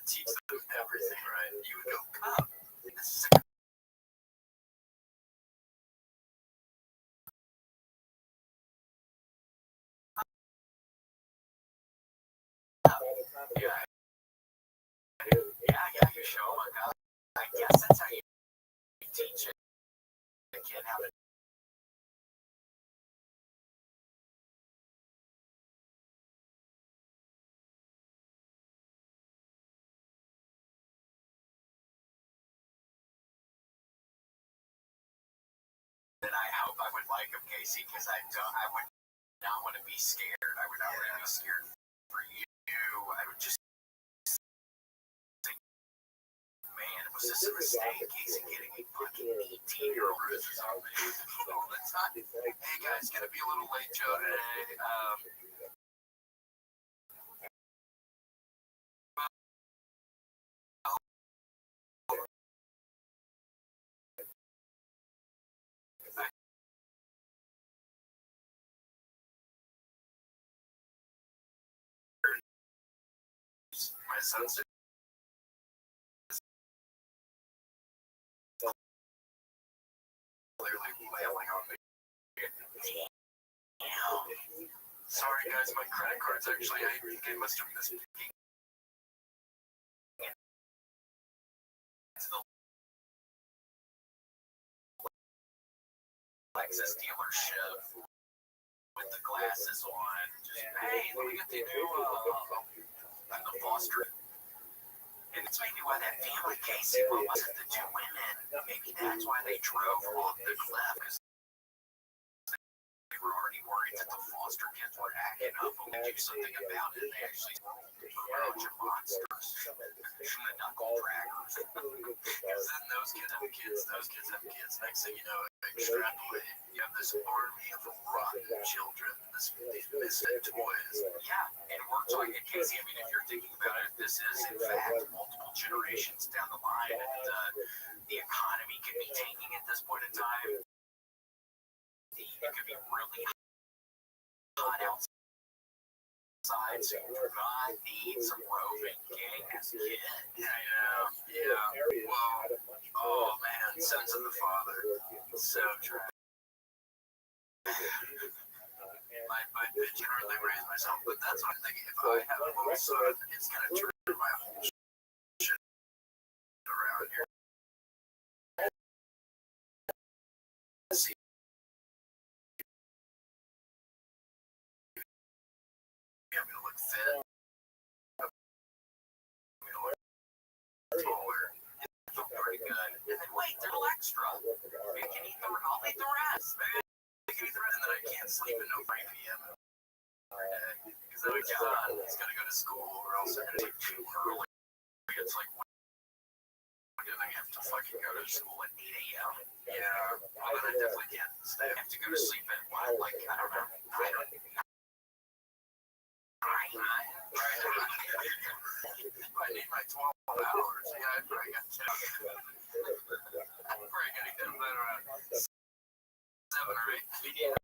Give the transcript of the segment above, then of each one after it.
teach them everything, right? You would go, come. This is yeah, you show them. I guess that's how you teach a kid how to. That I hope I would like them, Casey, because I would not want to be scared. I would not want to be scared for you. I would just think, man, was this a mistake? Casey getting a fucking 18-year-old bruises on me all the time. Hey guys, gonna be a little late show today. My son's clearly wailing on me. Sorry guys, my credit card's actually, I think I must have missed it. Lexus dealership with the glasses on. Just, hey, let me get the new, the Foster. And it's maybe why that family, Casey, wasn't the two women. Maybe that's why they drove off the cliff, because they were already worried that the Foster kids were acting up and would do something about it. They actually were a bunch of monsters from the knuckle draggers. Because then those kids have kids, those kids have kids. Next thing you know, extrapolate. You have this army of rotten children, these misfit toys. Yeah, and we're talking, Casey, I mean, if you're thinking about it, this is, in fact, multiple generations down the line, and the economy could be tanking at this point in time. It could be really hot outside, so you do not need some roving gang as a kid. Yeah. Well, oh man, sons of the father. So tragic. My bitch hardly raised myself, but that's what I'm thinking. If I have a little son, it's gonna turn my whole shit around here. See, I'm gonna look thin. I'm gonna look taller. It's pretty good. And then wait, there's a little extra. I'll eat the rest. And then I can't sleep at no 5 p.m. Because then John is going to go to school, or else they're going to take too early. It's like, when do they have to fucking go to school at 8 a.m.? Yeah, well, then I definitely can't stay. I have to go to sleep at what? Like, I don't know. I need my 12 hours. Yeah, I probably got 10. I'm probably going to get them around 7 or 8 p.m.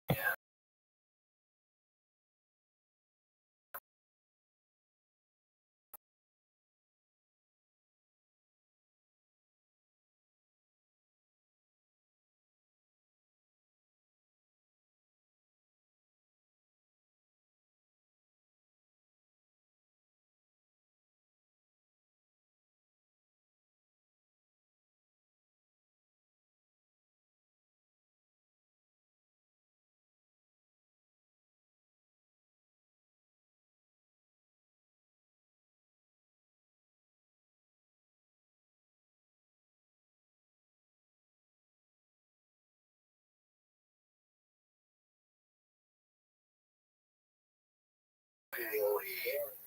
Yeah.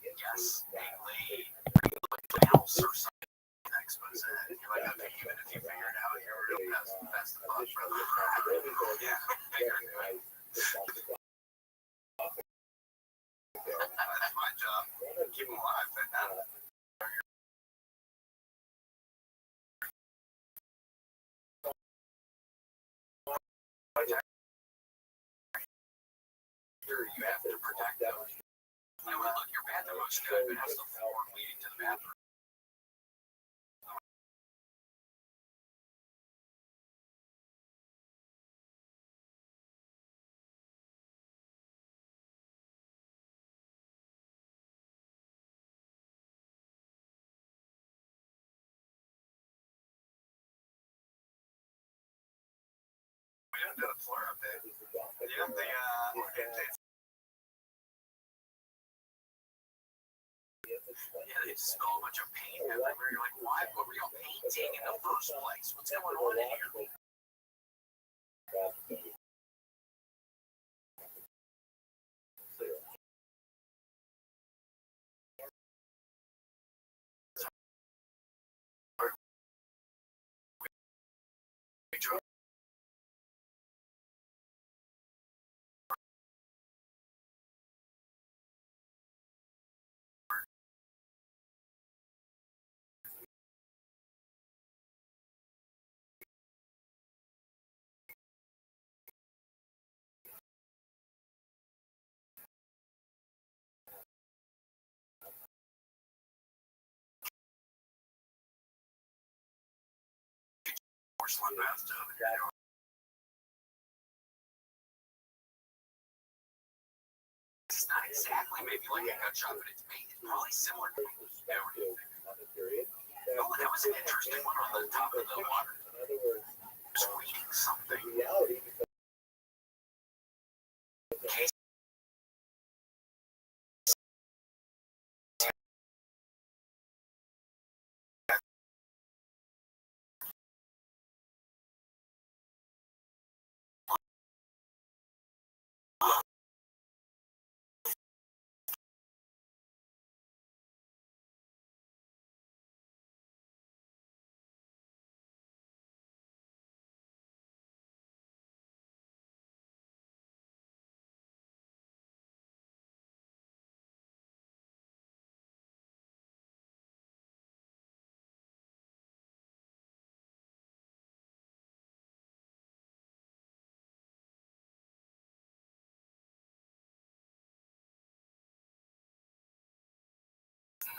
Yes, mainly house or something expose. And you're like, okay, even if you figure it out, you're real past the box, brother. Yeah, figure it out. That's my job. Keep them alive. looks good, but has the floor leading to the bathroom. We didn't do the floor up there. Yeah, they just spill a bunch of paint everywhere. You're like, why? What were y'all painting in the first place? What's going on in here? Porcelain bathtub. It's not exactly maybe like a gut shot, but it's probably similar to everything. Oh, that was an interesting one on the top of the water. Just reading something. Case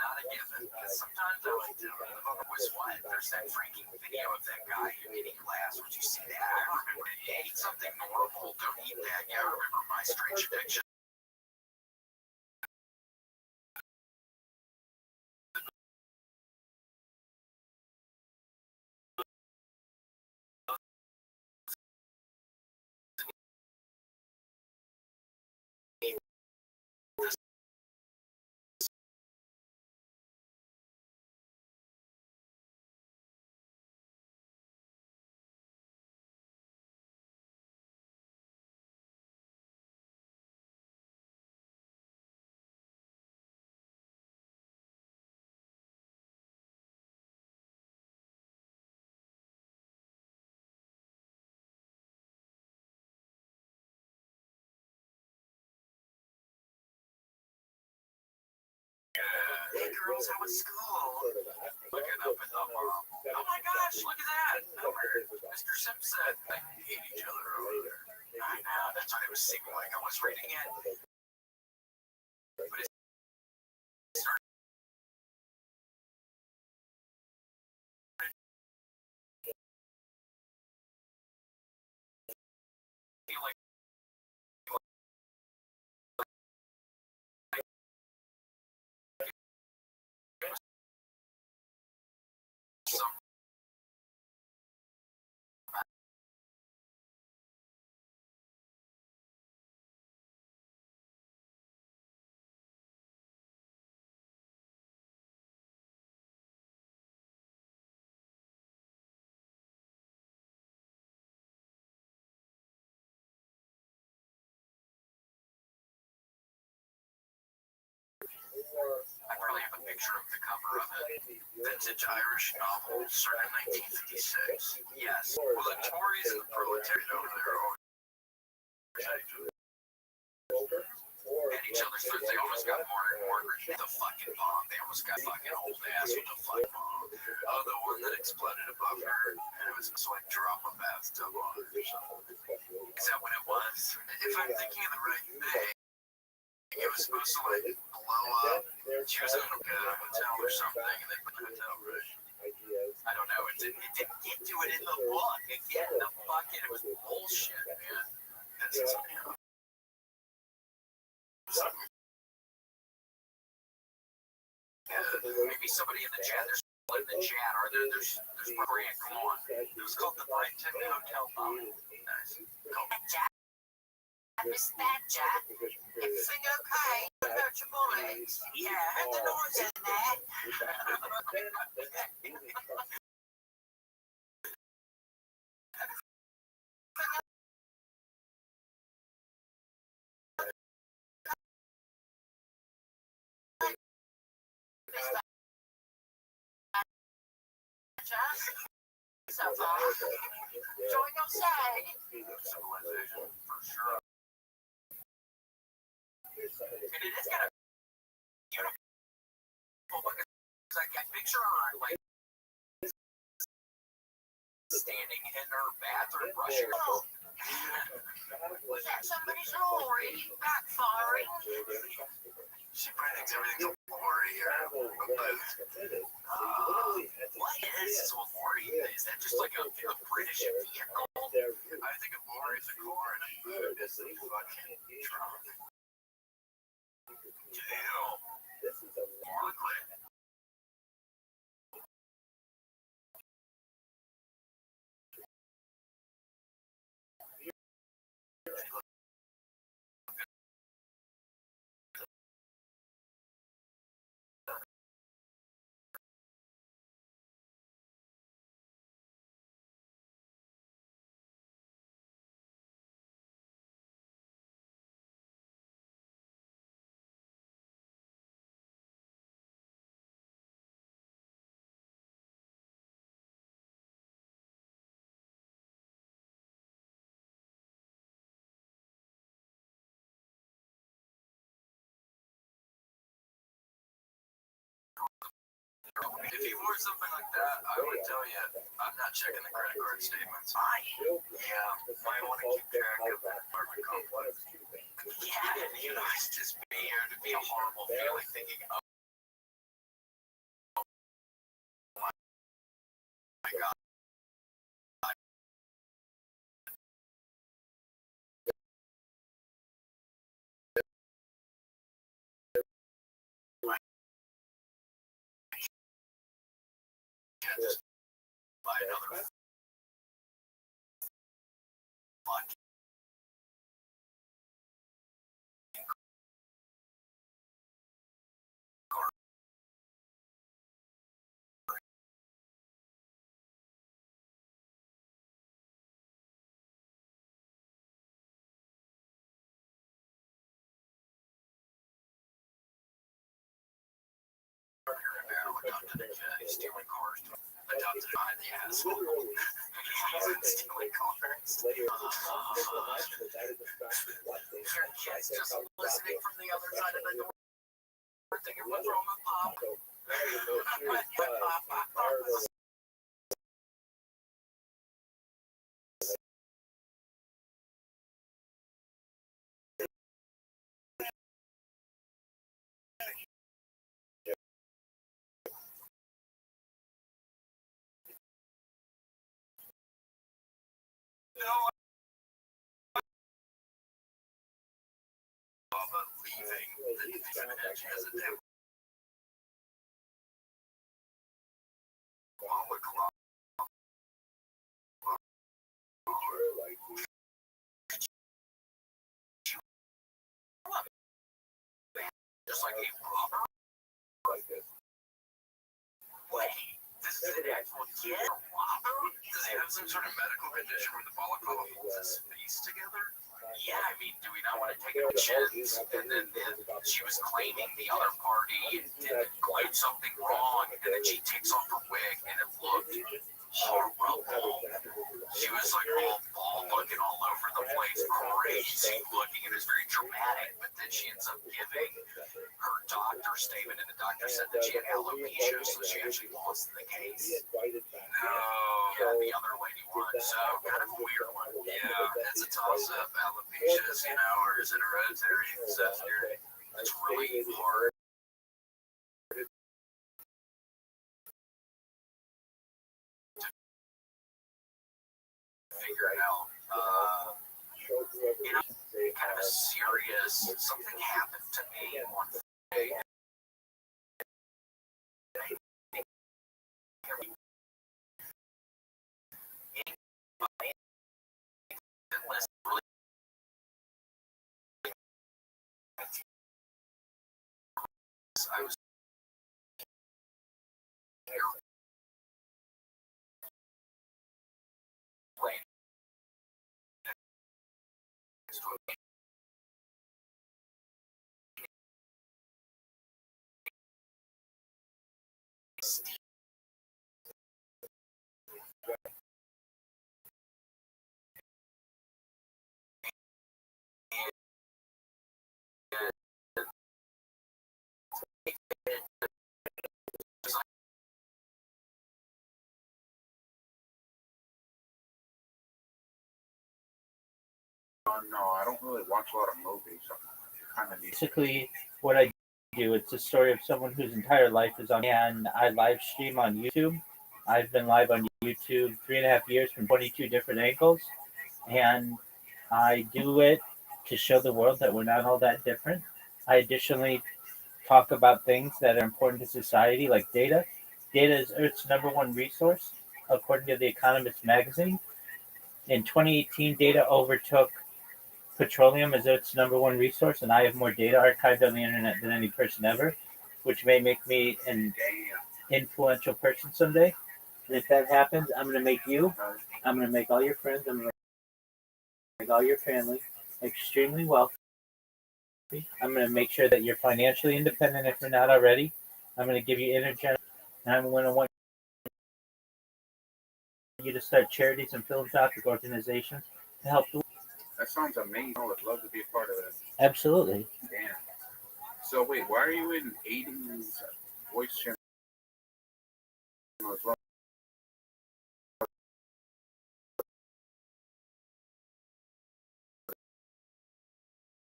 not a given, because sometimes I like to was what? There's that freaking video of that guy who eating glass. Would you see that? I remember eat something normal. Don't eat that. Yeah, I remember my strange addiction. Hey girls, how was school? Looking up at the mom. Oh my gosh, look at that. Mr. Simpson. They hate each other over there. I know, that's what it was seeming like. I was reading it. But it's like some I probably have a picture of the cover of it. Vintage Irish novel, circa 1956. Yes. Well, the Tories and the proletariat over there are at each other's throats. They almost got Margaret the fucking bomb. They almost got fucking old ass with the fucking bomb. Oh, the one that exploded above her, and it was just like drop a bathtub on her or something. Is that what it was? If I'm thinking of the right thing. It was supposed to like blow up. She was in a hotel or something, and they put the hotel room. I don't know. It didn't get to it in the book. Again, the fucking it was bullshit, man. That's you know. Maybe somebody in the chat. There's in the chat, or there's Brian. Come on. It was called the Brighton Hotel Bomb. Nice. Jack. I missed that, Jack. Everything okay? About your boys? Yeah, I heard the noise in that. So far, enjoying your stay. Civilization, for sure. And it is kind of beautiful because I can picture her like standing in her bathroom brushing her teeth. Was that somebody's lorry backfiring? She probably thinks everything's a lorry or a boat. What is a lorry? Is that just like a British vehicle? I think a lorry is a car and a boat is a fucking truck. Damn. Brooklyn. If he wore something like that, I would tell you, I'm not checking the credit card statements. Yeah, might want to keep track of that apartment complex. Yeah, and you know, it's just it'd be a horrible feeling thinking, oh my god. Just buy another one. Stealing cars. Adopted by the asshole. Stealing cars. Your kid's just listening from the other side of the door. Thinking, what's wrong with Pop? Leaving the she has a damn just like a robber. Wait, this is an actual kid? A robber? Does he have some sort of medical condition where the balaclava holds his face together? Yeah, I mean, do we not want to take a chance? And then she was claiming the other party did something wrong, and then she takes off her wig, and it looked horrible. She was like all bald looking all over the place, crazy looking. It was very dramatic, but then she ends up giving her doctor statement, and the doctor said that she had alopecia, so she actually lost the case. No, yeah, the other lady won, so kind of a weird one. Yeah, it's a toss-up. Alopecia, or is it hereditary? That's scary. it's really hard to figure it out. Kind of a serious, something happened to me one day. I was playing No, I don't really watch a lot of movies. So kind of Basically, what I do, it's a story of someone whose entire life is on, and I live stream on YouTube. I've been live on YouTube 3.5 years from 22 different angles, and I do it to show the world that we're not all that different. I additionally talk about things that are important to society, like data. Data is Earth's number one resource, according to The Economist magazine. In 2018, data overtook petroleum as Earth's number one resource, and I have more data archived on the internet than any person ever, which may make me an influential person someday. And if that happens, I'm going to make you, I'm going to make all your friends, I'm going to make all your family extremely wealthy. I'm going to make sure that you're financially independent if you're not already. I'm going to give you intergenerational, and I'm going to want you to start charities and philanthropic organizations to help the world. That sounds amazing. I would love to be a part of that. Absolutely. Damn. So wait, why are you in Aiden's voice channel as well?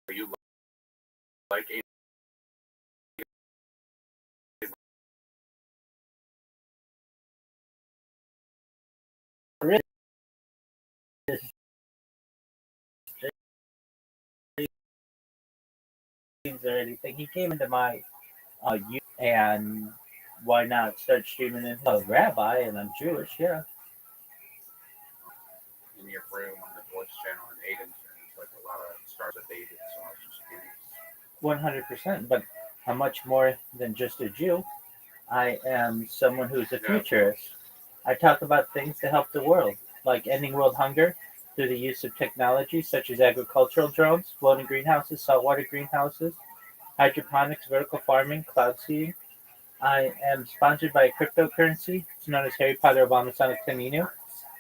Are you like Aiden? Or anything. He came into my youth, and why not start streaming in a rabbi, and I'm Jewish, yeah. In your room on the voice channel and Aiden's room, it's like a lot of stars of David, so I was just curious. 100%, but I'm much more than just a Jew. I am someone who's a futurist. I talk about things to help the world, like ending world hunger through the use of technology such as agricultural drones, floating greenhouses, saltwater greenhouses, hydroponics, vertical farming, cloud seeding. I am sponsored by a cryptocurrency. It's known as Harry Potter Obama Sonic Teninu.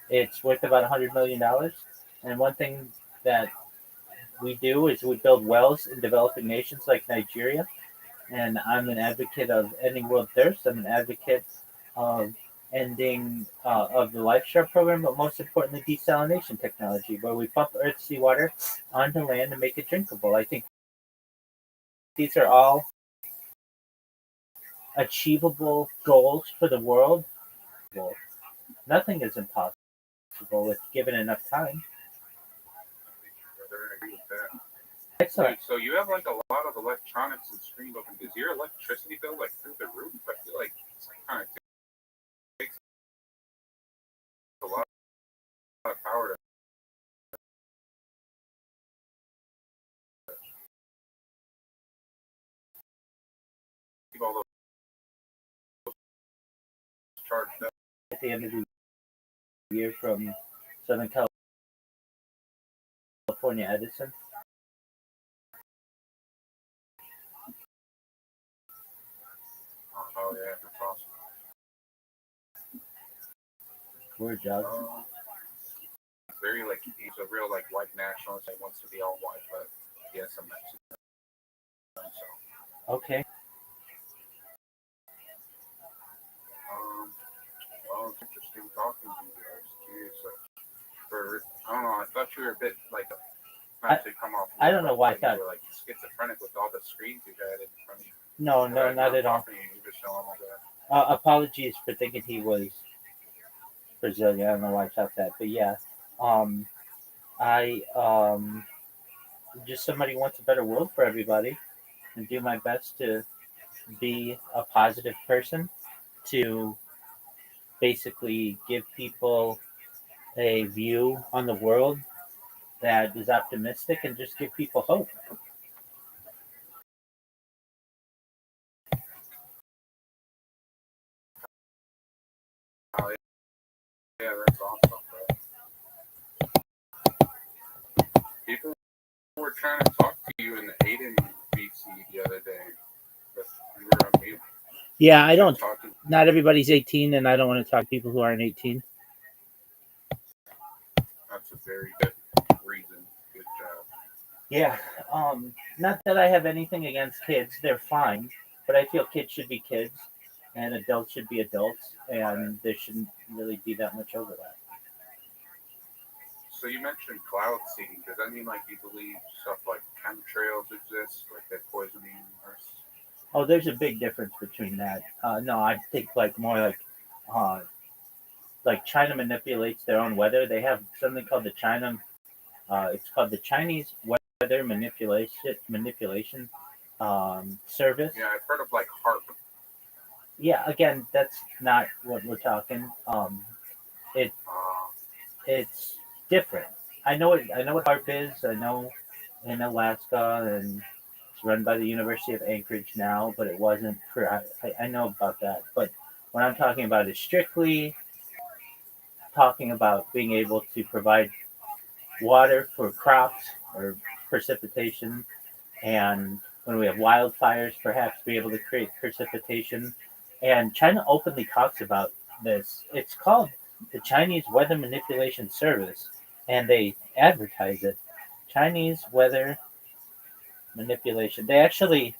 It's worth about $100 million. And one thing that we do is we build wells in developing nations like Nigeria. And I'm an advocate of ending world thirst. I'm an advocate of ending of the Life Share program, but most importantly, desalination technology, where we pump Earth's seawater onto land and make it drinkable. I think these are all achievable goals for the world. Nothing is impossible if given enough time. I agree with that. Excellent. Wait, so you have like a lot of electronics and screen open. Is your electricity bill like through the roof? I feel like it's kind of takes a lot of power to keep all those charged up. At the end of the year from Southern California Edison. Oh yeah, that's awesome. Word job. Very like he's a real like white nationalist. He wants to be all white, but he has some Mexican. So Okay. well, it's interesting talking to you. I was curious. I don't know. I thought you were a bit like Not to come off. I don't know why I like thought. you were like schizophrenic with all the screens you had in front of you. No, no, not at all. You were showing all that. Apologies for thinking he was Brazilian. I don't know why I thought that, but yeah, um, I just somebody who wants a better world for everybody, and do my best to be a positive person, to basically give people a view on the world that is optimistic and just give people hope. Oh, yeah, that's awesome, bro. People were trying to talk to you in the Aiden VC the other day, but you were on mute. Yeah, I don't. Talking. Not everybody's 18, and I don't want to talk to people who aren't 18. That's a very good reason. Good job. Yeah, not that I have anything against kids; they're fine. But I feel kids should be kids, and adults should be adults, and there shouldn't really be that much overlap. So you mentioned cloud seeding. Does that mean like you believe stuff like chemtrails exist, like they're poisoning Earth? Oh, there's a big difference between that. No, I think uh, like China manipulates their own weather. They have something called the China. It's called the Chinese Weather Manipulation Service. Yeah, I've heard of like HARP. Yeah, again, that's not what we're talking. It it's different. I know what HARP is. I know in Alaska, and it's run by the University of Anchorage now, but it wasn't for. I know about that, but what I'm talking about is strictly talking about being able to provide water for crops or precipitation, and when we have wildfires, perhaps be able to create precipitation. And China openly talks about this. It's called the Chinese Weather Manipulation Service, and they advertise it. Chinese Weather Manipulation. They actually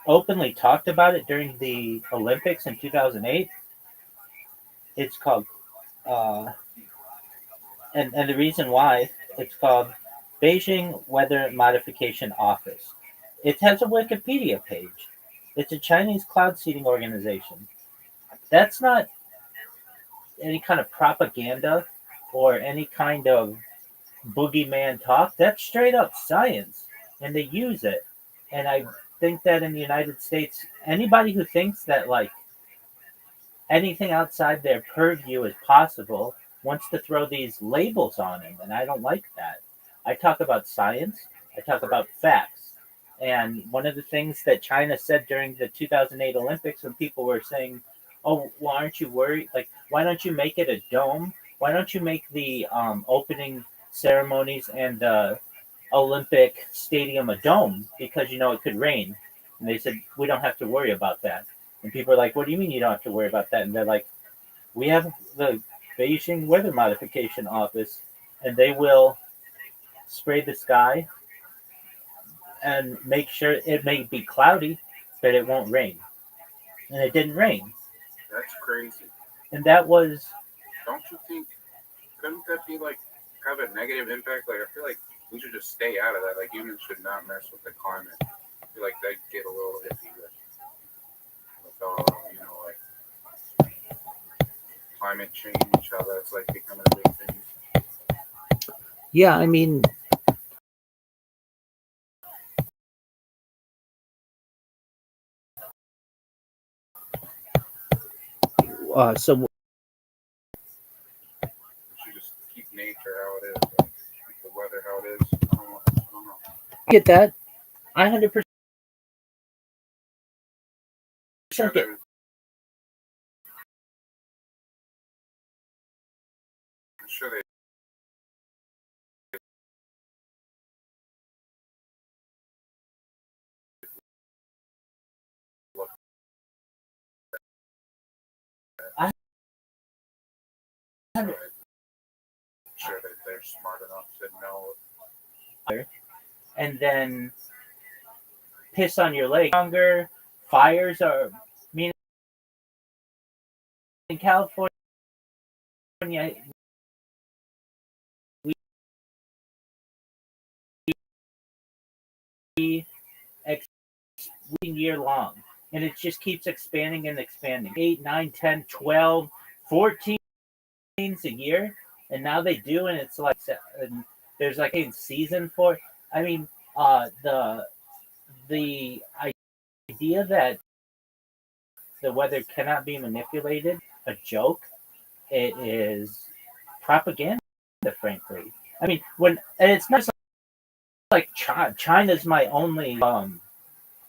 openly talked about it during the Olympics in 2008. It's called, uh, and the reason why it's called Beijing Weather Modification Office. It has a Wikipedia page. It's a Chinese cloud seeding organization. That's not any kind of propaganda or any kind of boogeyman talk. That's straight up science, and they use it. And I think that in the United States, anybody who thinks that like anything outside their purview is possible wants to throw these labels on him, and I don't like that. I talk about science, I talk about facts. And one of the things that China said during the 2008 Olympics, when people were saying, "Oh, well, aren't you worried? Like, why don't you make it a dome? Why don't you make the opening ceremonies and the Olympic Stadium a dome? Because you know it could rain." And they said, "We don't have to worry about that." And people are like, "What do you mean you don't have to worry about that?" And they're like, "We have the Beijing Weather Modification Office, and they will spray the sky and make sure it may be cloudy, but it won't rain." And it didn't rain. That's crazy. And that was, Don't you think? Couldn't that be like have a negative impact? Like I feel like we should just stay out of that. Like humans should not mess with the climate. I feel like they get a little iffy with all you know like climate change, how that's like becoming a big thing. yeah, I mean, so We should just keep nature how it is, like, keep the weather how it is. I don't know. get that. I 100% Sure, get. I'm sure they look I at it. I'm sure that they're smart enough to know. and then piss on your leg. Longer fires are, I mean, in California, we year long, and it just keeps expanding and expanding. 8, 9, 10, 12, 14 a year, and now they do, and it's like and there's like a season for it. I mean, the idea that the weather cannot be manipulated, a joke. It is propaganda, frankly. I mean, when and it's not like China's my only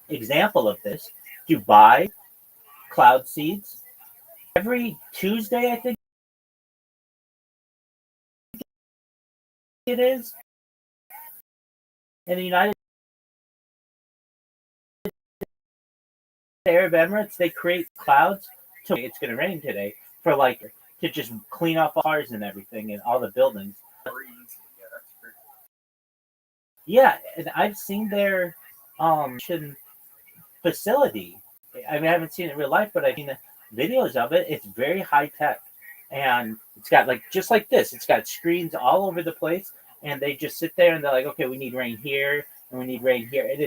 example of this. Dubai, cloud seeds. Every Tuesday, I think it is, in the United Arab Emirates, they create clouds. It's going to rain today for like to just clean off cars and everything and all the buildings. Yeah, and I've seen their facility. I mean, I haven't seen it in real life, but I've seen the videos of it. It's very high tech, and it's got like just like this. It's got screens all over the place, and they just sit there and they're like, okay, we need rain here and we need rain here, and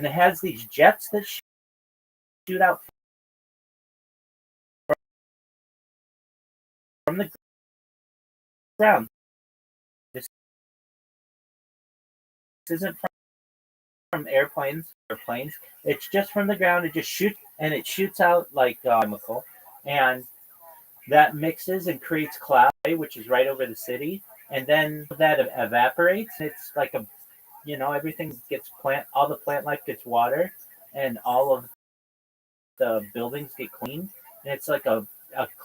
it has these jets that shoot out from the ground. This isn't from airplanes or planes. It's just from the ground. It just shoots and it shoots out like chemical, and that mixes and creates cloud, which is right over the city, and then that evaporates. It's like everything gets all the plant life gets water, and all of the buildings get clean, and it's like a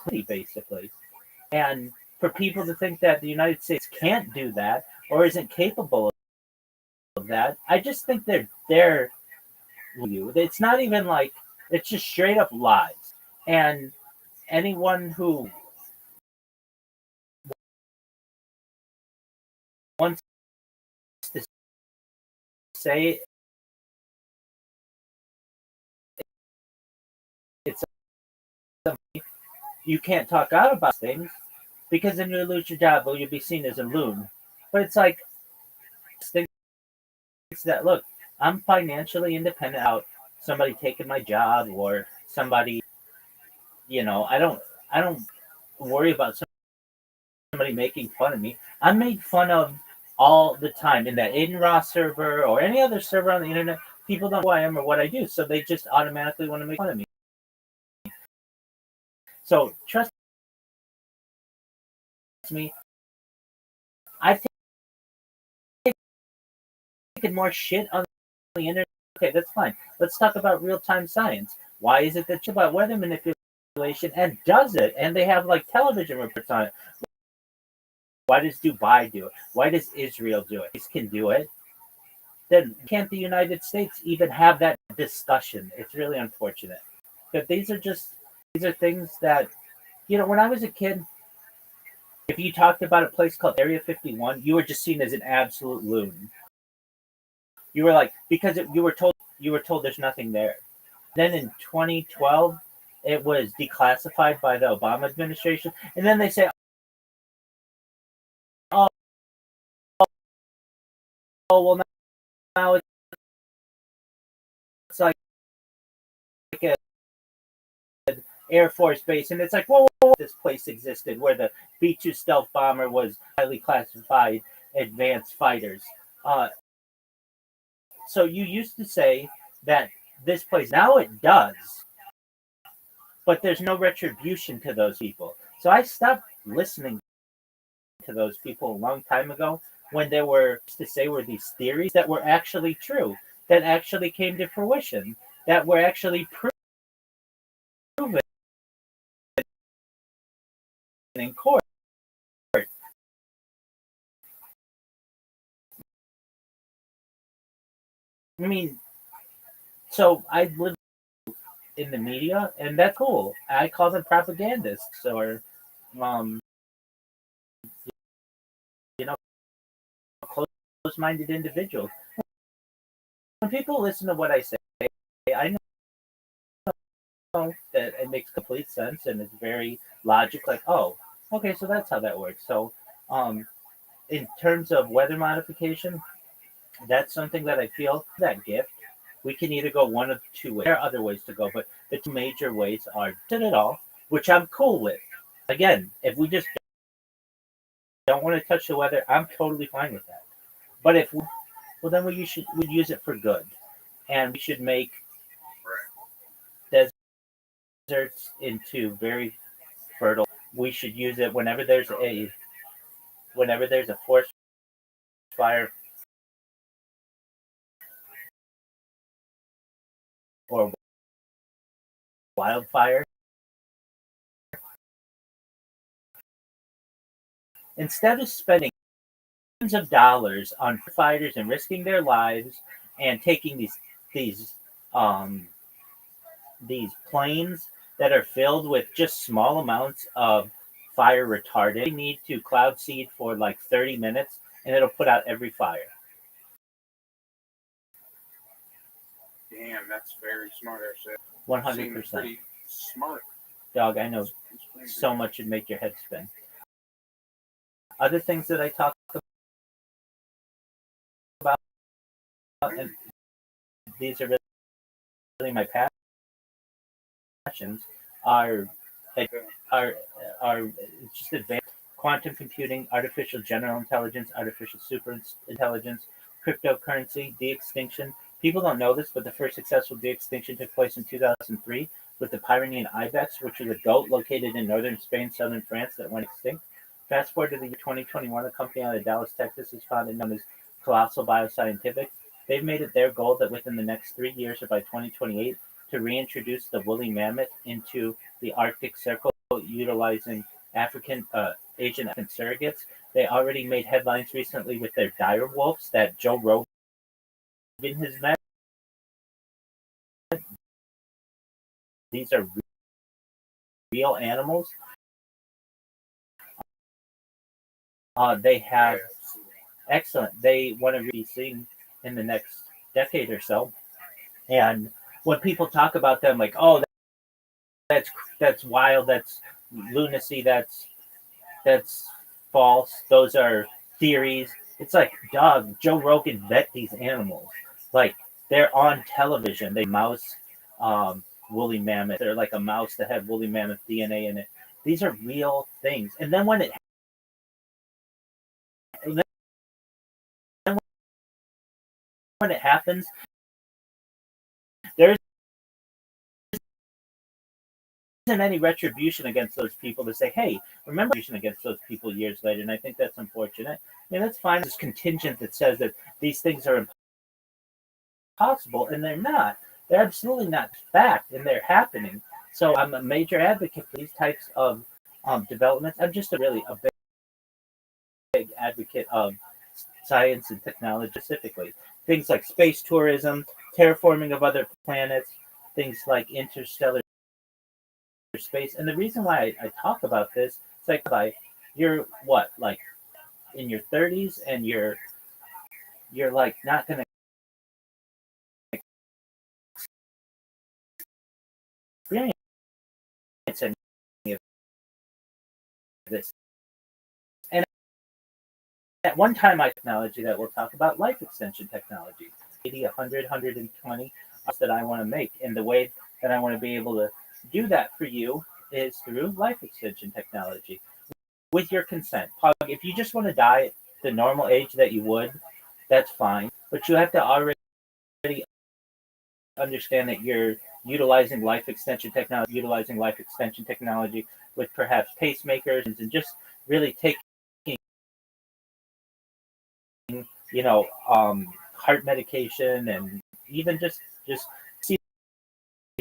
city basically. And for people to think that the United States can't do that or isn't capable of that, I just think they're it's not even like it's just straight up lies. And anyone who wants to say it's you can't talk out about things because then you lose your job or you'll be seen as a loon. But it's like things that look, I'm financially independent out somebody taking my job or somebody, I don't worry about somebody making fun of me. I'm made fun of all the time in that in-raw server or any other server on the internet. People don't know who I am or what I do, so they just automatically want to make fun of me. So trust me, I've taken more shit on the internet. Okay, that's fine. Let's talk about real-time science. Why is it that about weather manipulation and does it? And they have like television reports on it. Why does Dubai do it? Why does Israel do it? These can do it. Then can't the United States even have that discussion? It's really unfortunate. But these are things that, when I was a kid, if you talked about a place called Area 51, you were just seen as an absolute loon. You were like, because you were told there's nothing there. Then in 2012, it was declassified by the Obama administration, and then they say, "Oh, well, now it's like an Air Force base," and it's like, whoa, this place existed where the B-2 stealth bomber was highly classified advanced fighters. So you used to say that this place, now it does, but there's no retribution to those people. So I stopped listening to those people a long time ago when there were these theories that were actually true, that actually came to fruition, that were actually proven in court. I mean, so I live in the media, and that's cool. I call them propagandists or, close-minded individuals. When people listen to what I say, I know that it makes complete sense and it's very logical. Like, oh, okay, so that's how that works. So, in terms of weather modification, That's something that I feel that gift. We can either go one of two ways. There are other ways to go, but the two major ways are did it all, which I'm cool with. Again, if we just don't want to touch the weather, I'm totally fine with that. But if we, well, then we use it for good, and we should make deserts into very fertile. We should use it whenever there's a forest fire or wildfire. Instead of spending millions of dollars on fighters and risking their lives and taking these um, these planes that are filled with just small amounts of fire retardant, you need to cloud seed for like 30 minutes and it'll put out every fire. Damn, that's very smart. Actually, 100%. Pretty smart. Dog, I know so much would make your head spin. Other things that I talk about, and these are really my passions, are are are just advanced quantum computing, artificial general intelligence, artificial super intelligence, cryptocurrency, de-extinction. People don't know this, but the first successful de-extinction took place in 2003 with the Pyrenean ibex, which is a goat located in northern Spain, southern France that went extinct. Fast forward to the year 2021, a company out of Dallas, Texas, is founded known as Colossal Bioscientific. They've made it their goal that within the next 3 years, or by 2028, to reintroduce the woolly mammoth into the Arctic Circle, utilizing Asian African surrogates. They already made headlines recently with their dire wolves that Joe Rogan has met. These are real animals. They have excellent. They want to be seen in the next decade or so. And when people talk about them, like, oh, that's wild, that's lunacy, that's false. Those are theories. It's like, dog, Joe Rogan vet these animals. Like, they're on television. They mouse woolly mammoth. They're like a mouse that had woolly mammoth DNA in it. These are real things. And then when it happens, there isn't any retribution against those people to say, hey, remember against those people years later. And I think that's unfortunate. I mean, that's fine. This contingent that says that these things are impossible, and they're not. They're absolutely not fact, and they're happening. So I'm a major advocate for these types of developments. I'm just a big advocate of science and technology specifically. Things like space tourism, terraforming of other planets, things like interstellar space. And the reason why I talk about this is like you're what, like in your 30s, and you're like not gonna experience any of this. And at one time, technology that we'll talk about, life extension technology, 80, 100, 120 that I want to make. And the way that I want to be able to do that for you is through life extension technology with your consent. Pug, if you just want to die at the normal age that you would, that's fine. But you have to already understand that you're utilizing life extension technology with perhaps pacemakers and just really taking, heart medication, and even just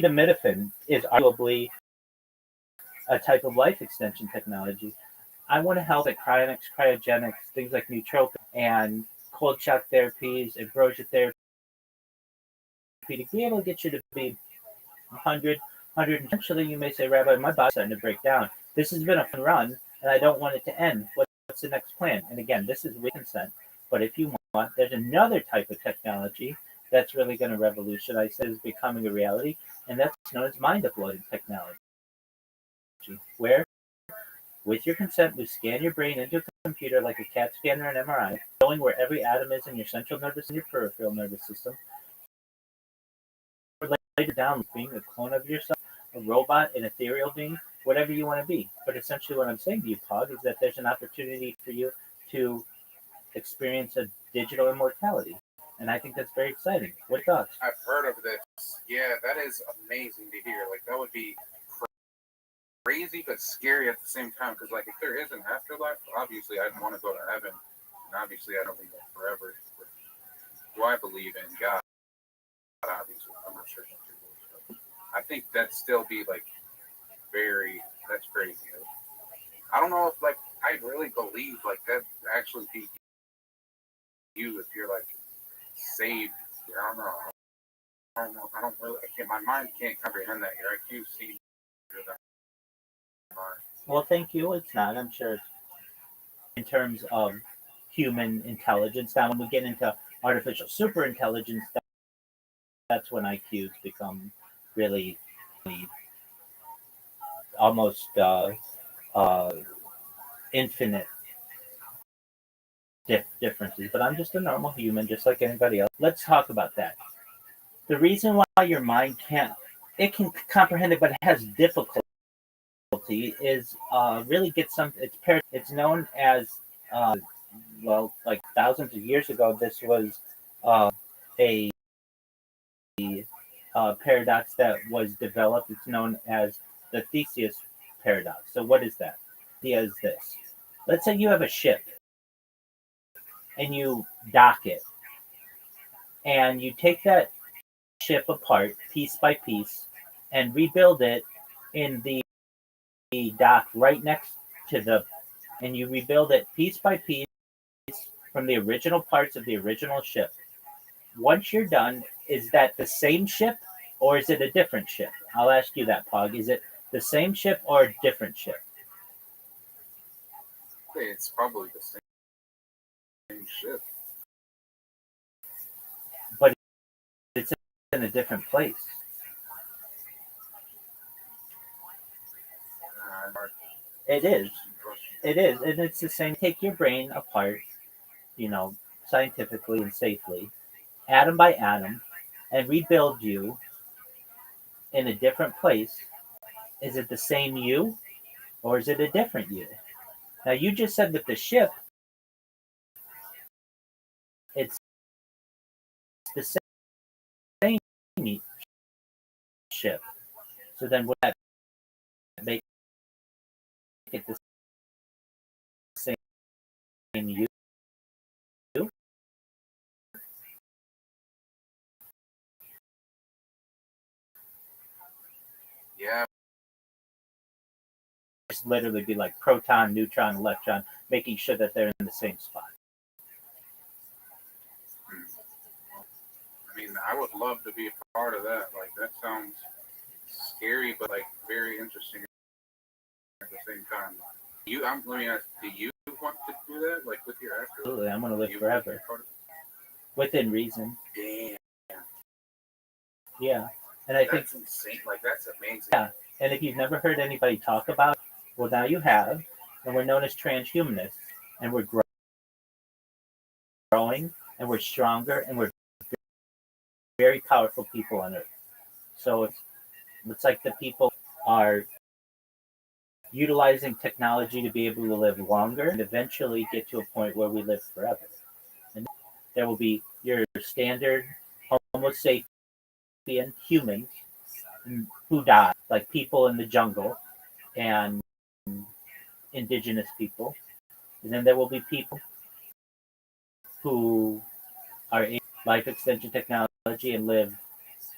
acetaminophen is arguably a type of life extension technology. I want to help at cryonics, cryogenics, things like nootropics and cold shock therapies, ambrosia therapy, to be able to get you to be 100, Eventually, you may say, Rabbi, my body's starting to break down. This has been a fun run, and I don't want it to end. What's the next plan? And again, this is with consent. But if you want, there's another type of technology that's really going to revolutionize it, is becoming a reality, and that's known as mind uploading technology, where, with your consent, we scan your brain into a computer like a CAT scan or an MRI, knowing where every atom is in your central nervous and your peripheral nervous system, or later down being a clone of yourself, a robot, an ethereal being, whatever you want to be. But essentially what I'm saying to you, Pog, is that there's an opportunity for you to experience a digital immortality. And I think that's very exciting. What are your thoughts? I've heard of this. Yeah, that is amazing to hear. Like, that would be crazy but scary at the same time. Because, like, if there is an afterlife, obviously I'd want to go to heaven. And obviously I don't believe that forever. Do I believe in God? Obviously, I'm not sure. I think that'd still be, like, that's crazy. I don't know if, like, I really believe, like, that actually be you if you're, like, saved. I don't know. I don't really. My mind can't comprehend that. Your IQ seems better than mine. Well, thank you. It's not. I'm sure in terms of human intelligence. Now, when we get into artificial super intelligence, that's when IQs become really almost infinite differences. But I'm just a normal human, just like anybody else. Let's talk about that. The reason why your mind can comprehend it, but it has difficulty is really gets some. It's known as like thousands of years ago. This was a paradox that was developed. It's known as the Theseus paradox. So what is that? The idea is this: let's say you have a ship and you dock it, and you take that ship apart piece by piece and rebuild it in the dock right next to and you rebuild it piece by piece from the original parts of the original ship. Once you're done, is that the same ship or is it a different ship? I'll ask you that, Pog. Is it the same ship or a different ship? It's probably the same ship. But it's in a different place. It is. It is. And it's the same. Take your brain apart, scientifically and safely, atom by atom, and rebuild you in a different place. Is it the same you or is it a different you? Now, you just said with the ship, it's the same ship. So then would that make it the same you? Yeah. Just literally be like proton, neutron, electron, making sure that they're in the same spot. I mean, I would love to be a part of that. Like, that sounds scary, but, like, very interesting at the same time. Let me ask, do you want to do that? Like, with your afterlife? Absolutely, I'm going to live forever. Within reason. Damn. Yeah. And I think that's insane. Like, that's amazing. Yeah. And if you've never heard anybody talk about it, well, now you have. And we're known as transhumanists. And we're growing, and we're stronger, and we're very powerful people on Earth. So it's like the people are utilizing technology to be able to live longer and eventually get to a point where we live forever. And there will be your standard Homo sapien humans who die, like people in the jungle and indigenous people. And then there will be people who are in life extension technology and live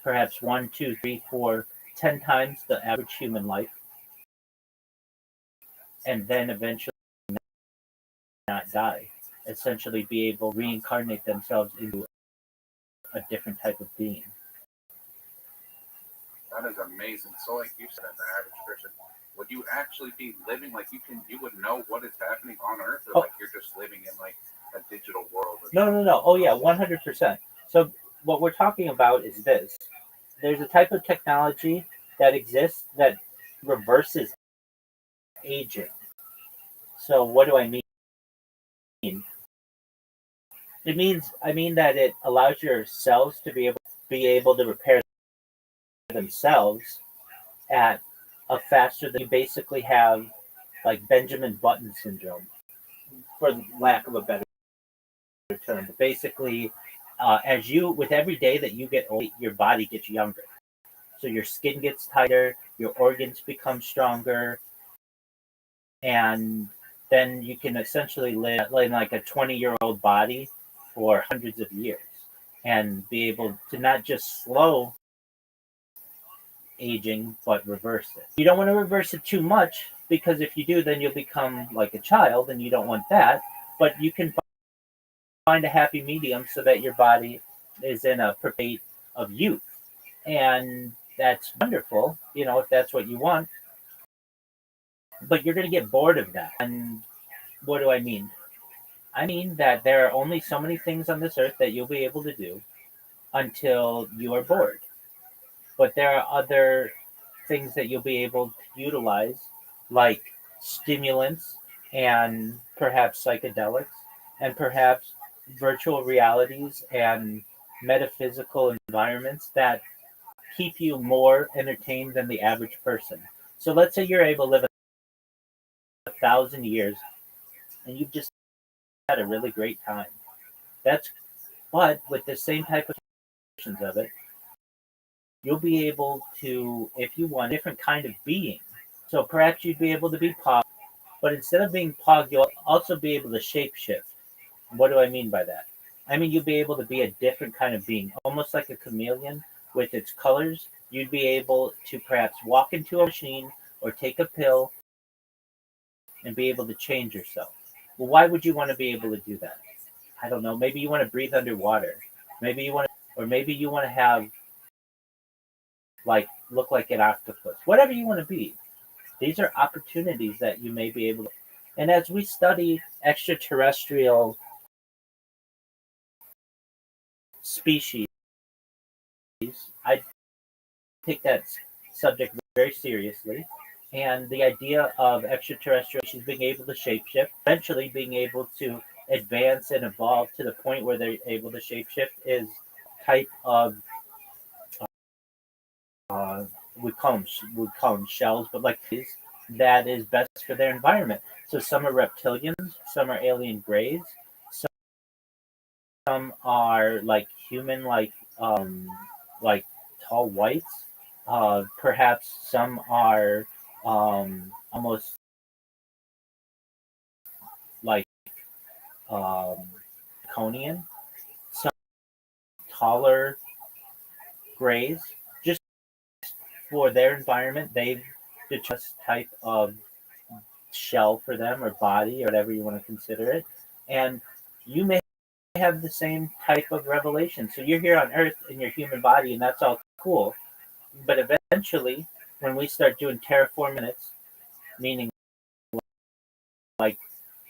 perhaps 1, 2, 3, 4, 10 times the average human life, and then eventually not die, essentially be able to reincarnate themselves into a different type of being. That is amazing. So, like you said, the average person, would you actually be living, like, you would know what is happening on Earth, or like you're just living in, like, a digital world? No. Oh yeah, 100%. So what we're talking about is this. There's a type of technology that exists that reverses aging. So what do I mean? I mean that it allows your cells to be able to repair themselves at a faster than you basically have like Benjamin Button syndrome, for lack of a better term. But basically, as you with every day that you get old, your body gets younger. So your skin gets tighter, your organs become stronger, and then you can essentially live in like a 20-year-old body for hundreds of years and be able to not just slow aging but reverse it. You don't want to reverse it too much because if you do, then you'll become like a child and you don't want that. But you can find a happy medium so that your body is in a state of youth. And that's wonderful, if that's what you want. But you're going to get bored of that. And what do I mean? I mean that there are only so many things on this earth that you'll be able to do until you are bored. But there are other things that you'll be able to utilize, like stimulants and perhaps psychedelics, and perhaps virtual realities and metaphysical environments that keep you more entertained than the average person. So let's say you're able to live 1,000 years and you've just had a really great time. That's but with the same type of versions of it, you'll be able to, if you want, a different kind of being. So perhaps you'd be able to be Pog, but instead of being Pog, you'll also be able to shapeshift. What do I mean by that? I mean, you'll be able to be a different kind of being, almost like a chameleon with its colors. You'd be able to perhaps walk into a machine or take a pill and be able to change yourself. Well, why would you want to be able to do that? I don't know. Maybe you want to breathe underwater. Maybe you want to, or maybe you want to have like look like an octopus. Whatever you want to be. These are opportunities that you may be able to. And as we study extraterrestrial species, I take that subject very seriously. And the idea of extraterrestrial species being able to shapeshift, eventually being able to advance and evolve to the point where they're able to shapeshift is type of uh, we call them shells, but like that is best for their environment. So some are reptilians, some are alien greys, some are like human, like tall whites. Perhaps some are almost like um, Conian, some taller grays. Just for their environment, they've just type of shell for them or body or whatever you want to consider it. And you may have the same type of revelation. So you're here on Earth in your human body, and that's all cool. But eventually, when we start doing terraform minutes, meaning like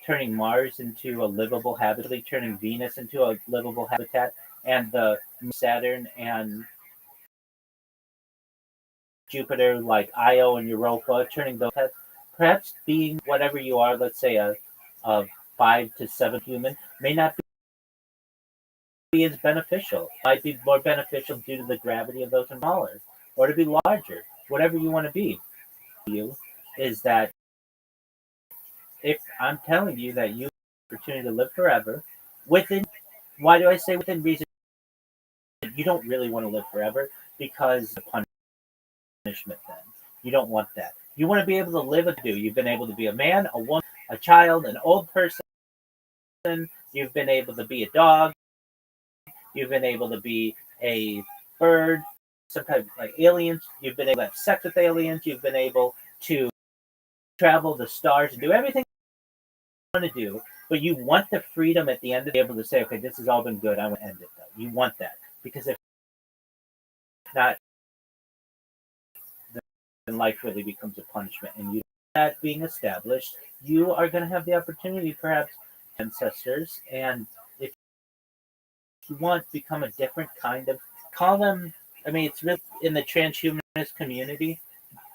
turning Mars into a livable habitat, turning Venus into a livable habitat, and the Saturn and Jupiter, like Io and Europa, turning those perhaps being whatever you are, let's say a 5 to 7 human, may not be as beneficial. Might be more beneficial due to the gravity of those smaller, or to be larger, whatever you want to be. You is that if I'm telling you that you have the opportunity to live forever within, why do I say within reason? You don't really want to live forever because of punishment. Then you don't want that. You want to be able to live a do. You've been able to be a man, a woman, a child, an old person. You've been able to be a dog. You've been able to be a bird, sometimes like aliens. You've been able to have sex with aliens. You've been able to travel the stars and do everything you want to do. But you want the freedom at the end to be able to say, okay, this has all been good. I want to end it though. You want that. Because if not, then life really becomes a punishment. And you that being established, you are going to have the opportunity, perhaps, ancestors, and if you want, become a different kind of call them. I mean, it's really in the transhumanist community.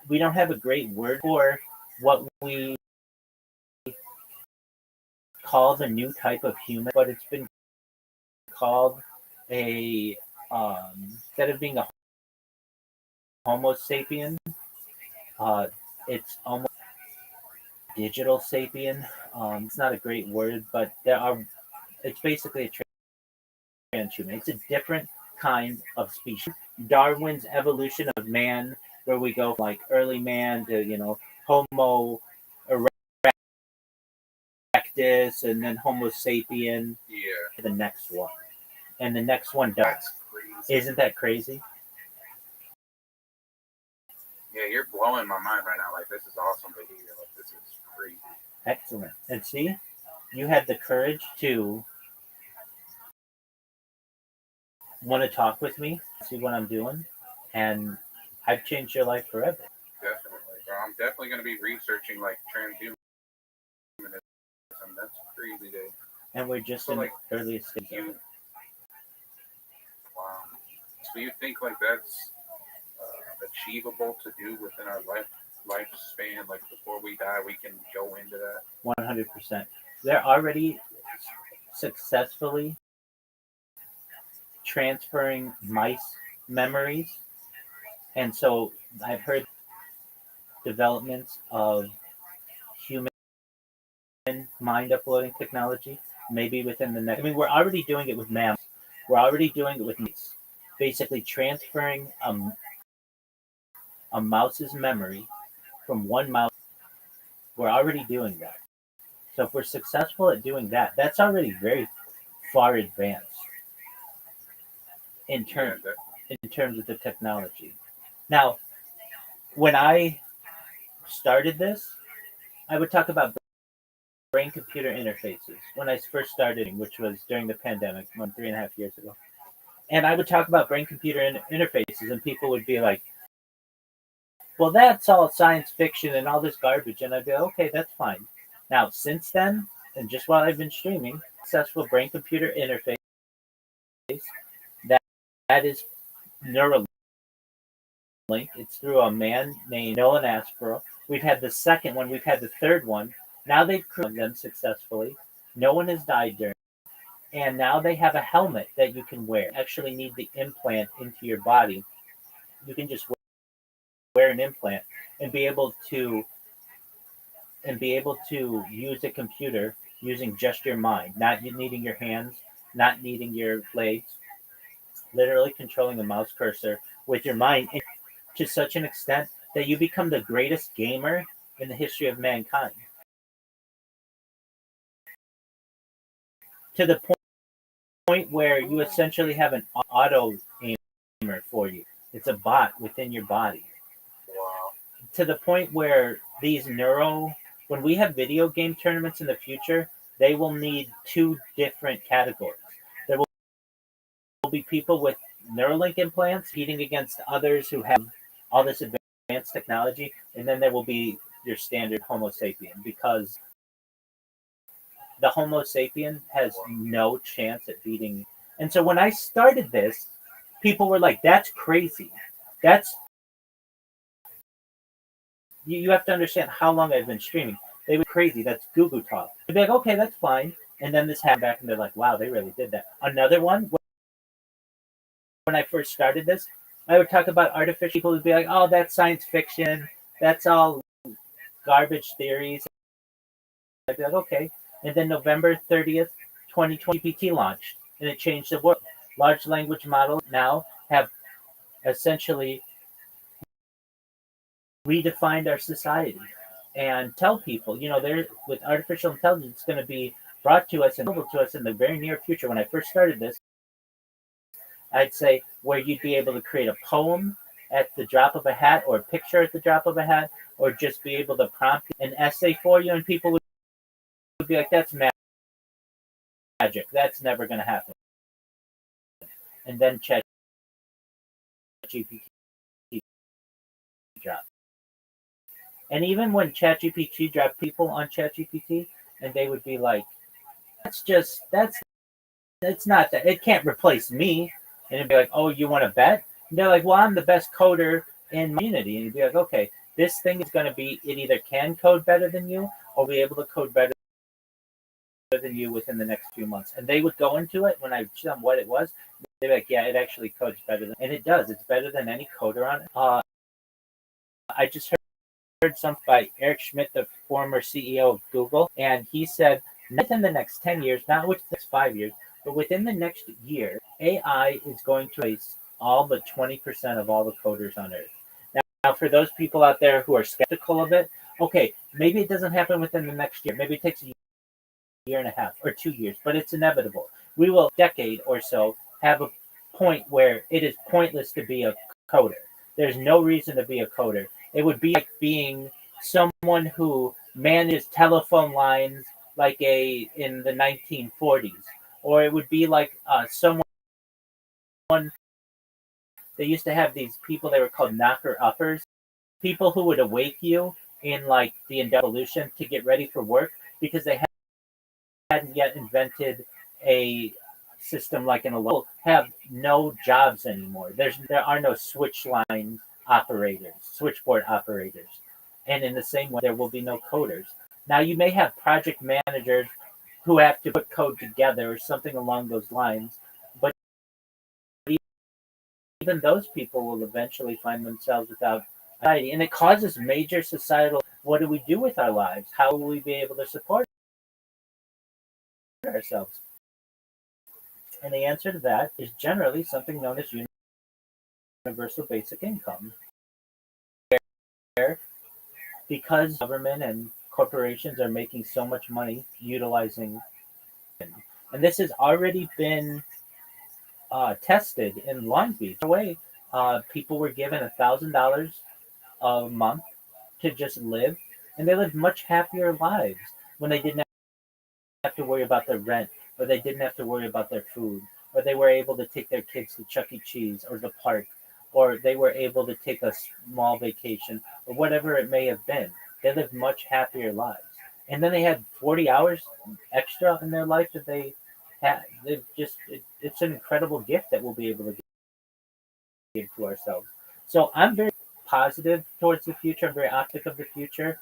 We don't have a great word for what we call the new type of human, but it's been called instead of being a Homo sapien, it's almost digital sapien. It's not a great word, but it's basically a transhuman. It's a different kind of species. Darwin's evolution of man, where we go from like early man to Homo erectus, and then Homo sapien. Yeah. To the next one, and the next one does. That's crazy. Isn't that crazy? Yeah, you're blowing my mind right now. Like, this is awesome to hear. Like, this is crazy. Excellent. And see, you had the courage to want to talk with me, see what I'm doing, and I've changed your life forever. Definitely, bro. I'm definitely going to be researching, like, transhumanism. That's crazy, dude. And we're just So, in like, the earliest stages of it. Wow. So you think, like, that's achievable to do within our lifespan? Like, before we die, we can go into that? 100%. They're already successfully transferring mice memories. And so I've heard developments of human mind uploading technology, maybe within the next. I mean, we're already doing it with mammals. We're already doing it with mice. Basically transferring a mouse's memory from one mouse. We're already doing that. So if we're successful at doing that, that's already very far advanced in terms of the technology. Now, when I started this, I would talk about brain-computer interfaces when I first started, which was during the pandemic, 3.5 years ago. And I would talk about brain-computer interfaces, and people would be like, well, that's all science fiction and all this garbage. And I'd be like, okay, that's fine. Now, since then, and just while I've been streaming, successful brain-computer interface, that is Neuralink. It's through a man named Nolan Aspro. We've had the second one. We've had the third one. Now they've created them successfully. No one has died during it. And now they have a helmet that you can wear. You actually need the implant into your body. You can just wear an implant and be able to use a computer using just your mind, not needing your hands, not needing your legs, literally controlling a mouse cursor with your mind to such an extent that you become the greatest gamer in the history of mankind. To the point where you essentially have an auto aimer for you. It's a bot within your body. Wow. To the point where when we have video game tournaments in the future, they will need two different categories. There will be people with Neuralink implants competing against others who have all this advanced technology, and then there will be your standard Homo sapien, because the Homo sapien has no chance at beating. And so when I started this, people were like, that's crazy. You have to understand how long I've been streaming. They were crazy. That's Goo talk. They'd be like, okay, that's fine. And then this happened back, and they're like, wow, they really did that. Another one, when I first started this, I would talk about artificial. People would be like, oh, that's science fiction. That's all garbage theories. I'd be like, okay. And then November 30th, 2020, GPT launched, and it changed the world. Large language models now have essentially redefined our society and tell people, with artificial intelligence, it's going to be brought to us and available to us in the very near future. When I first started this, I'd say where you'd be able to create a poem at the drop of a hat, or a picture at the drop of a hat, or just be able to prompt an essay for you, and people would be like, that's magic. That's never going to happen. And then ChatGPT dropped. And even when ChatGPT dropped, people on ChatGPT, and they would be like, that's not that. It can't replace me. And it'd be like, oh, you want to bet? And they're like, well, I'm the best coder in my community. And you'd be like, okay, this thing is going to be, it either can code better than you, or be able to code better better than you within the next few months. And they would go into it when I showed them what it was. They'd be like, yeah, it actually codes better than, and it does. It's better than any coder on it. I just heard something by Eric Schmidt, the former CEO of Google, and he said within the next 10 years, not within the next 5 years, but within the next year, AI is going to replace all but 20% of all the coders on Earth. Now, for those people out there who are skeptical of it, okay, maybe it doesn't happen within the next year. Maybe it takes a year and a half or 2 years, but it's inevitable. We will, a decade or so, have a point where it is pointless to be a coder. There's no reason to be a coder. It would be like being someone who manages telephone lines like in the 1940s, or it would be like someone. They used to have these people. They were called knocker uppers, people who would awake you in like the Industrial Revolution to get ready for work because they hadn't yet invented a system like in a local, have no jobs anymore. There are no switchboard operators. And in the same way, there will be no coders. Now you may have project managers who have to put code together or something along those lines, but even those people will eventually find themselves without society. And it causes major societal, what do we do with our lives? How will we be able to support ourselves? And the answer to that is generally something known as universal basic income. Because government and corporations are making so much money utilizing it. And this has already been tested in Long Beach. By the way, people were given $1,000 a month to just live, and they lived much happier lives when they didn't have to worry about their rent, or they didn't have to worry about their food, or they were able to take their kids to Chuck E. Cheese or the park, or they were able to take a small vacation, or whatever it may have been. They lived much happier lives. And then they had 40 hours extra in their life that they had. It's an incredible gift that we'll be able to give to ourselves. So I'm very positive towards the future. I'm very optimistic of the future.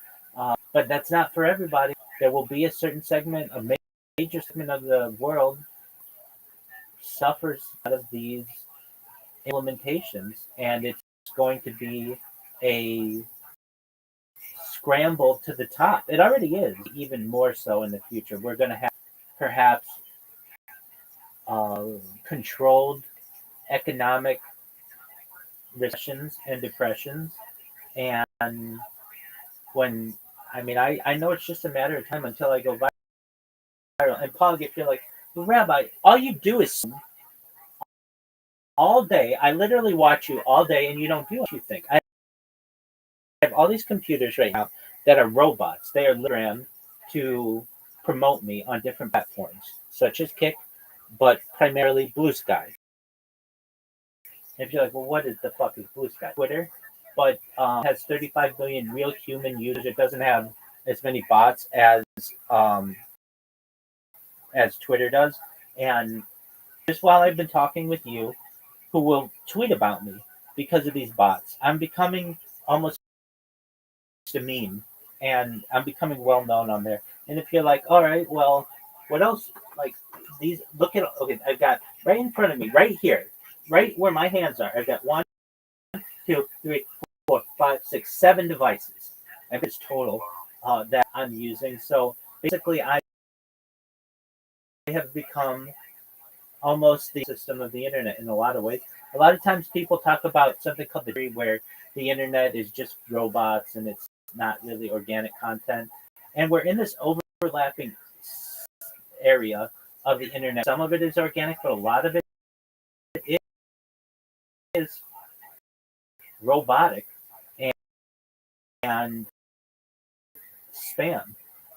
But that's not for everybody. There will be a certain segment, a major segment of the world suffers out of these implementations, and it's going to be a scramble to the top. It already is, even more so in the future. We're going to have perhaps controlled economic recessions and depressions, and I know it's just a matter of time until I go viral. And Paul, you feel like, well, Rabbi, all you do is all day. I literally watch you all day, and you don't do what you think. I have all these computers right now that are robots. They are programmed to promote me on different platforms, such as Kick, but primarily Blue Sky. If you're like, well, what is the fuck is Blue Sky? Twitter, but has 35 million real human users. It doesn't have as many bots as Twitter does. And just while I've been talking with you, who will tweet about me because of these bots, I'm becoming almost a meme, and I'm becoming well known on there. And if you're like, all right, well, what else? Like these, look at, okay, I've got right in front of me, right here, right where my hands are. I've got 1, 2, 3, 4, 5, 6, 7 devices. I guess total that I'm using. So basically, I have become almost the system of the internet in a lot of ways. A lot of times people talk about something called the tree, where the internet is just robots and it's not really organic content. And we're in this overlapping area of the internet. Some of it is organic, but a lot of it is robotic and spam.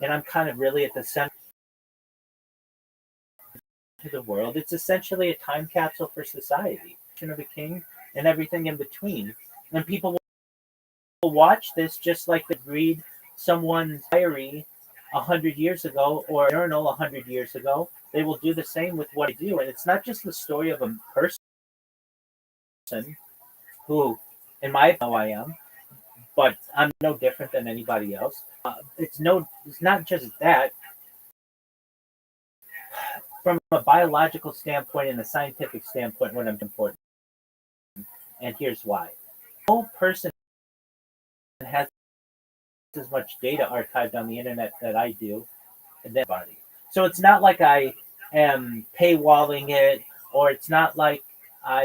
And I'm kind of really at the center of the world. It's essentially a time capsule for society, of the king and everything in between. And people will watch this just like they read someone's diary 100 years ago or a journal 100 years ago. They will do the same with what I do. And it's not just the story of a person who, in my opinion, I am, but I'm no different than anybody else. It's not just that. from a biological standpoint and a scientific standpoint, what I'm important. And here's why. No person has as much data archived on the internet that I do than anybody. So it's not like I am paywalling it, or it's not like I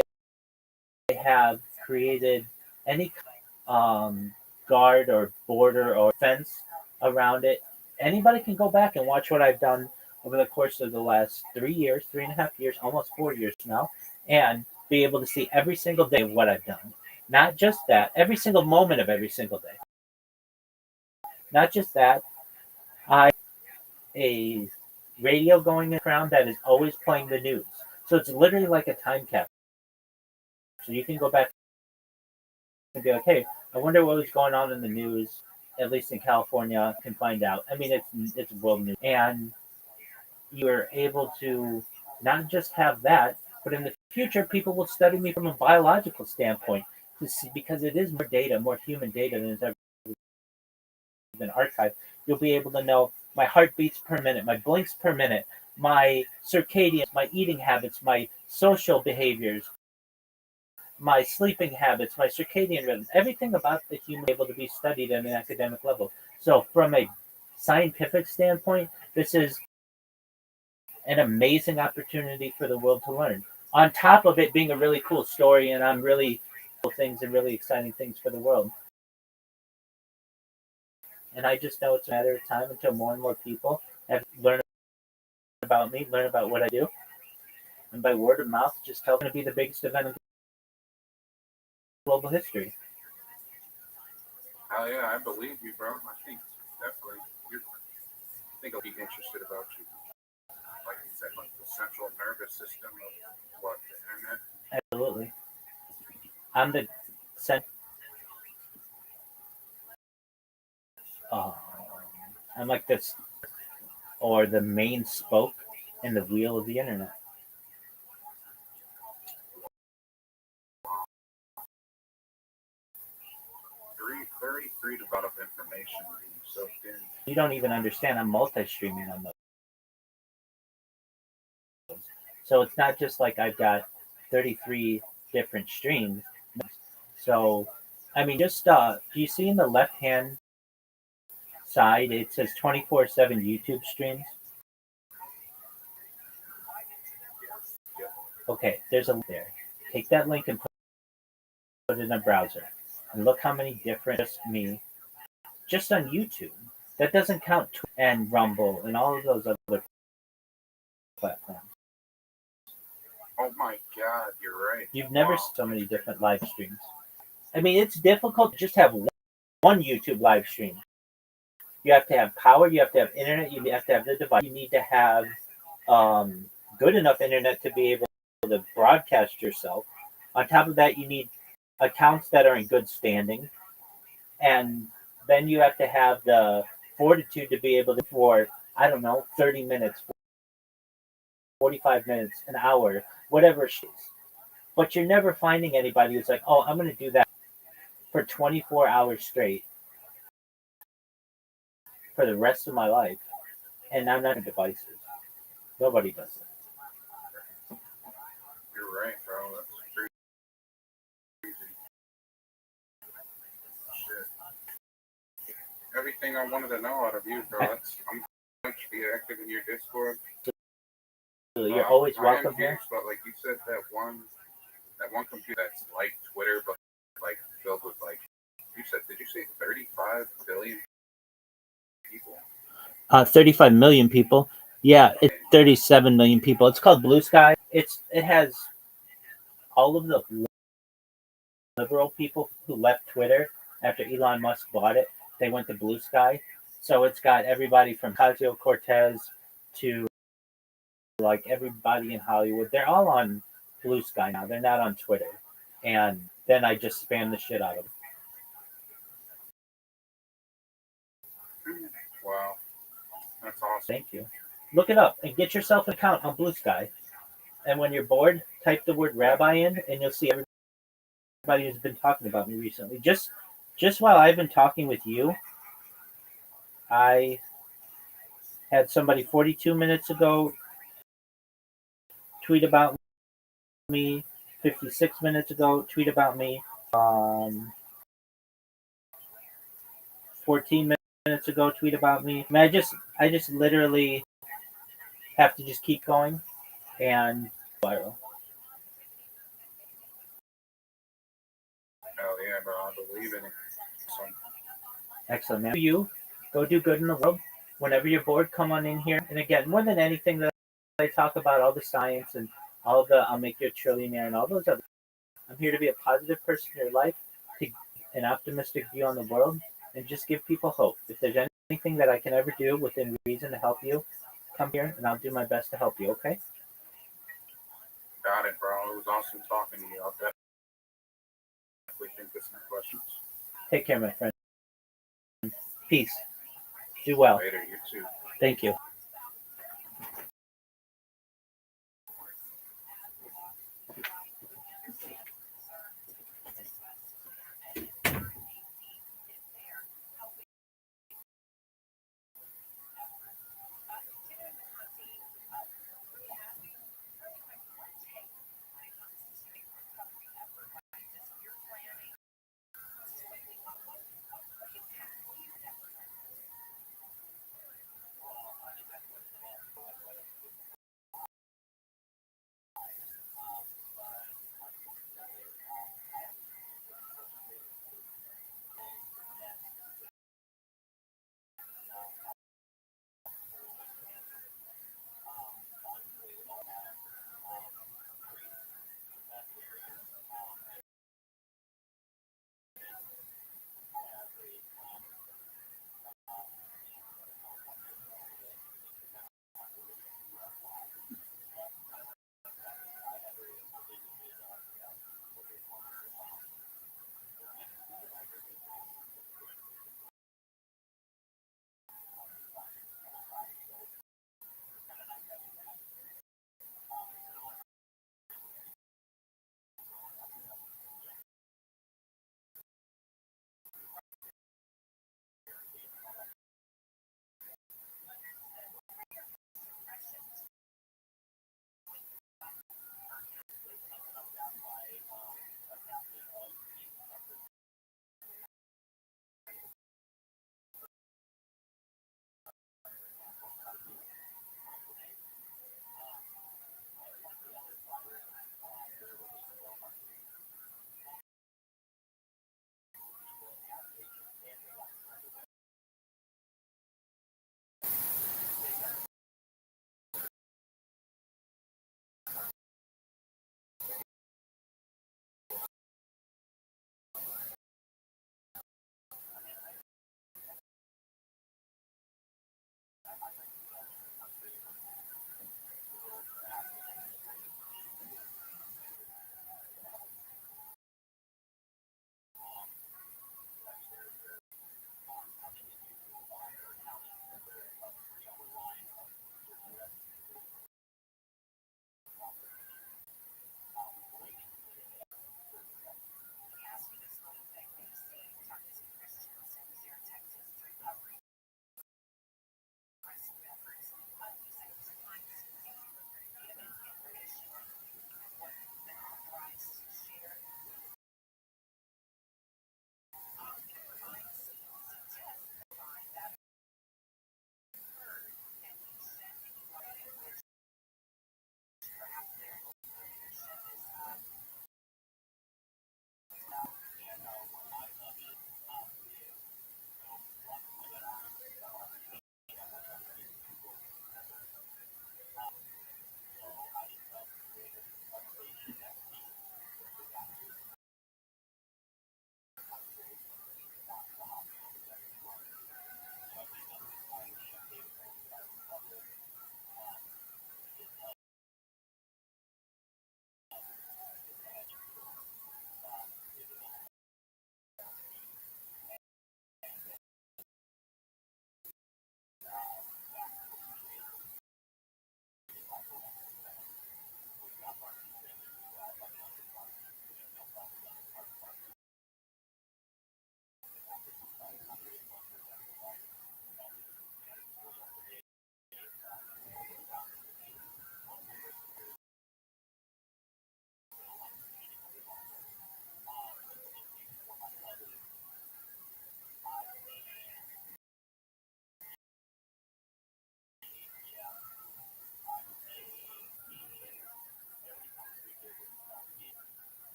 have created any guard or border or fence around it. Anybody can go back and watch what I've done over the course of the last 3 years, 3.5 years, almost 4 years now, and be able to see every single day of what I've done. Not just that, every single moment of every single day. Not just that, I a radio going in the background that is always playing the news. So it's literally like a time capsule. So you can go back and be like, hey, I wonder what was going on in the news, at least in California, can find out. I mean, it's world news. And you're able to not just have that, but in the future, people will study me from a biological standpoint to see, because it is more data, more human data than has ever been archived. You'll be able to know my heartbeats per minute, my blinks per minute, my circadian, my eating habits, my social behaviors, my sleeping habits, my circadian rhythms, everything about the human is able to be studied at an academic level. So from a scientific standpoint, this is an amazing opportunity for the world to learn. On top of it being a really cool story, and I'm really cool things and really exciting things for the world. And I just know it's a matter of time until more and more people have learned about me, learn about what I do, and by word of mouth, just tell them to be the biggest event in global history. Hell yeah, I believe you, bro. I think definitely. I think I'll be interested about you. Like you said, like the central nervous system of what the internet. Absolutely. I'm the cent- uh, I'm like this, or the main spoke in the wheel of the internet. 33 about of information being soaked in. You don't even understand. I'm multi-streaming on those. So it's not just like I've got 33 different streams. So, I mean, just do you see in the left-hand side, it says 24/7 YouTube streams? Okay, there's a link there. Take that link and put it in a browser. And look how many different, just me, just on YouTube. That doesn't count Twitch and Rumble and all of those other platforms. Oh my God, you're right. You've never seen so many different live streams. I mean, it's difficult to just have one YouTube live stream. You have to have power, you have to have internet, you have to have the device. You need to have good enough internet to be able to broadcast yourself. On top of that, you need accounts that are in good standing. And then you have to have the fortitude to be able to, for, I don't know, 30 minutes, 45 minutes, an hour, whatever it is. But you're never finding anybody who's like, oh, I'm going to do that for 24 hours straight for the rest of my life. And I'm not in devices. Nobody does it. You're right, bro. That's crazy. Shit. Everything I wanted to know out of you, bro. I'm going to be active in your Discord. You're always welcome here. here. But like you said, that one computer that's like Twitter, but like filled with like, you said, did you say 35 billion people? 35 million people. Yeah, it's 37 million people. It's called Blue Sky. It has all of the liberal people who left Twitter after Elon Musk bought it. They went to Blue Sky. So it's got everybody from Ocasio-Cortez to like everybody in Hollywood. They're all on Blue Sky now. They're not on Twitter. And then I just spam the shit out of them. Wow. That's awesome. Thank you. Look it up and get yourself an account on Blue Sky. And when you're bored, type the word Rabbi in, and you'll see everybody who's been talking about me recently. Just while I've been talking with you, I had somebody 42 minutes ago tweet about me. 56 minutes ago, tweet about me. 14 minutes ago, tweet about me. I mean, I just literally have to just keep going and viral. Hell yeah, bro. I believe in it. Excellent, man. You go do good in the world. Whenever you're bored, come on in here. And again, more than anything that I talk about, all the science and all the I'll make you a trillionaire and all those other. I'm here to be a positive person in your life, to an optimistic view on the world, and just give people hope. If there's anything that I can ever do within reason to help you, come here and I'll do my best to help you. Okay? Got it, bro. It was awesome talking to you. I'll definitely think of some questions. Take care, my friend. Peace. Do well. Later, you too. Thank you.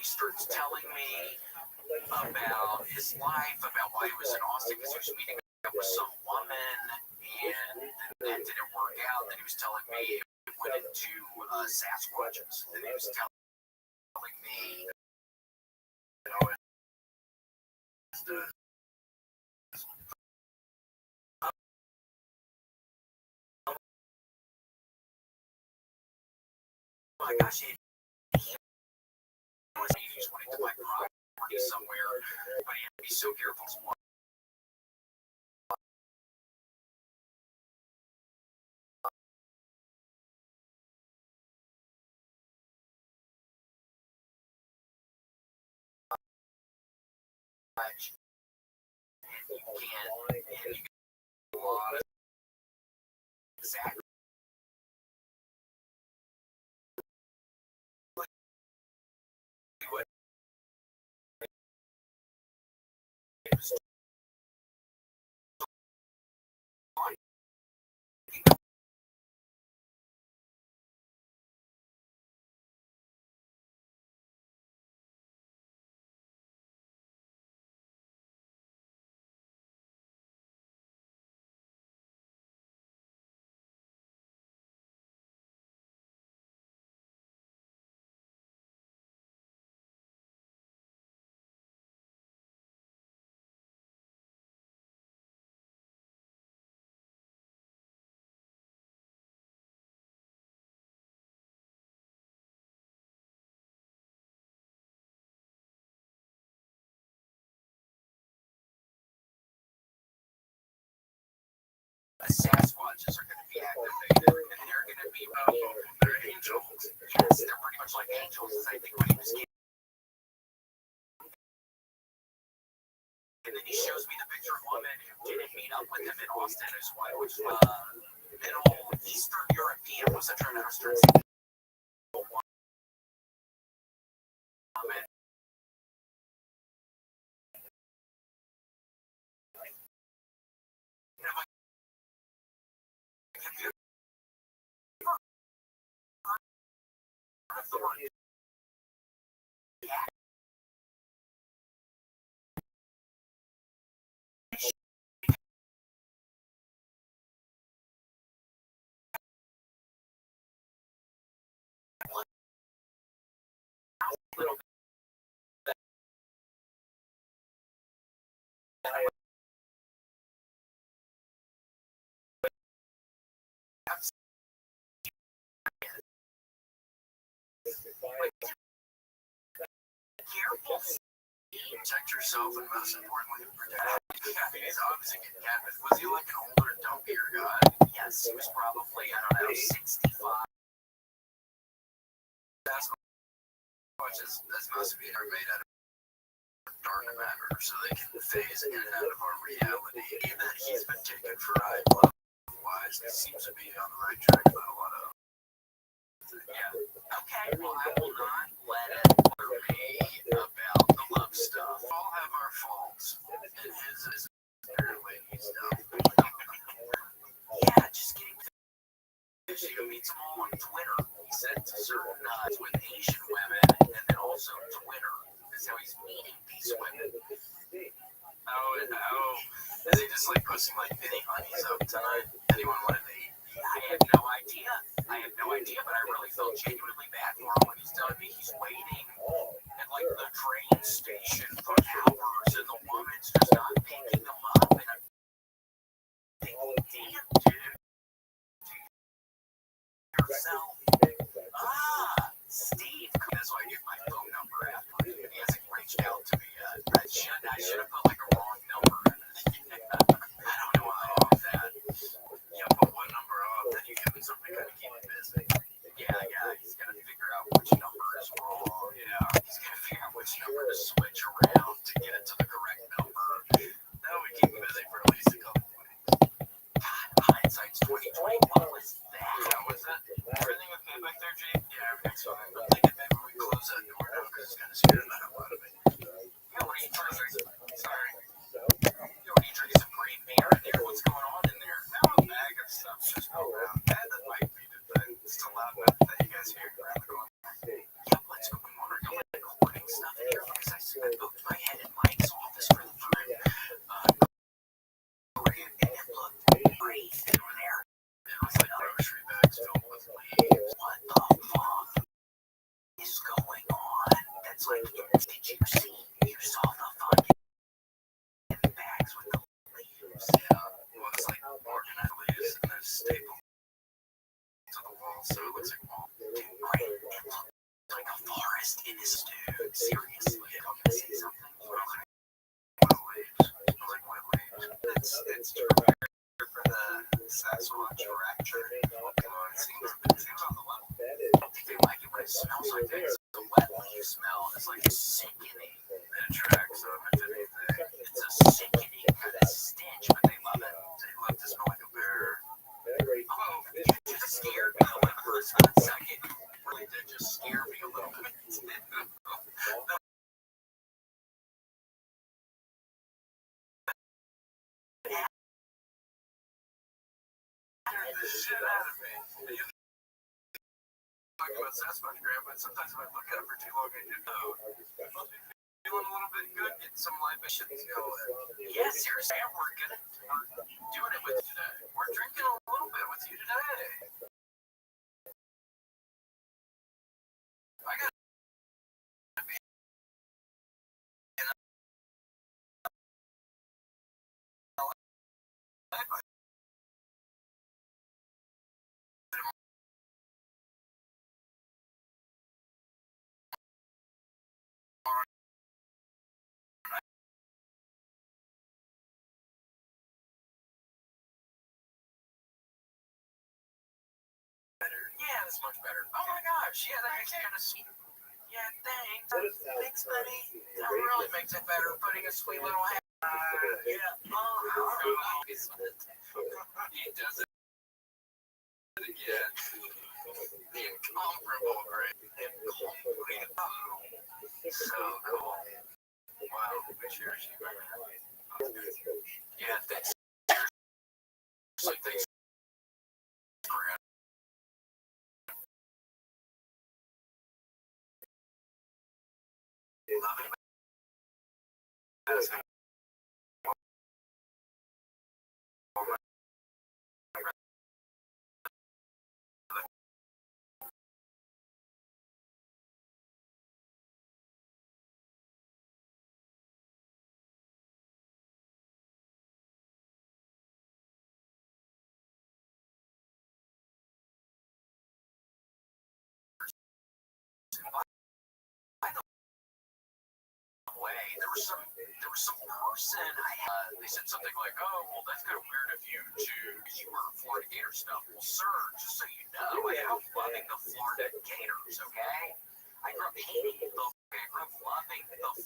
starts telling me about his life, about why he was in Austin, because he was meeting up with some woman, and that didn't work out. Then he was telling me it went into Sasquatches. Then he was telling me, you know, it's the oh my gosh, he just wanted to buy property somewhere, but he had to be so careful. And you get a lot of exactly what he was doing. Sasquatches are going to be activated, and they're going to be, they're angels. Yes, they're pretty much like angels, as I think when he was getting. And then he shows me the picture of a woman who didn't meet up with him in Austin, whose wife was Middle Eastern European, was a turn out woman. Little careful. Protect yourself, and most importantly, protect. He's obviously getting catfished. Was he like an older, dumpier guy? Yes, he was probably, I don't know, 65. That's much as most of you are made out of dark matter, so they can phase in and out of our reality. And that he's been taken for ride wise, he seems to be on the right track about a lot of. Yeah. Okay, well, I will not let it bother me about the love stuff. We all have our faults, and his is apparently stuff. Yeah, just kidding. He meets them all on Twitter. He said to certain with Asian women, and then also Twitter is how he's meeting these women. Oh, is he just like posting like mini honeys up tonight? Anyone wanted to eat? I have no idea. But I really felt genuinely bad for him when he's telling me he's waiting at like the train station for hours, and the woman's just not picking him up. And I'm thinking, damn, dude, yourself. Steve. That's why I give my phone number after him. He hasn't reached out to me yet. I should have put like a wrong number in it. I don't know why I off that. Yeah, put one number off, then you give me something to keep me busy. Yeah, he's gonna figure out which number is wrong. Yeah, he's gonna figure out which number to switch around to get it to the correct number. That would keep me busy for at least a couple weeks. God, hindsight's 2020. What was that? How was that? Everything okay back there, Jake? Yeah, everything's fine. I'm thinking maybe we close that door now because it's gonna scare the hell out of me. Yeah, what are you drinking? Sorry. Yeah, what are you drinking? Some green beer in there? What's going on in there? Now a bag of stuff just go around. That might be the thing. It's too loud enough that you guys hear around the corner. Yeah, what's going on? Are you recording stuff? Sasquatch rapture. Come on, seems on the level. I think they like it when it smells like that. It's the wet one you smell. It's like sickening. It attracts them, if anything. It's a sickening kind of stench, but they love it. They love to smell like a bear. Oh, you just scared me a little for a split second. You really did just scare me a little bit. The shit out of me. You talk about Sasquatch Graham, but sometimes if I look at it for too long, I do know. Must be feeling a little bit good, getting some libations going. Yeah, seriously, we're doing it with you today. We're drinking a little bit with you today. I got to be in LA. Yeah, that's much better. Oh my gosh, yeah, that makes it kind of sweet. Yeah, thanks. Thanks, buddy. That really makes it better, putting a sweet little hat. Yeah. Oh, he does it again. The incomparable, right? So cool. Wow, we cherish you, man. Yeah, thanks. Seriously, thanks. Love it. Way. There was some person they said something like, oh, well, that's kind of weird of you because you were Florida Gator stuff. Well, sir, just so you know, I grew up loving the Florida Gators, okay? I grew up hating the, I grew up loving the Florida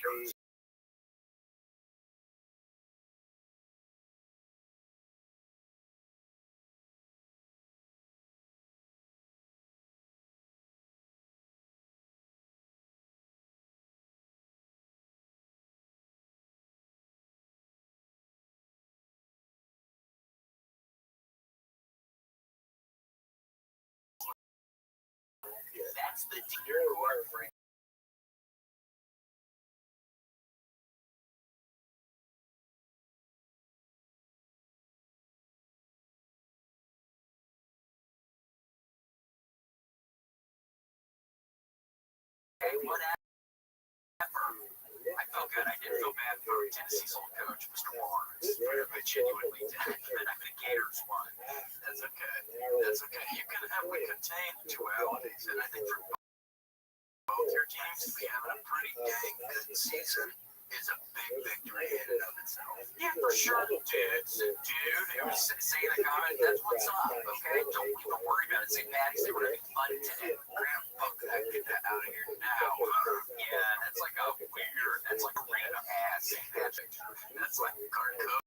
Gators. That's the deer court for whatever. I felt good. I didn't feel bad for Tennessee's old coach, Mr. Barnes. I genuinely did. And I think Gators won. That's okay. That's okay. You can have we contain dualities, and I think for both your teams to be having a pretty dang good season is a big victory in and of itself. Yeah, for sure, dude. It was saying a comment. That's what's up. Okay, don't even worry about it. St. Patty's Day, we're having fun today. Graham, fuck that. Get that out of here now. Yeah, that's like a weird. That's like a random ass St. Patrick's. That's like Carcosa.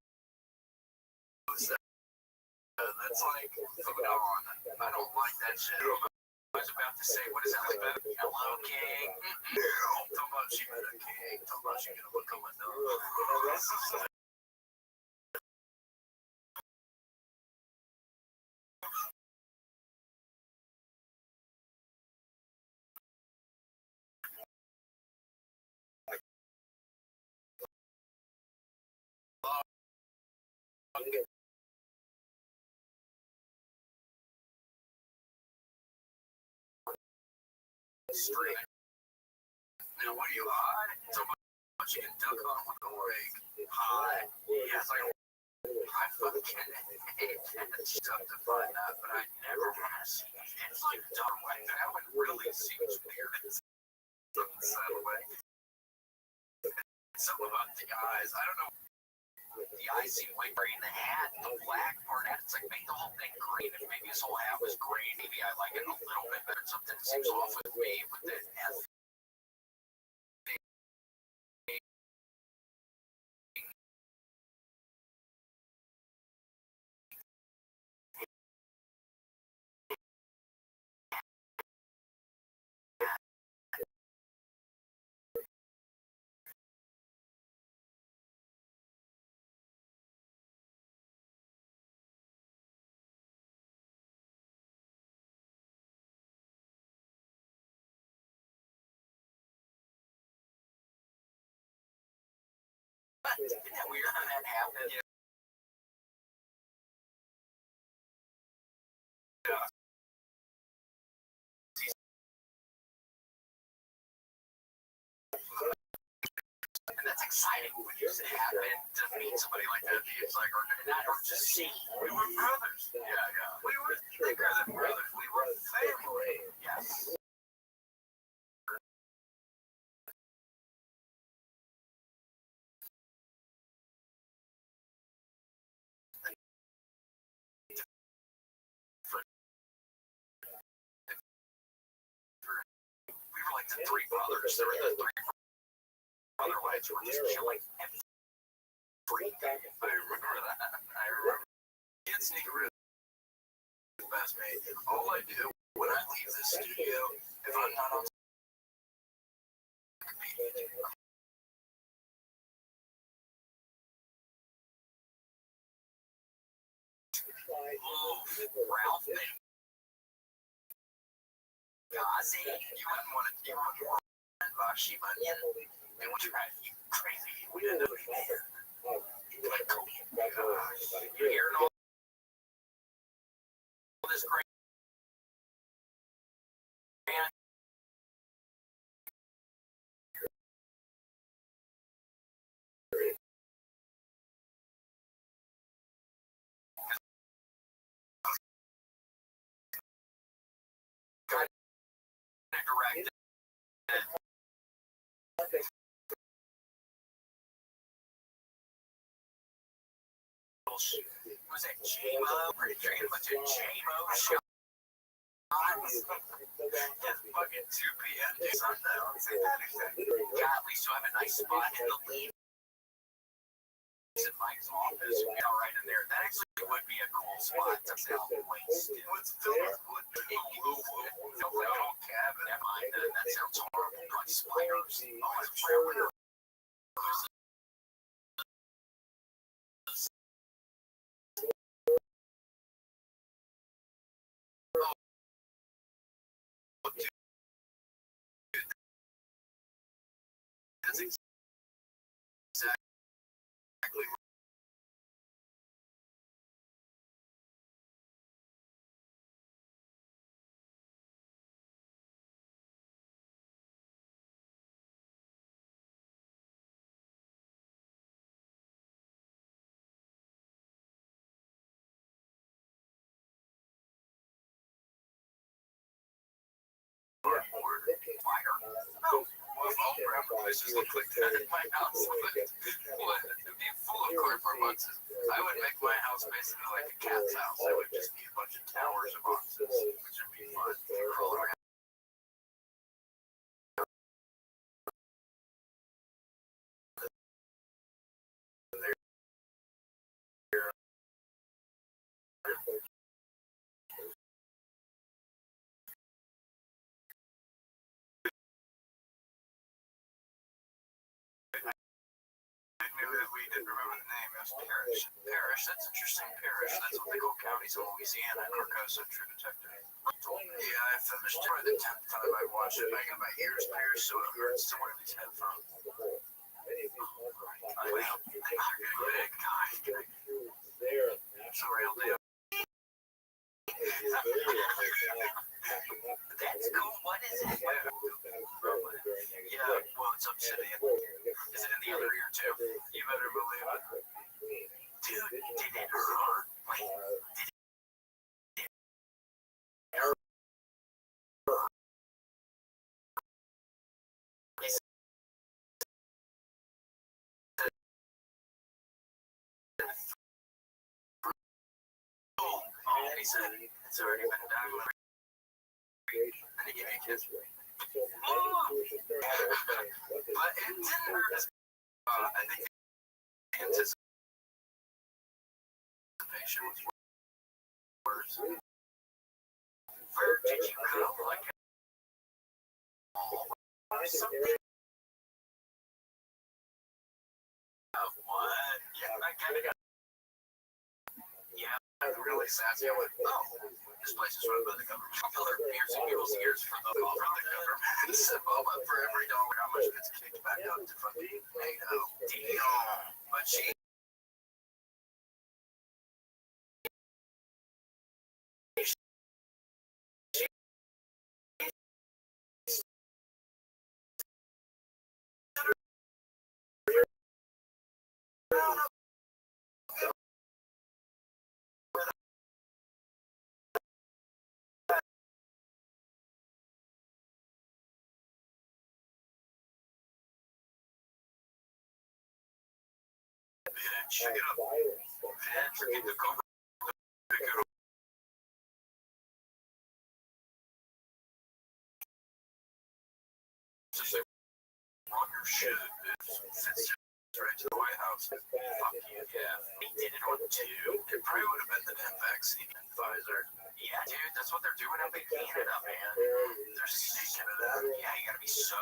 That's like hold on. I don't like that shit. I was about to say, what is that like? Hello, King. Talk about you, King. Talk about you gonna look on my nose. Straight. Now, what are you on? much you can duck on with a rake. Hi. Yeah, it's like I fucking it's tough to find that, but I never want to see it. It's like dumb like that one really seems weird. It's that way. Something about the eyes. I don't know. The eyes seem like green. The hat, the black part, it's like make the whole thing green. If maybe his whole hat was green, maybe I like it a little bit better. Something seems off with me with the F. Isn't that weird how that happened? Yeah. And that's exciting when you happen to meet somebody like that. It's like, or not, or just see. We were brothers. Yeah, yeah. We were thicker than brothers. We were family. Yes. We were like the three brothers. There were the three brother lights were just chilling every day. I remember that. I remember. Can't sneak around. Best mate. All I do when I leave this studio, if I'm not on Ralph and Gazi, you wouldn't want to Vashi Onion. And what you got, you crazy. We didn't understand. Like, you're hearing all this great. Direct. Was it J-Mo? Or did you get a bunch of J-Mo shots? Just fucking 2 p.m. to sundown. God, at least you'll have a nice spot in the lead. In Mike's office, you know, right in there. That actually would be a cool spot to sell waste. What's filled with no cabin. Never mind, that sounds horrible. Like spiders. Oh, it's horrible. That's exactly right. No, all brown places look like that in my house. What? It'd be full of cardboard boxes. I would make my house basically like a cat's house. It would just be a bunch of towers of boxes, which would be fun. Crawl around. We didn't remember the name. It was Parish. Parish, that's interesting. Parish, that's what they call counties in Louisiana. Carcosa, True Detective. Yeah, I finished it by the 10th time I watched it. I got my ears pierced, so it hurts to wear these headphones. I'm a big guy. It's a real deal. That's cool. What is it? Yeah, well, it's obsidian. Is it in the too. You better believe it. Dude, did it hurt? Wait, did it hurt? And he said, it's already been done. And he gave me a kiss. But it didn't hurt as I think the anticipation was worse. Where did you go? Like or something? What? Yeah, I kind of got. Yeah, really sassy. I went, oh, this place is run by the government. They're piercing people's ears from the government. He said, well, but for every dollar, how much gets kicked back up to fucking NATO? Damn. But she. Bitch, get up. Bitch, get the cover. Pick it up. Just say, run your shit, bitch. Sits right to the White House. Fuck you, yeah. He did it on two. It probably would have been the damn vaccine and Pfizer. Yeah, dude, that's what they're doing up in Canada, man. They're sneaking it up. Yeah, you gotta be so.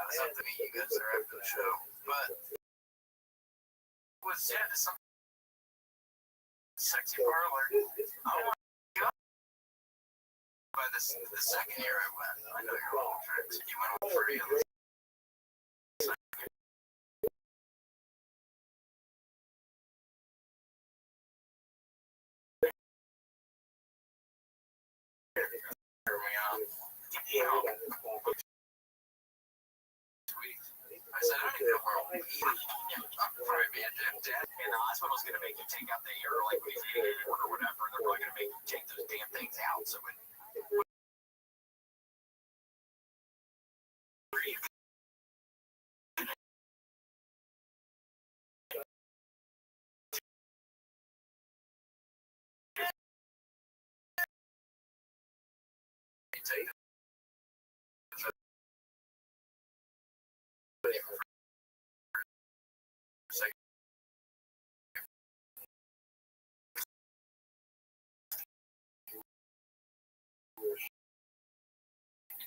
Something to you guys there after the show. But it was some sexy parlor. Oh my god. By the second year I went, I know you're all tricks. You went on free on the second. Hear me out. Sweet. I said, I don't even know where I'll be. I'm probably being dead. And the hospital's going to make you take out the ear, like when you're eating or whatever. They're probably going to make you take those damn things out. So when you take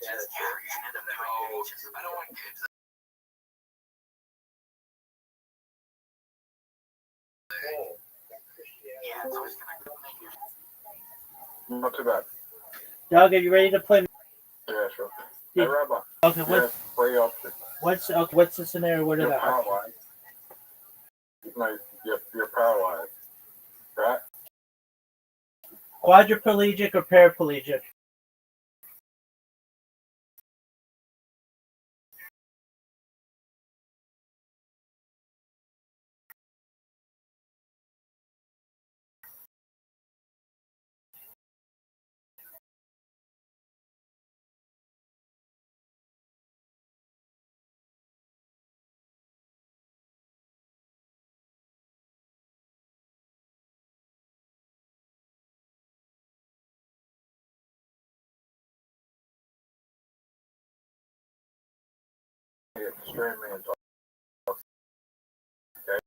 I don't want kids. Yeah, it's always going to Not too bad. Doug, are you ready to play? Yeah, sure. Hey, Rabbi. Okay, Yes, play option. what's the scenario? What are Your the power options? line. Like, your power line. Right? Quadriplegic or paraplegic? Extremely intoxicated. Okay?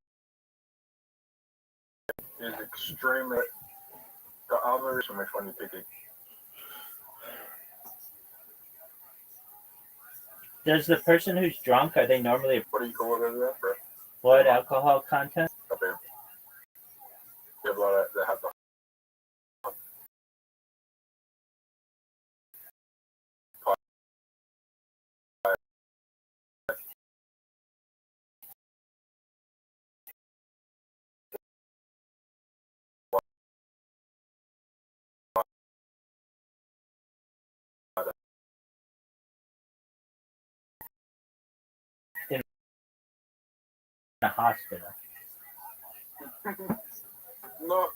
Is extremely. The other is which one you picking? Does the person who's drunk, are they normally What do you call it over there, bro? blood alcohol content? Up there. They have a lot of, they have the a hospital. No.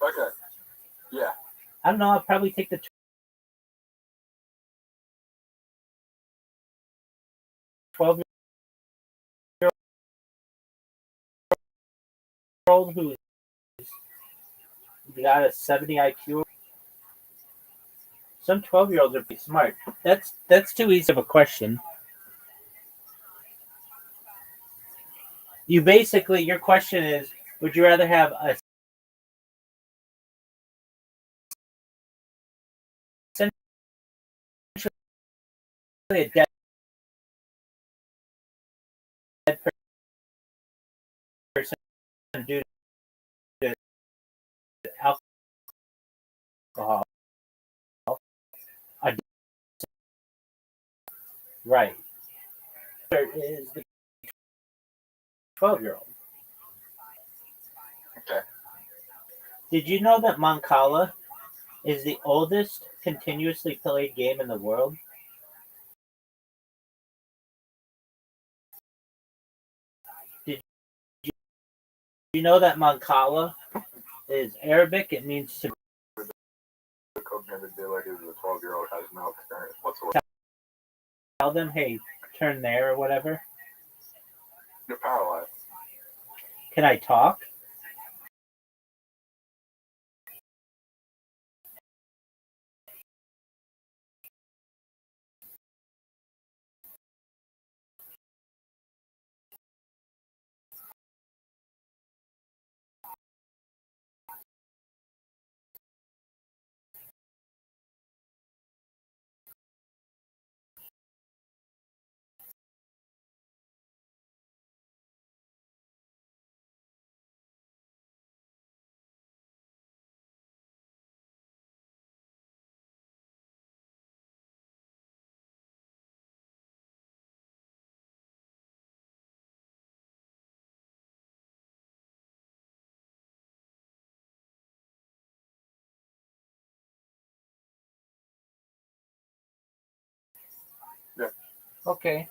Okay. Yeah. I don't know. I'll probably take the 12-year-old who's got a 70 IQ. Some 12-year-olds are pretty smart. That's too easy of a question. Your question is, would you rather have a dead person due to alcohol? A, right. There is the 12-year-old. Okay. Did you know that Mancala is the oldest continuously played game in the world? Did you know that Mancala is Arabic? It means to The coach never did like it was a 12-year-old has no experience whatsoever. tell them, hey, turn there or whatever. You're paralyzed. Can I talk? Yeah. Okay.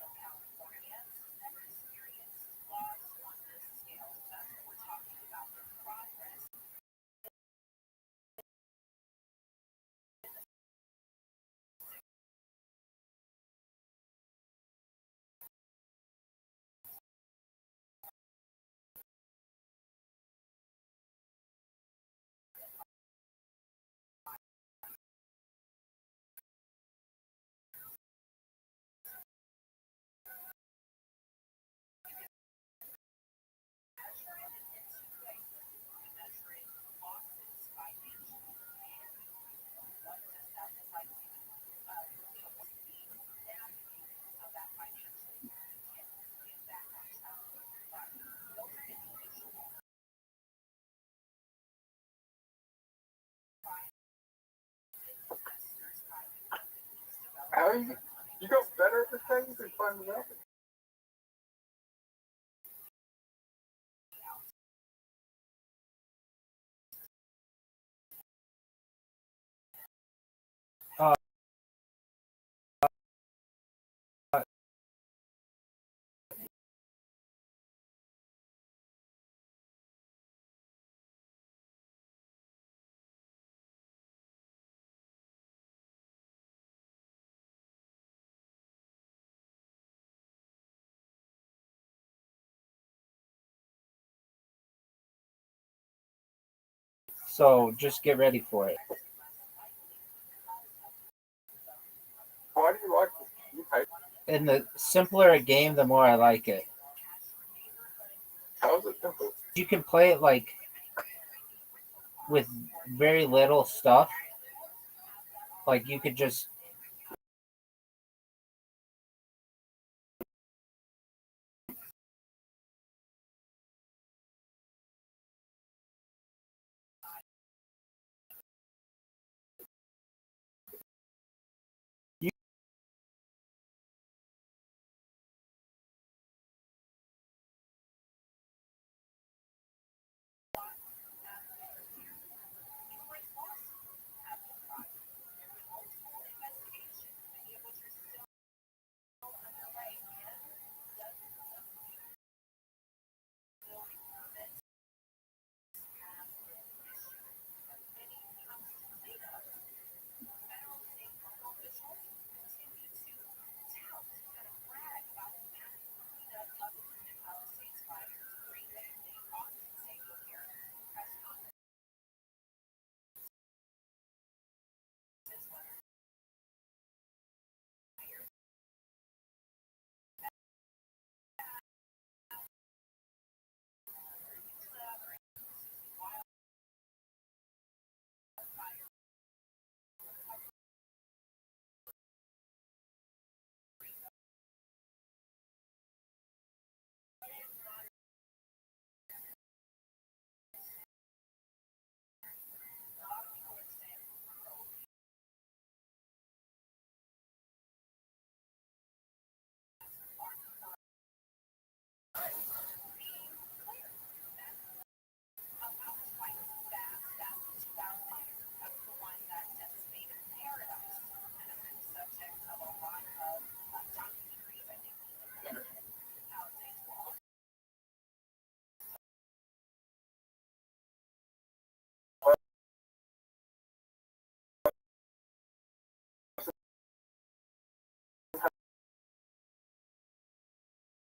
How you got better at this thing than finding out? Uh, so just get ready for it. Why do you like this? You type. And the simpler a game, the more I like it. How is it simple? You can play it like with very little stuff. Like you could just you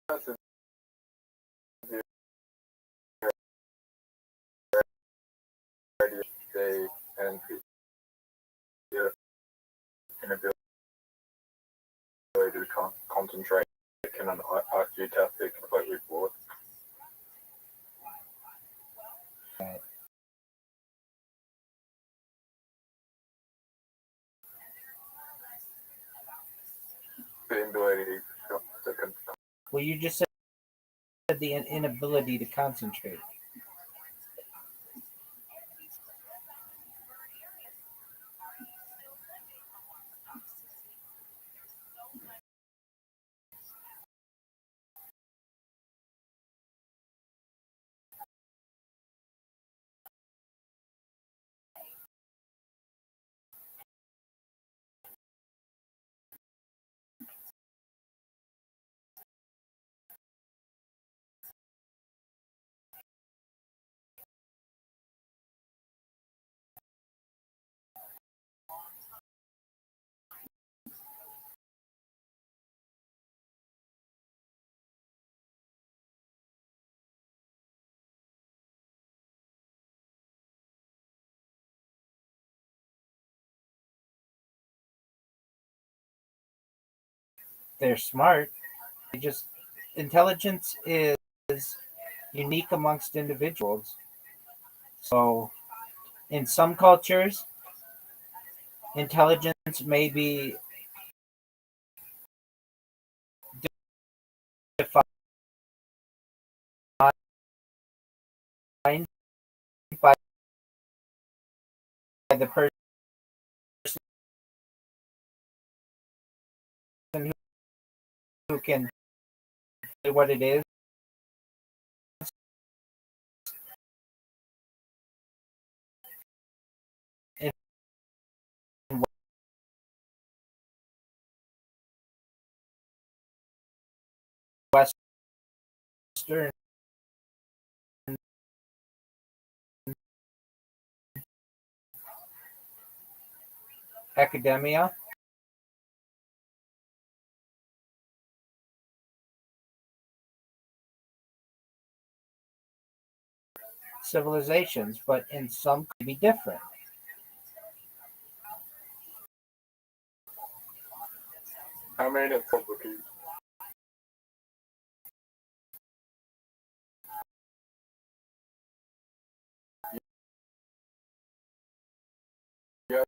They and your inability to concentrate can actually test it completely flawed. The inability to Well, you just said the inability to concentrate. They're smart. Intelligence is unique amongst individuals. So in some cultures, intelligence may be defined by the person who can say what it is in Western academia, civilizations, but in some could be different. I made it complicated. Yeah.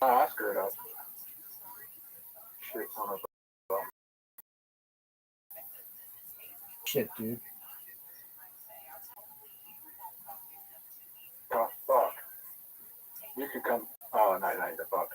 I asked her it up. Shit, son of a. Shit, dude. Oh, fuck. You could come. Oh, no, the fuck.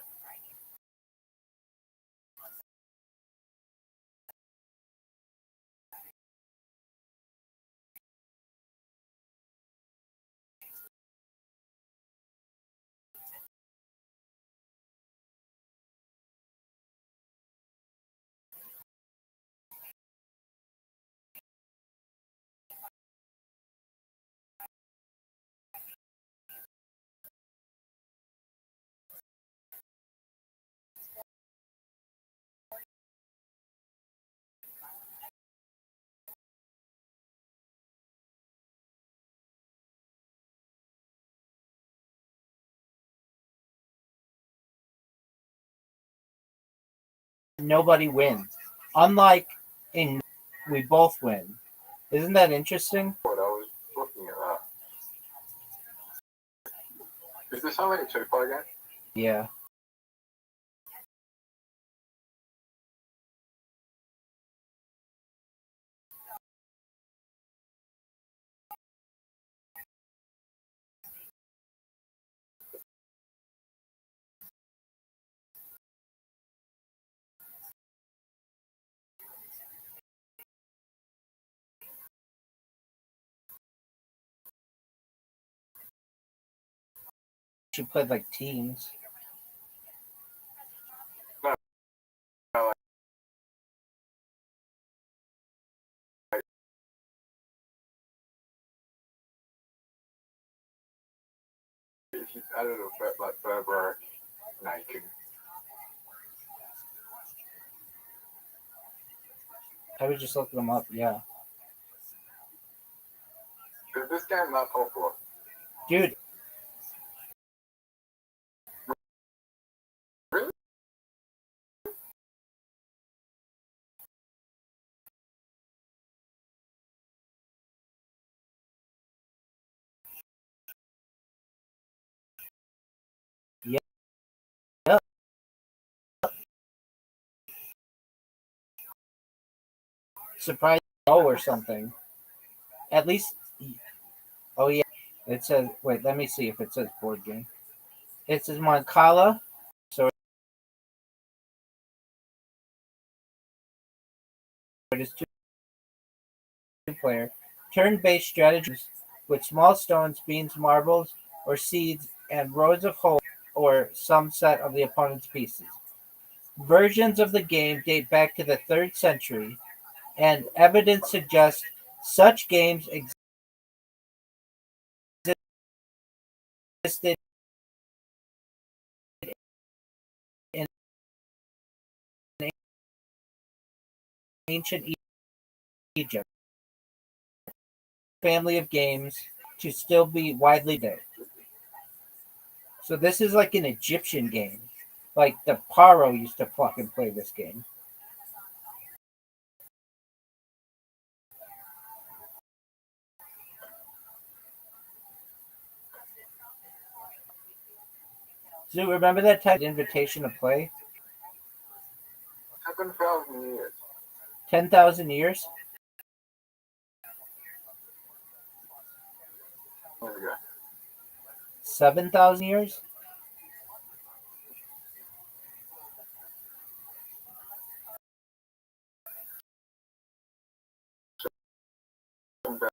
nobody wins. Unlike in we both win. Isn't that interesting? What I was looking at that. Is this how many Chick-fil-A again? Yeah. She played like teams. I don't know, like February 19. I was just looking them up. Yeah, Is this game not popular? dude. Really? Yeah. Yep. Surprise! Or something. At least. Oh yeah. It says. Wait. Let me see if it says board game. It says Moncala. So it is two-player turn-based strategies with small stones, beans, marbles, or seeds, and rows of holes or some set of the opponent's pieces. Versions of the game date back to the 3rd century, and evidence suggests such games existed in ancient Egypt. Family of games to still be widely known. So this is like an Egyptian game. Like the Paro used to fucking play this game. So remember that type of invitation to play? 7,000 years. 10,000 years? There we go. 7,000 years? There we go.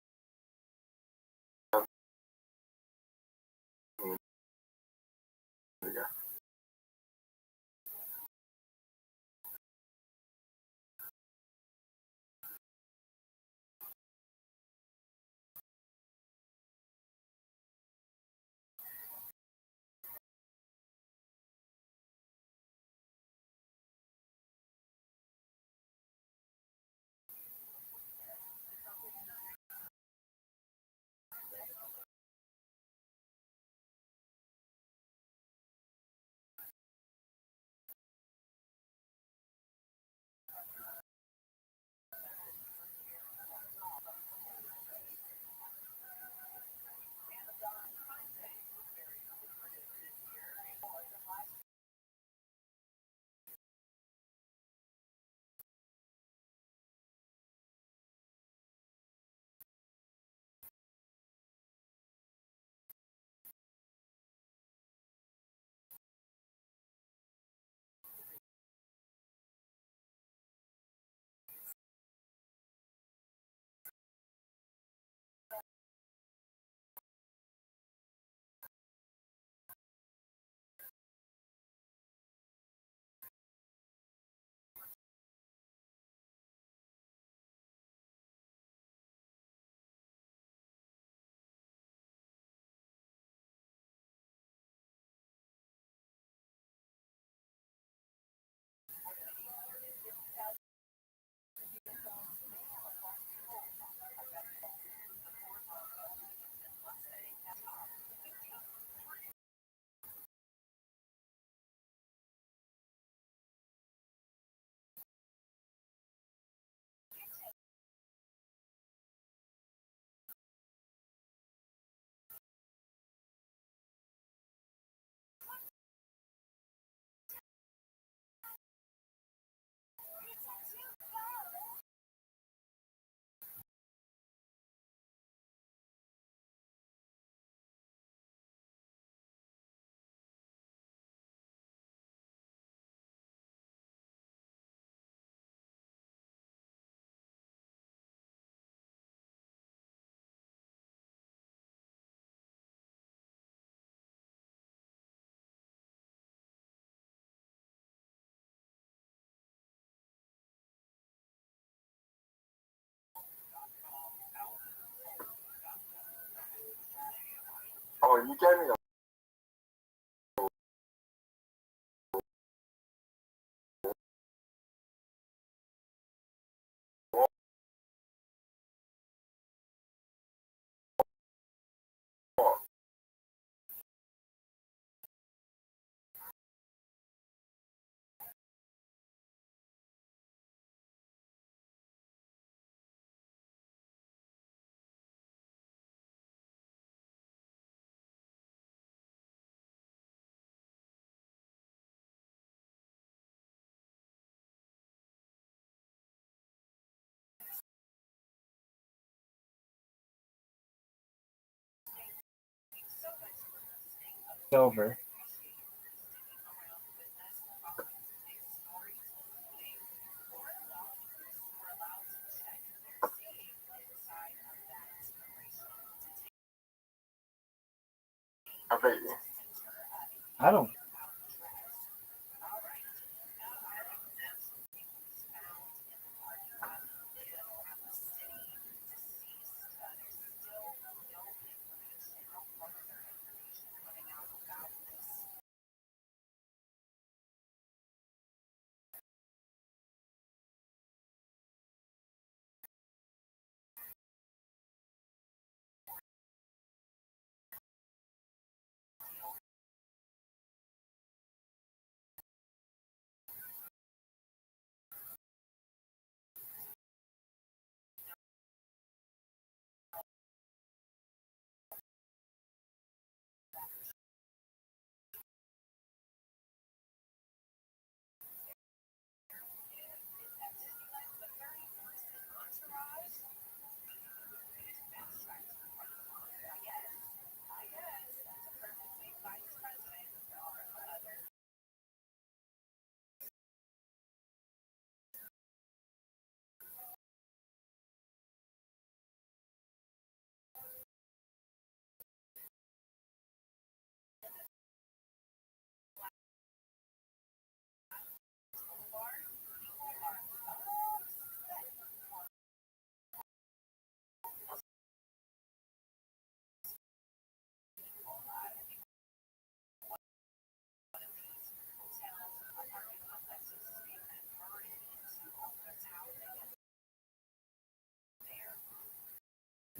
you gave me a Over. I bet you. I don't.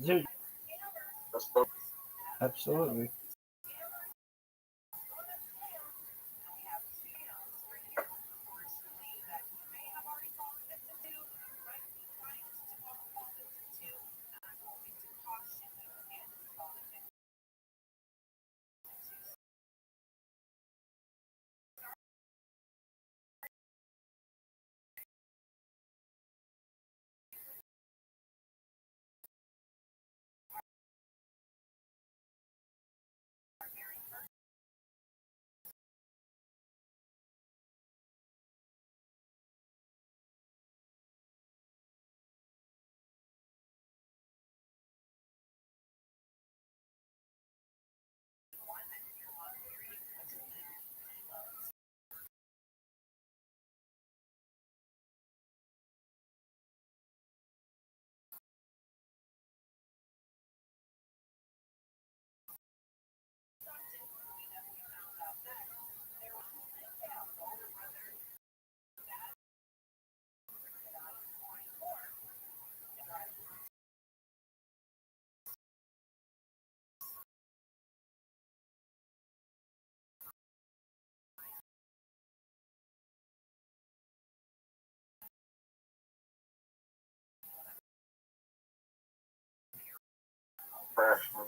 Dude, absolutely. Freshman.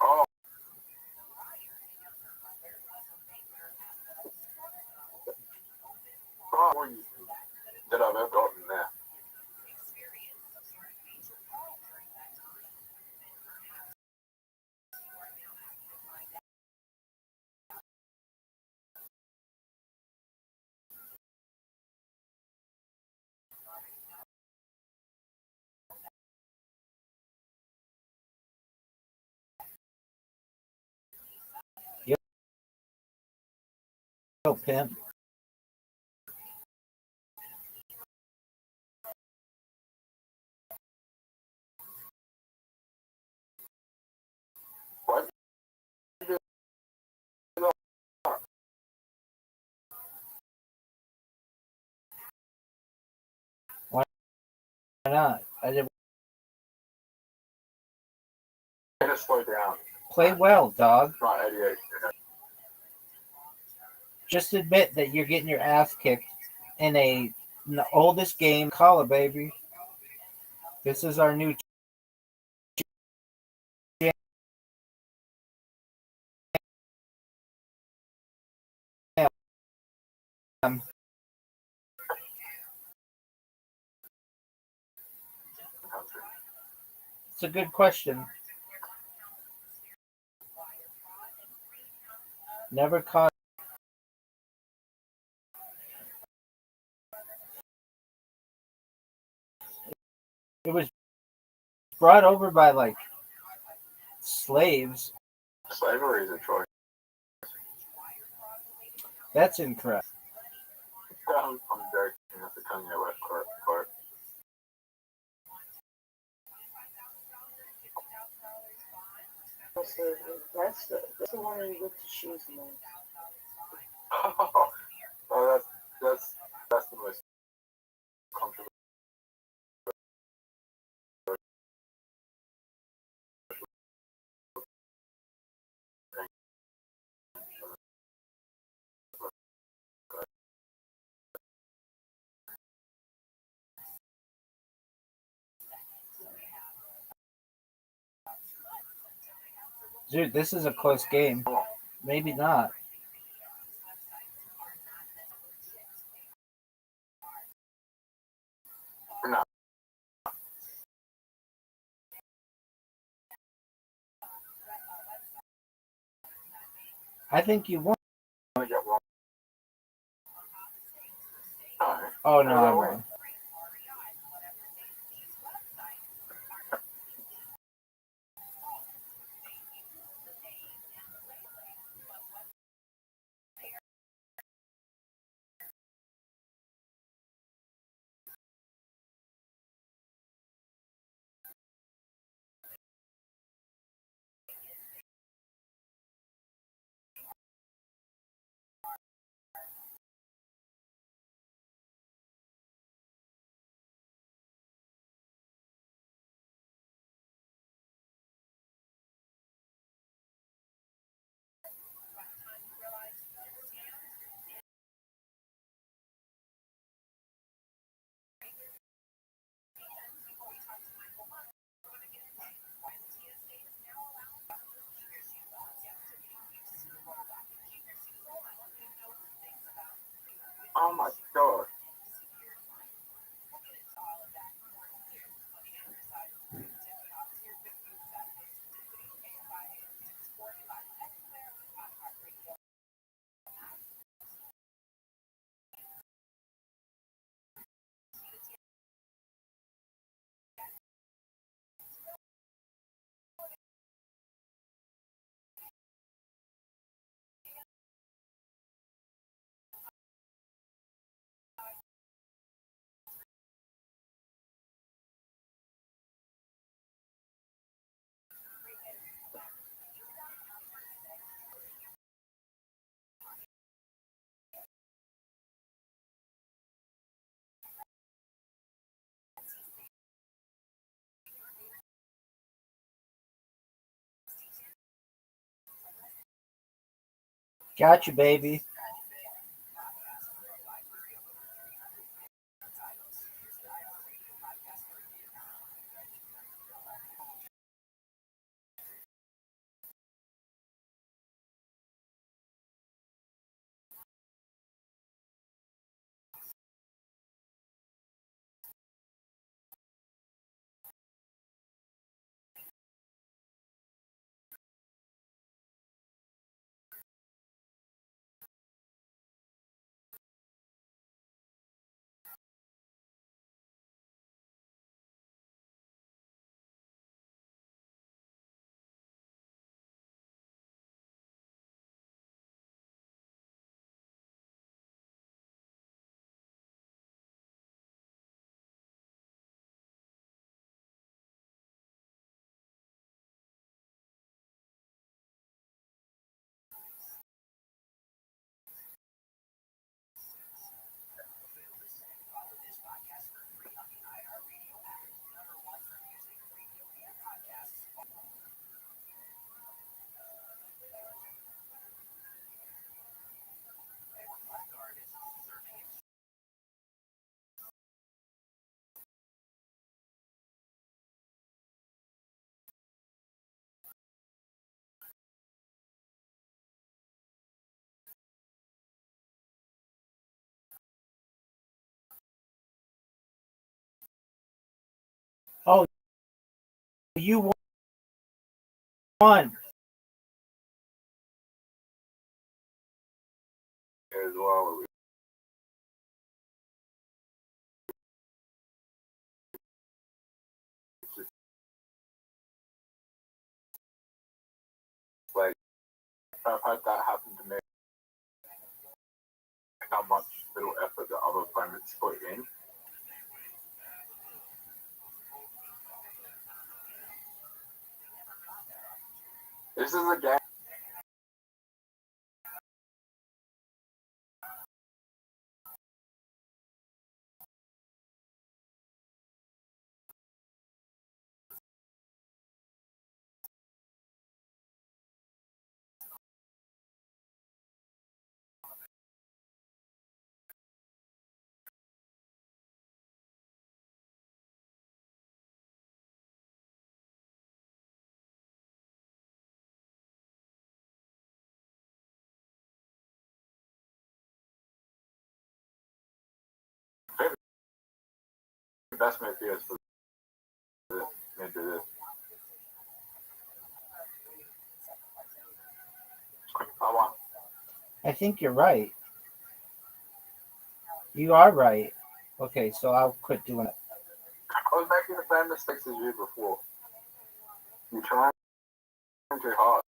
Oh, probably that I've ever gotten that. go, pimp. What? Why not? I didn't Just slow down. play well, dog. It's not 88. Just admit that you're getting your ass kicked in the oldest game. Call it, baby. This is our new jam. It's a good question. Never caught. It was brought over by like slaves. Slavery is a choice. That's incorrect. I'm joking. That's the Kanye West part. That's the one where you look to shoes more. Oh, that's the most controversial. Dude, this is a close game. Maybe not. No. I think you won. I got one. Alright. Oh no, I'm wrong. Oh my god. Got you, baby. You won. as well. It's just like I've had that happen to me. How much little effort the other planets put in. This is a game. Investment fears for this into this. I want. I think you're right. You are right. Okay, so I'll quit doing it. I was making the same mistakes as you before. You're trying too hard.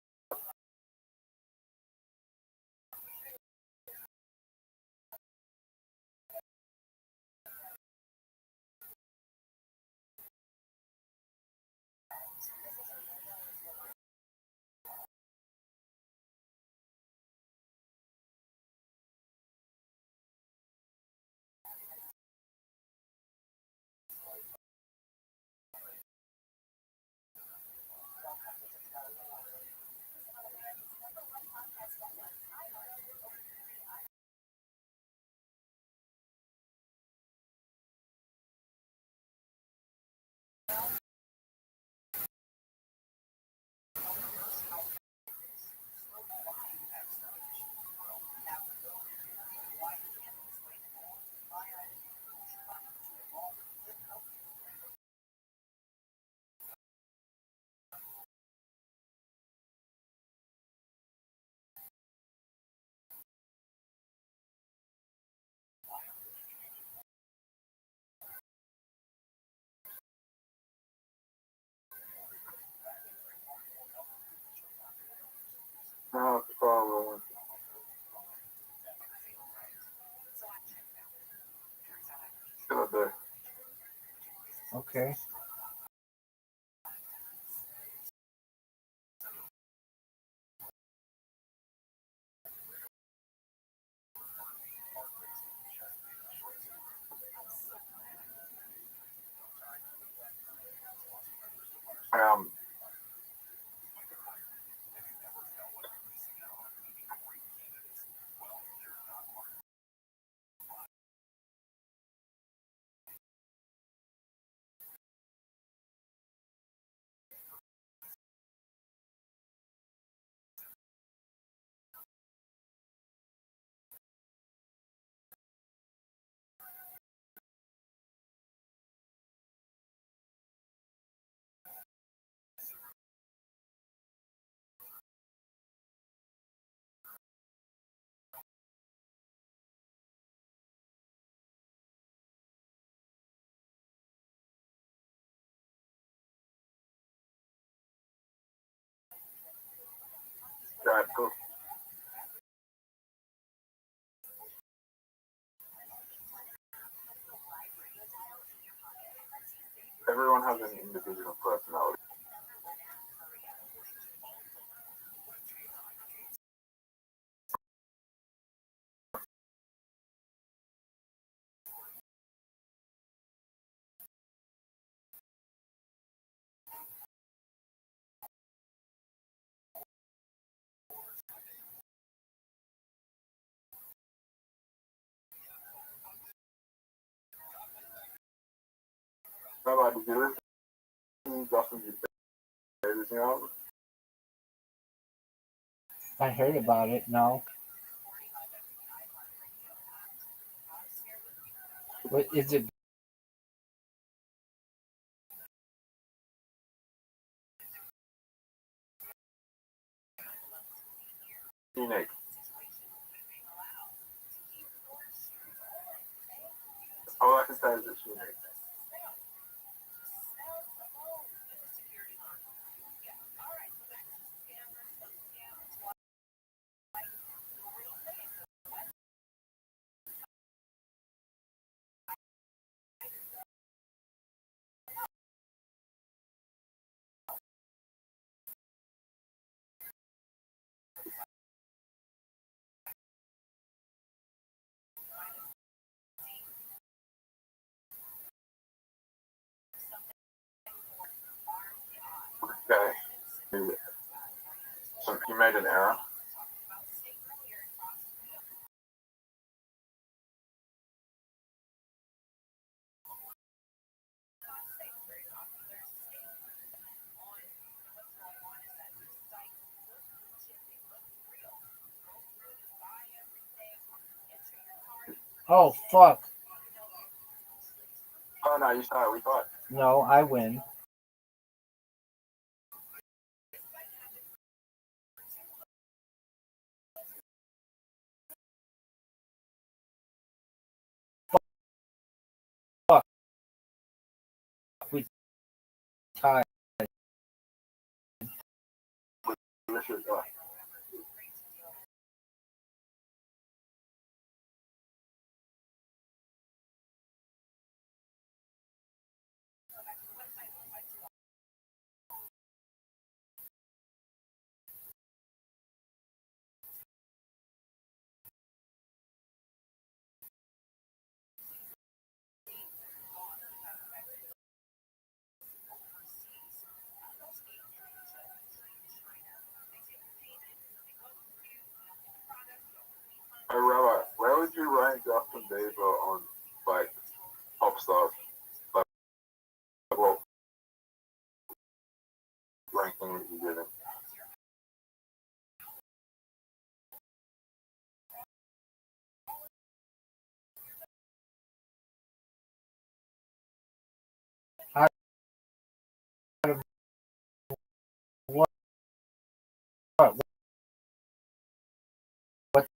No, it's a problem. Still up there. Okay. Um, alright, cool. Everyone has an individual personality. Rabbi, did you listen to Justin's favorite album? I heard about it. No. What is it? unique. All I can say is it's unique. Okay. So you made an error. Oh, fuck. Oh no, you saw it. We thought. No, I win. Fuck. We tied. We should go. Hey, Rabbi, where would you rank Justin Bieber on like pop stars? Like, what ranking would you give him? What? What? What's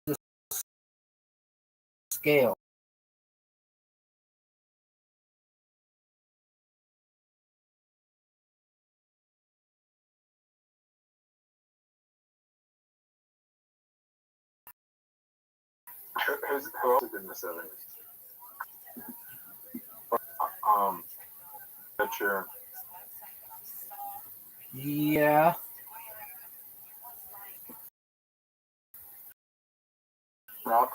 the scale? Who else is in the 70s? Picture. Yeah. Not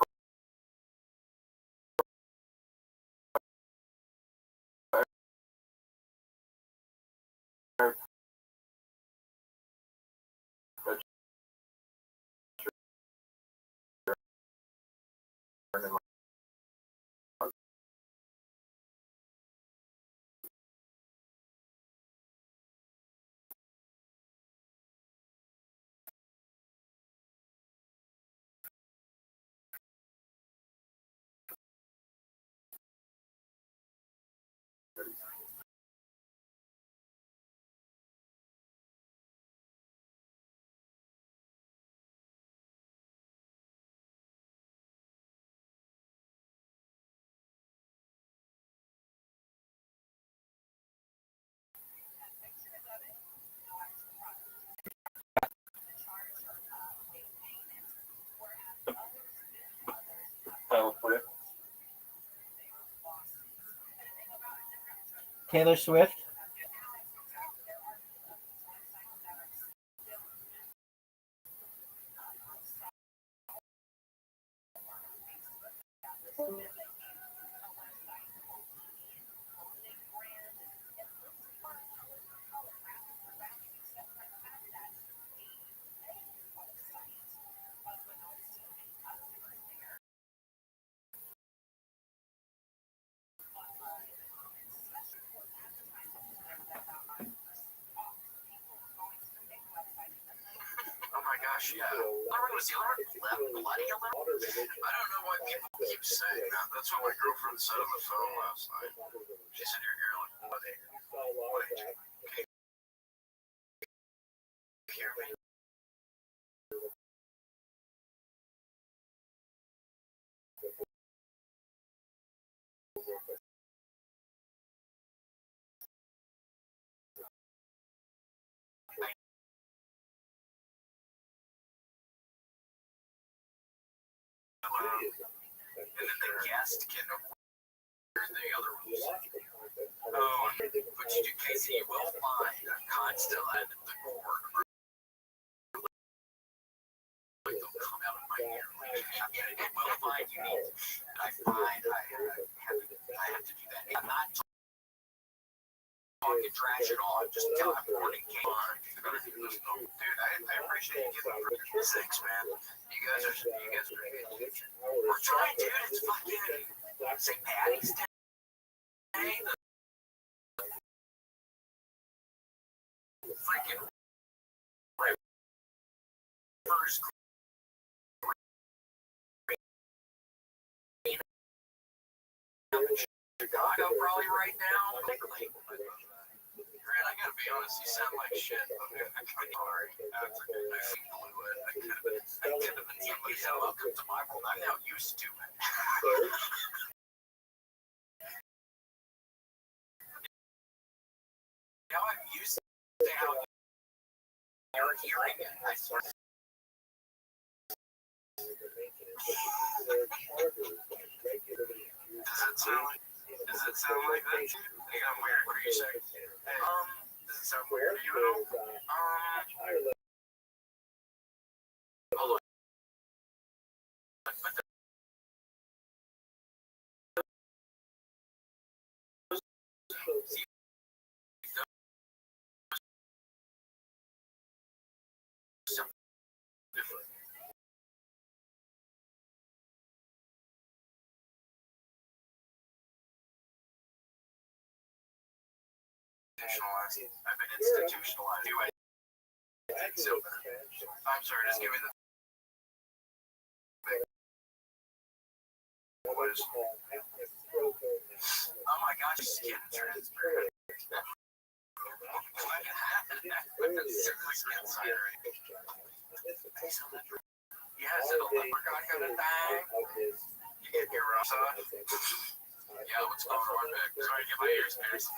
Taylor Swift. Oh my gosh, yeah. Was the other one bloody a little? I don't know why people keep saying that. That's what my girlfriend said on the phone last night. She said your hair looked bloody. Wait, can hear me? And then the guest can wear the other ones. Oh, but you do, Casey, you will find a constant the cord. Like they'll come out of my ear. It will find you need. I find I have to do that. I'm not talking trash at all. Just tell I'm warning came on. Dude, I appreciate you giving me 6, man. You guys are good. We're trying, dude. It's fucking St. Patty's Day. The freaking first Chicago probably right now. Grant, I gotta be honest, you sound like shit. I'm sorry. I blew it. I could have been somebody else. Welcome to my world. I'm now used to it. Now I'm used to how you're hearing it. I swear. Does it sound like that? Hey, I'm weird. What are you saying? Does it sound weird to you at all? Hold on. I've been institutionalized. So, I'm sorry, just give me the. What is? Oh my gosh, skin transparent. Yes, it'll leprechaun kind of thing. You get your rocks off. Yeah, what's going on, Vic? Sorry to get my ears pierced.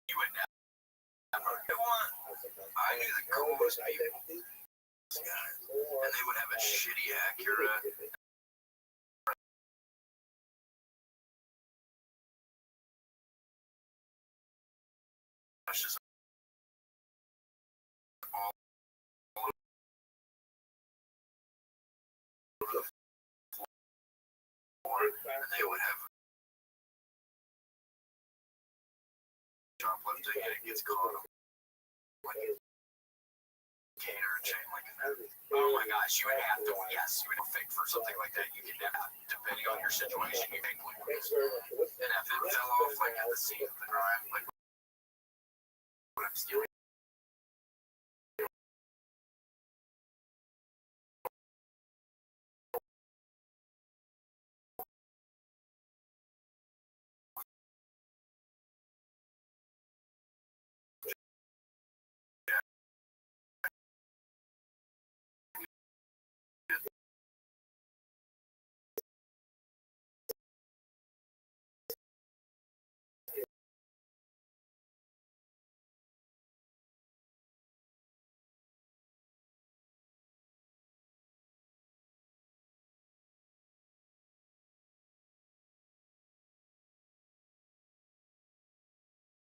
You would never. I knew the coolest people, and they would have a shitty Acura. Just all over the floor, and they would have shoplifting, and it gets caught like a gator chain like that. Oh my gosh, you would have to, yes, you would have to fake for something like that. You could have, depending on your situation, you make like this. And if it fell off like at the scene of the crime, like what I'm stealing.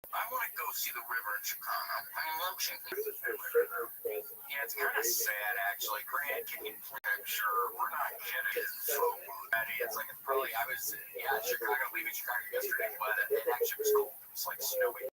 I want to go see the river in Chicago. I love Chicago. Yeah, it's kind of sad, actually. Grant, can you picture? We're not kidding. It's so muddy. It's like it's probably. I was Chicago, leaving Chicago yesterday, but it actually was cold. It was like snowy.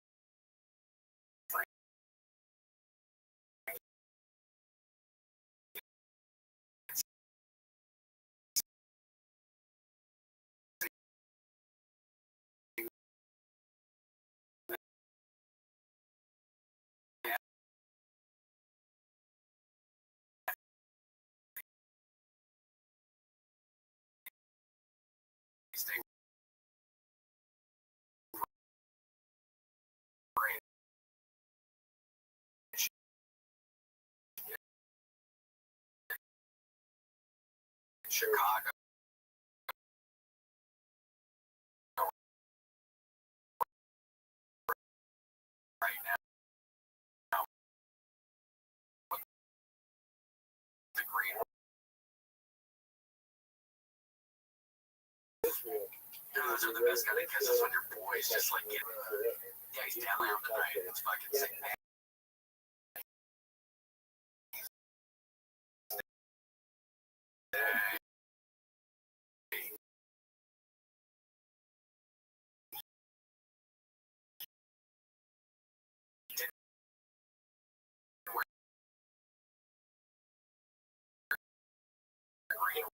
Chicago right now. The green. Those are the best kind of kisses when your boys just like get. Yeah, he's down there tonight. It's fucking sick, man. Green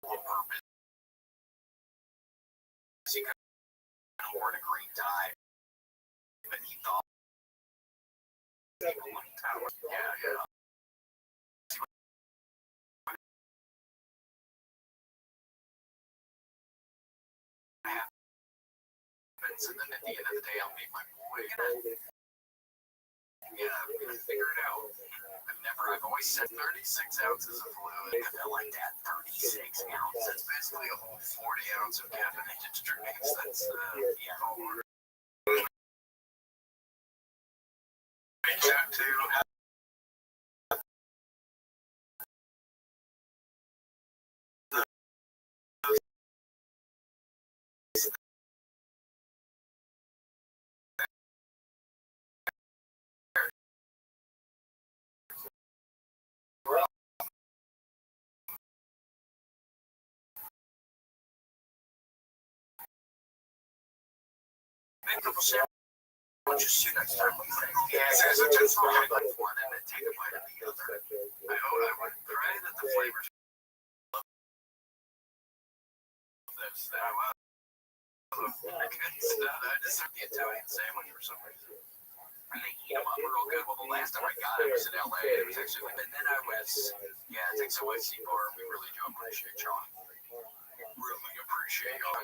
on purpose. He could have worn a green tie, but he thought. Yeah, yeah. And then at the end of the day, I'll meet my boy. Yeah, I'm gonna figure it out. I've always said 36 ounces of fluid. I feel like that 36 ounces. That's basically a whole 40 ounce of caffeinated drinks. That's, yeah. Reach out to make a couple sandwiches too next time. Yeah, there's a just like one and then take a bite of the other. I would pray that the flavors of this. I just took the Italian sandwich for some reason. And they heat them up real good. Well, the last time I got it was in LA. It was actually, and then I was, yeah, thanks to YC Bar. We really do appreciate y'all. Really appreciate y'all.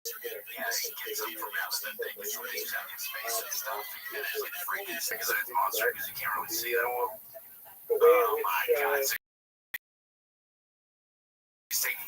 Steve. Yeah, he gets up from out that thing. He's really out in space and stuff. And it's like freaking sick as a monster because you can't really see that one. Oh my god. He's taking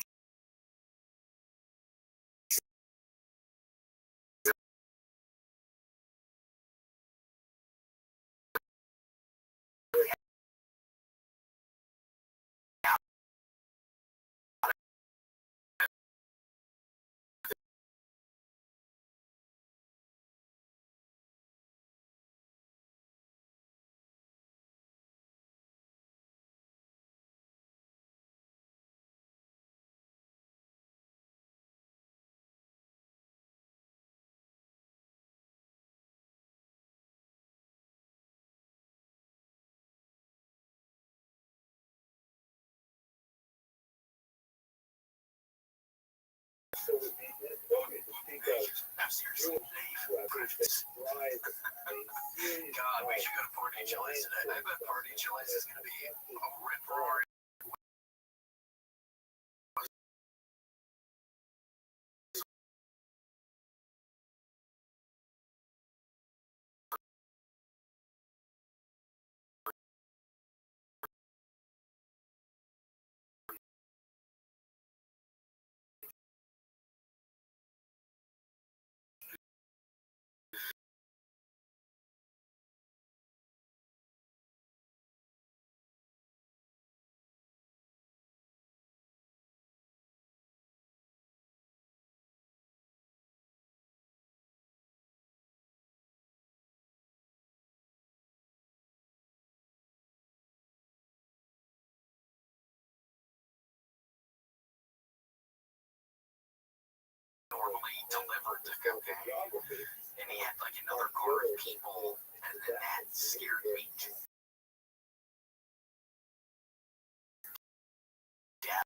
seriously. God, we should go to Party Chili's today. I bet Party Chili's is going to be a rip roaring. actually delivered the cocaine, and he had like another car of people, and then that scared me too. Yeah.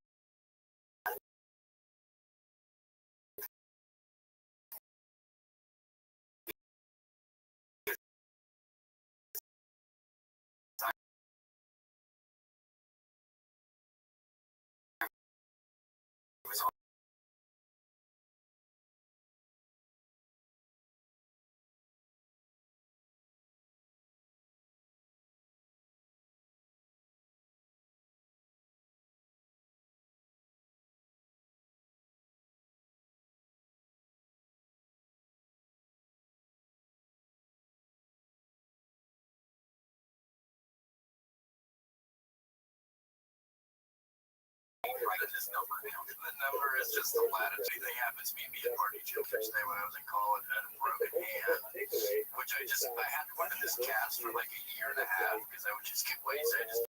It was writing this number down. The number is just the latitude. They happens to be me at Party Children's Day when I was in college. I had a broken hand, which I had to go into this cast for like a year and a half because I would just get wasted. I just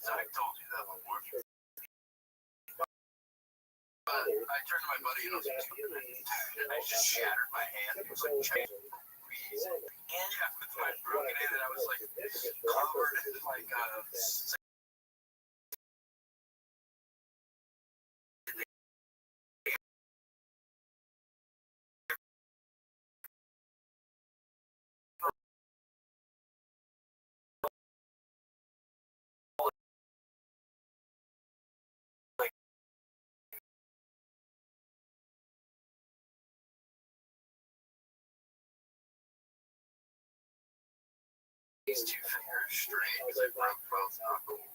I told you that before. But I turned to my buddy and I was like, and I just shattered my hand. It was like, please. And yeah, with my broken hand, and I was like covered in like these two fingers straight because I broke both knuckles.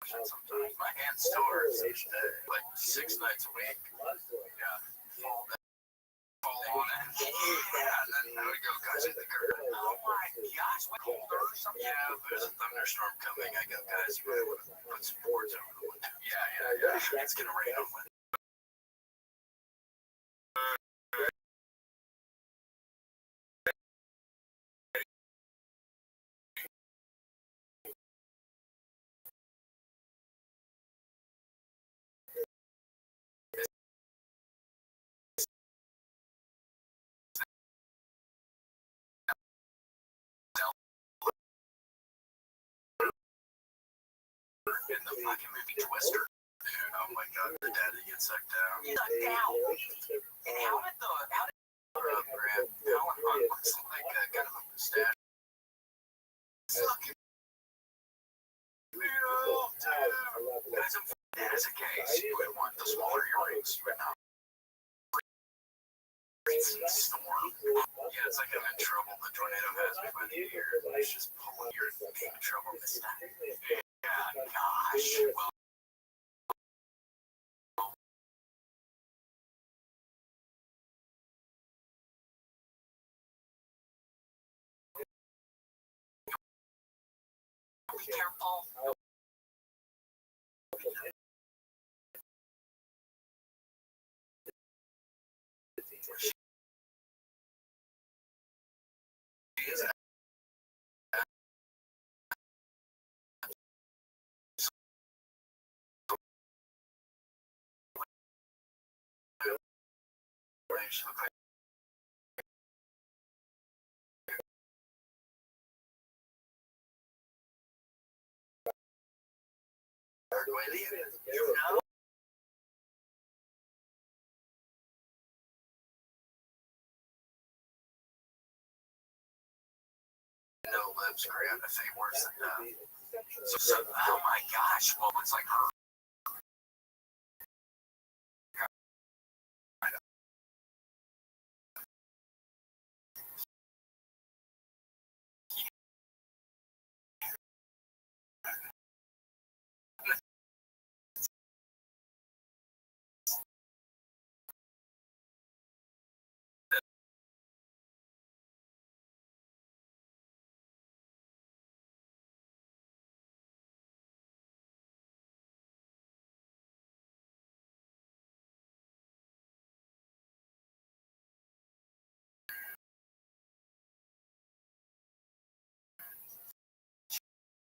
And sometimes my hand still hurts each day, like 6 nights a week. Yeah, fall on it. Yeah, and then I would go, guys, I think oh my gosh, what colder or something? Yeah, there's a thunderstorm coming. I go, guys, you really want to put some boards over the window. Yeah. It's gonna rain on Wednesday. In the fucking movie Twister. Dude, oh my god, the dad that gets sucked down. Sucked out. And how did Grant Alan Hunt looks like kind of a mustache? Fucking dude. That is a case. You would want the smaller earrings. You would not. Storm. Yeah, it's like I'm in trouble. The tornado has me by the ear. It's just pulling your in trouble this time. Yeah, gosh. Well, be careful. She is she looked like you know? No lives grant a fate worse than death. So, oh my gosh, well, it's like her.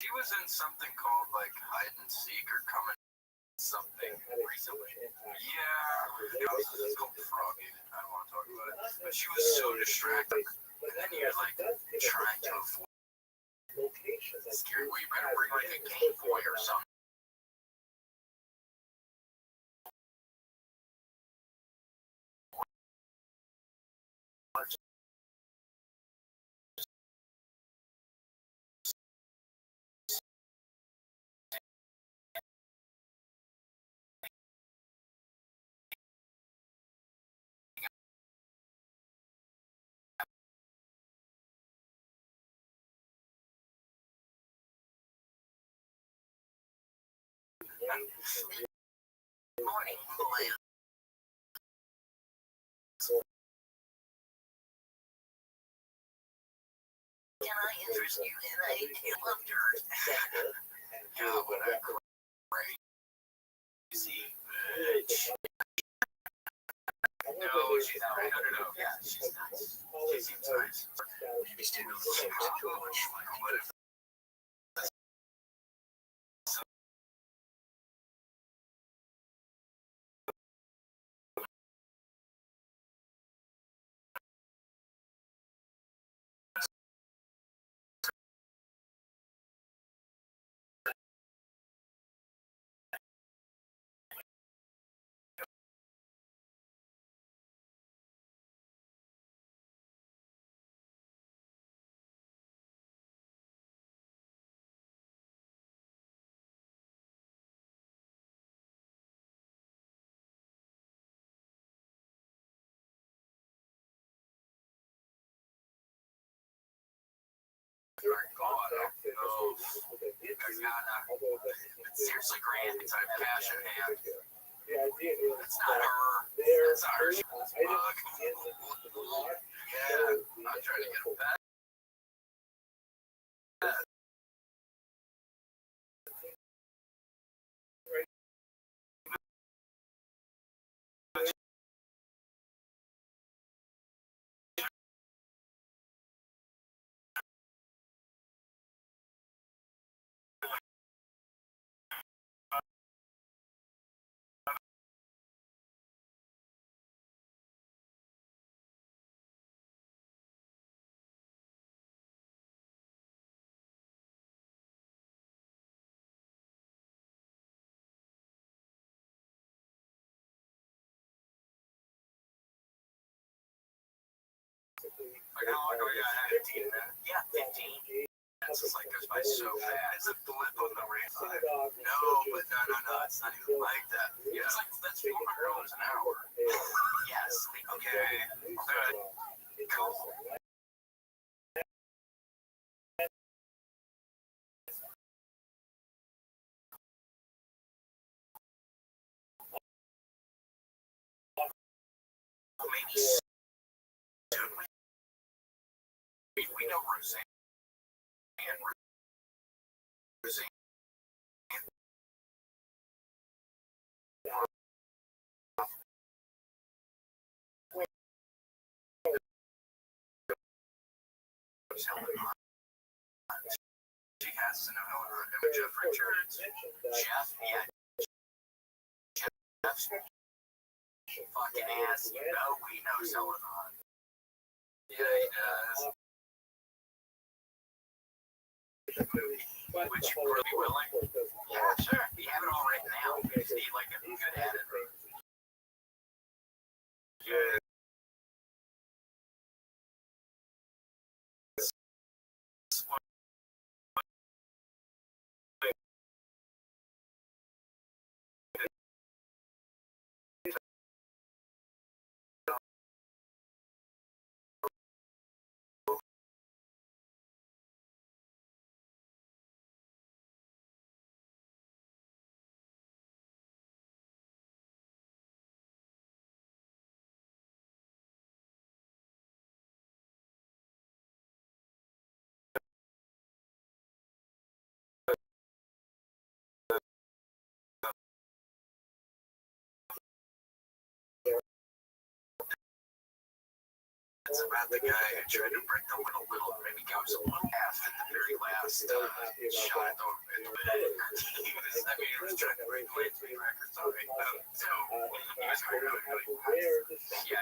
She was in something called like hide and seek or coming something recently. Yeah, it was called Froggy. I don't want to talk about it. But she was so distracted. And then you're like trying to avoid scared. Well, you better bring like a Game Boy or something. Morning, boy. Can I interest you in a hill of dirt? Yeah, what a crazy bitch. No, she's not. No. Yeah, she's nice. She seems nice. Maybe she's too much. What if seriously, Grant, it's time cash in hand. It's not her. It's not her. She pulls bug. Yeah, I'm trying to get him back. Like, how long do we got? 15 minutes? Yeah, 15. It's just like goes by so fast. It's a blip on the radar. No, but no. It's not even like that. Yeah. It's like, that's $400 an hour. Yes. Okay. Cool. Maybe soon. We know Roseanne. Roseanne. She has to know Helen Hunt. Jeff Richards. Jeff, yeah. Jeff's fucking ass. You know he knows Helen Hunt. Yeah, he does. Would you be willing? Yeah, sure. You have it all written out. You just need like a good editor. Yeah. It's about the guy who tried to break the little, maybe goes a little half at the very last shot in the bed. He was trying to break the late speed record, sorry. So, he was going to yeah,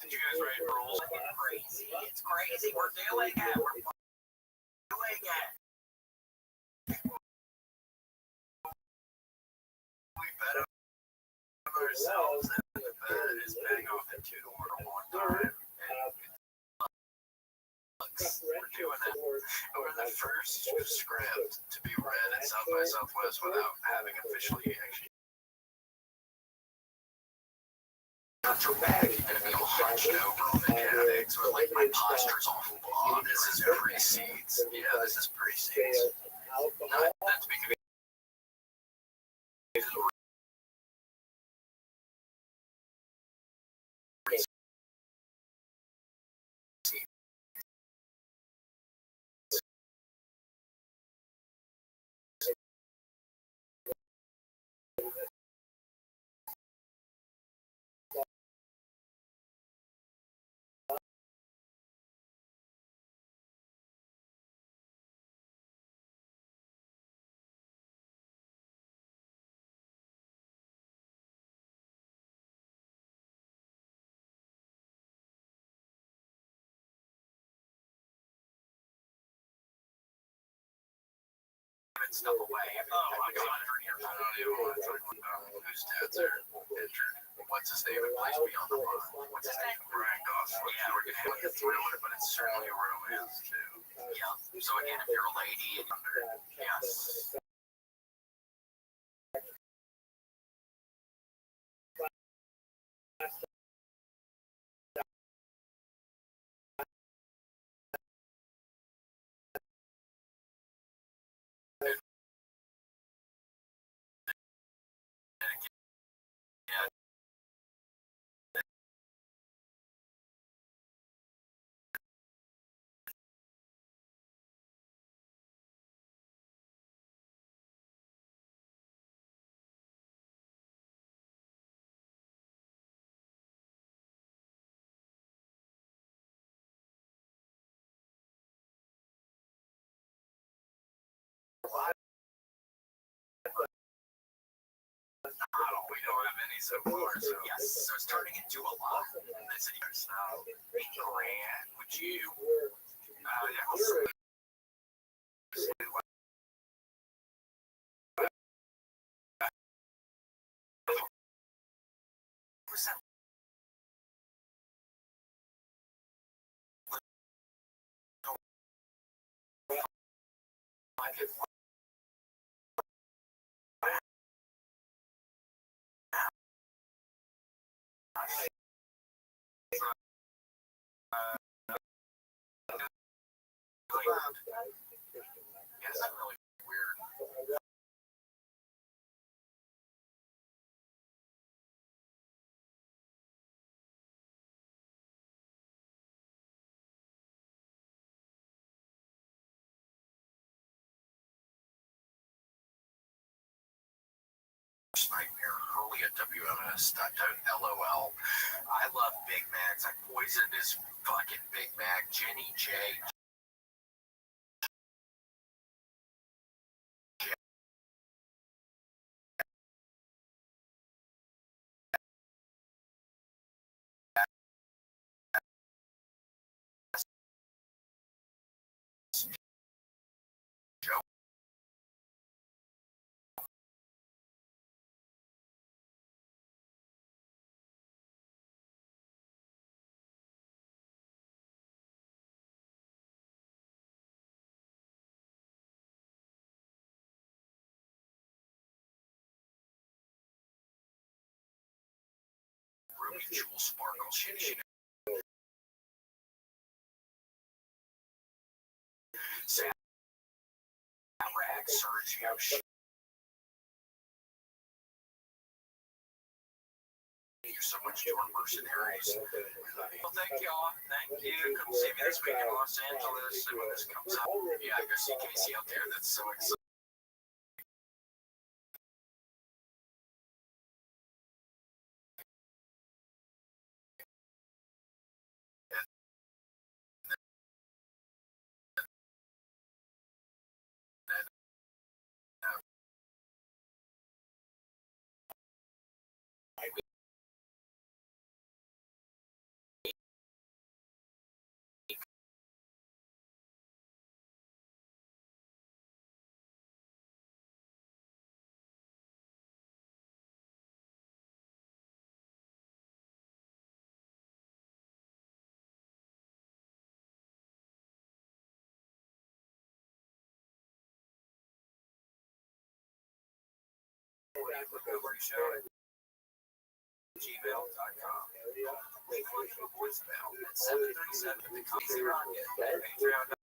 did you guys write rules? Crazy. It's crazy. We're doing it. We're doing it. We bet on ourselves that the bet is betting off the 2 to 1 a long time. And we're doing it. We're the first script to be read at South by Southwest without having officially actually. Not too bad. You're going to be all hunched over on the attics, or like my posture's awful. Oh, this is pre-seeds. Yeah, this is pre-seeds. Not to be confused. Stuff away. I'm wondering here. I don't know whose dads are injured. What's his name? It plays me on the line. What's his name? Brian Goff. Yeah, we're gonna have a thriller, but it's certainly a romance too. Yeah. So again, if you're a lady and under, yes. We don't have any so far, so yes, so it's turning into a lot. This year, so Grant, would you? Yeah. Yes, really weird. Nightmare early at WMS.LOL. I love Big Macs. I poisoned his fucking Big Mac. Jenny J. Ruby Jewel Sparkle. She Sam Rag Sergio. so much to our mercenaries. Well, thank y'all. Thank you. Come see me this week in Los Angeles. And when this comes out, yeah, I go see Casey out there. That's so exciting. Gmail.com. Leave a voicemail at 737 the Casey Rocket. Patreon.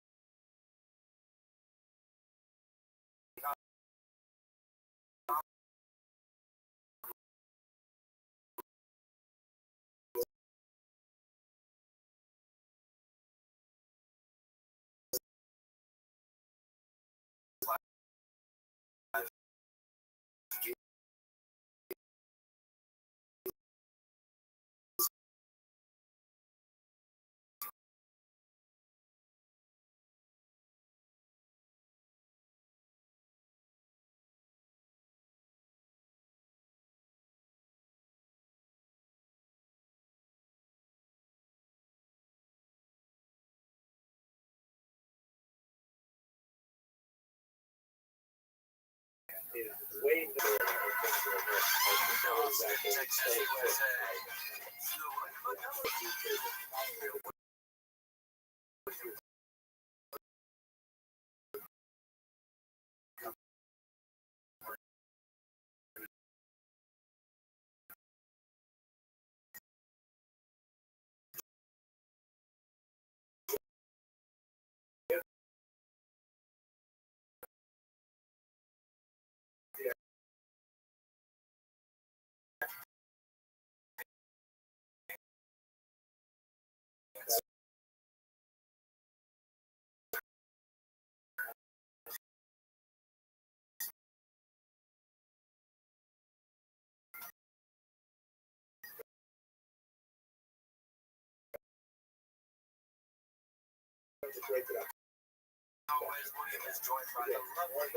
Always William is joined by the lovely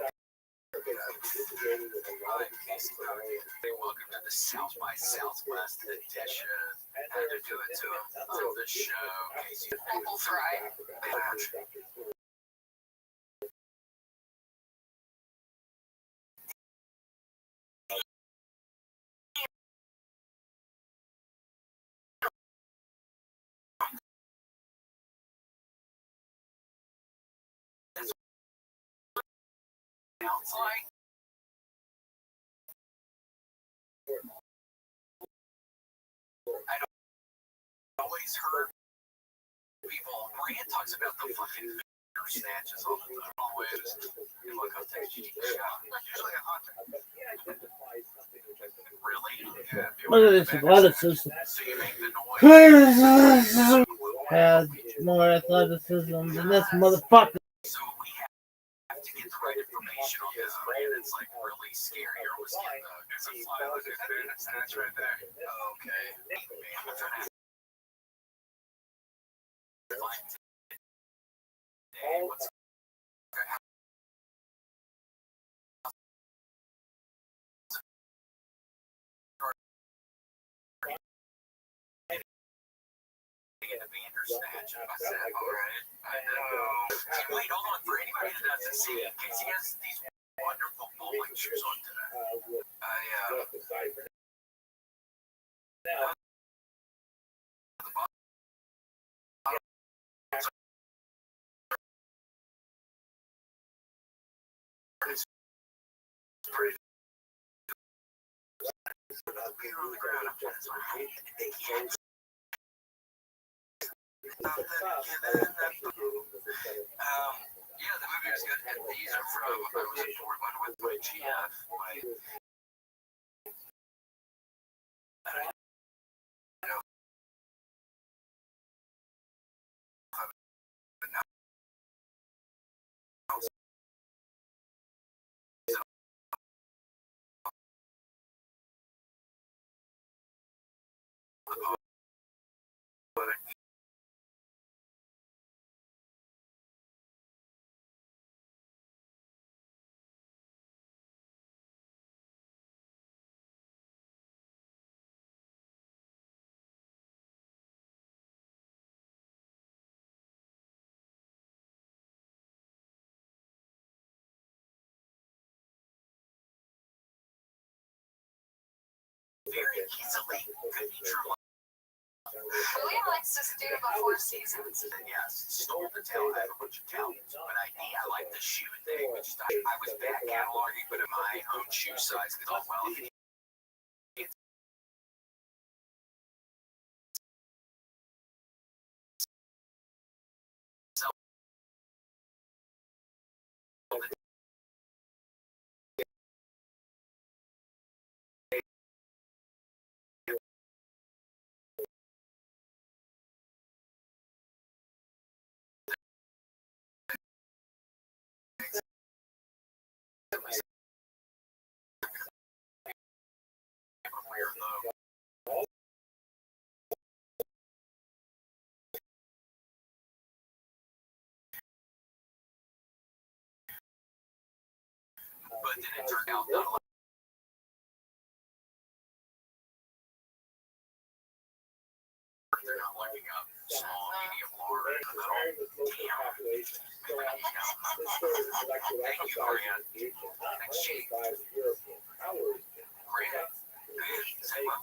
Casey Rocket. Welcome to the South by Southwest edition. Had to do it to him on the show. Casey, apple fry. Sounds like I don't always heard people. Rand talks about the fucking finger snatches all the time. Always. You look up there, usually a hunter. Really? Yeah. Look at this athleticism. So you make the noise. Has more athleticism than this motherfucker. So we have to get the right information on this, and it's like really scary. You're always getting there's a fly that's right there. Okay. Man, I'm trying to find today what's a Bandersnatch. I said, all right, I know. Wait, hold on. For anybody that doesn't see it, Casey has these wonderful bowling shoes on today. It's pretty. Another beer on the ground. I'm trying to say, they can't. Yeah, the movie was good. And these are from, I was in Portland with my GF, very easily could be true. William likes to stew before seasons. Yes, stole the talent. I have a bunch of talents, but I like the shoe thing. Which I was back cataloging, but in my own shoe size. Because well, if you sell wear though. But then it turned out not a lot. They're not looking up small, medium, large, middle. Damn. Thank you, Grant. Thanks, Chief. Grant. Say what?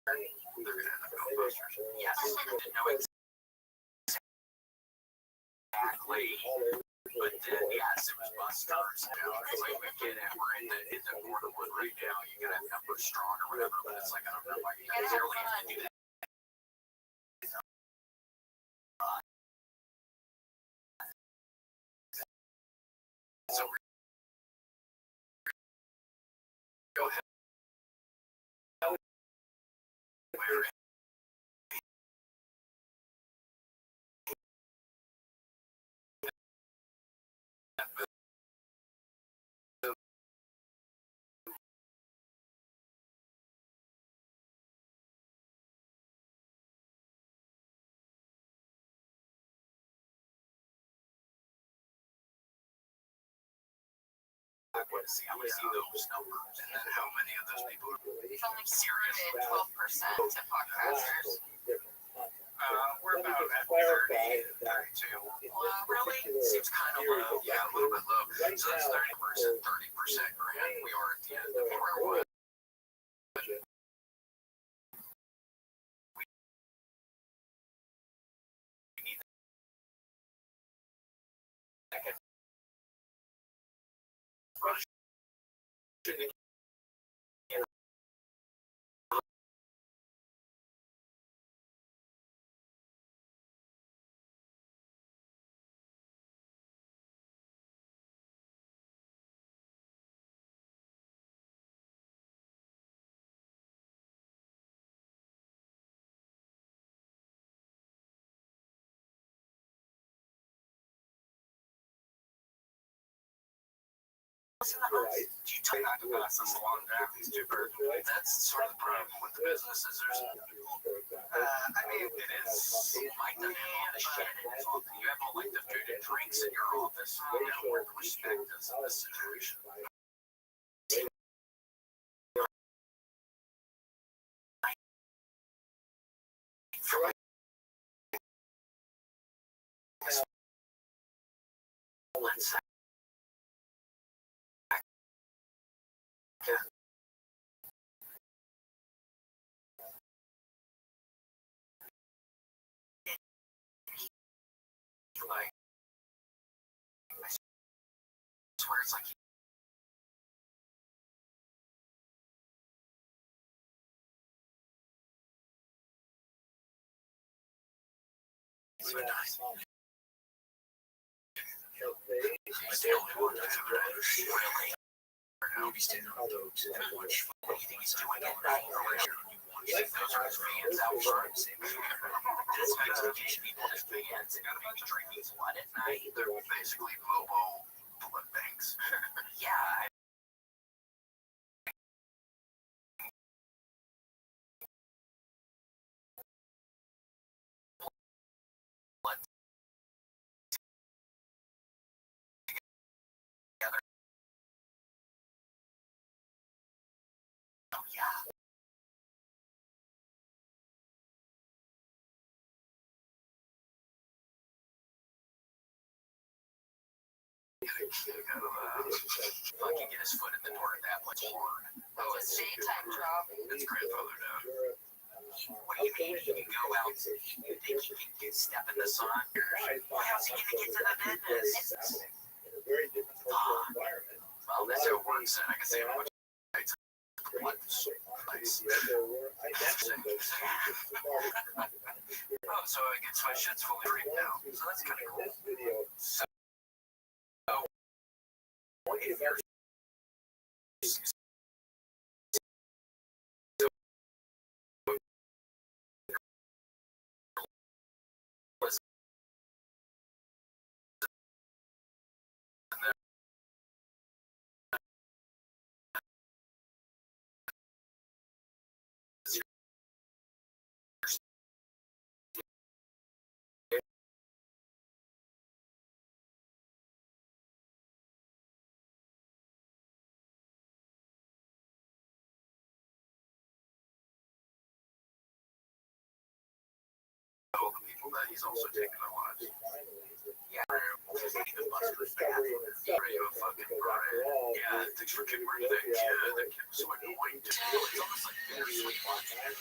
They're gonna end up going busters. Yes. Didn't know exactly. But then, yes, it was busters. You know, it's like we get it. We're in the border wood right now. You gotta have number strong or whatever. But it's like I don't know why you necessarily have to do that. So go ahead. Where I want to see those numbers and then how many of those people are seriously 12% to podcasters. We're about at 30, 32. Really? Seems kind of low. Yeah, a little bit low. So that's 30%, 30% grand. We are at the end of where we're at. We need that. Do you try not to pass this along to these two birds? That's sort of the problem with the businesses. I mean, it is like the shit in his office. You have all like the food and drinks in your office. You know where the respect is in this situation. Let's say. Like, I swear it's like So nice. He's the only one that's ever had a really. Now he's standing on those. What do you think he's doing at night? You think those are his fans out front? This expectation people as fans and maybe drinking blood at night. They're basically mobile blood banks. Yeah. Blood together. Oh yeah. Fucking get his foot in the door that much hard. Oh, it's a daytime job. It's grandfather now. What do you mean? He can go out and think he can step in the sun? How's he gonna get to the business? Well, that's how it works. I can say how much. Oh, so I guess my shit's fully freaked now. So that's kind of cool. So, if you're told the people that he's also taking their lives. Yeah, the bus was bad. Radio fucking Brian. Yeah, thanks for getting rid of that kid. That kid was so annoying. It's almost like bittersweet watching it.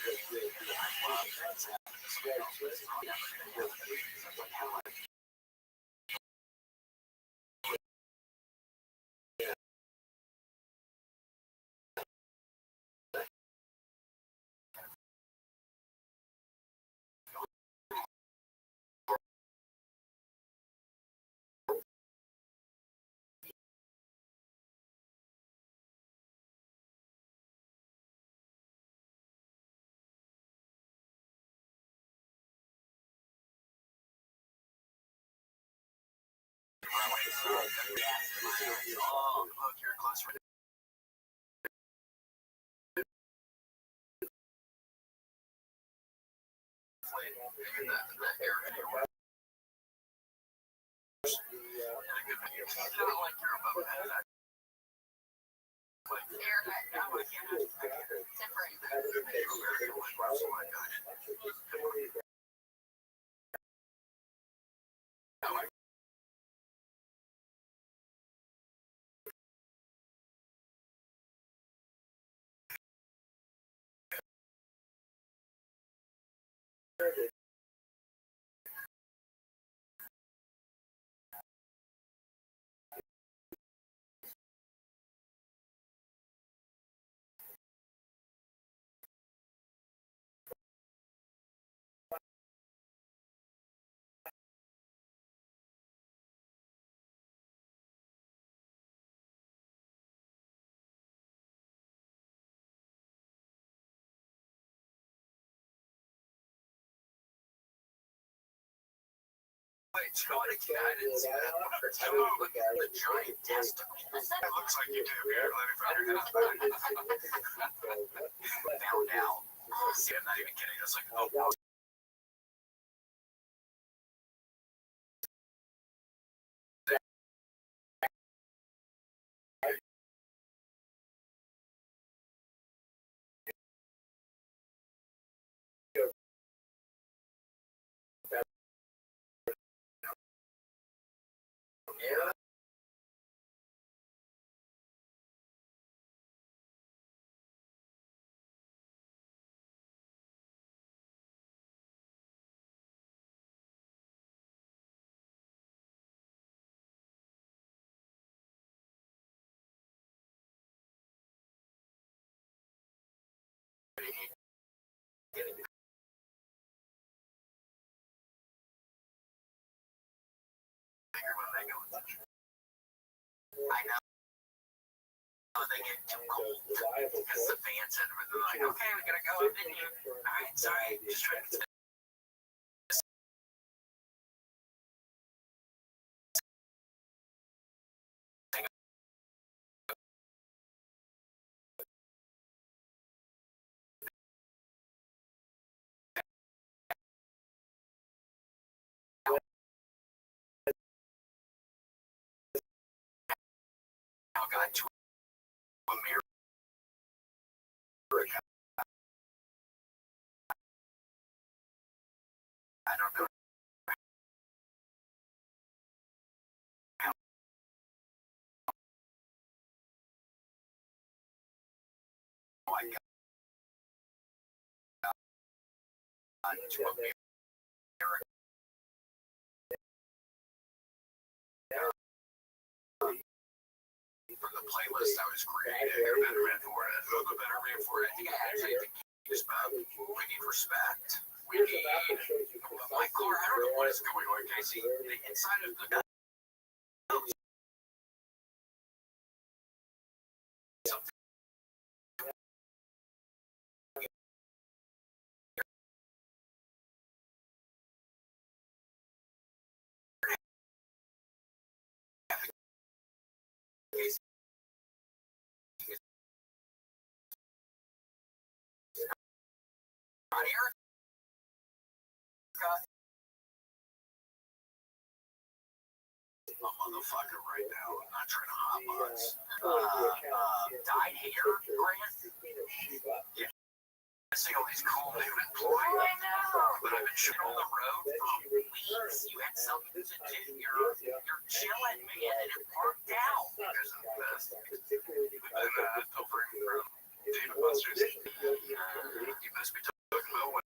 I love that. Oh, look, you're a close friend. That area. I don't like your above that. Wait, you know what? I didn't see that. Look at the giant testicle. It looks like you do. Here, let me find it. Found out. See, I'm not even kidding. It's like, oh, wow. Yeah. I know they get too cold because the fans and everything. Like, okay, we gotta go. All right, sorry, just trying to. Got to America. I don't know. I got to America. For the playlist I was creating, a better man for it. A better man for it. Yeah, actually, I think it's about we need respect. We need my car. I don't know what is going on, Casey. The inside of the something. On here, a motherfucker right now. I'm not trying to hot butts. Dyed hair, Grant. Yeah. I see all these cool new employees. I know. But I've been shooting on the road for weeks. You had something to do. You're chilling, man, and it worked out. You guys are the best. We've been filtering from Data Busters. You must be talking about what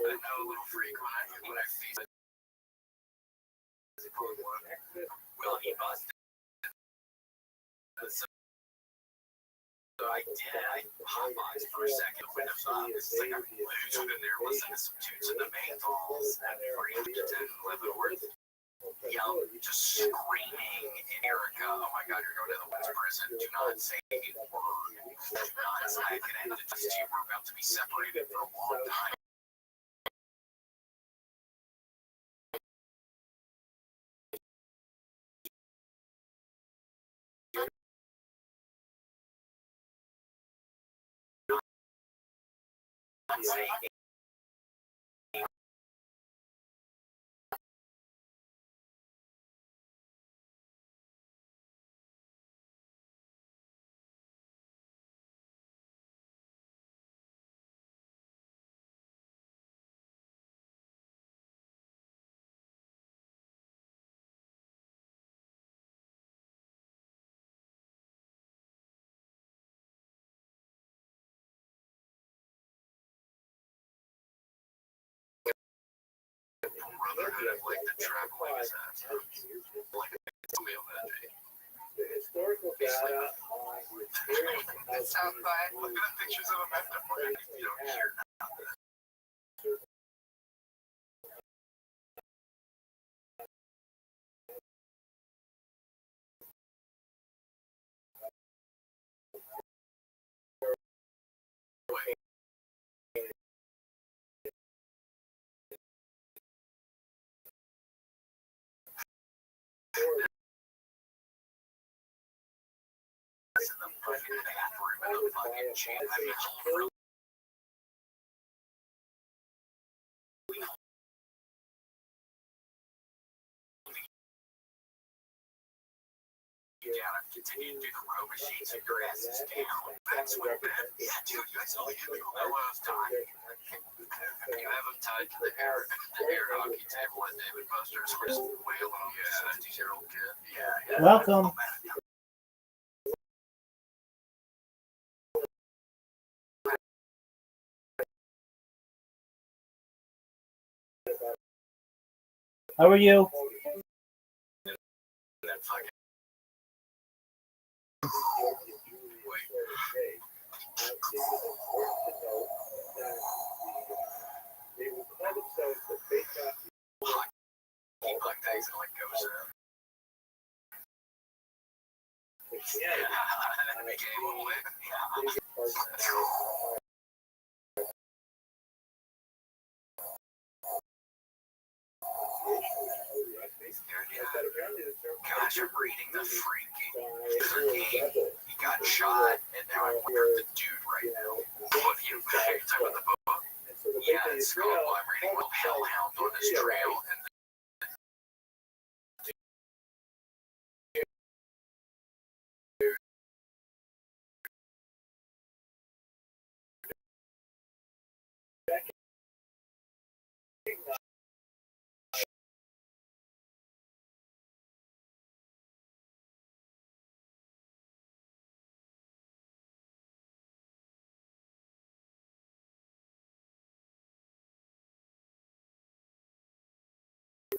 I know a little freak when I see it. Well, he busted. So I did. I hotboxed for a second when it was up. It's like I'm losing in there listening to some tunes in the main calls at 3 to 10, 11 worth. Yelling, just screaming in Erica, oh my God, you're going to the women's prison. Do not say a word. Do not say I can end it. These two were about to be separated for a long time. Say brotherhood of like the traveling is that like it's me on that day. The historical data on that sounds fine. Look at the pictures of them after you don't hear nothing. In the fucking bathroom in the fucking chair. I mean, really. You gotta continue to do the row machines and your ass is down. That's what man. Yeah, dude, you guys only get the elbows tied. You have them tied to the air hockey table at David Buster's. Chris Whalen, 17-year-old kid. Yeah. Welcome. How are you? That fucking like things like goes in. Yeah, that became a little bit. Gosh, I'm reading the freaking game. He got shot, and now I'm with the dude right now. What you talking about the book? Yeah, it's called. Well, I'm reading Hellhound on his trail, and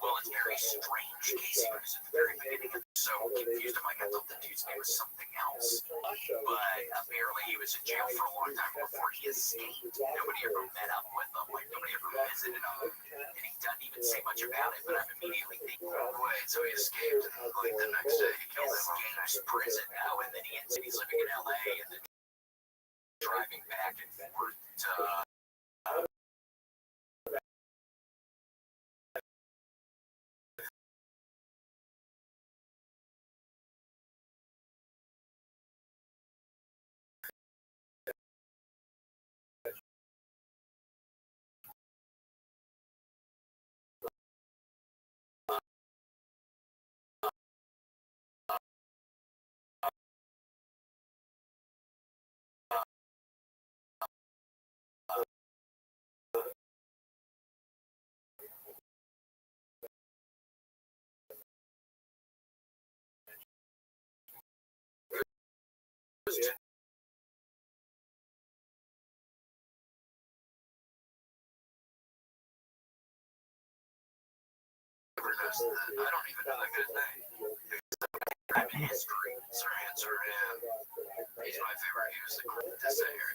well, it's very strange. Casey was at the very beginning. I'm so confused. I'm like, I thought the dude's name was something else. But apparently he was in jail for a long time before he escaped. Nobody ever met up with him. Like, nobody ever visited him. And he doesn't even say much about it, but I'm immediately thinking, oh, wait, so he escaped. And like the next day, he escapes prison now, and then he's living in LA, and then driving back and forth to. I don't even know that guy's name. I'm history. Sir Answer him. He's my favorite. He was the great designer.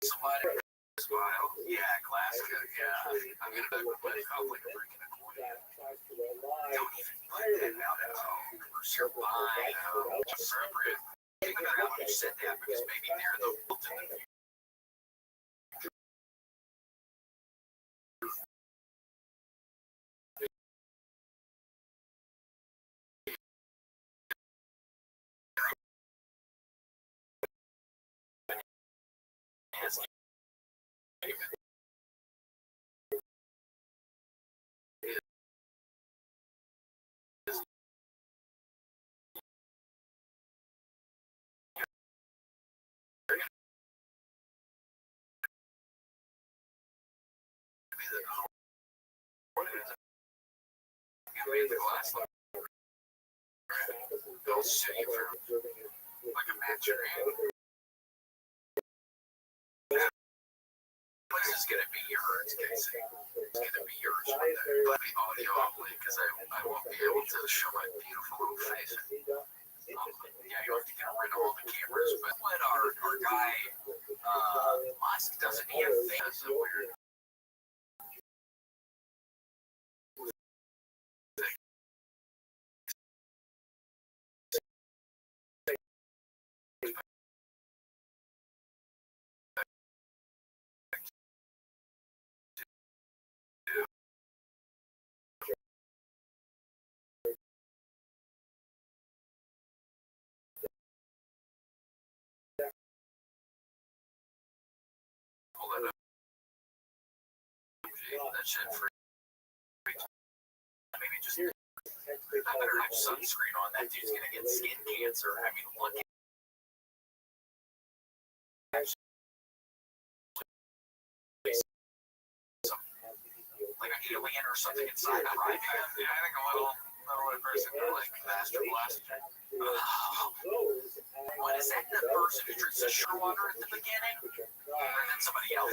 Somebody smile. Yeah, classic. Yeah. I'm gonna back with my cop like a freaking accordion. Don't even put that out at home. Or survive. Separate. Even though you said that because maybe they're the ultimate. Has the glass they'll sue you for like a match your hand. This is gonna be yours, Casey. It's gonna be yours one day. But the audio only because I won't be able to show my beautiful little face. Yeah, you have to get rid of all the cameras, but what our guy Musk doesn't he have things that weird that shit for maybe just I better have sunscreen on. That dude's gonna get skin cancer. I mean, look at some like an alien or something inside. Right? Yeah, I think a little person like Master Blaster. What is that? The person who drinks the sugar water at the beginning, or then somebody else?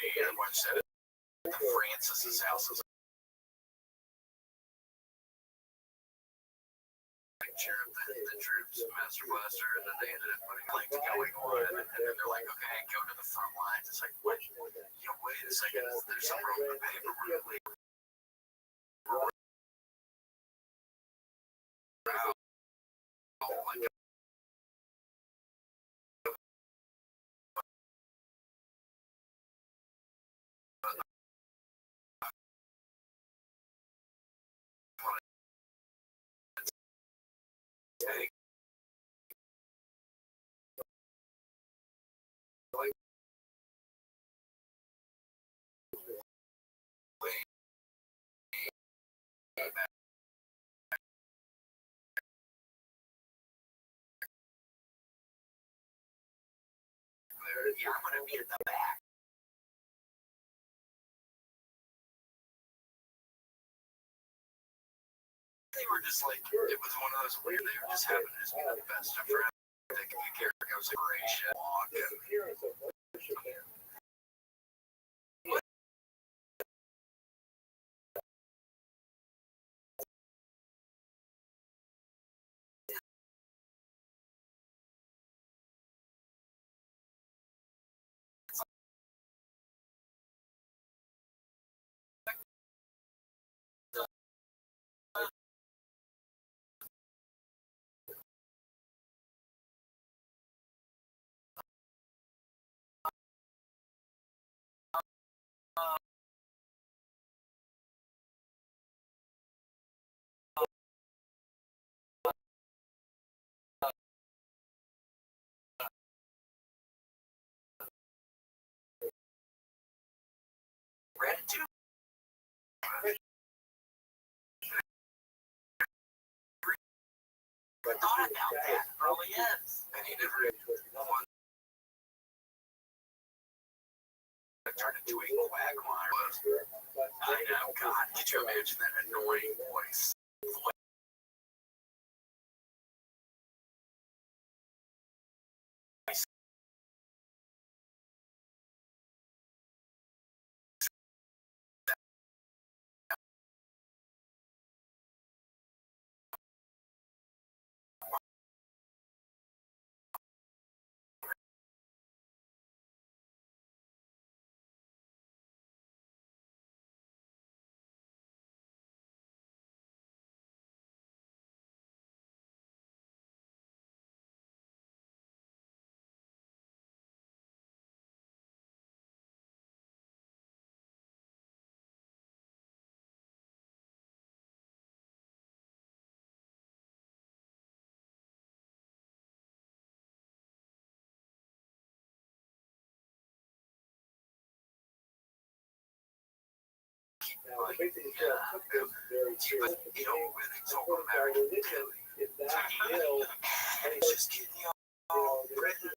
Everyone said it. Francis's house is a picture of the troops, Master Blaster, and then they ended up putting like going on, and then they're like, okay, go to the front lines. It's like, what? You know, wait a second, there's some wrong with the paperwork. Oh my God. Yeah, I'm gonna be at the back. They were just like, it was one of those weird, they were just happened to just be the best of friends. They could be character goes like Horatio walk and gratitude. I thought about that early ends, and he never one turned into a quagmire. I know, God, could you imagine that annoying voice? Like, yeah, but you know, when it's all American, it's just getting all ready.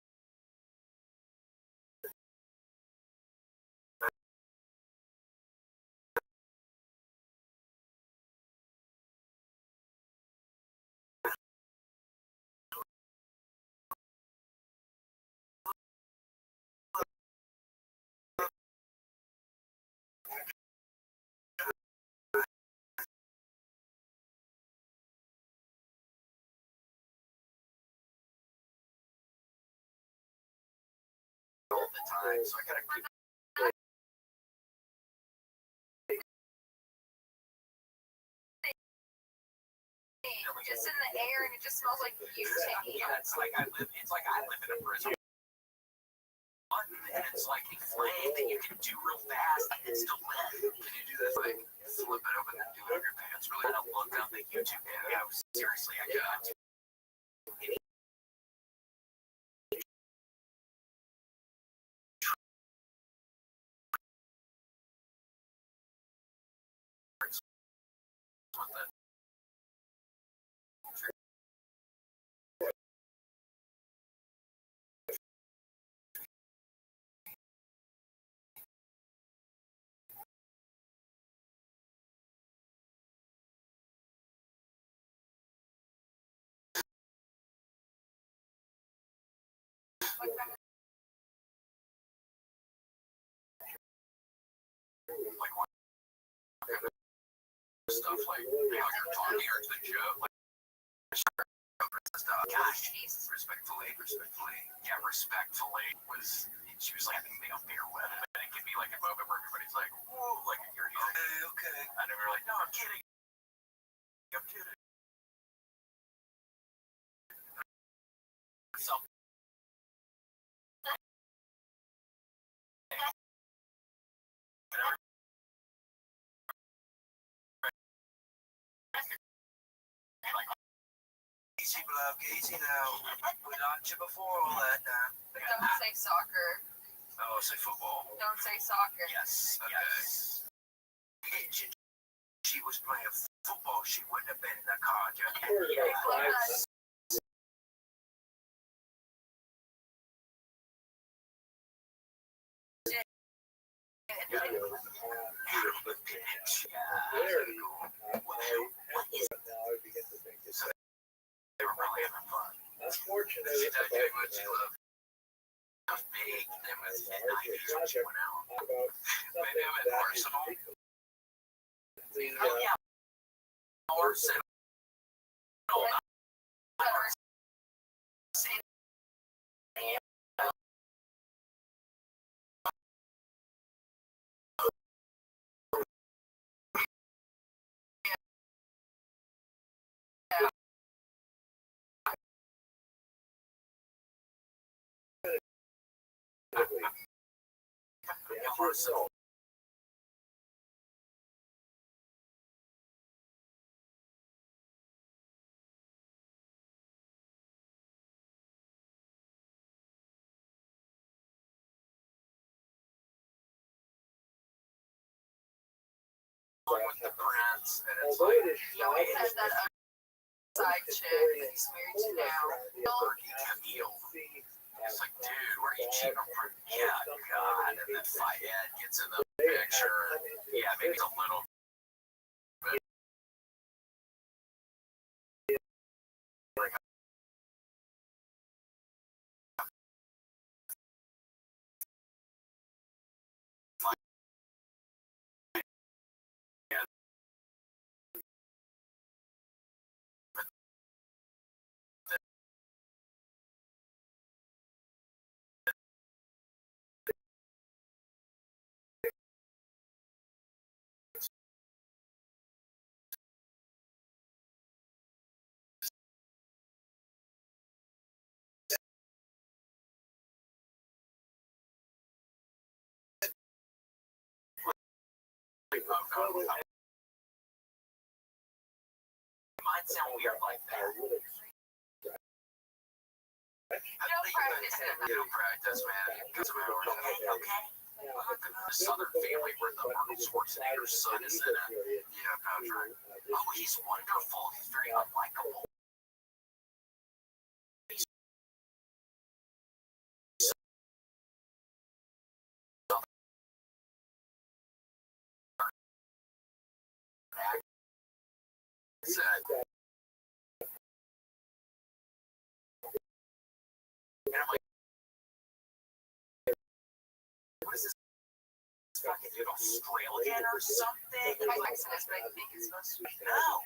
time, so I gotta keep. Just in the air, and it just smells like butane. Yeah, it's like I live in a prison. And it's like a flame that you can do real fast and it's still lit. Can you do this? Like flip it open and do it on your pants. Really, I look up the YouTube video. Yeah, seriously, I got to. Like what kind of stuff like how you're talking or the joke, like stuff. Gosh, respectfully. Yeah, respectfully was she was like, I think they don't bear with it. And it could be like a moment where everybody's like, whoa, like you're okay. And they were like, no, I'm kidding. So easy, love, easy now. We knocked you before all that now. Don't say soccer. Oh, say football. Don't say soccer. Yes, yes. She was playing football. She wouldn't have been in the car. Yes. They were really having fun. Unfortunately, She died doing what she loved. It was big. It was in the 90s when she went out. Maybe I'm at Arsenal. Oh, yeah. Arsenal. Arsenal. With the prince, and it's like, He always has that side chick that he's married to now. Camille. It's like, dude, where are you cheating on? Yeah, God. And then Fayed gets in the picture. Yeah, maybe it's a little bit. Like, might sound weird like that. You don't practice, man. Get some hours. Okay. The Southern family where the Arnold Schwarzenegger's son is in it. Yeah, Patrick. Oh, he's wonderful. He's very unlikable. And I'm like, what is this fucking dude, Australian or something. I like this, but I think it's supposed to be. No.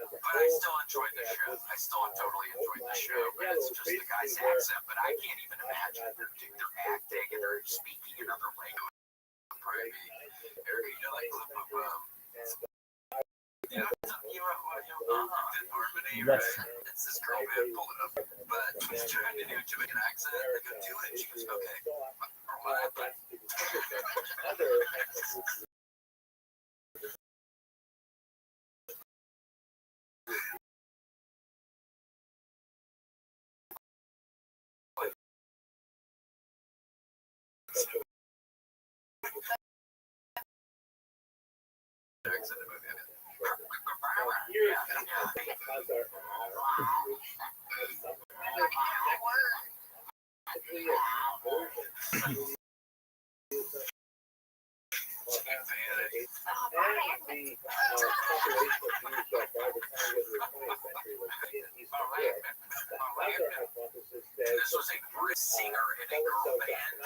But I still enjoyed the show. I still totally enjoyed the show. But it's just the guy's accent. But I can't even imagine they're acting and they're speaking another language. Probably be, you know, like clip of Harmony, right? It's this girl band pulling up, but she's trying to do a Jamaican accent. They go do it. She goes, okay. Accent in the movie. This was a Brit singer in a girl band.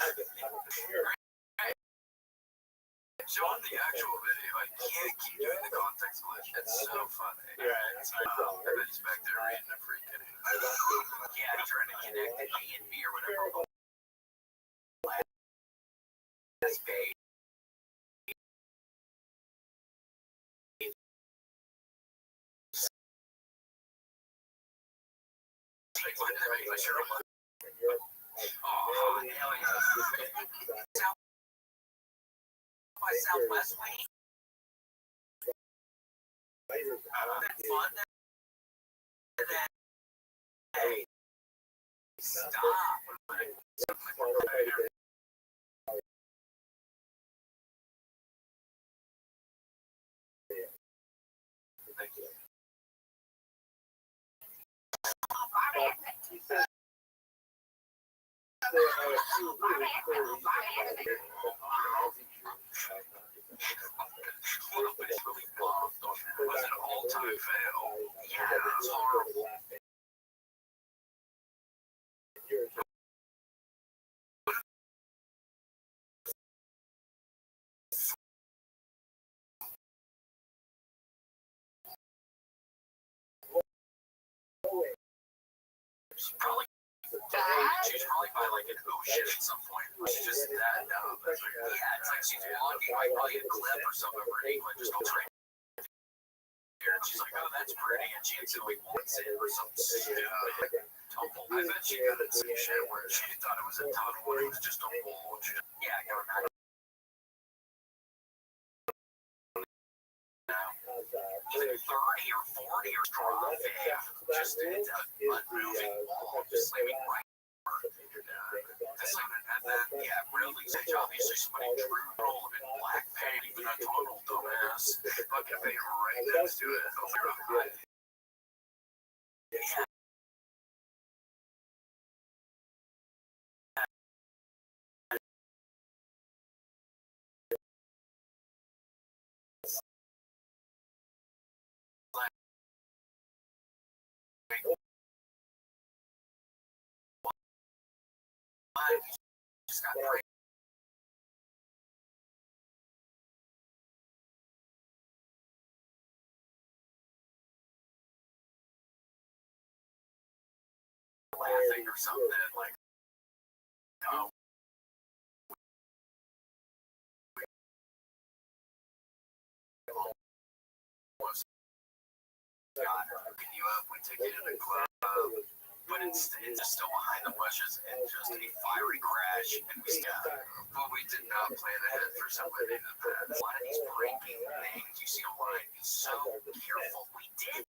Showing the actual video, I can't keep doing the context glitch. It's so funny. It's, I bet he's back there reading a freaking. Yeah, he's trying to connect the A and B or whatever. This page. Oh, hell yeah. By Southwest Wing. Fun. Hey, stop. Thank you. Nobody's really bombed on that. It was an all-time fail. Yeah, it's horrible. She's probably by like an ocean at some point. She's just that dumb. It's like, yeah, it's like she's walking by probably a cliff or something over in England, just goes right here. And she's like, oh, that's pretty. And she instantly walks in or some shit. Tumble. I bet she got in some shit where she thought it was a tunnel and it was just a bulge. Yeah, going back. Either 30 or 40 or drop just it's an unmoving wall, just slamming right. And then, yeah, really, obviously somebody drew roll in black paint, even a total dumbass. Fucking they were right next to it. Yeah. Just got right. Laughing or something like, oh. God, hooking you up, we take you to the club, but it's still behind the bushes and just a fiery crash, and we but we did not plan ahead for somebody to pass. A lot of these breaking things you see online, be so careful. We did.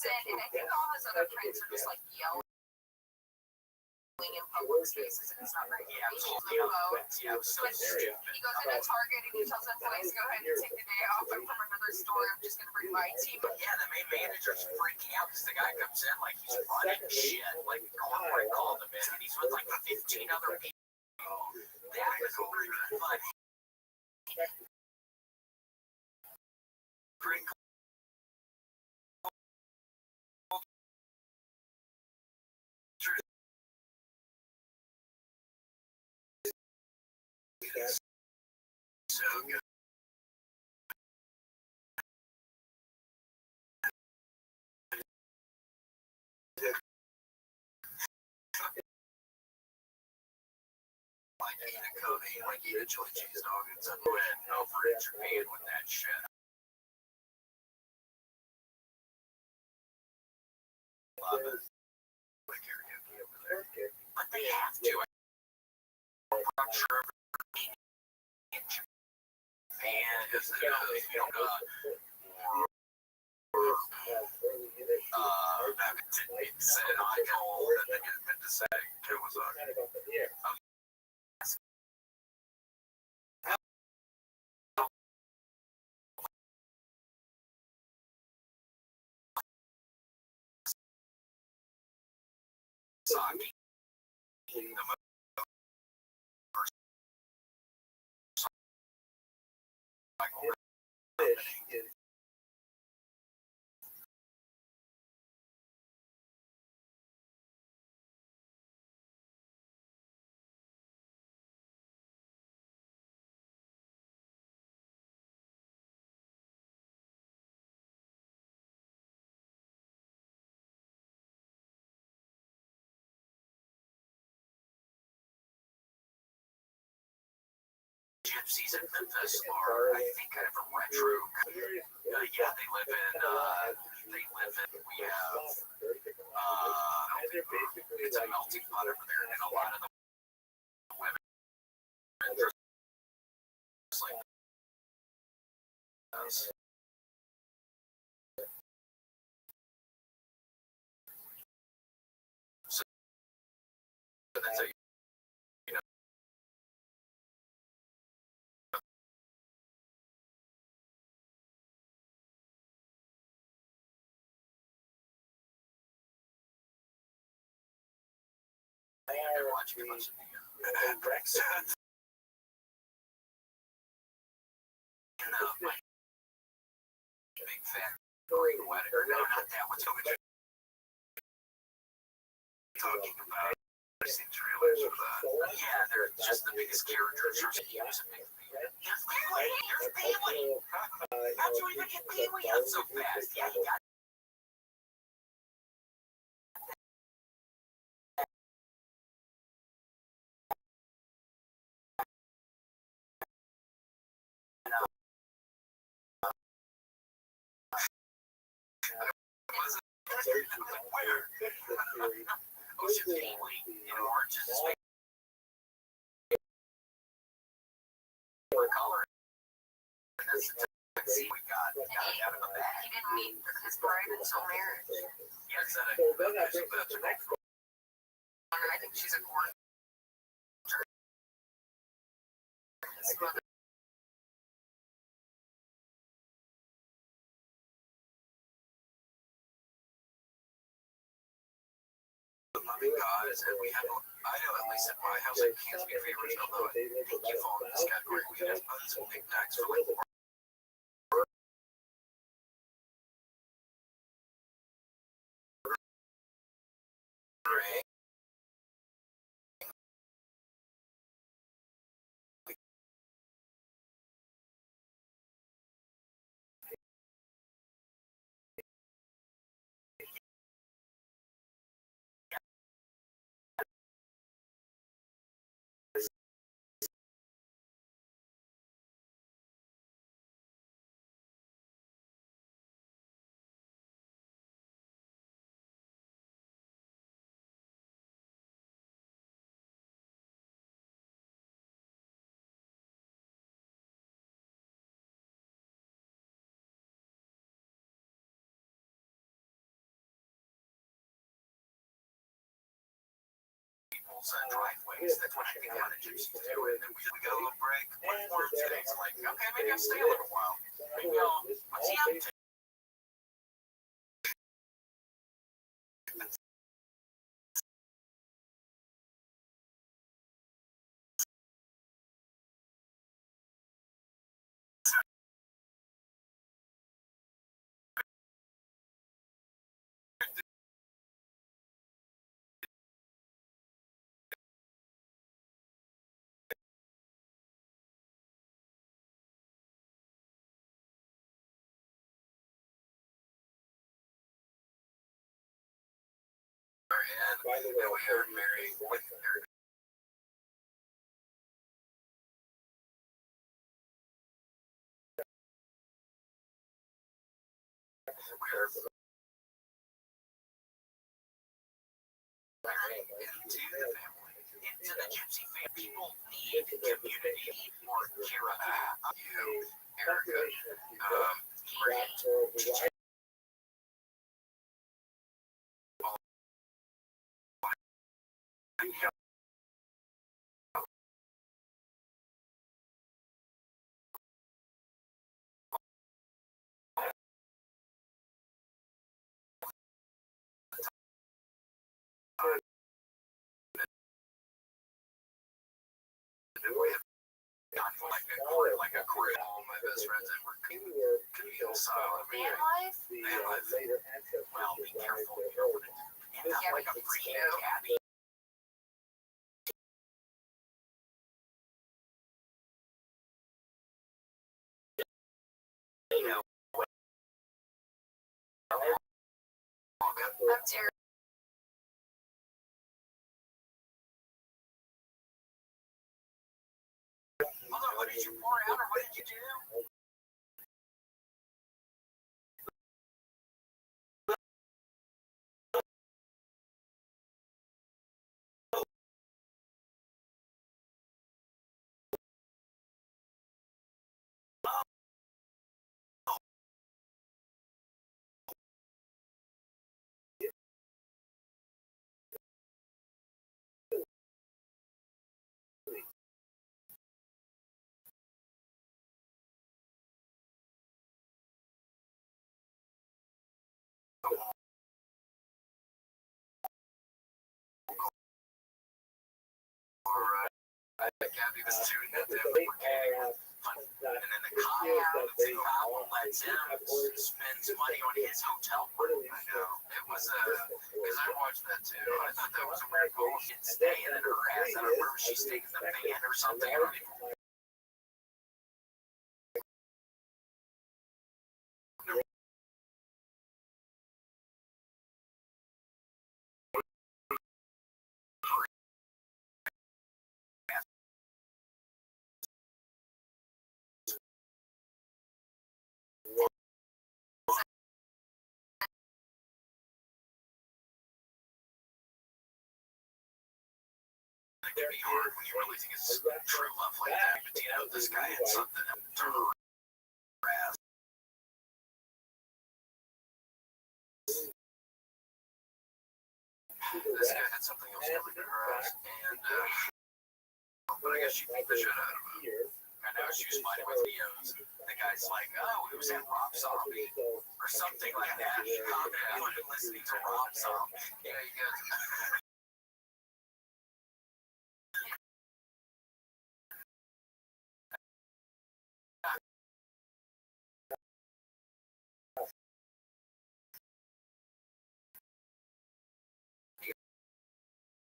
And I think all his other friends are just like yelling. in public spaces and it's not very convenient. Yeah, so stupid. He goes into Target and he tells employees, go ahead and take the day off. I'm from another store. I'm just going to bring my team. But yeah, the main manager's freaking out because the guy comes in like he's running shit, like corporate called him in, and he's with like 15 other people. That was really funny. Great. So good. Like eat a Cody, like eat a chili cheese dog, and so went over in Japan with that shit. Love it. Like karaoke over there. But they have to. I'm sure in Japan is yoga it's an icon that they get meant to say it was a Saki. Gypsies in Memphis are, I think, kind of a retro. Yeah, they live in. We have. It's a melting pot over there, and a lot of the women just like us. So that's a You're watching a bunch of the Brexit. My big fat green wedding. Or no, not that. What's going on? Talking about racing trailers for that. Yeah, they're just the biggest characters. He was a big fan. Here's Pee-wee. How'd you even get Pee-wee out so fast? Yeah, he got. Where? Ocean Pee-wee in orange is his favorite color. And that's the taxi we got out of the bag. He didn't meet his bride until marriage. Yeah, is that a I think she's a court. His mother. Loving guys, and we have, I know at least at my house, I can't be favorites, although I think you fall in this category. We have tons of knickknacks for like driveways. That's what I think a lot of gypsies do. And then we got a little break. One more today. It's like, okay, maybe I'll stay a little while. Maybe what's he up to? And we are married with her. We're married into the family, into the gypsy family. People need community, need more care about you, Erica, Grant, like a career. All my best friends and we're communal style. Van life? Van life. Well, be careful. You don't want to end up like a freaking caddy. You know, I'm terrible. Mother, what did you pour out or what did you do? Gabby was doing that they were getting fun. And then the cop lets him spend money on his hotel room. I know. It was because I watched that too. I thought that was a weird goal. She'd stay and then her ass, I don't remember, she stayed in the van or something. I don't even it can be hard when you really think it's true love like that. But you know, this guy had something that turned her ass. This guy had something else really to her ass. And, but I guess she beat the shit out of him. I know she was fighting with Leo's. The guy's like, oh, it was in Rob Zombie or something like that. He commented on it listening to Rob Zombie. Yeah, he goes.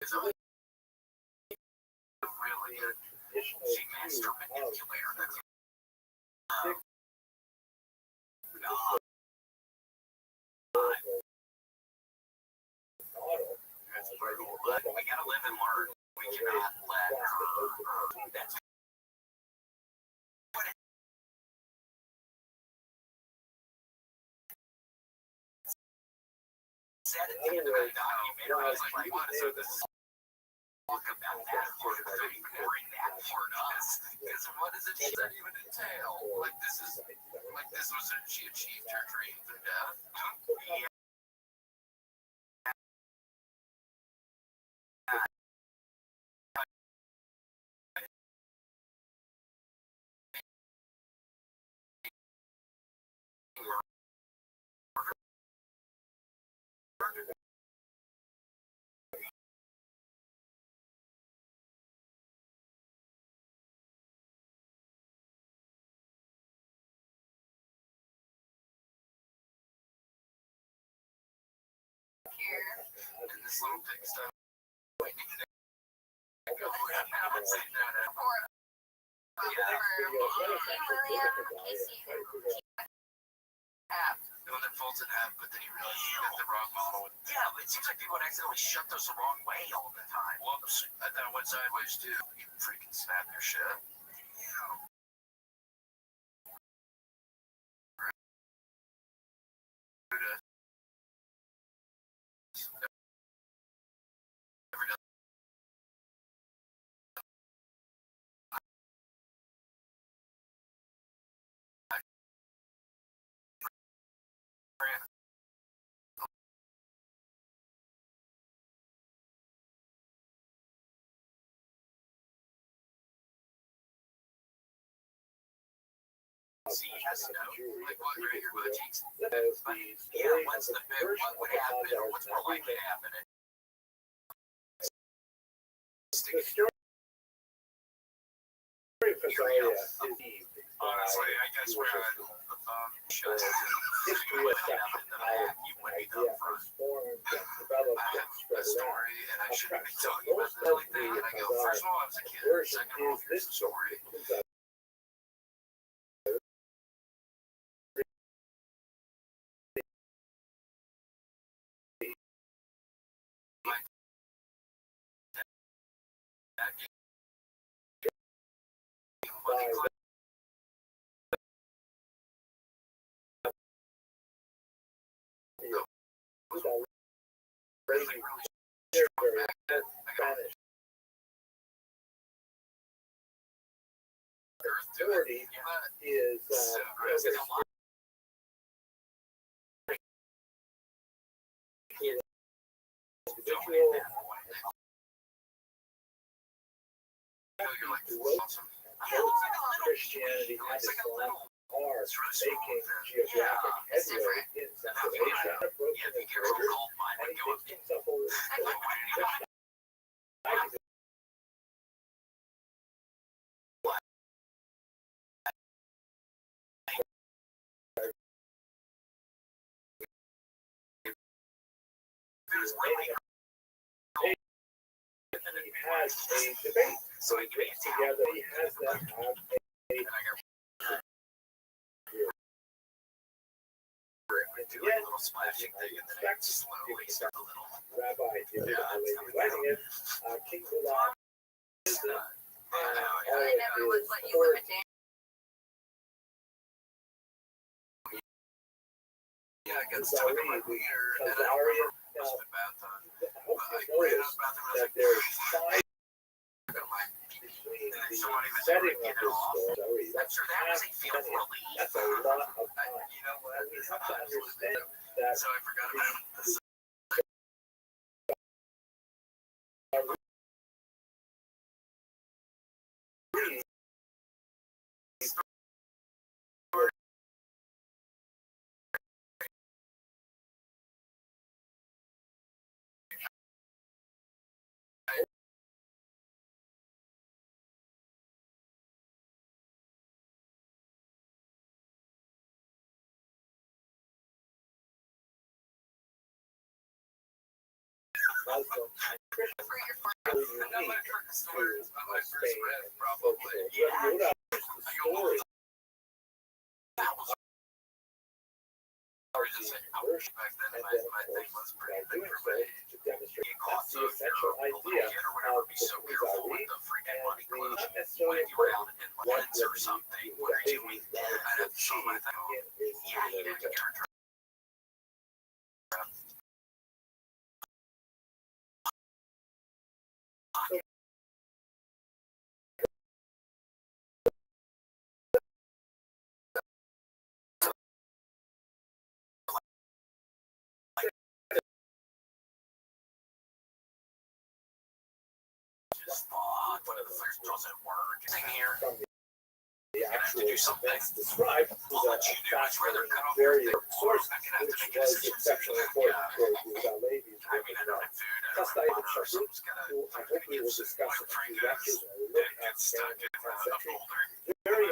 It's really good. She master manipulator. That's That's brutal, but we gotta live and learn. We cannot let her. That's what it said at the end of the documentary. I was like, what is this? Talk about that part of it, ignoring that part of it. Because what does it even entail? Like this was she achieved her dream through death. Yeah. this little pigsty. I would say that. The one that folds in half, but then you realize you got the wrong model. Yeah, but it seems like people would accidentally shut those the wrong way all the time. Whoops, I thought it went sideways too. You freaking snap your shit. Yes, no. Like what right here with the cheeks. Yeah, what's the big, what would happen or what's more likely to happen? Honestly, I guess where I shut history of you would be the front. I have a story and I shouldn't be telling you about this like thing. And I go, first of all, I was a kid. Second of all, here's the story. Christianity and Islam are making geographic headway in Central Asia. He has a debate. So he gets together. He has them have do like a little splashing thing and then it slowly start a little. Rabbi did writing it. King Salah I never would let you live it down. Yeah, I got stuck in my wiener and I don't remember what's been bath time. But I ran out of the bathroom and I was like, there's five and then somebody was able to get it off. I'm sure that was a feel of relief. That's a lot of time. You know what? You have to understand that So I forgot about it. Muslim Christian For your really I'm unique not sure the story is about my to first Spain read, and probably. Portugal. But what else is the story That was hard to say. Back then, and my then of thing course was by pretty big doing for so me. to demonstrate You caught the essential idea or whatever, of be so the careful Mizrahi with the freaking and money the clothes. not When necessarily you were out in what Lens or something, what are you doing there? I'd have to show my thing. in his Yeah, you didn't get her drunk. Fuck, one of the first doesn't work. Thing here. from the actual do something. events described Well, was what you do is rather cut off very your source, I'm gonna have to which make a was decision. exceptionally important for Yehuda Levi's I mean, I don't have food. I don't Custody have of water or Shahrut, something's gonna. who I hope we will discuss in a few lectures when we look at Get stuck Spain in in the 10th a century. boulder. Very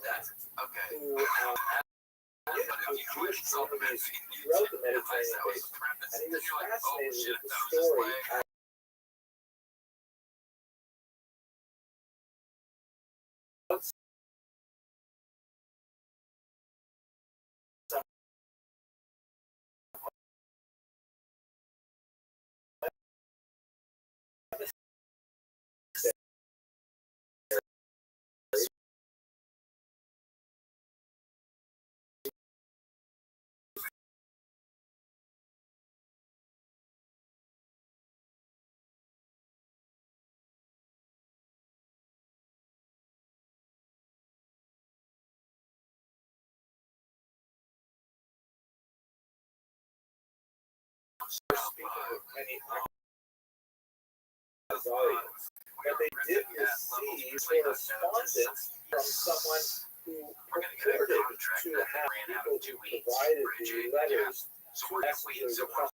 That's okay. who with Jewish communities throughout the Mediterranean basin, and he was fascinated with the story speaking with many audience, but they did receive correspondence from someone who purported to have people who provided the letters to messengers across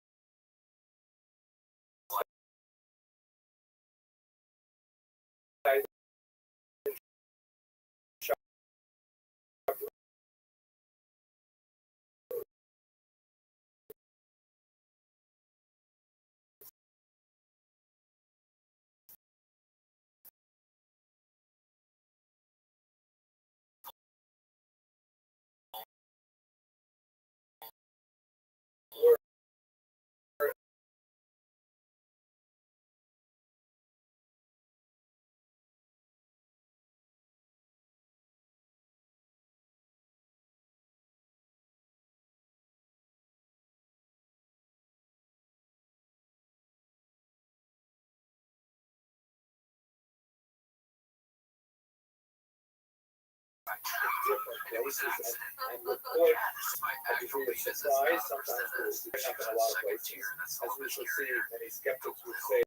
different places and report a degree of surprise. Sometimes it will happen in a lot of places. As we shall see, many skeptics would say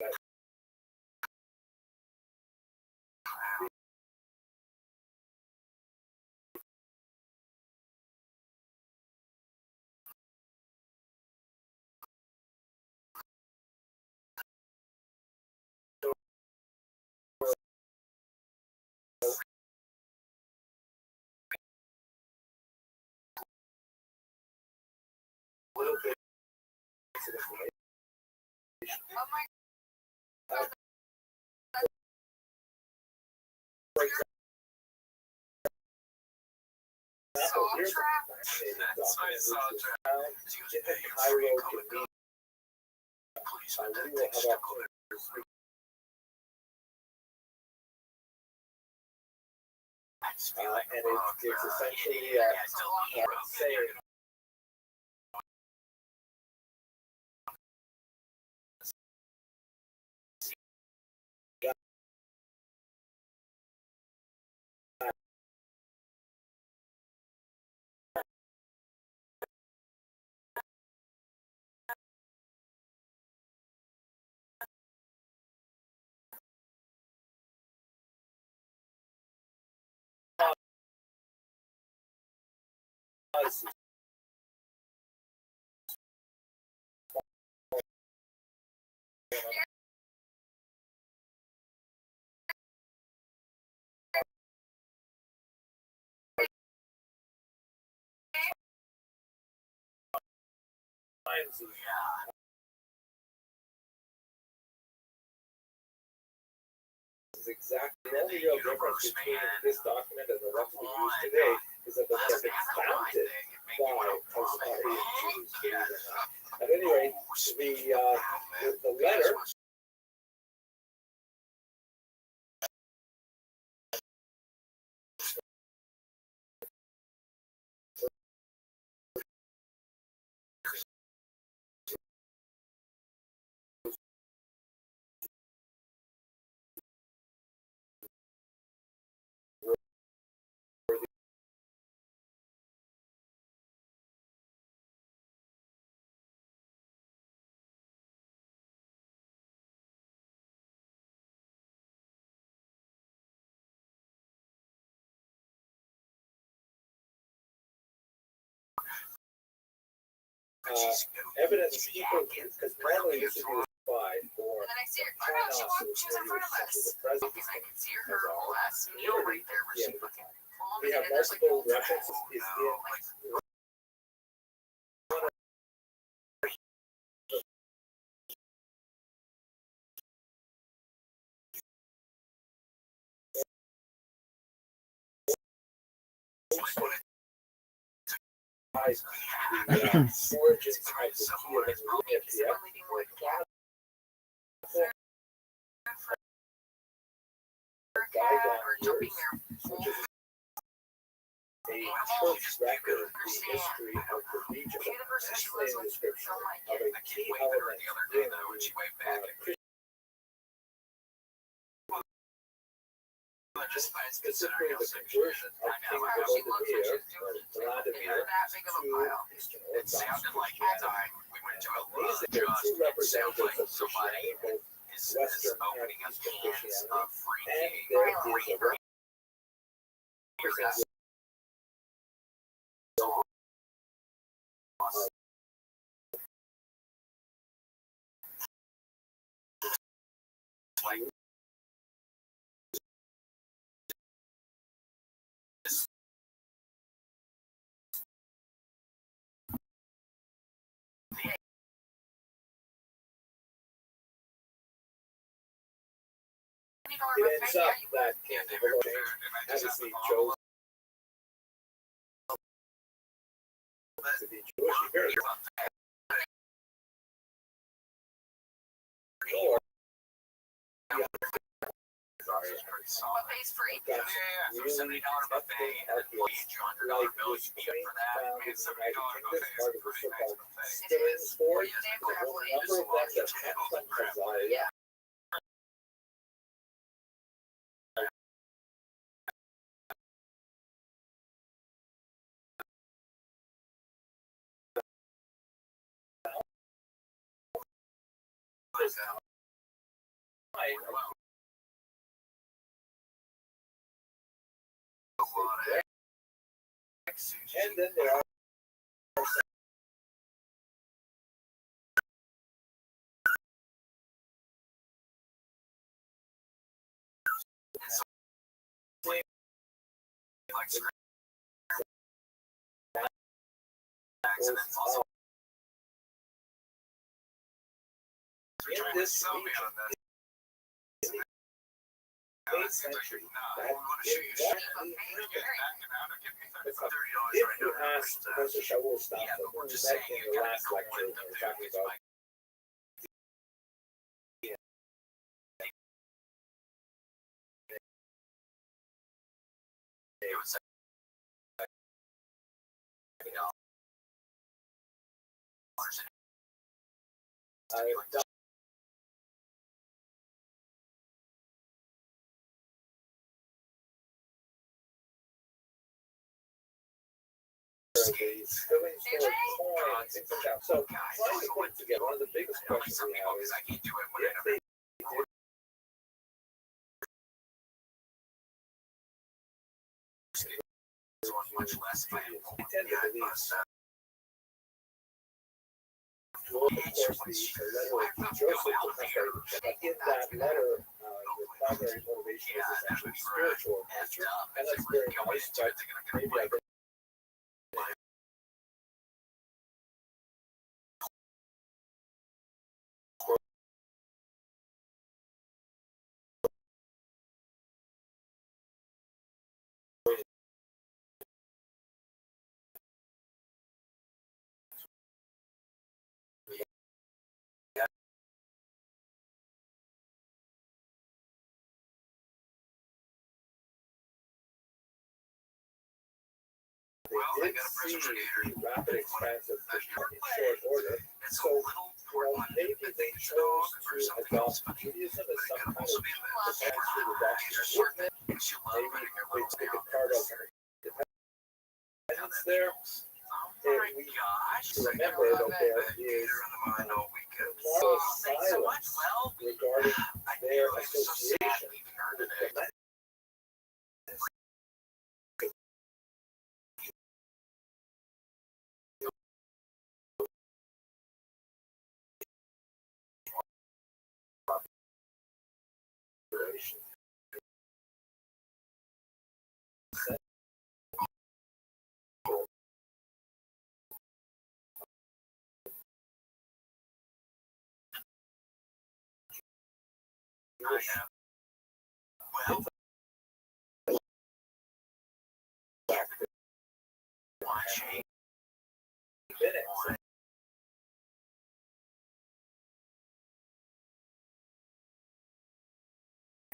that a little bit of information. Oh my Here's a fascinating document which was found in Cairo, Guinea. We will have our and it's essentially saying is exactly the only real difference between this document and the ones we use today is that the one has been founded by Australian Jews, believe it or not. At any rate, the letter evidence people because normally used to be applied for And then I see her. Oh no, she's in front of us. Because I can see her last meal right there where she fucking we have multiple references in origins of the Kia It's probably and just the only being like, yeah, for a cat or jumping their which is a church record, the history of the region. the person she lives Fascinating with description don't like of it. a I key can't wait there element the other day in though when she waved the back at me. Just by specifically considering how the sick she conversion is. of I King know. How she looks when Vladimir, she's doing it. or Vladimir, That big of a pile. to Eastern It Orthodox sounded like Christianity. anytime we went to a These just are two sounds like representatives of somebody Christianity, both is Western and opening up Eastern cans Christianity, of and freaking there green is a beer. Like it ends up that yeah, they King were Vladimir food and I just have obviously to chose to be Jewish. He very or What pays for eight? Yeah, so $70 buffet and then $100 bill you get for that. Man, $70 buffet is a pretty nice buffet. It is. for They have the gravel number of them that have come from Zion. Yeah. And then there are Accidents also. in this region, It seems like you're not. I want to show you shit. Get back and out and give me $30 if right you now. ask Professor Shaul Stafford, Yeah, but who we're we just met saying in you the gotta last go lecture, with we them were there talking because about it was the filling for corn and things like that. So trying to put together one of the biggest questions some we people have is because I can't do it when I if don't they much less if I had more. tend to believe of course the letter of Joseph was necessary, but in that letter the primary motivation is essentially spiritual in nature, and that's very nice, but maybe I think they did see the rapid expanse of Christianity in short order. It's So, a little maybe they chose to adopt Judaism as some kind of defense for the doctrine of movement. Maybe they take a part of independence there. And we have to remember that there is moral silence regarding their association with the population. Well, watching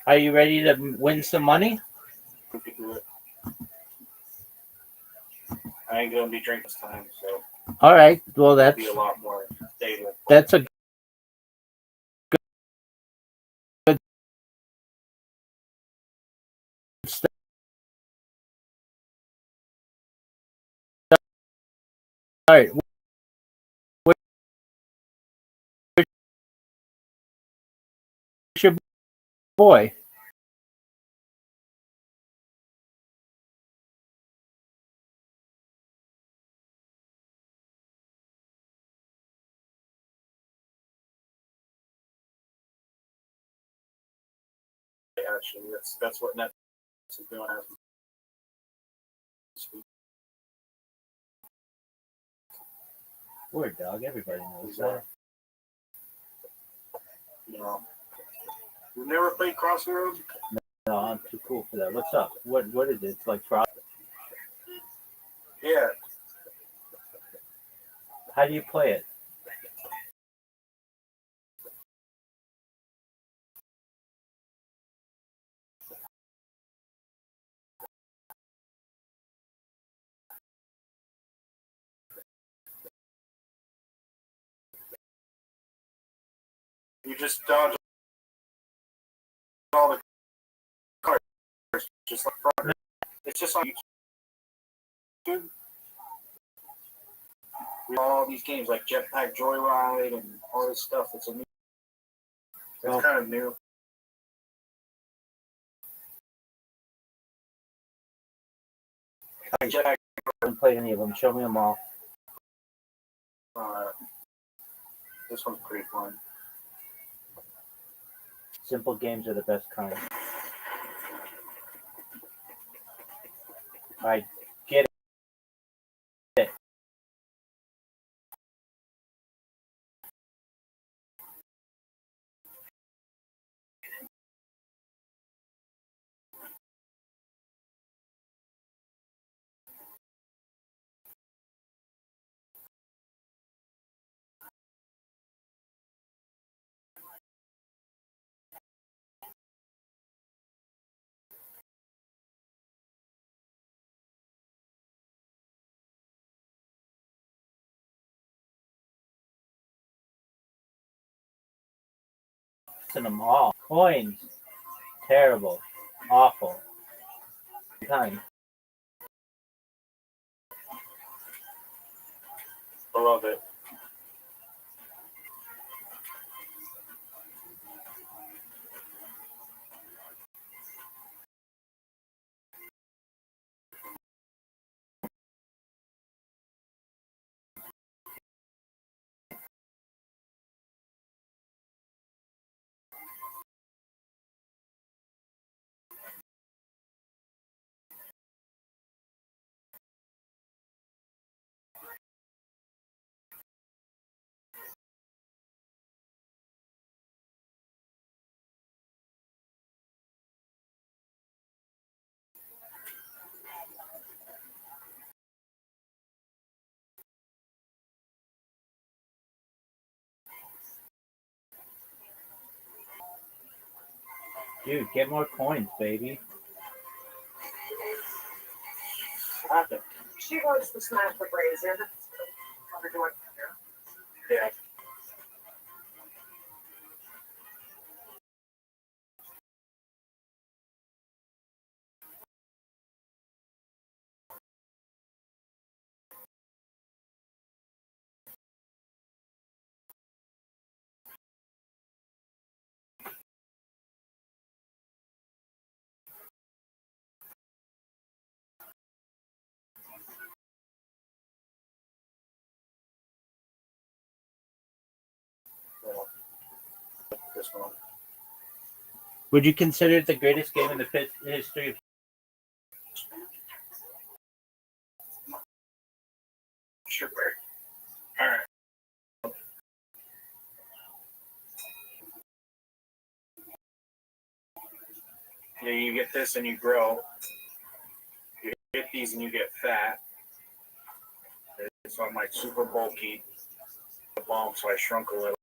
Are you ready to win some money? We could do it. I ain't gonna be drinking this time, so All right. Well, it'll be a lot more stable. that's a good start. Where's your boy? Actually, that's what Netflix is doing as we speak. Word dog. Everybody knows that. You know, you've never played Crossroads? No, I'm too cool for that. What's up? What is it? It's like fraud. Yeah. How do you play it? You just dodge all the cards, just like Frogger. It's just on YouTube. All these games like Jetpack Joyride and all this stuff. It's kind of new. I haven't played any of them. Show me them all. This one's pretty fun. Simple games are the best kind. I get it. To them all. Coins. Terrible. Awful. Kind. I love it. Dude, get more coins, baby. What happened? She wants to smash the brazier. Yeah. This one. Would you consider it the greatest game in the history of Sure. All right. Yeah, you get this and you grow. You get these and you get fat. So I'm like super bulky. The bomb, so I shrunk a little.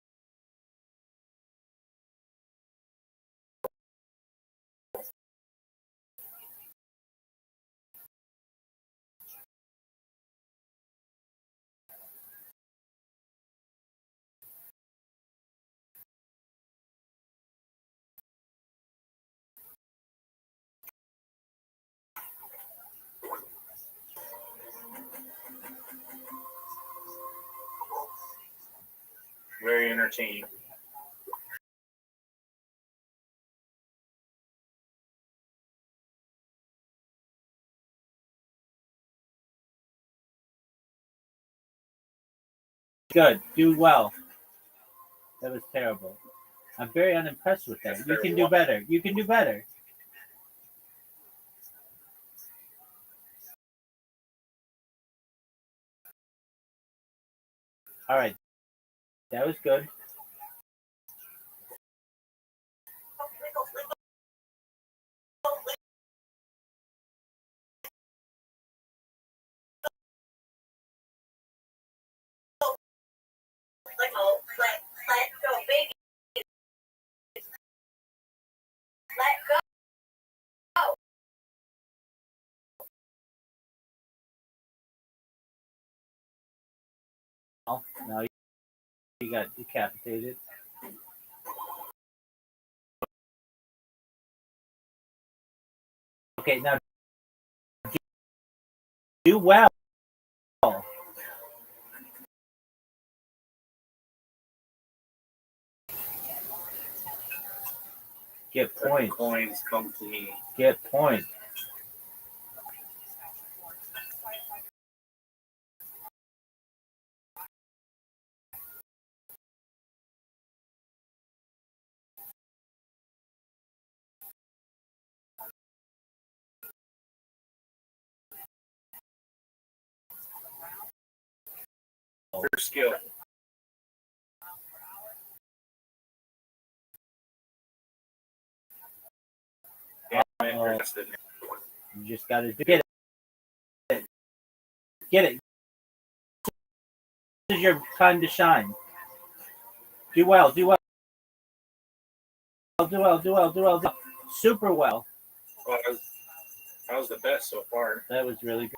Very entertaining. Good. Do well. That was terrible. I'm very unimpressed with that. You can do better. You can do better. All right. That was good. Let go, baby. Let go. Now you got decapitated. Okay, now do well. Get points. Coins come to me. Get points. Your skill. You just got to get it. Get it. This is your time to shine. Do well. Do well. Do well. Do well. Do well. Do well. Super well. Well, that was the best so far. That was really good.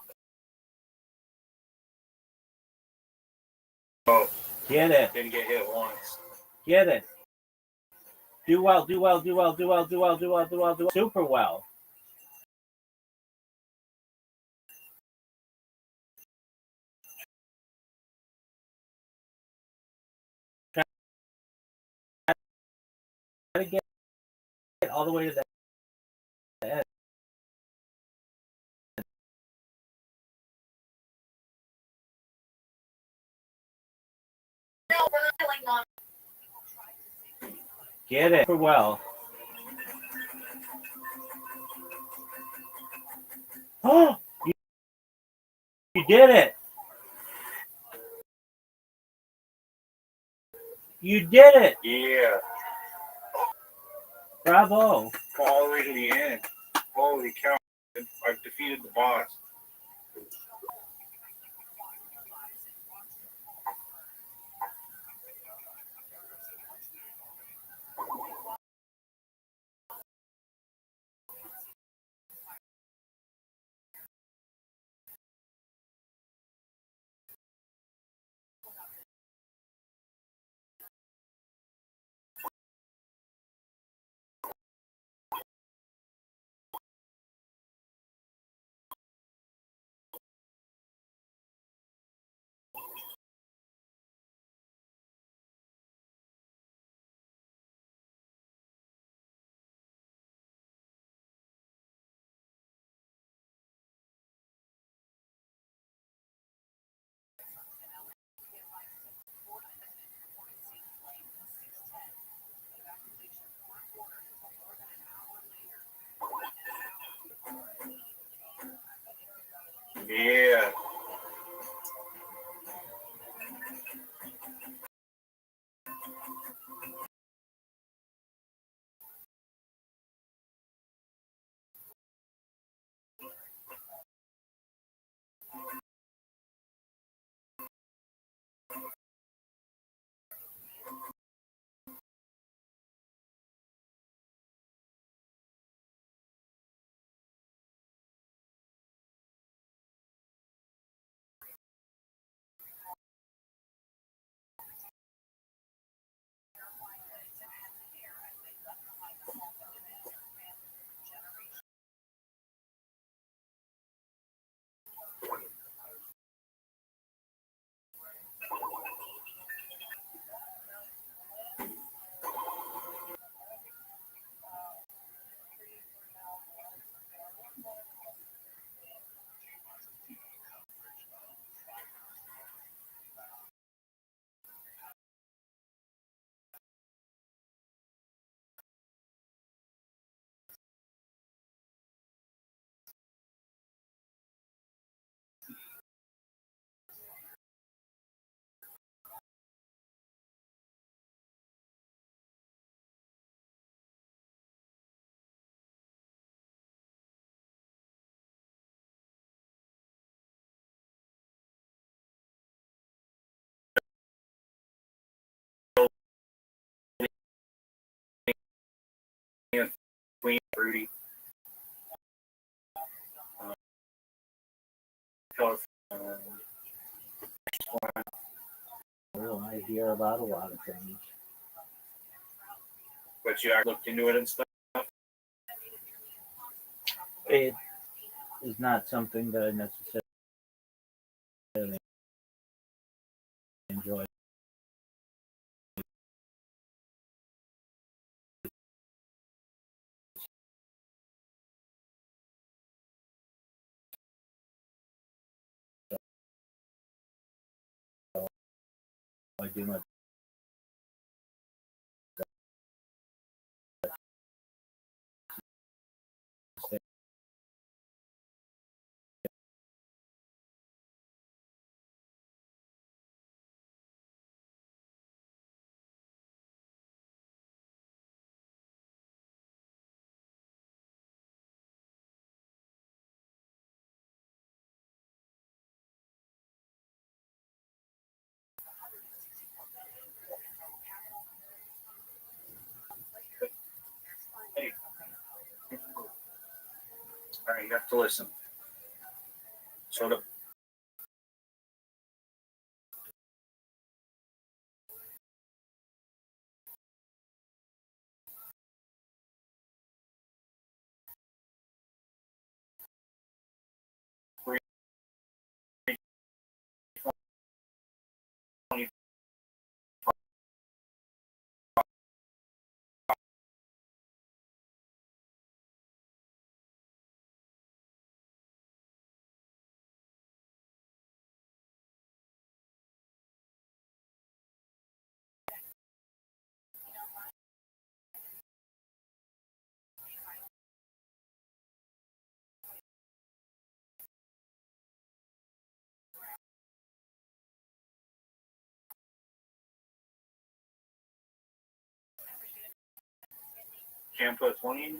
Oh, get it. Didn't get hit once. Get it. Do well. Do well. Do well. Do well. Do well. Do well. Do well. Do well. Super well. Try to get all the way to the end. Get it super well. Oh, you did it. You did it. Yeah. Bravo. All the way to the end. Holy cow. I've defeated the boss. Yeah. Queen Fruity. Colorful. Oh, I hear about a lot of things. But you actually looked into it and stuff. It is not something that I necessarily enjoy. I do my best. Hey. All right, you have to listen. So the can't put 20.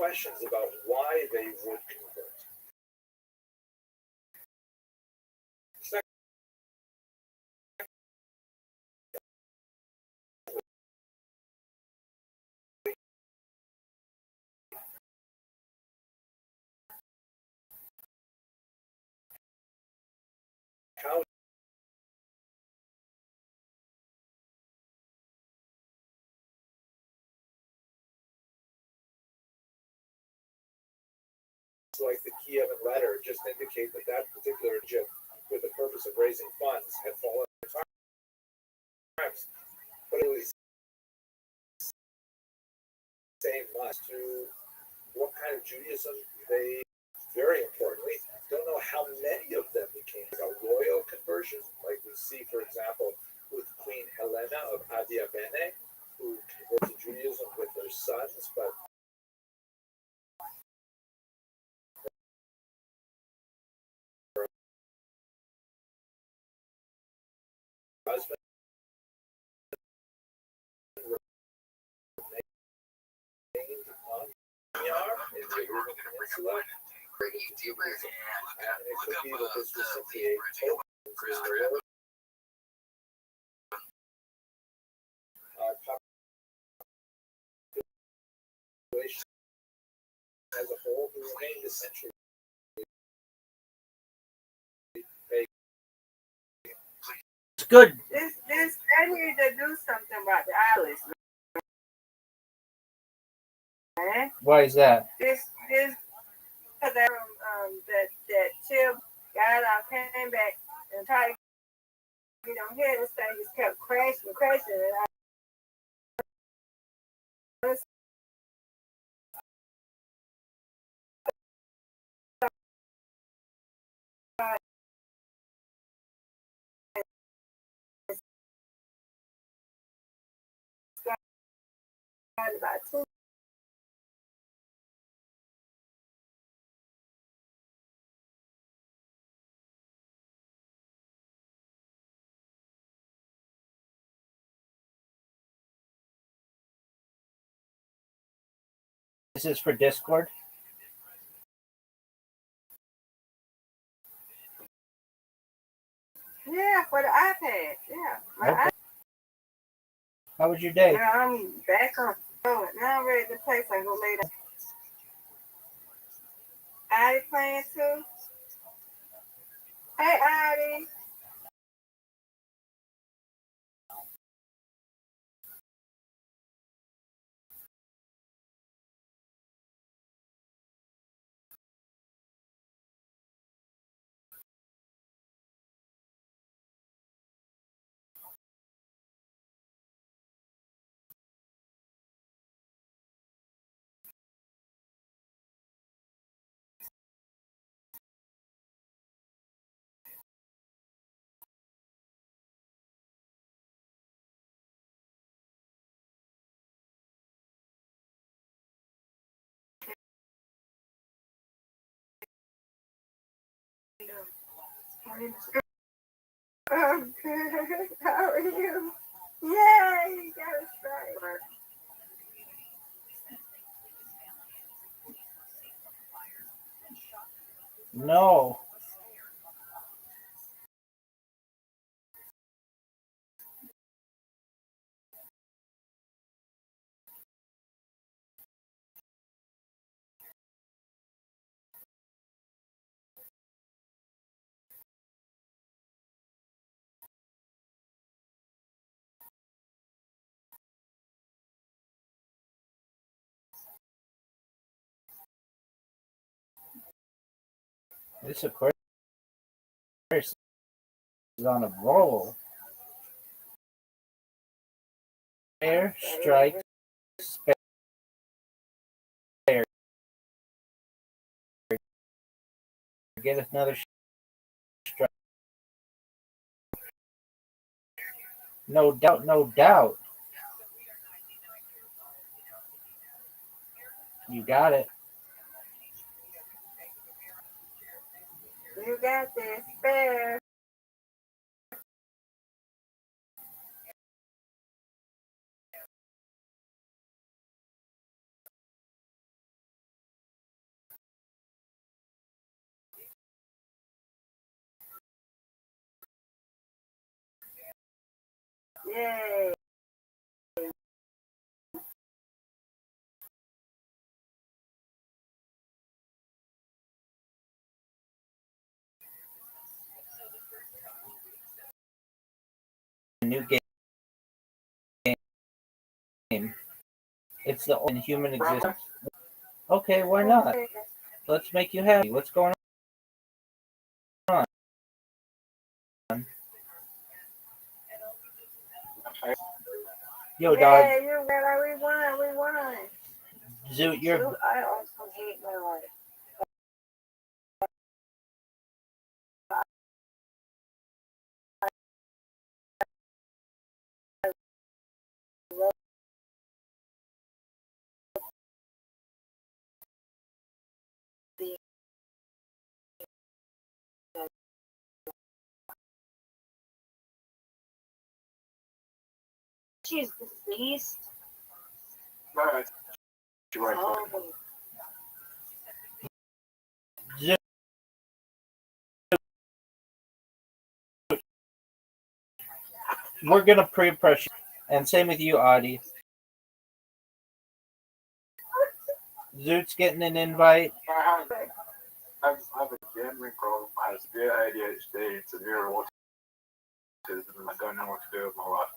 questions about why they would convert. How like the Kievan letter just indicate that that particular Egypt, with the purpose of raising funds, had fallen times. But it was saying much to what kind of Judaism they, very importantly, don't know how many of them became a royal conversion, like we see, for example, with Queen Helena of Adiabene, who converted to Judaism with their sons, but husband remained on Myanmar in the Arabian Peninsula. Great YouTubers. And it could be that this was simply a total population as a whole who remained essentially It's good. I need to do something about the islands, man. Why is that? This that Chip got out, came back and tried to get on here. This thing just kept crashing, and I got about two. This is for Discord. Yeah, for the iPad. Yeah. My Okay. How was your day? iPad. I'm back on. Now I'm ready to play, so I go lay down. Addie playing too? Hey, Addie. I'm good. How are you? Yay, you got it straight. No. This Aquarius is on a roll. Spare, strike, spare. Get another strike. No doubt, no doubt. You got it. You got this. Spare. Yay. New game. It's the only human existence. Okay, why not? Let's make you happy. What's going on? Yo, dog. Yeah, you're right. We won. Zoot, you're. Dude, I also hate my life. She's deceased. Right. You're right. Oh, Zoot. We're gonna pre-press you. And same with you, Audie. Zoot's getting an invite. I have a gambling problem. I have severe ADHD, severe autism, and I don't know what to do with my life.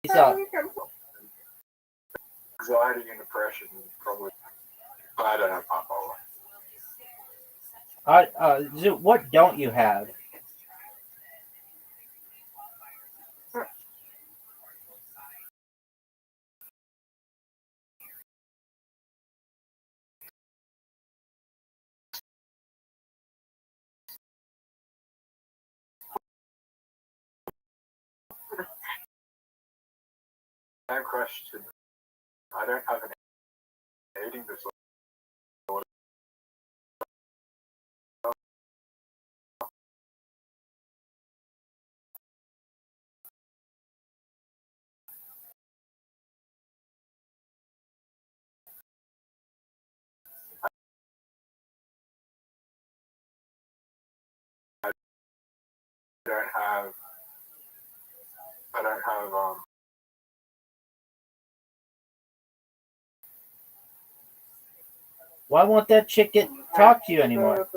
He's up. Anxiety and depression, probably. But I don't have bipolar. Zoot, what don't you have? I have question. I don't have an eating disorder. I don't have Why won't that chick talk to you anymore?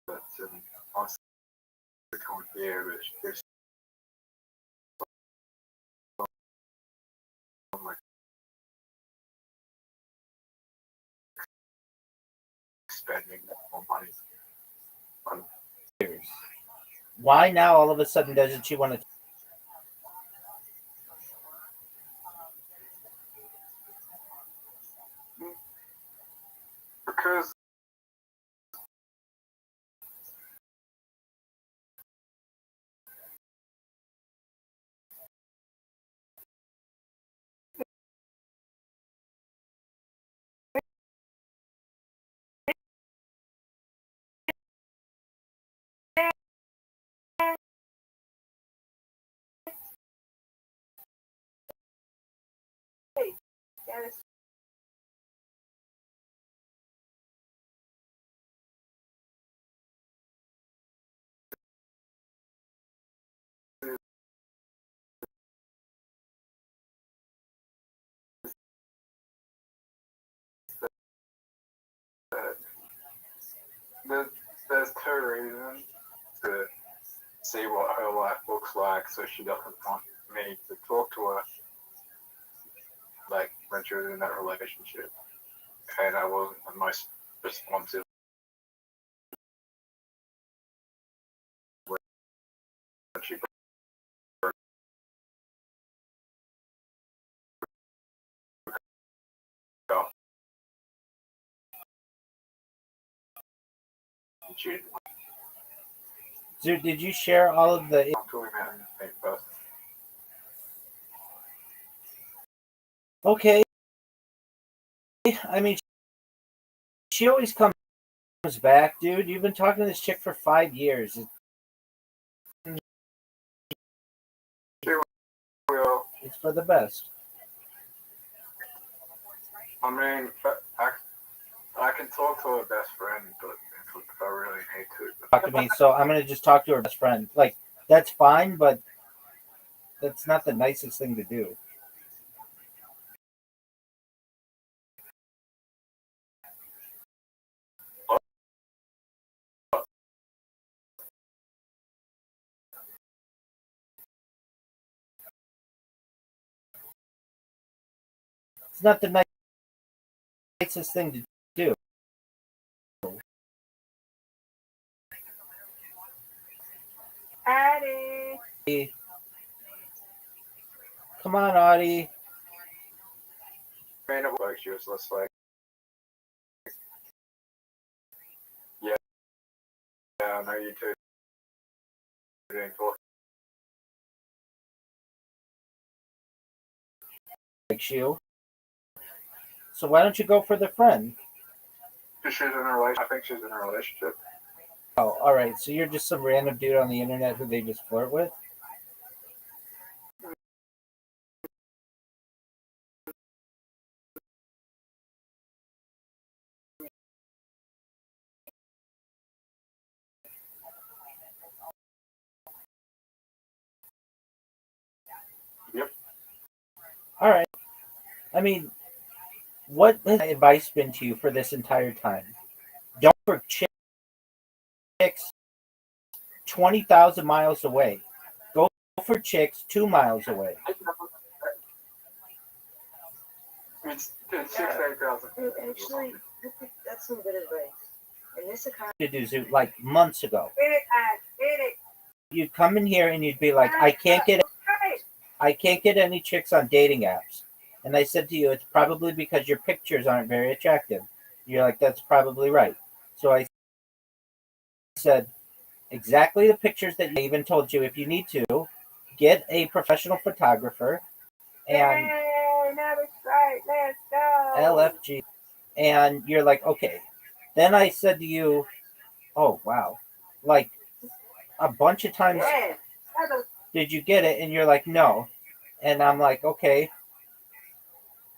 that's an obstacle here, but there's like spending more money on Why now all of a sudden doesn't she want to? because yes. there's two reasons to see what her life looks like, so she doesn't want me to talk to her like when she was in that relationship, and I wasn't the most responsive when she broke up. So did you share all of the? I'm talking about in the same person. Okay. I mean, she always comes back, dude. You've been talking to this chick for 5 years. Well, It's for the best. I mean, I can talk to her best friend, but if I really need to. Talk to me, so I'm gonna just talk to her best friend. Like, that's fine, but that's not the nicest thing to do. It's not the nicest thing to do. Addie. Come on, Audie. I mean, it was like she was just like, yeah, I know you too. Didn't talk. Like you. So why don't you go for the friend? She's in a relationship. I think she's in a relationship. Oh, all right. So you're just some random dude on the internet who they just flirt with? Yep. All right. I mean, what has my advice been to you for this entire time? Don't for chicks 20,000 miles away. Go for chicks 2 miles away. It's 6,000. Actually, that's some good advice. In this economy, To do Zoom like months ago. Get it. You'd come in here and you'd be like, I can't get any chicks on dating apps. And I said to you, it's probably because your pictures aren't very attractive. You're like, that's probably right. So I said, exactly the pictures that I even told you, if you need to, get a professional photographer and Yay, another strike. Let's go. LFG. And you're like, okay. Then I said to you, oh, wow. Like a bunch of times, Yeah. did you get it? And you're like, no. And I'm like, okay.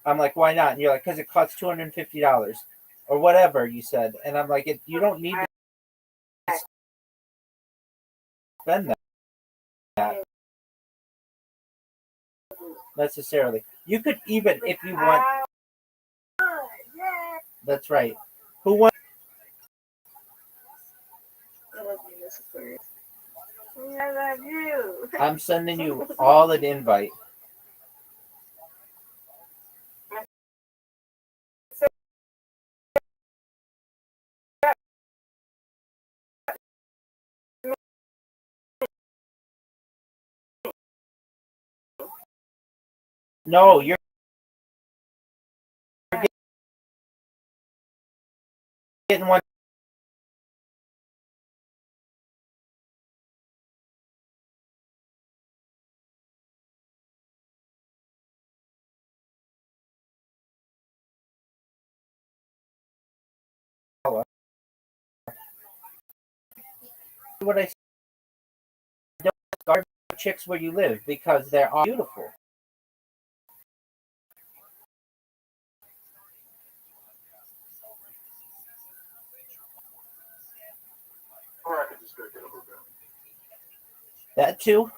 I'm like, why not? And you're like, because it costs $250 or whatever you said. And I'm like, you don't need to spend that necessarily. You could even, if you want. Yeah. That's right. Who wants? I love you, Miss Aquarius. I love you. I'm sending you all an invite. No, you're getting one. What I said, don't guard chicks where you live because they're all beautiful. Or I could just go get a hookup. That too.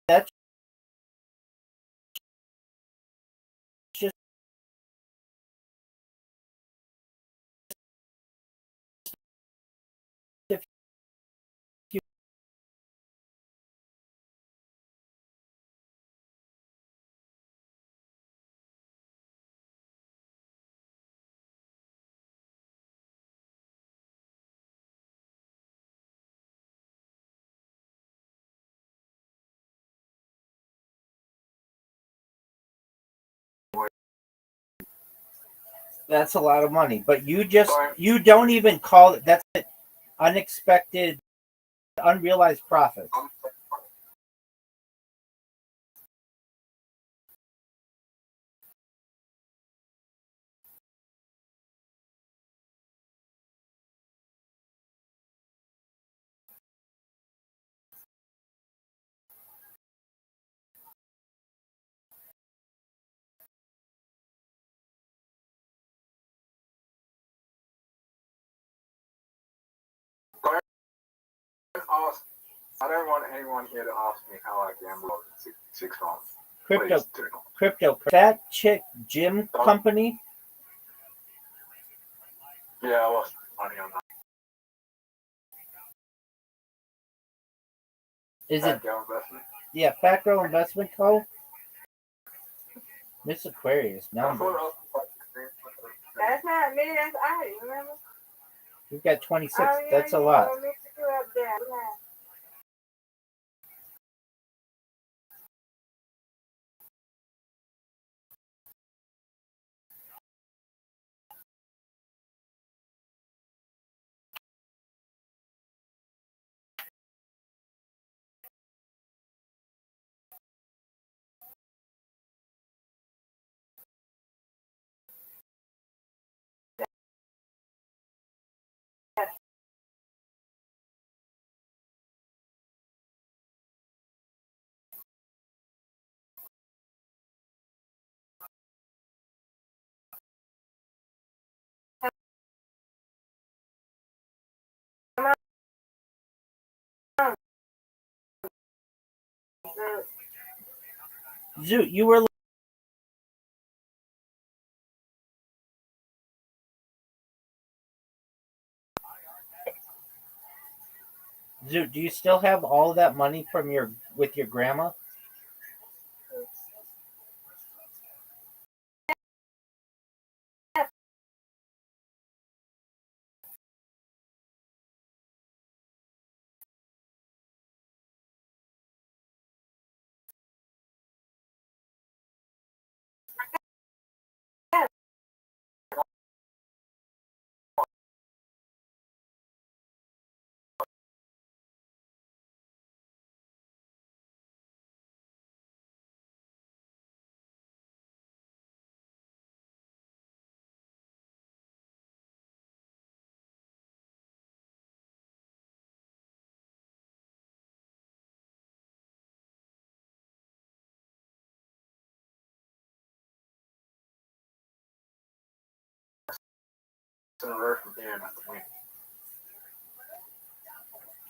that's just if you that's a lot of money. But you don't even call it that's it. Unexpected, unrealized profits. I don't want anyone here to ask me how I gambled in 6 months. Crypto, Please do not. crypto. That chick Jim company. Yeah, I lost money on that. Is it? Go investment. Yeah, Fat Girl Investment Co. Miss Aquarius numbers. That's not me. That's I. Remember? We've got 26. Oh, yeah, That's a you lot. gonna mix you up there. Yeah. Zoo, you were. Zoo, do you still have all of that money from with your grandma?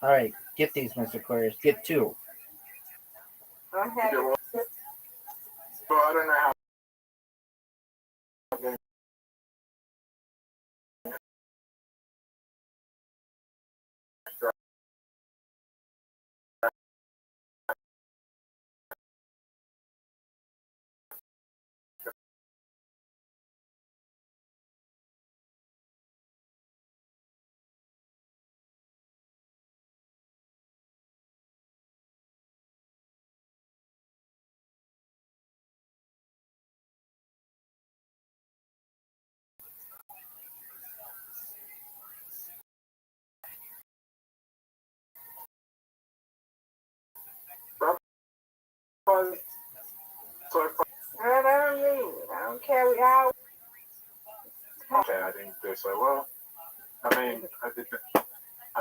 All right, get these, Mr. Aquarius. Get two. I'm happy. Well, I don't know how. I don't need it. I don't care. We all. Okay, I didn't do so well. I mean, I did.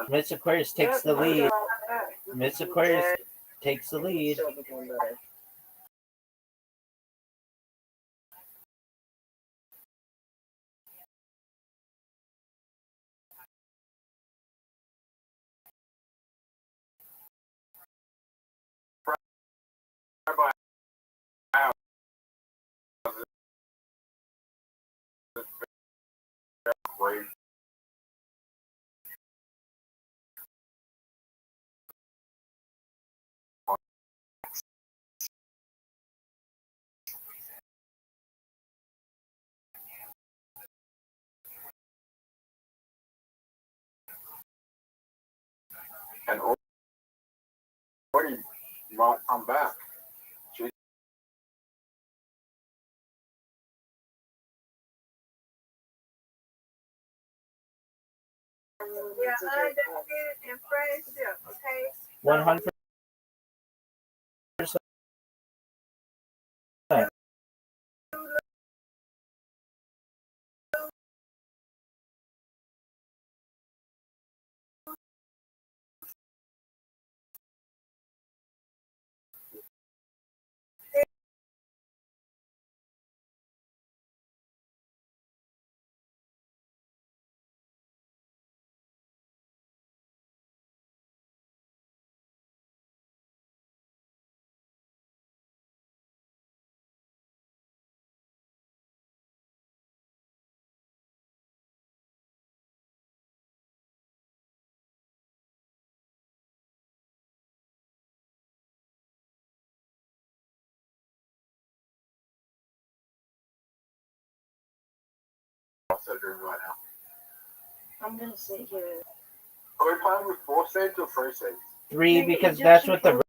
Miss Aquarius takes the lead. Miss Aquarius takes the lead. Wait. And Orty might come back. She Yeah, undefeated in friendship, okay? 100%. right now. I'm gonna sit here. Are we playing with 4 states or 3 states? 3 because that's what the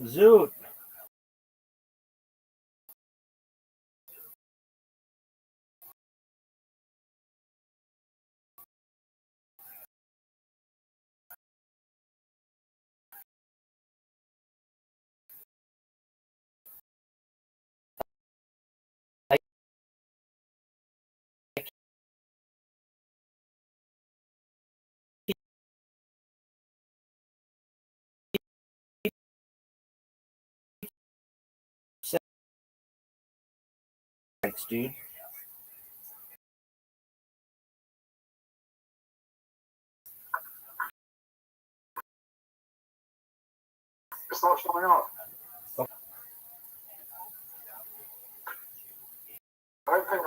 Zoot. Thanks, dude. It's not showing up. I don't think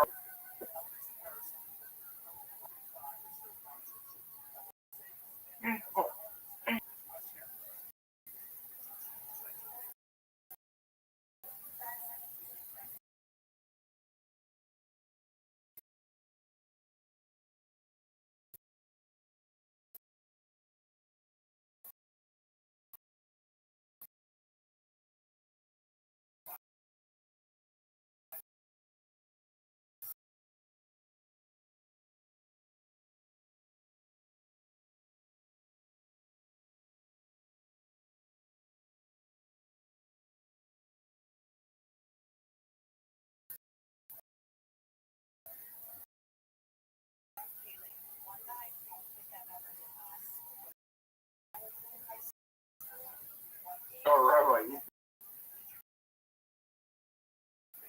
Rabbi.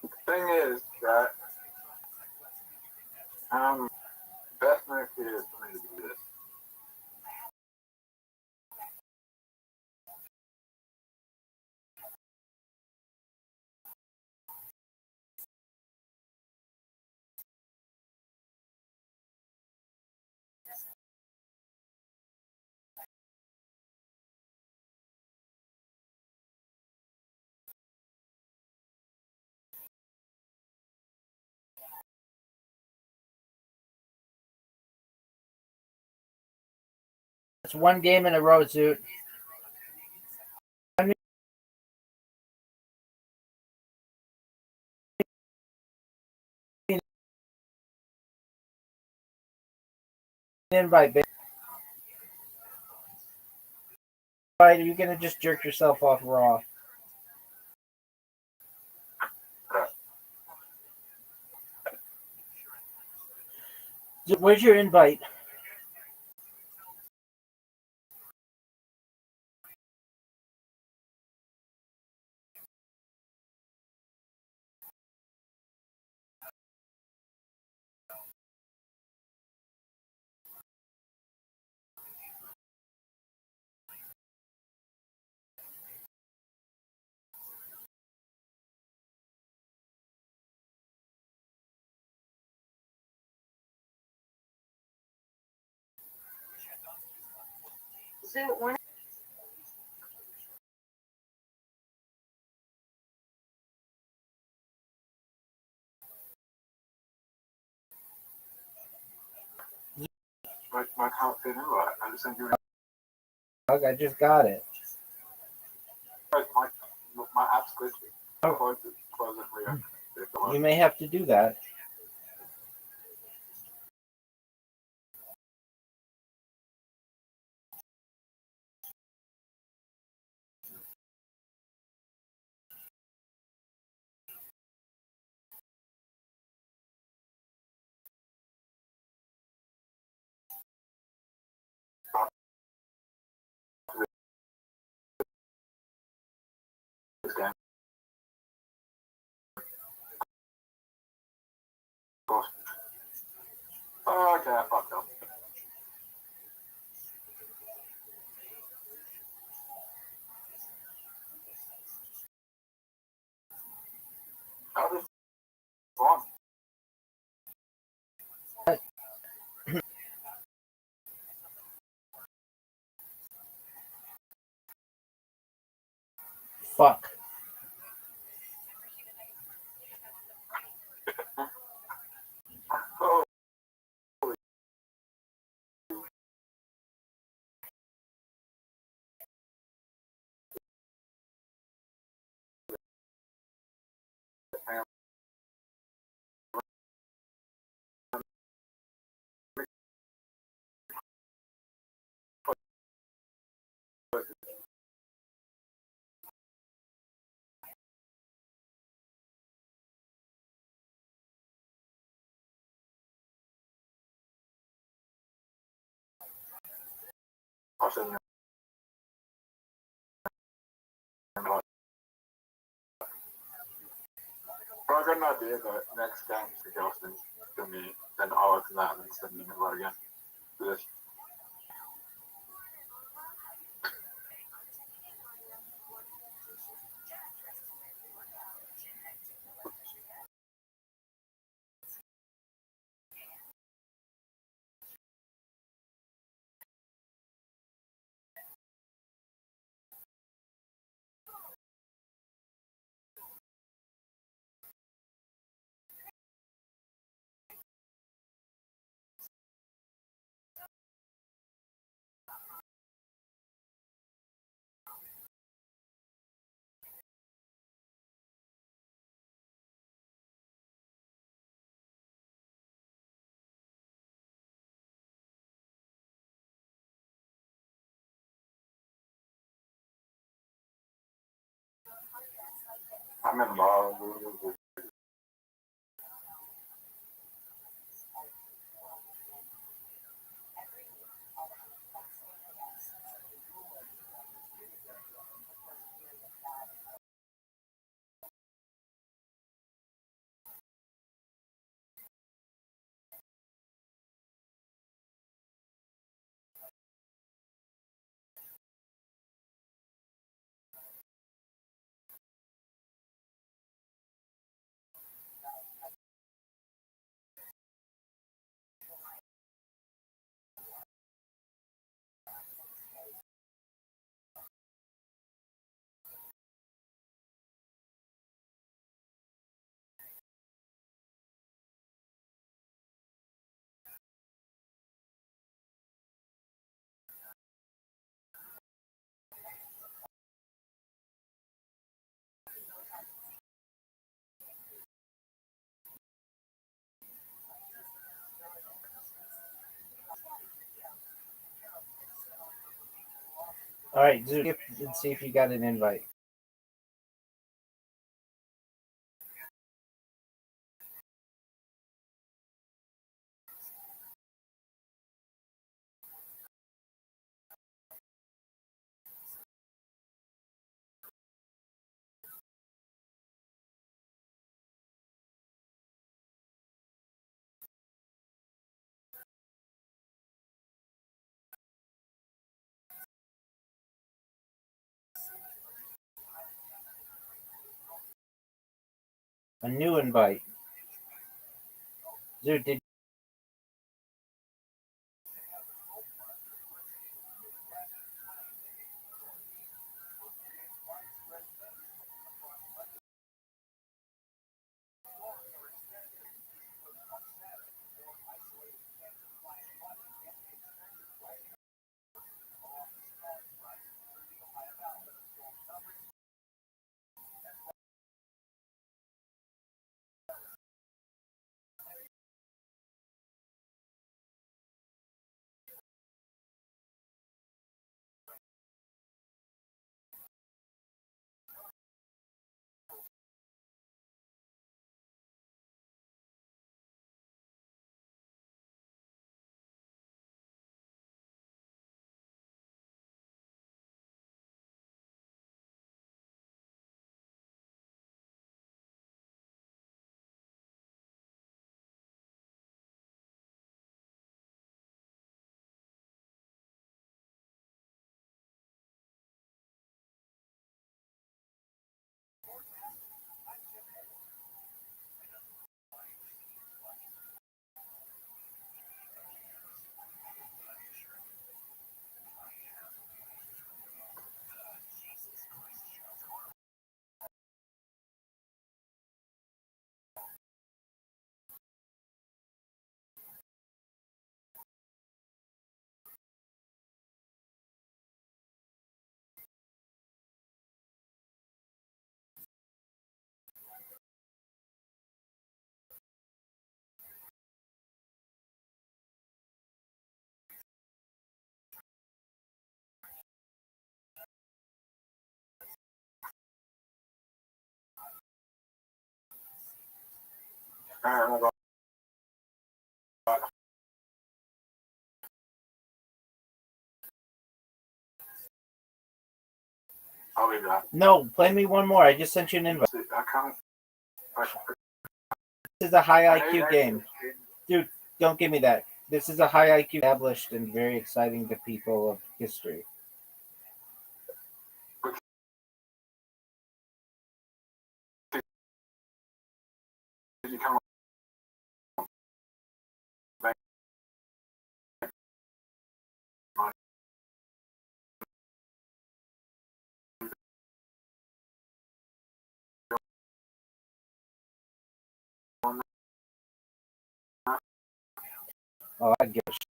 The thing is that best next year is for me to do this. That's one game in a row, Zoot. Invite. Are you gonna just jerk yourself off raw? Where's your invite? So when My account didn't know. I just sent you. I just got it. My app's glitchy. Oh. Close it later. You may have to do that. This game. Oh, okay, I fucked up. How did wrong? Fuck. Oh. I'll send you. I got an idea that next time the ghosting to me, then I'll open that and send me about again. This. I'm in love. All right, Zoo, and see if you got an invite. A new invite. Zoo, did I'll be back. no? Play me one more. I just sent you an invite. I can't. This is a high IQ game. Dude, don't give me that. This is a high IQ established and very exciting to people of history. Did you come back? Oh, I give a shit.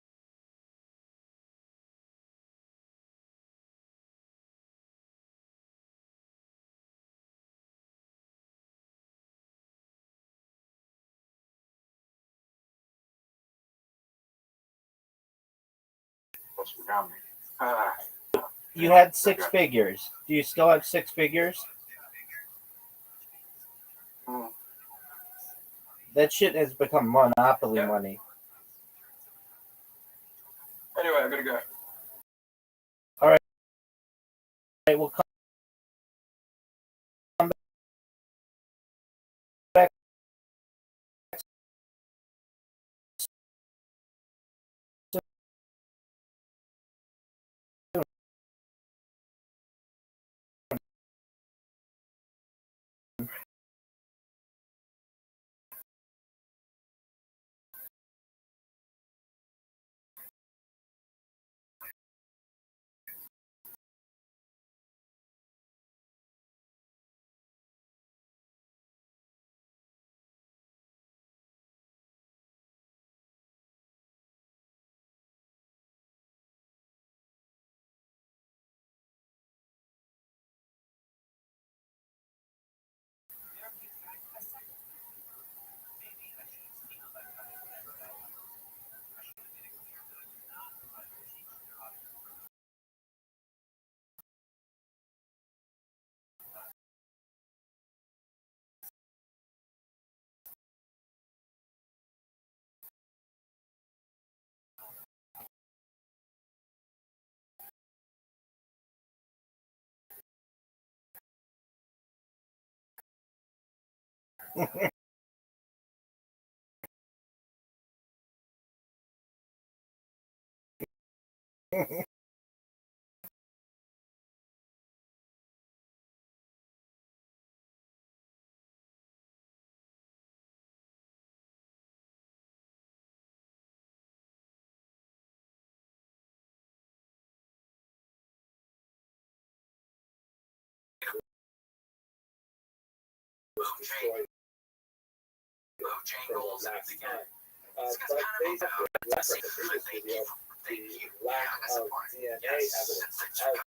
You had six figures. Do you still have six figures? That shit has become monopoly money. Anyway, I'm gonna go. All right, we'll come back. Bojangles and last the time. It's But kind they of have a referenced previously the lack of DNA evidence of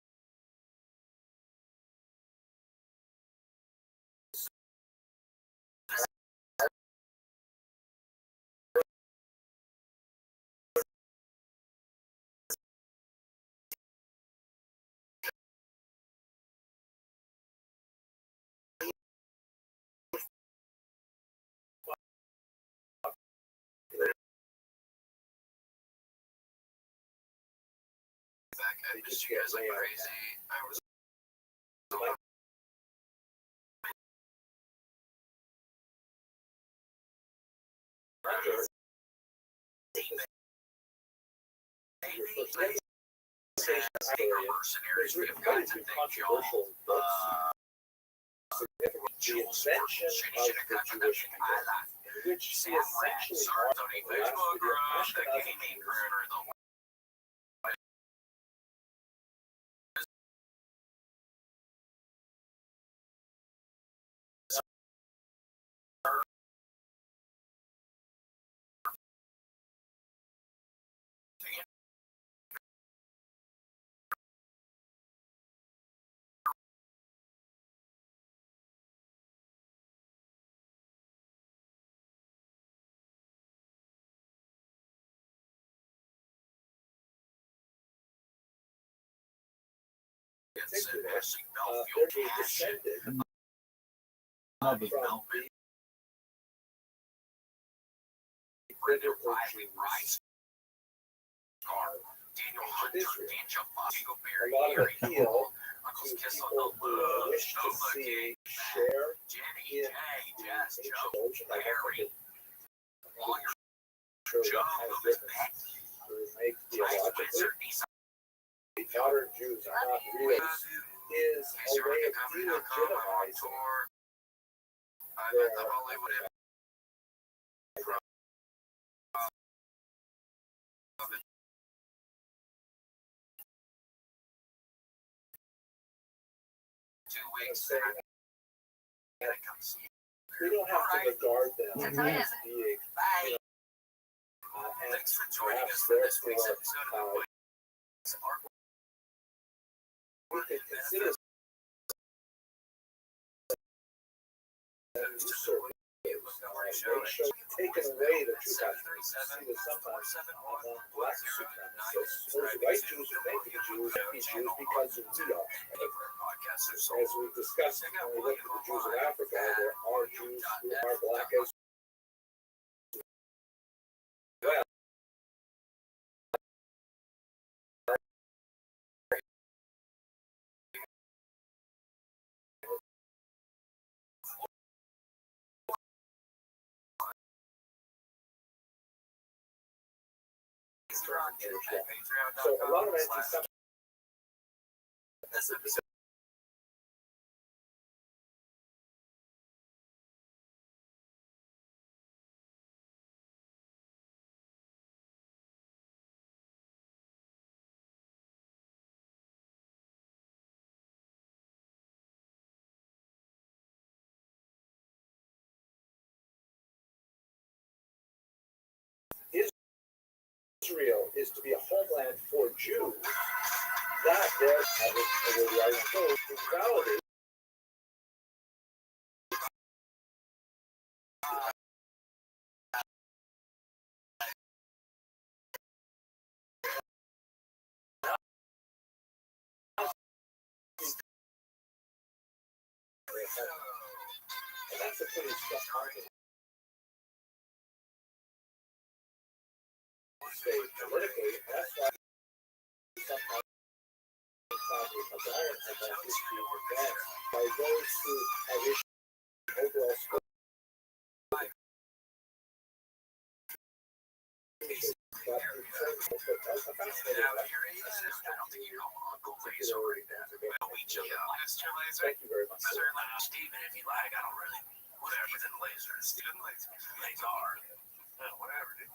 I missed you guys like crazy. I was mercenaries. We have got to thank y'all. The invention of the Jewish people, in which he essentially argued in the last video, Ashkenazi Jews they're being descended from the biblical Jews. A lot of appeal to people who wish to see share in the ancient origin. I think make theologically modern Jews are not real is a way of delegitimizing their 2 weeks. We don't have to regard them as being, Thanks for joining us for this week's episode of the we could consider usurping. Taken away the true country. See this sometimes among black supremacists. Those white Jews who think the Jews be Jews because of we are. As we discussed when we look at the Jews of Africa, there are Jews who are black as well. So a lot of anti-Semitism. This episode. Israel is to be a homeland for Jews. That there, where the argument goes, invalidates and that's a pretty tough argument. Politically, that's why sometimes a desire and that issue advanced by those who have issued overall scope a fascinating Yeah, one. here he is. I don't think you know Uncle Laser right now. But we chill out. Mr. Laser. Thank you very much. Mr. Steven, if you like, I don't really. Whatever. Steven Laser. Steven Laser. Lazar. Whatever, dude.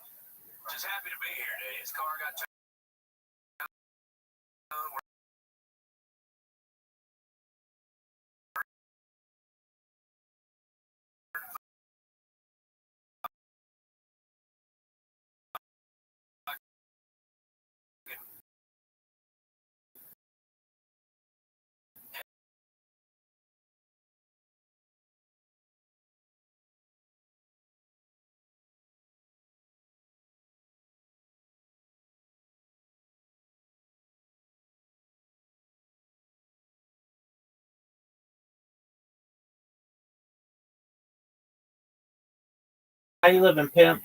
Just happy to be here today. His car got towed. How you living, Pimp?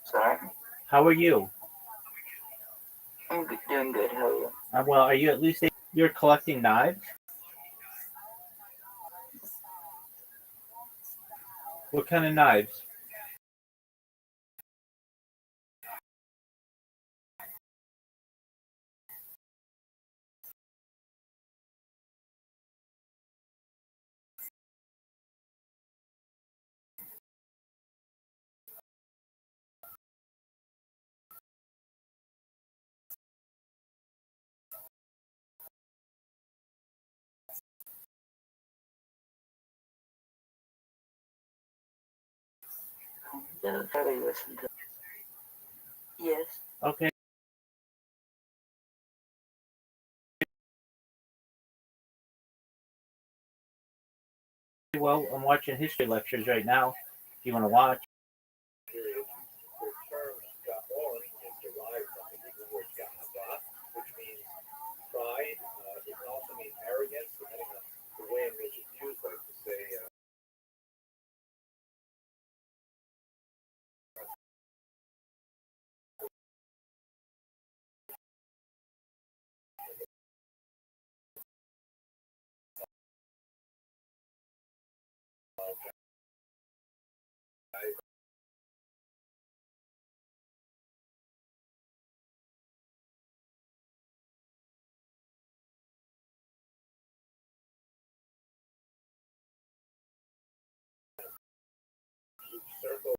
Sorry? How are you? I'm doing good. How are you? Well, are you at least you're collecting knives? What kind of knives? Those are you listen to? Yes. Okay. Well, I'm watching history lectures right now. If you want to watch. Period. The term gaon is derived from the Hebrew word gahava, which means pride. It can also mean arrogance, depending on the way in which it's used. Like to say, circle,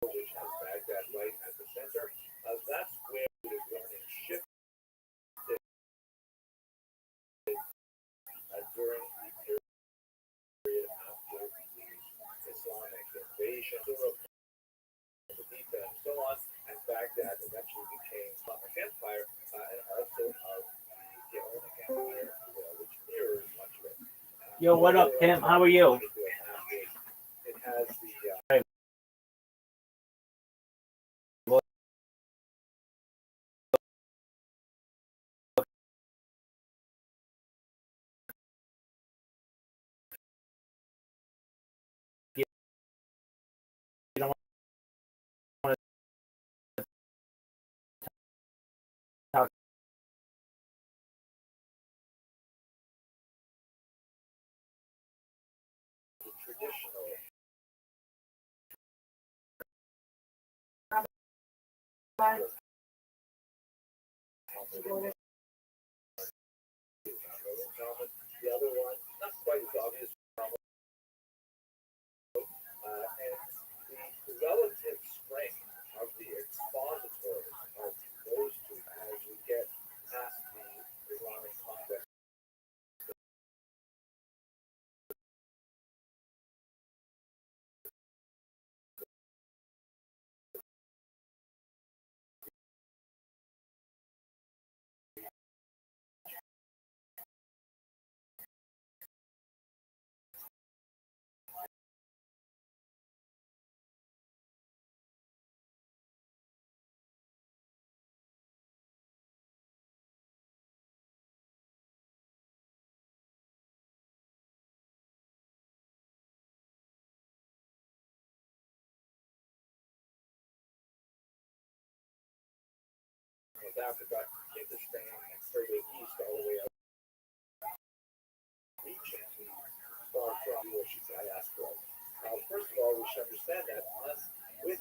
which has Baghdad right at the center. That's where it is learning shifted during the period after the Islamic invasion, and so on. And Baghdad eventually became Islamic Empire, and also of the Islamic Empire, which mirrors much of it. Yo, what up, Pimp? How are you? It has the You don't want to talk. traditional the other one, not quite as obvious, and the relative strength of the expository of those two as we get past the Islamic context. North Africa into Spain and further east all the way up reaching the far from Jewish diaspora. First of all, we should understand that with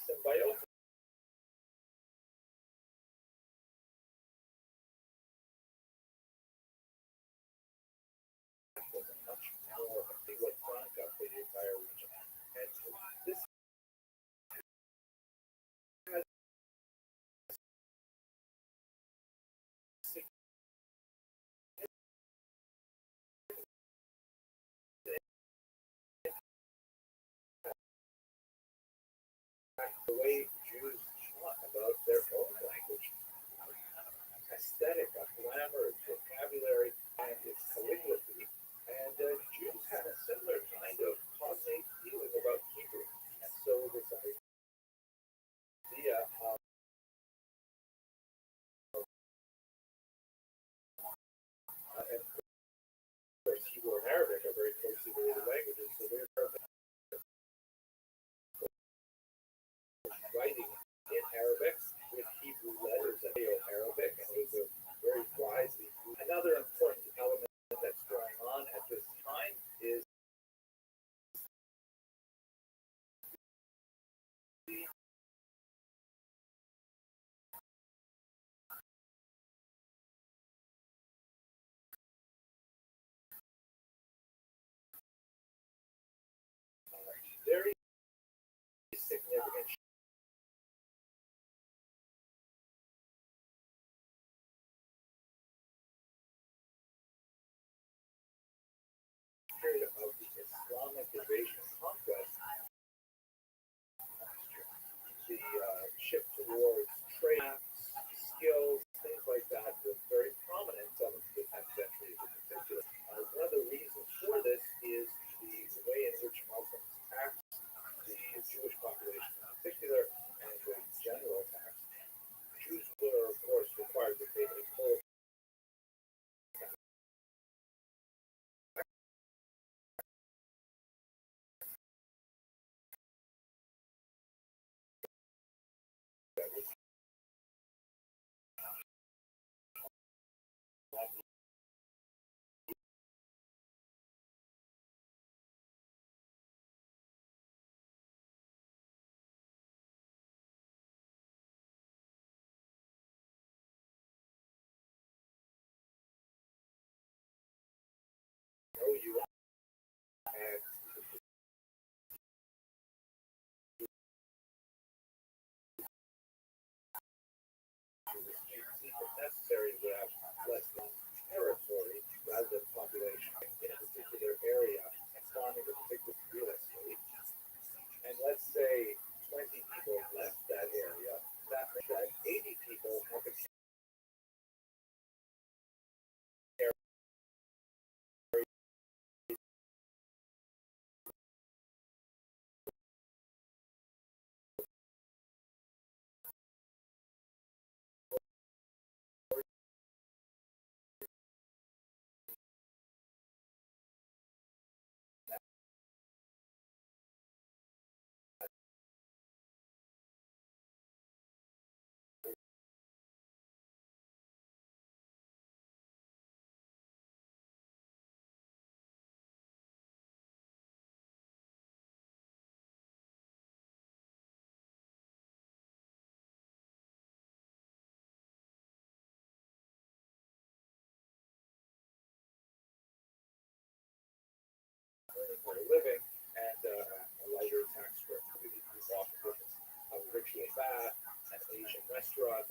symbiosis. Was a much more what Franca for the entire region. And this has the way Jews thought about their own language, aesthetic, glamour, its vocabulary, and its calligraphy. And Jews had a similar kind of cognate feeling about Hebrew. And so this idea of and of course Hebrew and Arabic are very closely related languages, so they're writing in Arabic with Hebrew letters and Arabic, and it was a very wisely. Another important element that's going on at this time is the very significant period of the Islamic invasion and conquest, the shift towards trade, skills, things like that was very prominent in 7th to 10th centuries in particular. One of the reasons for this is the way in which Muslims tax the Jewish population in particular, and the general tax. Jews were, of course, required to pay a full no you and necessary to have less than territory rather than population in a particular area and farming a particular real estate. And let's say 20 people left that area, that means that 80 people have a for a living and a lighter tax for activities off of a ritual bath, an Asian restaurant,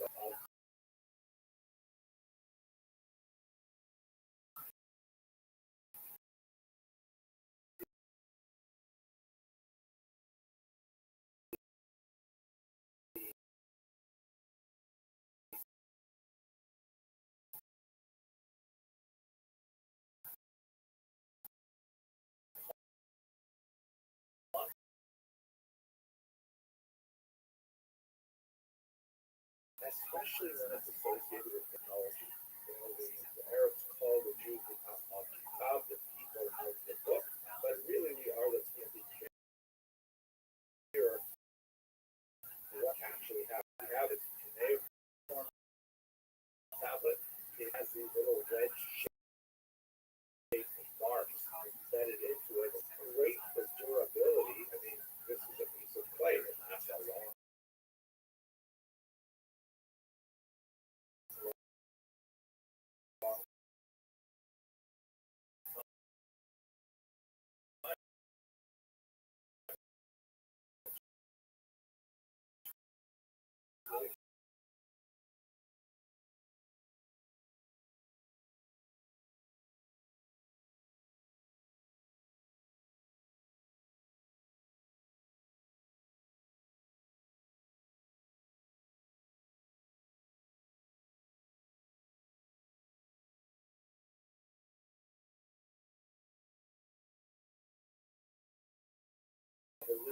especially when it's associated with technology. You know, the Arabs call the Jews the Kitab, the people of the book, but really we are the here what actually happened. We have it today form tablet. It has these little wedge shaped marks embedded into it. Great for durability. I mean, this is a piece of clay that lasts a long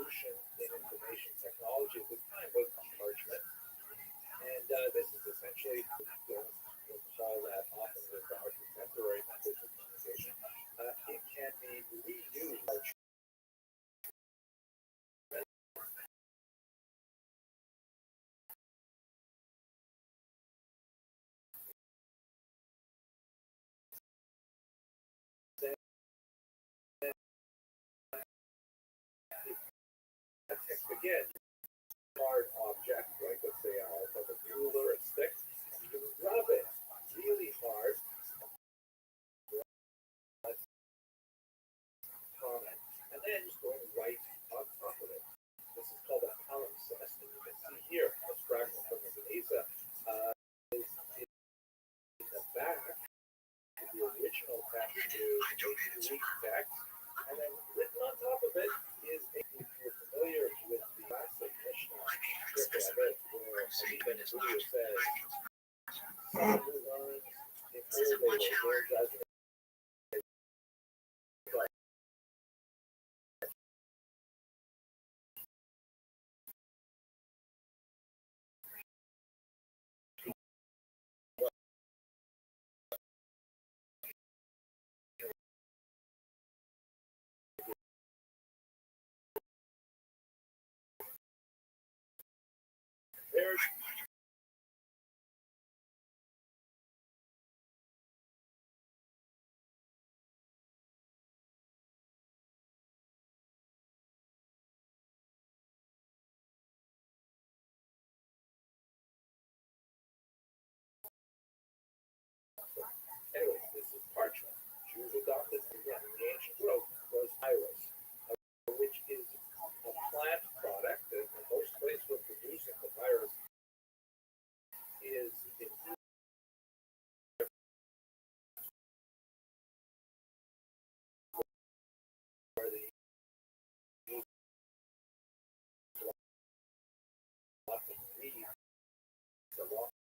revolution in information technology at the time was parchment. And this is essentially, we'll call that often with our contemporary methods of communication. It can be reused. Text again, hard object, like let's say like a ruler, a stick, you can rub it really hard. Comment, and then just going right on top of it. This is called a palimpsest, and you can see here this fragment from the Veneza is in the back of the original text is Greek text, and then written on top of it is if you're familiar with the classic Mishnah, where even Buddha says, someone who learns in old age learns as an there's anyways, this is parchment. Jews adopted again in the ancient world was iris, which is a plant product, and the most place for producing the virus is in where they use lots of reeds, a lot of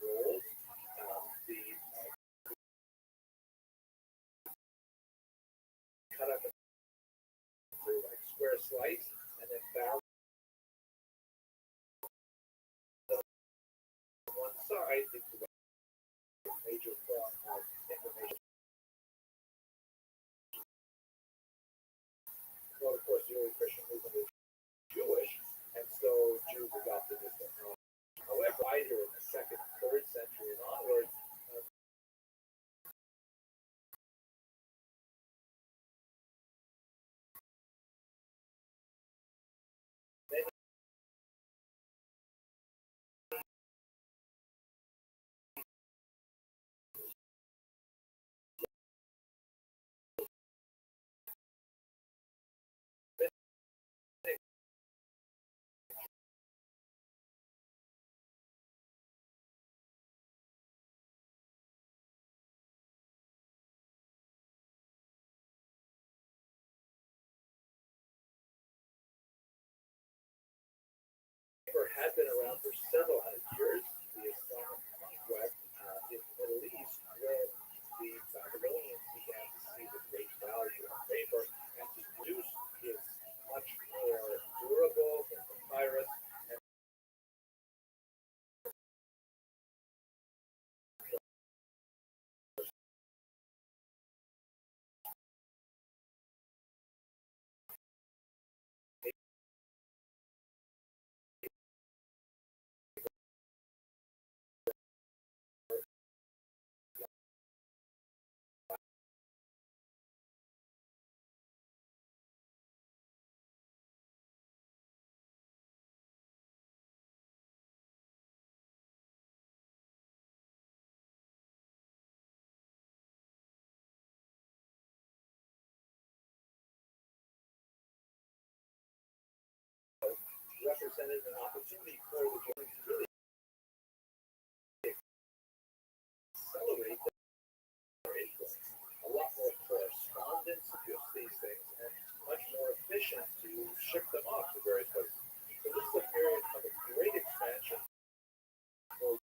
rolls, the cut up into like square slice, and then bound on one side into the major form of information. Well, of course, the early Christian movement is Jewish, and so Jews adopted this technology. However, later in the 2nd, 3rd century and onward, had been around for several hundred years. The Islamic conquest in the Middle East, when the Babylonians began to see the great value of paper and to produce is much more durable than papyrus. And represented an opportunity for the Germans to really accelerate their influence. A lot more correspondence with these things, and much more efficient to ship them off to various places. So this is a period of a great expansion. So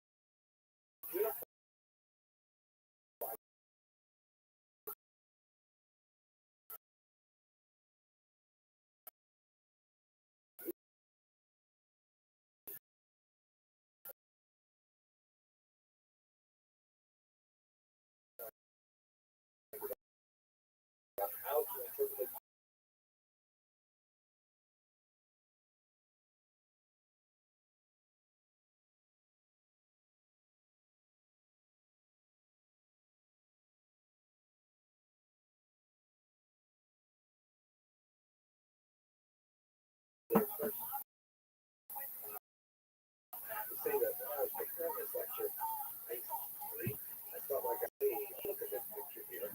how to interpret their first to say that when I was preparing this lecture, I felt like look at this picture here.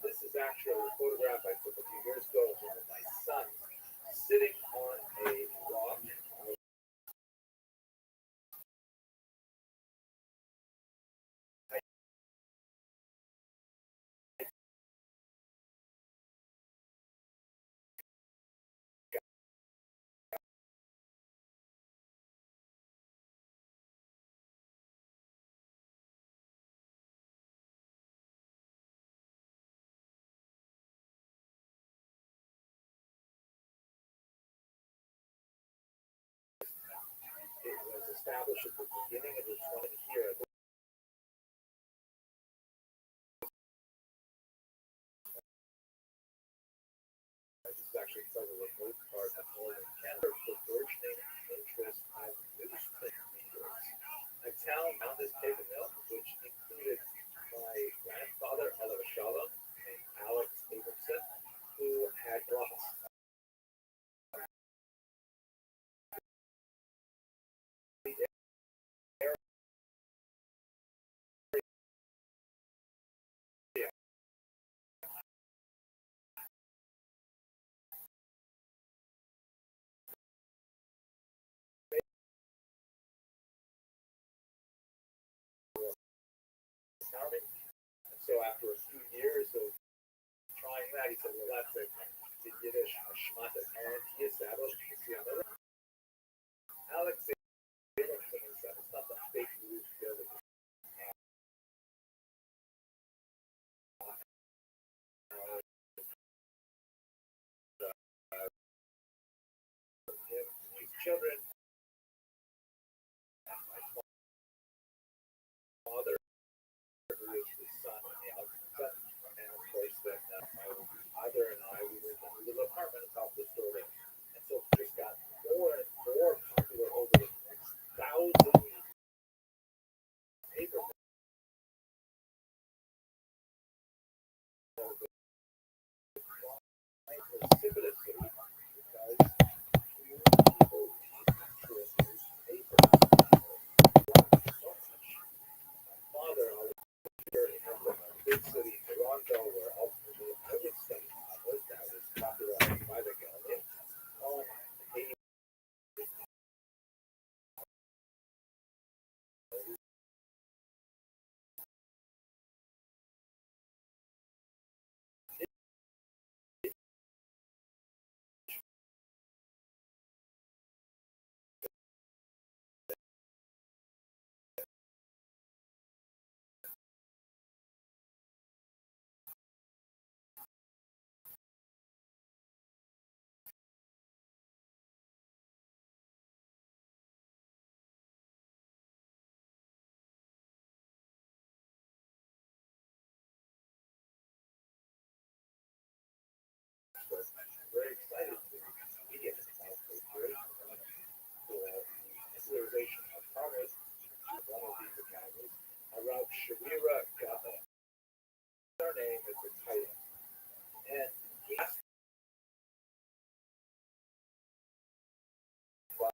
This is actually a photograph I took a few years ago of one of my sons sitting on a rock. It was established at the beginning of the 20th year. This is actually some of the most part of northern Canada for burgeoning interest on newsprint readers. A town found this paper mill, which included my grandfather, Oliver Shalom, and Alex Abramson, who had lost farming. And so after a few years of trying that, he said, well, that's the Yiddish Shmata. And he established, you can see on the right, Alex Abramson is it's not the fake news building. His children, my father, who is the son of the Alexander, and of course, then my mother and I, we lived in a little apartment atop the building. And so it just got more and more popular over the next 1,000 paper precipitously because few people interest in paper so much. My father, I was here in a big city, Toronto, where ultimately I would study novelist that was popularized by the government. He was very excited to media about the civilization of progress. One of these academies, Rav Shavira got their name as a title. And he asked what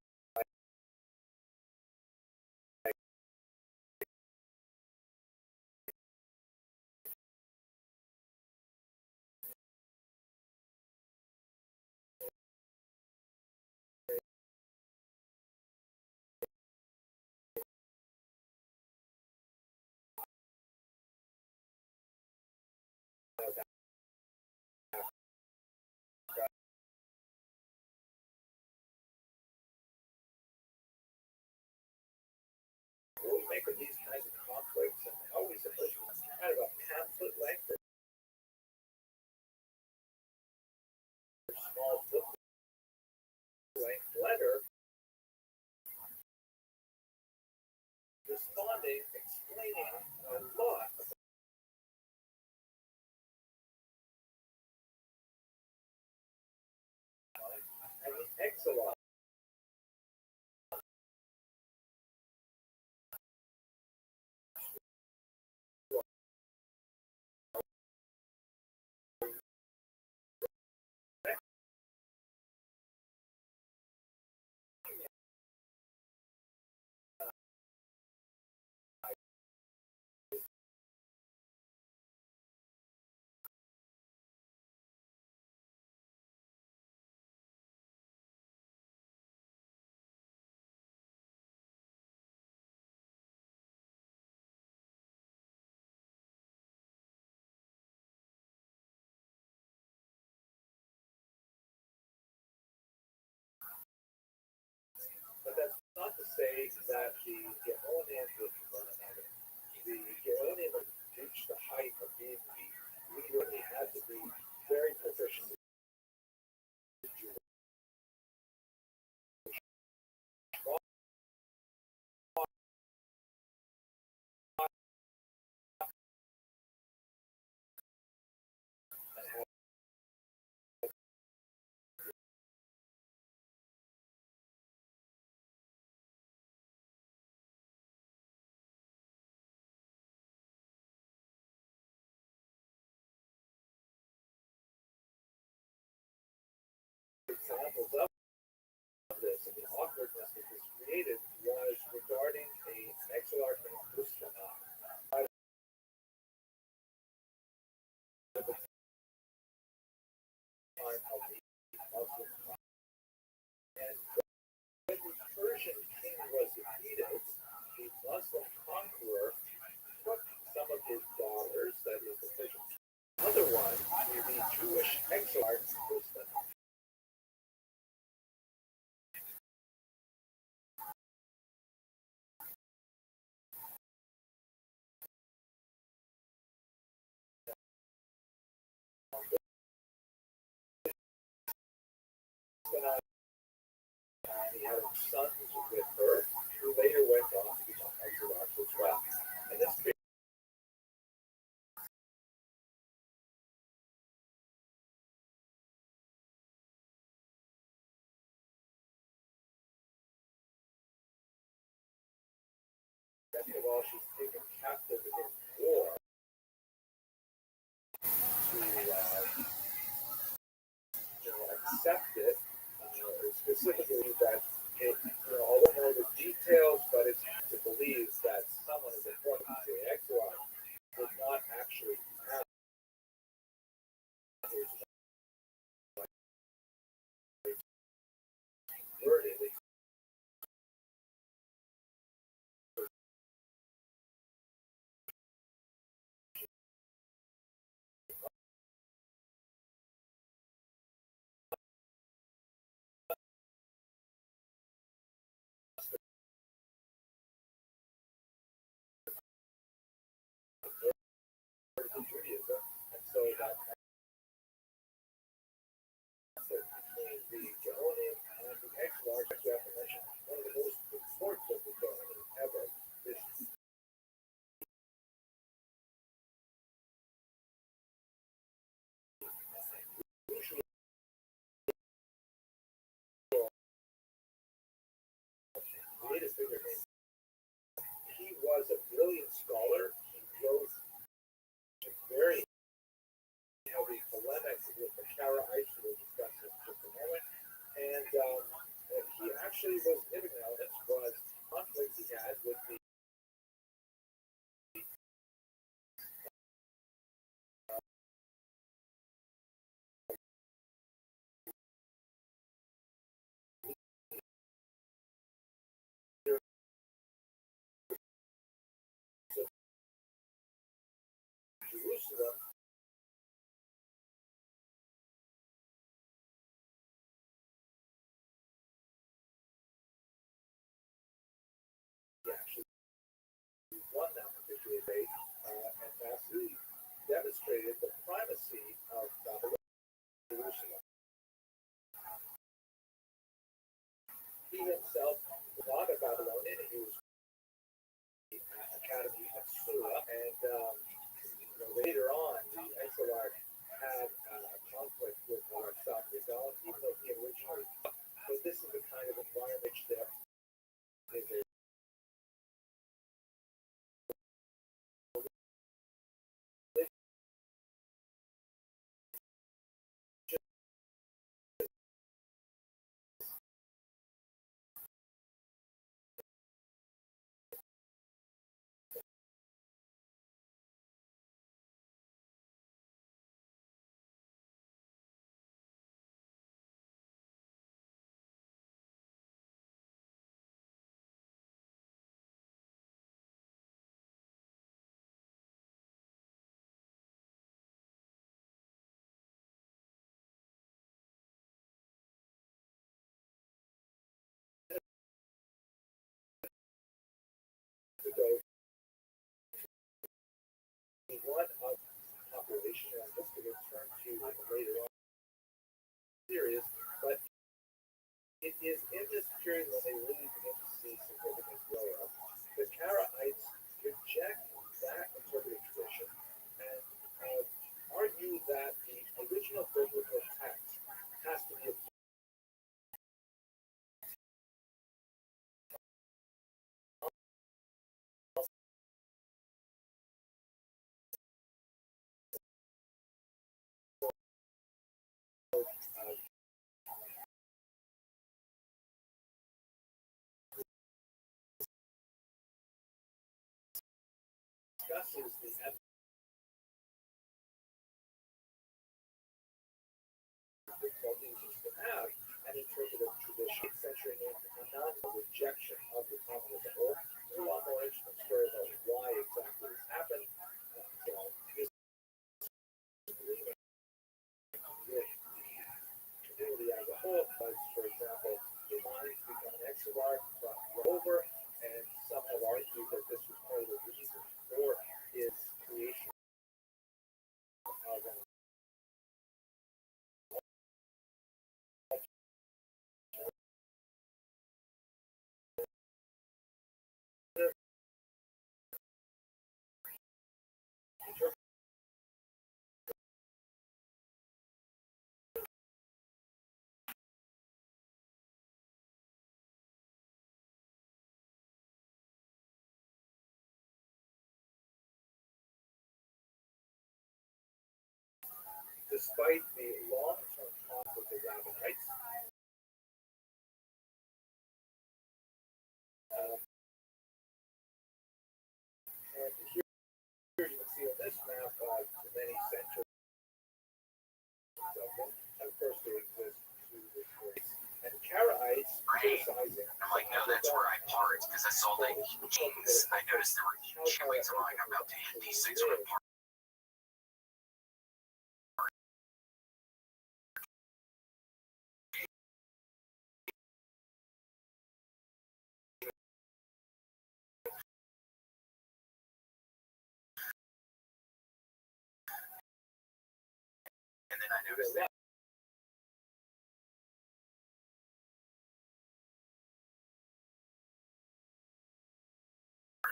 we make of these kinds of conflicts, and always a kind of a pamphlet length or small book length letter responding, explaining a lot say that the Geonians with one another. The Geonians reached the height of being the leader. They had to be very proficient. Examples of this and the awkwardness that was created was regarding an exarch named Muslim. And when the Persian king was defeated, the Muslim conqueror took some of his daughters, that is the Persian, other one to the Jewish exarch Muslim. He had sons with her, who later went on to become exarchs as well. And this while she's taken captive in war to accept it, specifically that it, I don't know the details, but it's to believe that someone as important as the exarch would not actually have his converted. Judaism, and so that between the Geonian and the exarch, as you have to mention, one of the most important of the Geonian ever. This usually greatest figure. He was a brilliant scholar. He wrote very heavy polemics with the Karaites, who we'll discuss in just a moment. And he actually was living now. This was conflict he had with the Jerusalem. He actually won that particular debate, and that's really demonstrated the primacy of Jerusalem. He himself was not a Babylonian. He was Academy at Sura, and later on, the exarch had a conflict with Rothschild, even though he originally. So this is the kind of environment that is a one of population and this will return to later on series, but it is in this period when they really begin to see significant grow up. The Karaites reject that interpretive tradition and argue that the original biblical text has to be discusses the difficulties to have an interpretive tradition centering in a non-rejection of the common as a whole. There's a lot more interesting story about why exactly this happened. This community as a whole was, for example, the lines become an exarch from over, and some have argued that this was part of the reason for his creation of an despite the long-term conflict with the Rabbinites. And here you can see on this map the many centers of them. And of course, they exist to this point. And Karaites criticizing. I'm like, no, that's where I parked because I saw the jeans. I noticed there were huge wings. I'm like, I'm about to hit these six on park. And then I noticed that.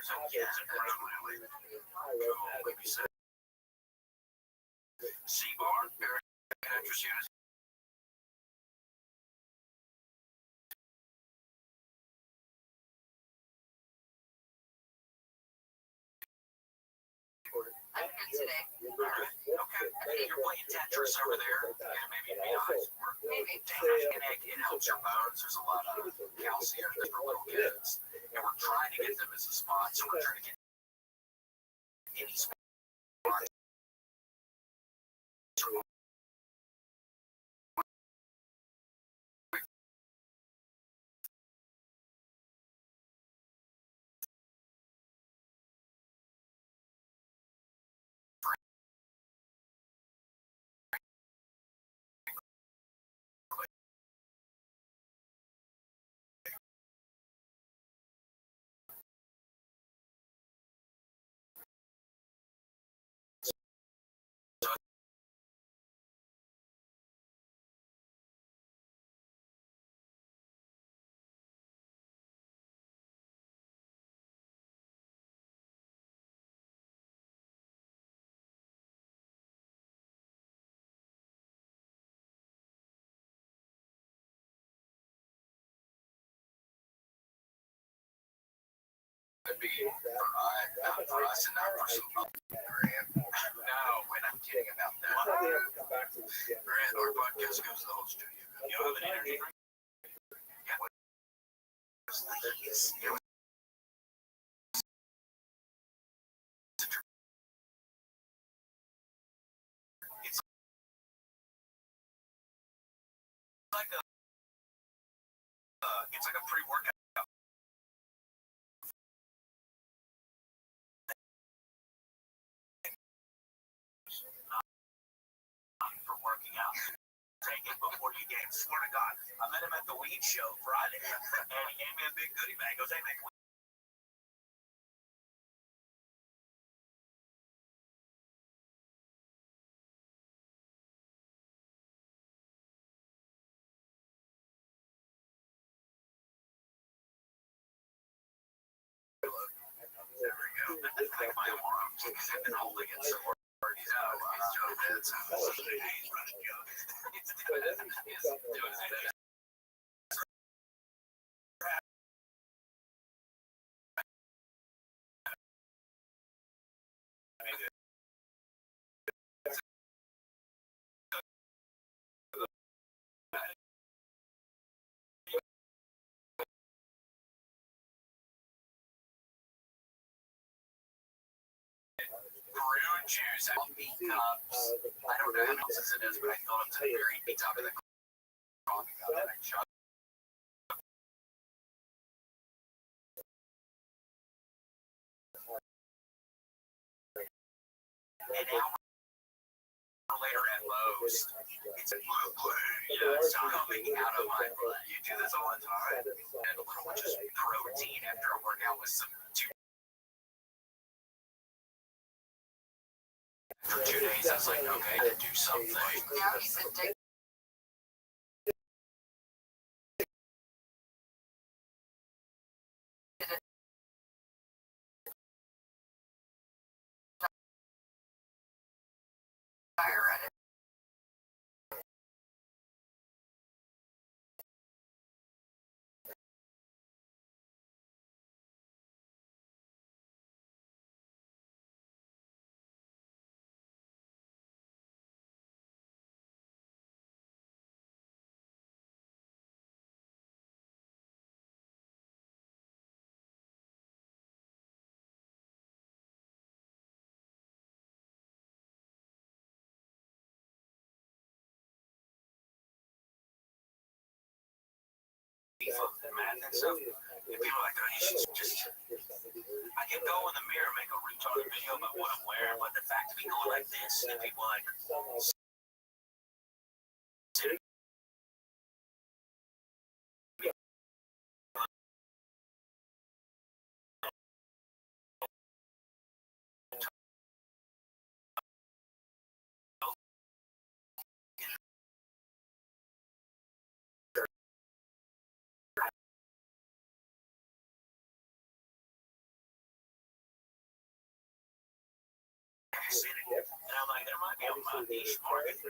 So, yeah, absolutely. Like you said, C-Bar, very interesting. I'm good today. Okay, you're playing Tetris over there. Yeah, maybe it'd be nice. Maybe. It helps your bones. There's a lot of calcium for little kids. And we're trying to get them as a spot. So we're trying to get any spot. Would be for us and not for some other brand. No, when I'm kidding about that. Our podcast goes to the whole studio. You have an energy drink? Yeah. It was it's like a pre-workout. For working out. Take it before you game. Swear to God. I met him at the weed show Friday, and he gave me a big goodie bag. He goes, hey, man, I think my arm because I've been holding it so hard. He's doing that. So he's running yoga. He's doing that. Maroon juice, coffee cups. I don't know how many ounces it is, but I thought it was a very big top of the coffee cup that I chugged. An hour later at Lowe's, it's coming out of my blood. You do this all the time. And a little bit just protein after I work out with some for 2 days. I was like, okay, to do something. Now he's addicted. Fire at it. The math and stuff. And people are like, oh, you should just. I can go in the mirror and make a retarded video about what I'm wearing, but the fact of me going like this, and people like. And I'm like, there might be a niche market for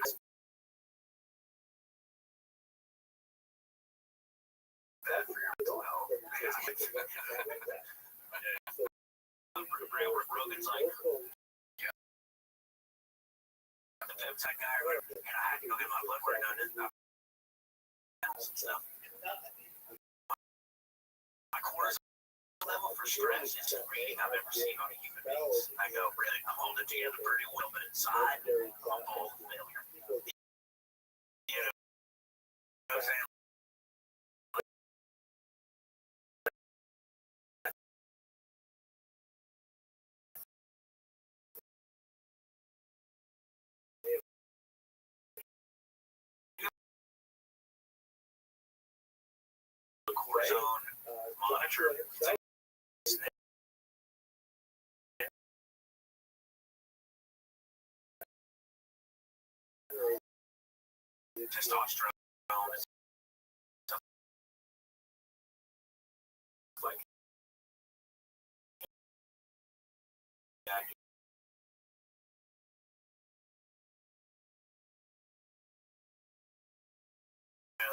that for your mental health. Rogan's like, yeah, the peptide guy, and I had to go get my blood work done and stuff. My cortisol level for stress is the reading I've ever seen on a human being. I go, really? I'm holding it together pretty well, but inside, I'm all failure. You know what I'm saying? Cortisone monitor. Testosterone is like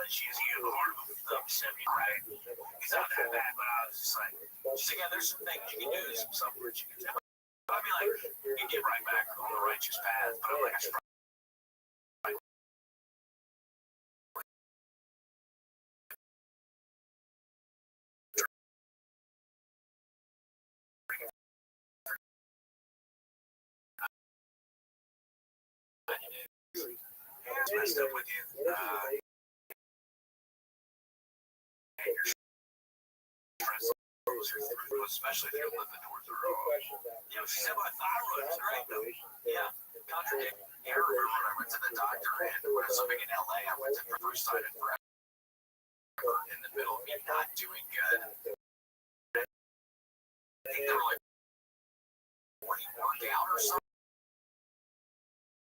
she's using a hard semi, right? It's not that bad, but I was just like, she's like, yeah, there's some things you can do, some supplements you can tell. But I mean, like, you get right back on the righteous path, but I'm like, I should probably. It's messed up with you. Especially if you're living north or you know, she said my thyroid was great though. Yeah, contradict. I remember when I went to the doctor and when I was living in LA, I went to the first side of forever in the middle of me not doing good. I think they were like, what do you work out or something?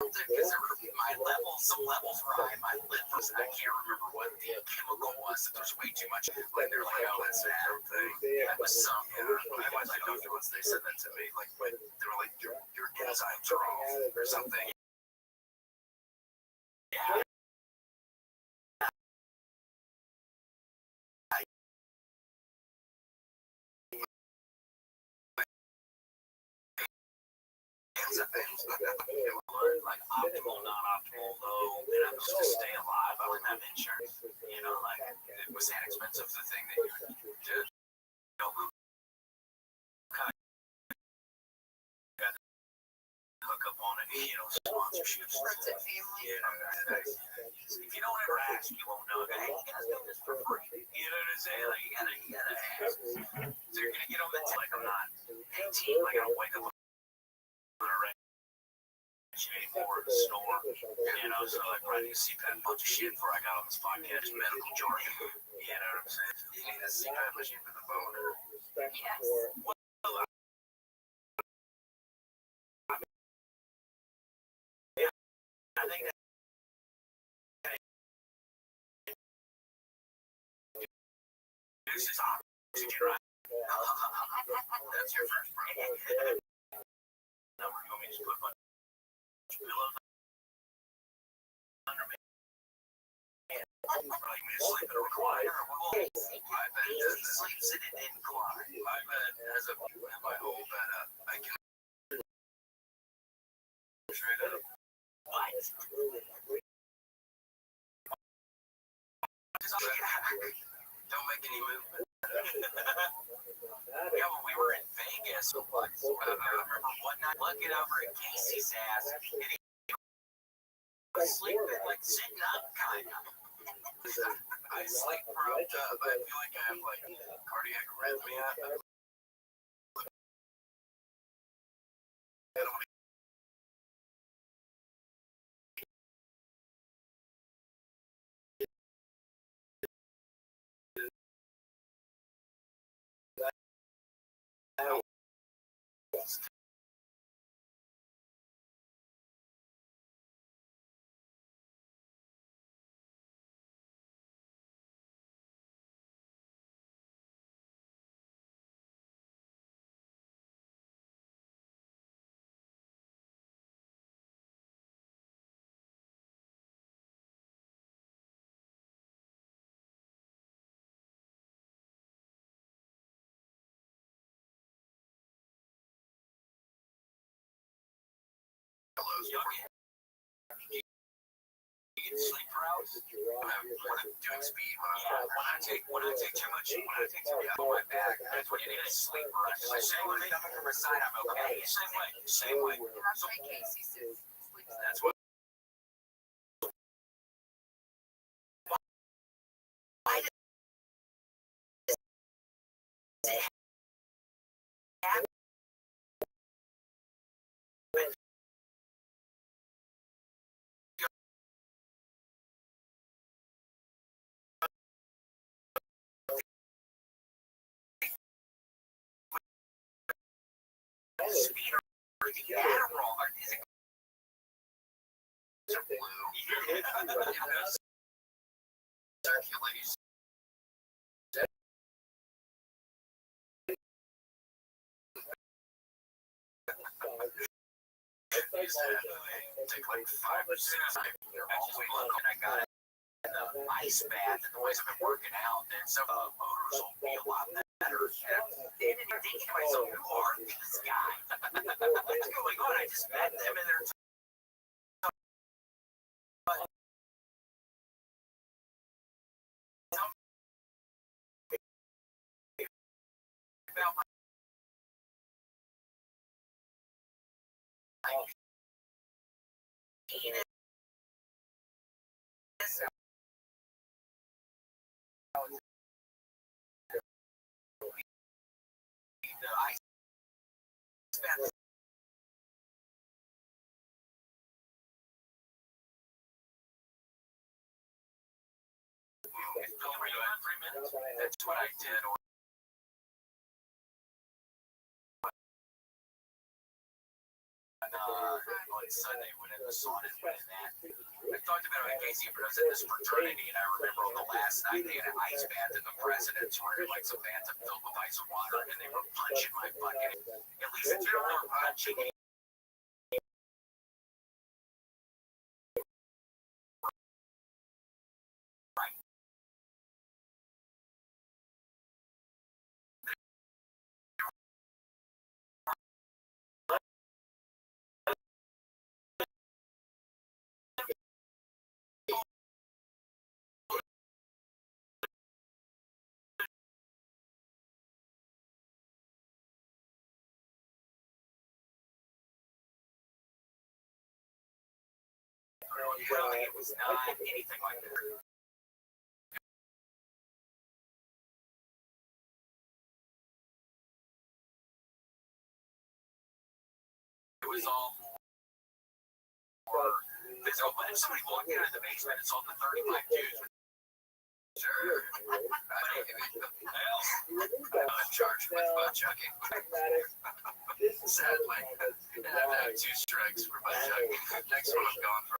felt it because my levels, some levels were high. My levels, I can't remember what the chemical was. If there's way too much, like they're like, oh, that's that thing. That was some. I went to my doctor once. They said that to me. Like, when they were like, your enzymes are off or something. Yeah. Like optimal, not optimal, low, and I'm just to stay alive. I wouldn't have insurance. You know, like it was that expensive. The thing that you did, you know, kind of hook up on it. You know, sponsorships. Friends and family. You know, if you don't ever ask, you won't know. Hey, you guys do this for free. You know what I'm saying? Like you gotta ask. So you're gonna get on the like I'm not 18. Like I don't wake up on a anymore at the store, you know, so like I need to CPAP a bunch of shit before I got on this podcast, medical jargon, you know what I'm saying? You need a CPAP machine for the phone. Yes. Well, yeah, I think that this is oxygen, right? That's your first problem. Now we're going to just put a bunch of pillows under me. Probably me to sleep in a recliner. My bed doesn't sleeps in an incline. My bed has a view in my whole bed up. I can straight up. What? Don't make any movement. Yeah, when we were in Vegas, I remember one night looking over at Casey's ass, and he was sleeping, like sitting up, kind of. I sleep propped up. I feel like I have like cardiac arrhythmia. Sleep paralysis. When I'm doing speed, when I take too much, on my back, that's when you need a sleep paralysis. The same way I'm from the side, I'm okay. Same way. And that's why Casey sleeps. That's what. Why did it happen? Speed or the Adderall? Is it circulation? Take like 5 or 6. They're always looking. I got it. The ice bath and the ways I've been working out, and some of the motors will be a lot better. And you're thinking to myself, who are these guys? What's going on? I just met them and they're about my penis. The ice bath. That's what I did. on Sunday when it was on and that. I talked about it with Casey, but I was in this fraternity, and I remember on the last night they had an ice bath, and the presidents were in like some bathtub filled with ice and water, and they were punching my fucking. At least if you're not punching it. Really, it was not anything like that. It was all more physical. But if somebody walked into the basement and saw the 35 dudes, sure. I'm charged with butt chugging. Sadly, I've had 2 strikes for butt chugging. Next one I'm going for.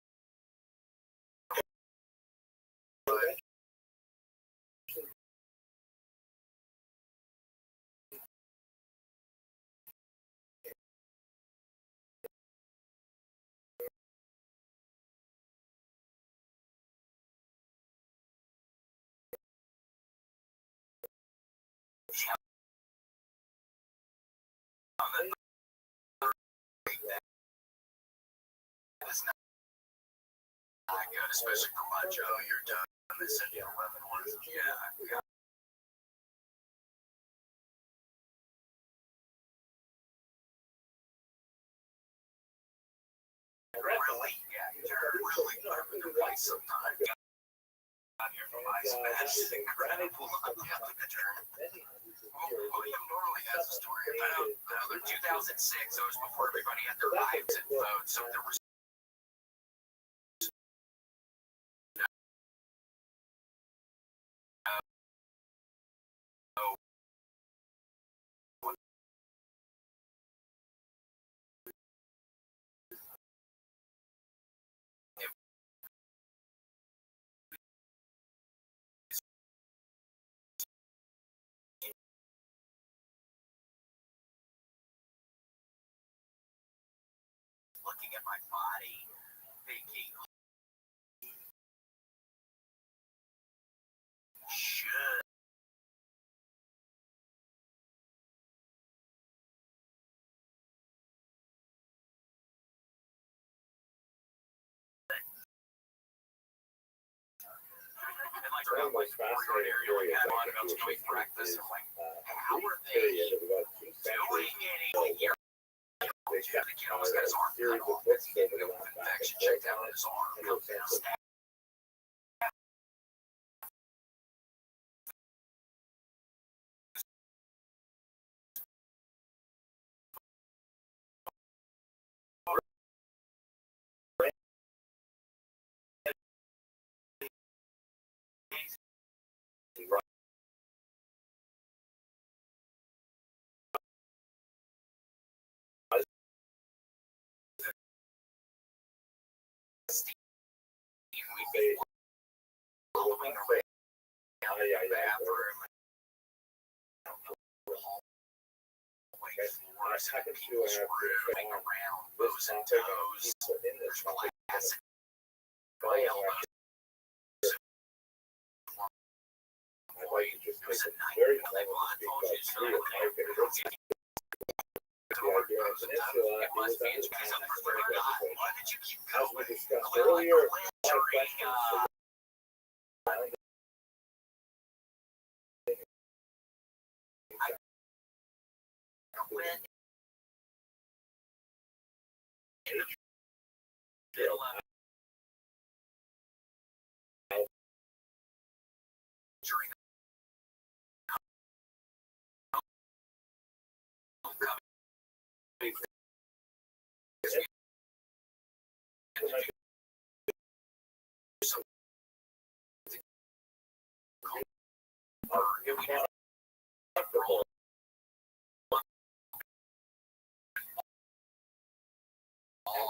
It's not good, especially for my Joe. You're done. They send you 11 ones. Yeah. Really? Yeah, you're really nervous to play sometimes. Out here from Ice Match is incredible. William normally has a story about 2006. It was before everybody had their lives and votes, so there was. Looking at my body, thinking, should. And like around my area, we had on about doing breakfast. I'm like, how are they doing any year? The kid almost got his arm cut off. He had no infection checked out on his arm. We made following around the bathroom. I happened to rooming around bows and toes. There's classic my elbows. It was a night when they blindfolded you. It must be it's because I'm for God. Why did you keep going? When during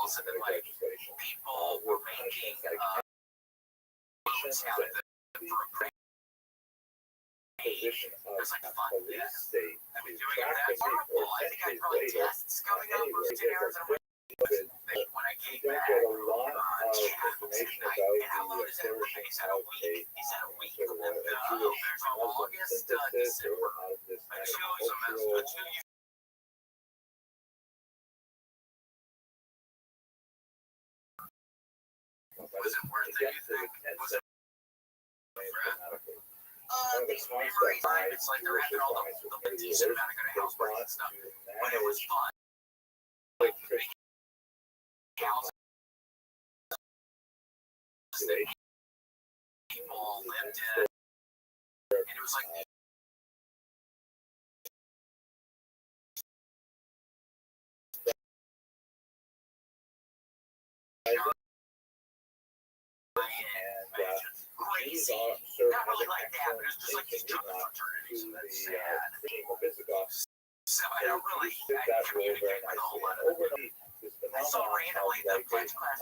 articles and then like people were making out of the position of there's like fun police yeah. state I've been to doing it track that the people horrible. or I think I send probably data tests coming up anywhere for 10 hours and I'm like, when I came you don't back, get a lot of chat information tonight. about And how long the is that? flourishing Is that a of week? Is that a week? sort of a Oh, Jewish there's from Muslim August to synthesis December. or out of this A kind two of semester, cultural 2 years. Was it worth it, you think? Was it these memories, right? It's like they're having all the decent amount of good house parties and stuff. But it was fun. Like, big houses that people lived in. And it was like, crazy. Not really like that, but it's just like these different fraternities. And that's sad. So I don't really communicate with a whole lot of them. I saw randomly the French class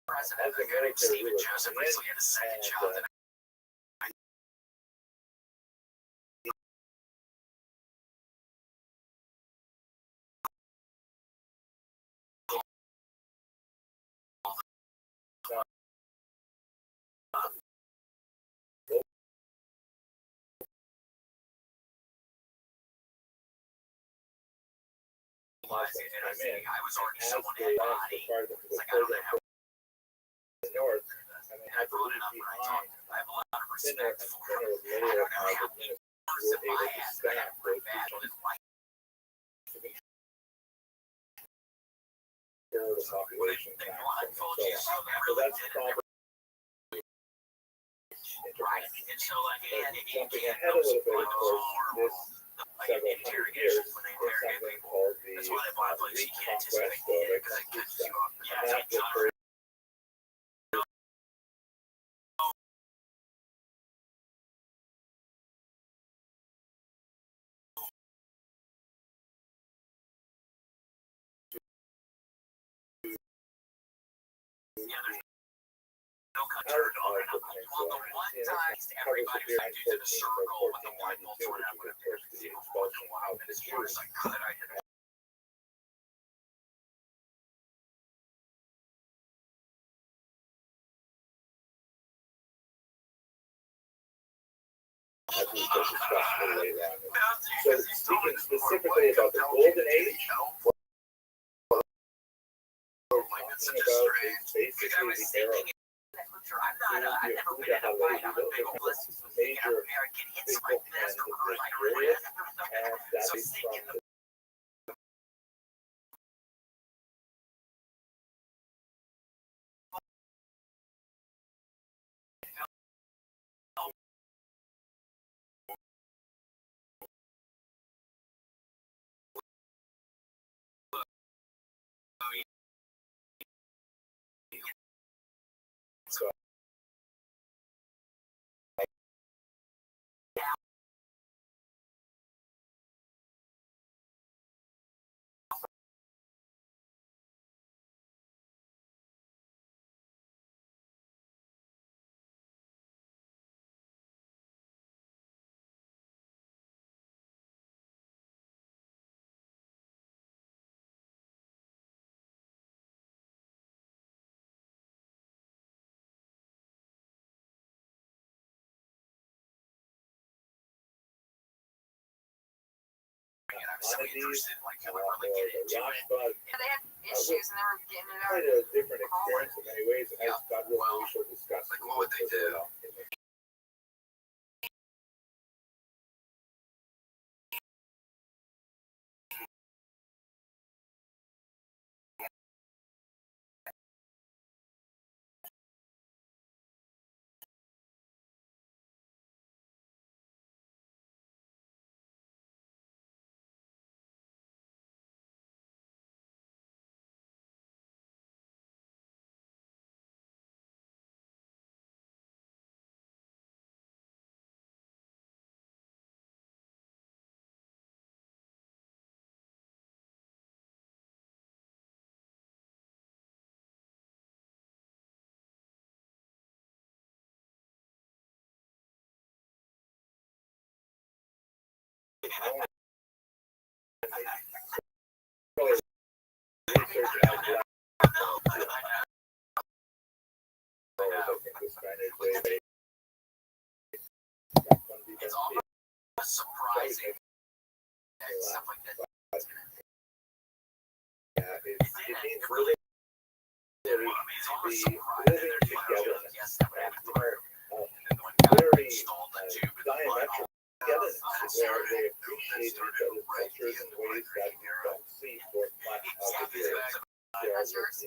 president, a guy named Stephen Joseph, recently had a second child. And and I think I was already someone had body. It's like, I don't know how. And I brought it up when I talked. I have a lot of respect for him. I don't know how many words in my head that I have pretty bad on his life. I told you so. They really did it. Right. And so, like, and if you can't know someone horrible, like interrogation, when they interrogate people, that's why they buy a place you can't anticipate the end because it catches you off. Yeah, it's like John. Yeah, there's no concern on it. On the one time, everybody was like, dudes in a circle with the white bolts or whatever. It was fucking wild. And as far as I could, I did it. So speaking specifically about the golden age, talking about is basically the era. I've never been in a fight. I'm a big old pussy. So Major I get hit so my fist or like period, and that so is thinking from so interested, like, I would really get into it. Rothschild. Yeah, they had issues and they were getting it out. Quite a different experience in many ways, as God willing, we shall discuss. Like, what would they do? It's almost surprising that stuff like that. It really It's almost surprising that they're together. Yes, that would happen. very Installed the tube in the diametric together where they appreciate each other's cultures in ways that you don't see for much of the year. That's yours?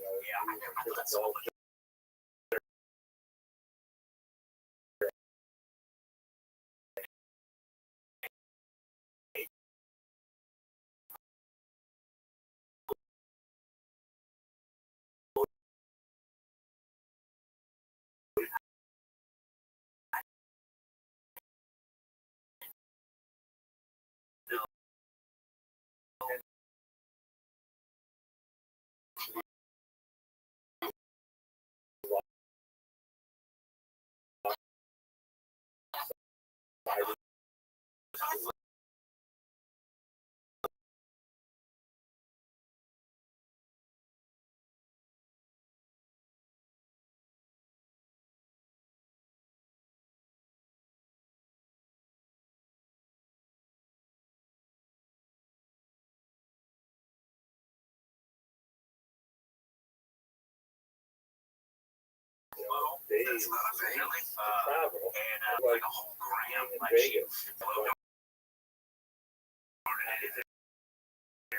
It's not a family. Travel And like a whole gram. in Like Vegas. Vegas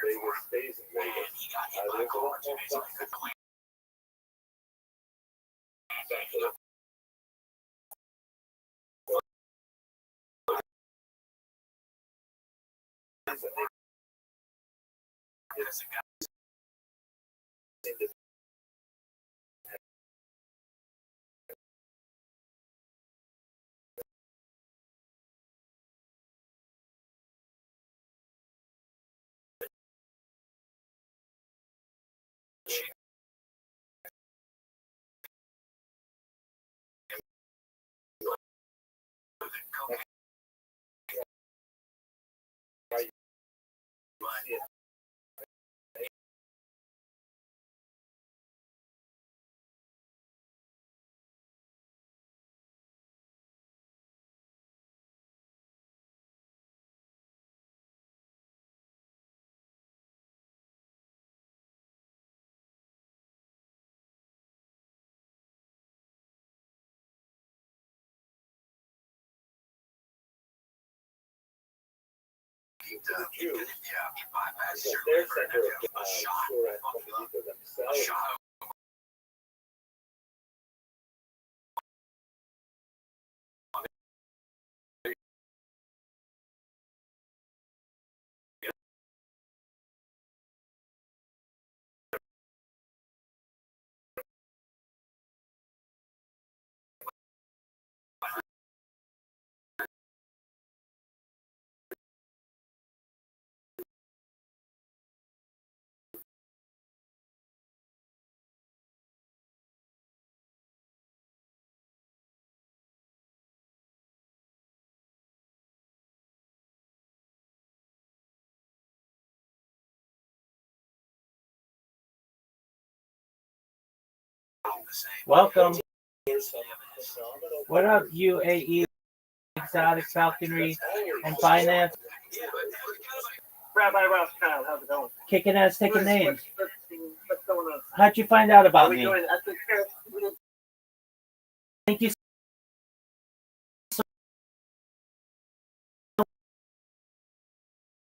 Vegas stays in Vegas. he got hit by a There's a car lot 2 more days ago. stuff. He couldn't believe it. As a guy, he bypassed your Their liver and center everything. A shot. sure at Fundita A themselves. shot. Welcome. There's some phenomenal What up, UAE Exotic Falconry and Finance? Rabbi Rothschild, how's it going? Kicking ass, taking names. What's going on? How'd you find out Are about we me? doing ethnic care? Thank you so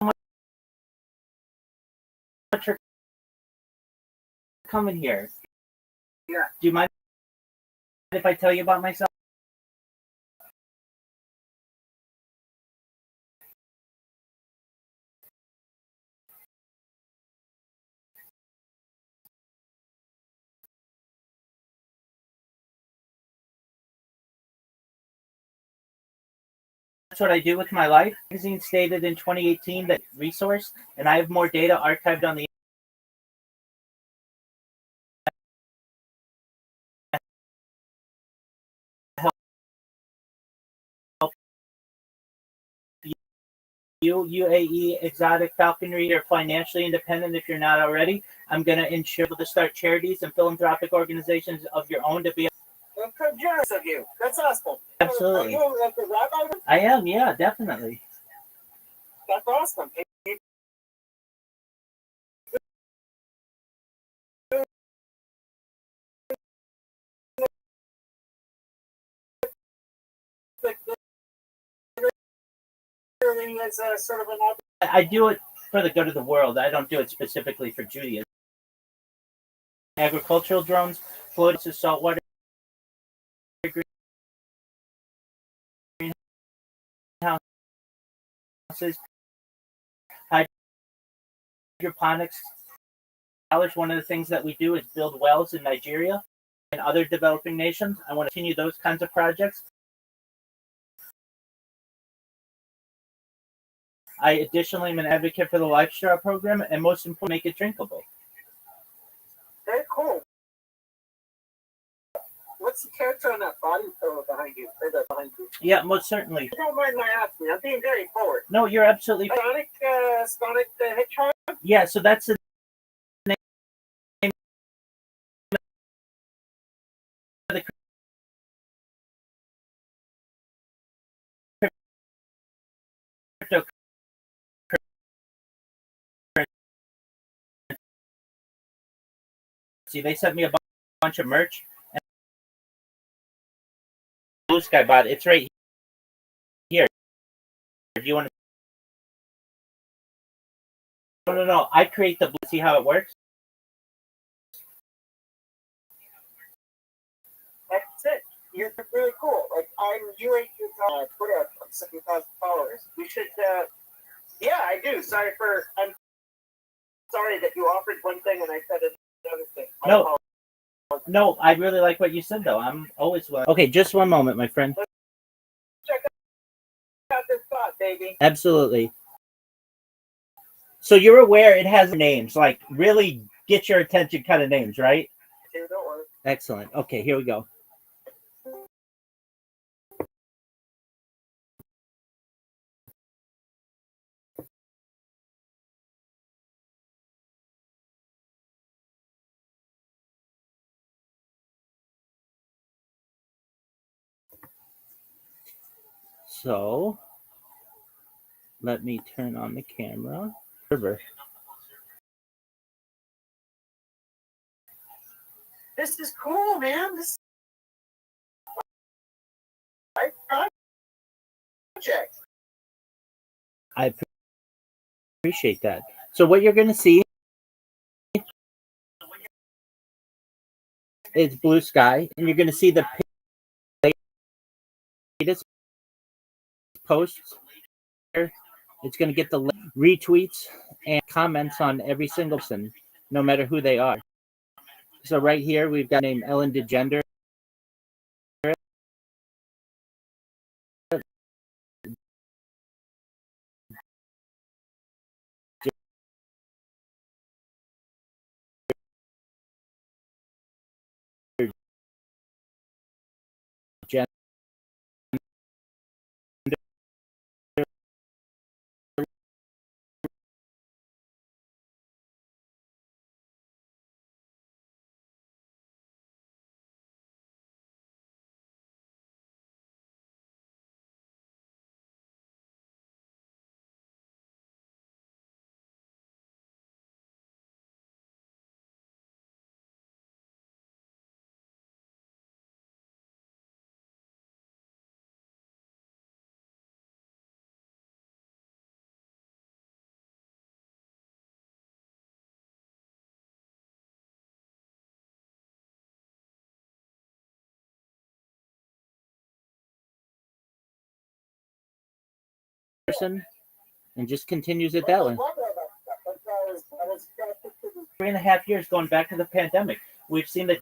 much for coming here. Yeah. Do you mind if I tell you about myself? That's what I do with my life. The magazine stated in 2018 that resource, and I have more data archived on the UAE exotic falconry. You're financially independent if you're not already. I'm going to ensure to start charities and philanthropic organizations of your own to be. Well, how generous of you. That's awesome. Absolutely. Are you like a rabbi? I am, yeah, definitely. That's awesome. As a sort of an I do it for the good of the world. I don't do it specifically for Judaism. Agricultural drones, floats of saltwater greenhouses, hydroponics. One of the things that we do is build wells in Nigeria and other developing nations. I want to continue those kinds of projects. I additionally am an advocate for the Life Straw program, and most importantly, make it drinkable. very cool. What's the character on that body pillow behind you? Behind you? Yeah, most certainly. Don't mind my asking. I'm being very forward. No, you're absolutely. Sonic the Hedgehog? Yeah, so that's the name of the cryptocurrency. They sent me a bunch of merch. And Blue Sky bought it. It's right here. If you want to. No. I create the blue. See how it works? That's it. You're really cool. Like, you ain't Twitter, 70,000 followers. You should, yeah, I do. I'm sorry that you offered one thing and I said another thing. No, I really like what you said, though. I'm always willing. Okay, just one moment, my friend. Let's check out this spot, baby. Absolutely. So you're aware it has names, like really get your attention kind of names, right? Here, don't worry. Excellent. Okay, here we go. So let me turn on the camera. This is cool, man. This project. I appreciate that. So what you're going to see is Blue Sky, and you're going to see the latest posts. It's going to get the retweets and comments on every single person, no matter who they are. So right here, we've got name Ellen DeGeneres. And just continues it that way. 3.5 years going back to the pandemic. We've seen the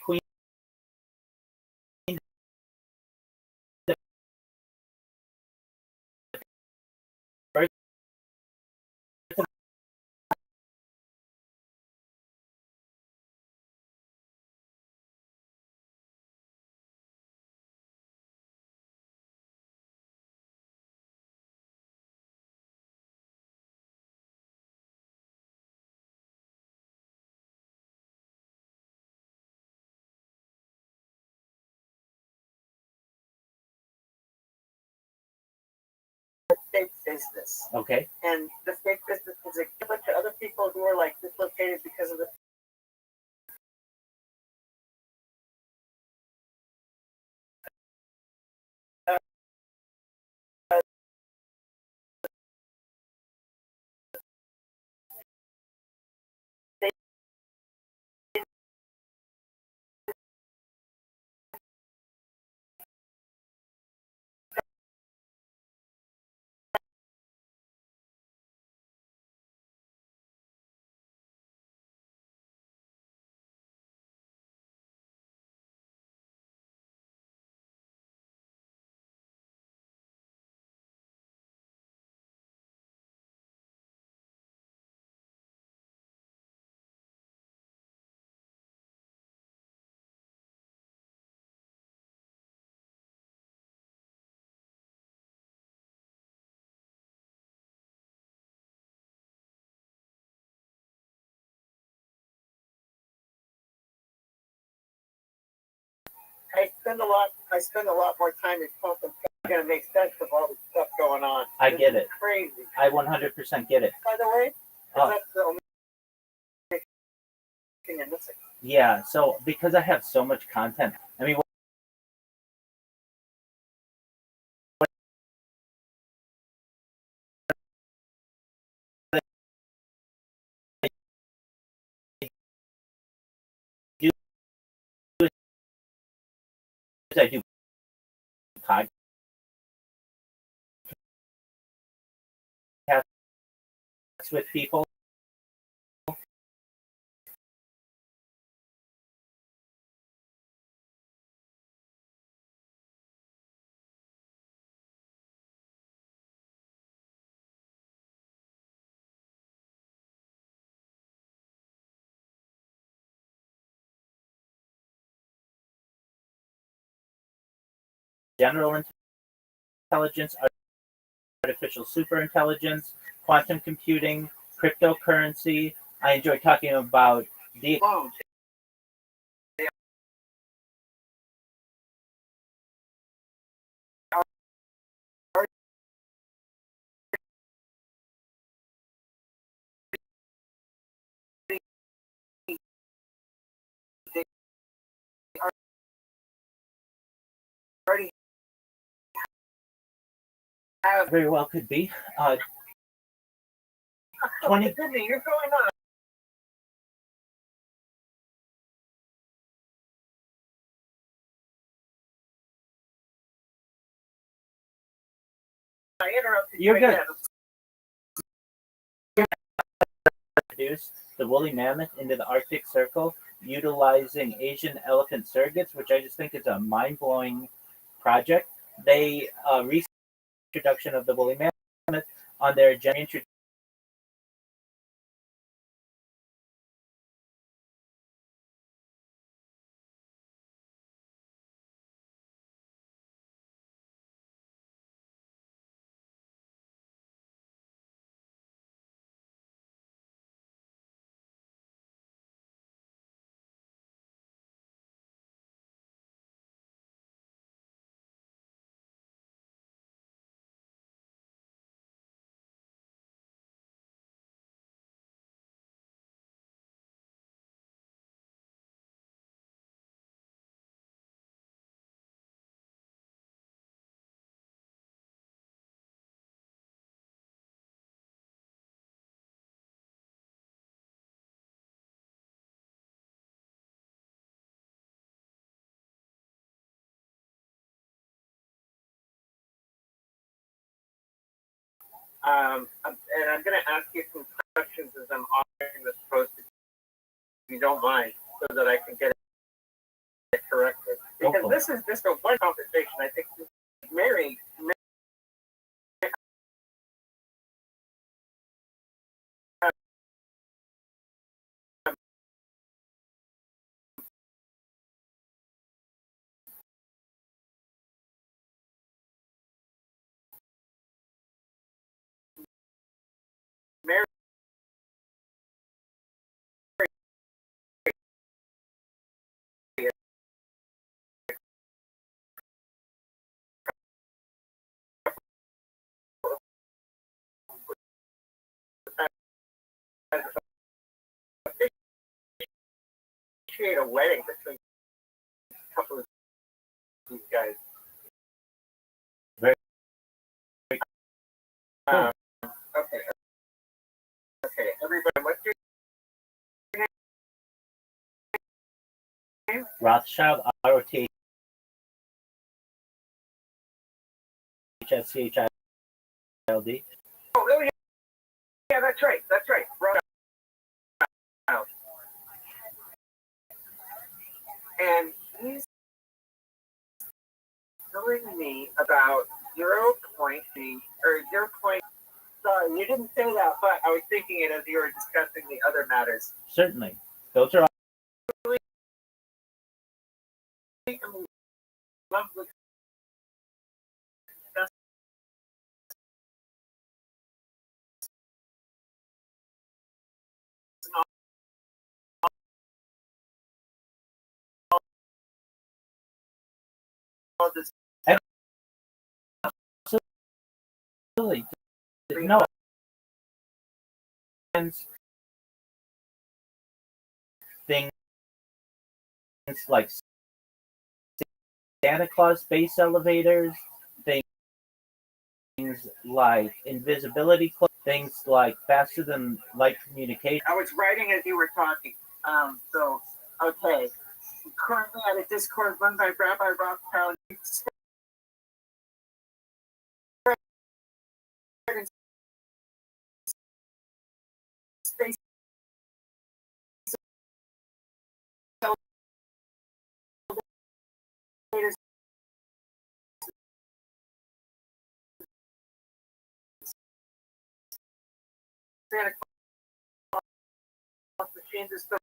Queen fake business. Okay. And the fake business is a bunch of other people who are like dislocated because of the I spend a lot more time in pump and going to make sense of all the stuff going on. I get it. Crazy. I 100% get it. By the way, Oh. that's the only thing you're missing. Yeah, so because I have so much content, I mean, I do podcasts with people. General intelligence, artificial superintelligence, quantum computing, cryptocurrency. I enjoy talking about the Already very well could be. 20. You're going on. I interrupted You're you good. again. Introduced the woolly mammoth into the Arctic Circle utilizing Asian elephant surrogates, which I just think is a mind-blowing project. They researched the introduction of the woolly mammoth on their agenda. And I'm going to ask you some questions as I'm offering this post, if you don't mind, so that I can get it corrected. Because this is just a one conversation. I think Mary appreciate a wedding between a couple of these guys. Very cool. Okay. Okay, everybody, what's your name? Rothschild, ROTHSCHILD. Oh, really? Yeah, that's right. That's right. Rothschild. And he's telling me about 0.0. Sorry, you didn't say that, but I was thinking it as you were discussing the other matters. Certainly. Those are all. Love with all this. Absolutely. No. Things like Santa Claus space elevators, things like invisibility cloaks, things like faster than light communication. I was writing as you were talking. So, okay. Currently at a Discord run by Rabbi Rothschild. Space elevators. Santa Claus machines is still.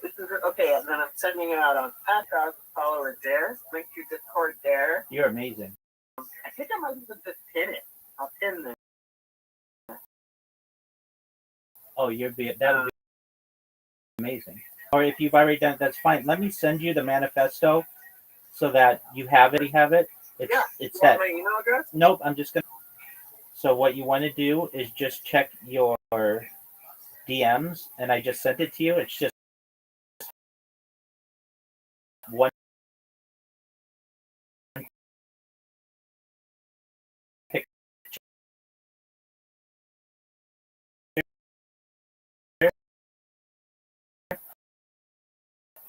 This is okay, and then I'm sending it out on Patreon. Follow it there. Link to Discord there. You're amazing. I think I might even just pin it. I'll pin this. Oh, that would be amazing. Or if you've already done it, that's fine. Let me send you the manifesto so that you have it. It's that. My email address? Nope, I'm just gonna. So what you want to do is just check your DMs, and I just sent it to you. It's just one picture,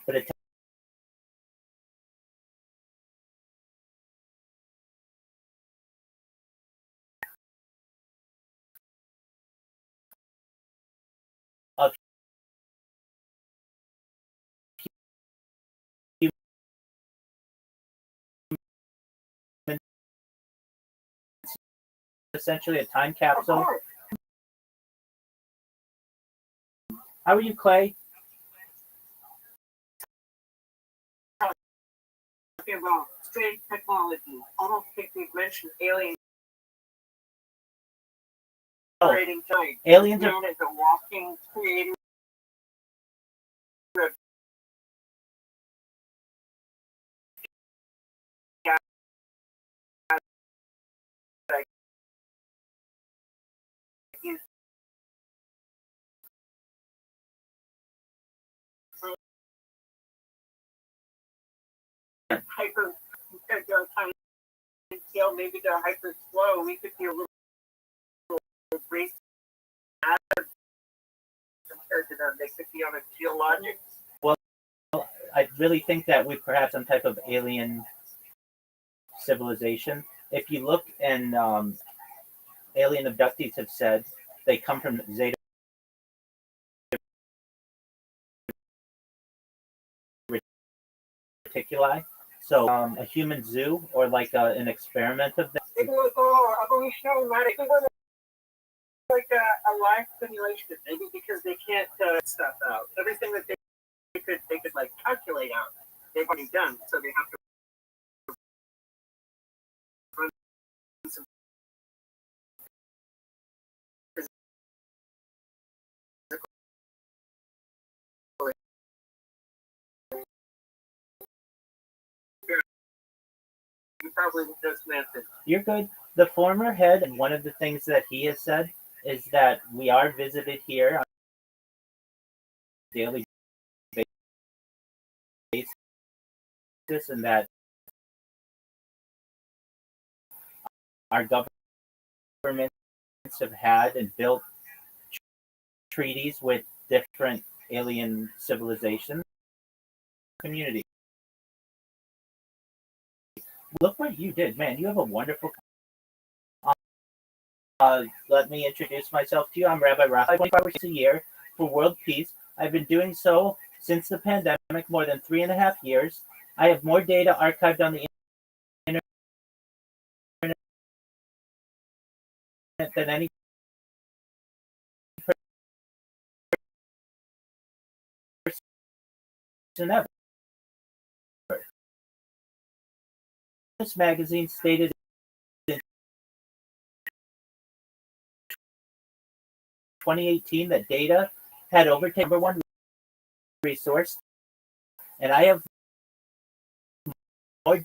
but it's of human, essentially a time capsule. How are you, Clay? Talking about strange technology. I don't think we've mentioned aliens. Oh, aliens are. As a walking creator. Hyper compared to our time scale, maybe they're hyper slow. We could be a little race compared to them. They could be on a geologic. Well, I really think that we perhaps some type of alien civilization. If you look, and alien abductees have said they come from Zeta Reticuli. So a human zoo or like an experiment of that. Like a live simulation, maybe because they can't stuff out. Everything that they could like calculate out, they've already done. So they have to run some physical probably just answered. You're good. The former head, and one of the things that he has said is that we are visited here on a daily basis, and that our governments have had and built treaties with different alien civilizations community. Look what you did, man. You have a wonderful. Let me introduce myself to you. I'm Rabbi Rothschild. 25 hours a year for world peace. I've been doing so since the pandemic, more than 3.5 years. I have more data archived on the internet than any person ever. This magazine stated in 2018 that data had overtaken number one resource, and I have more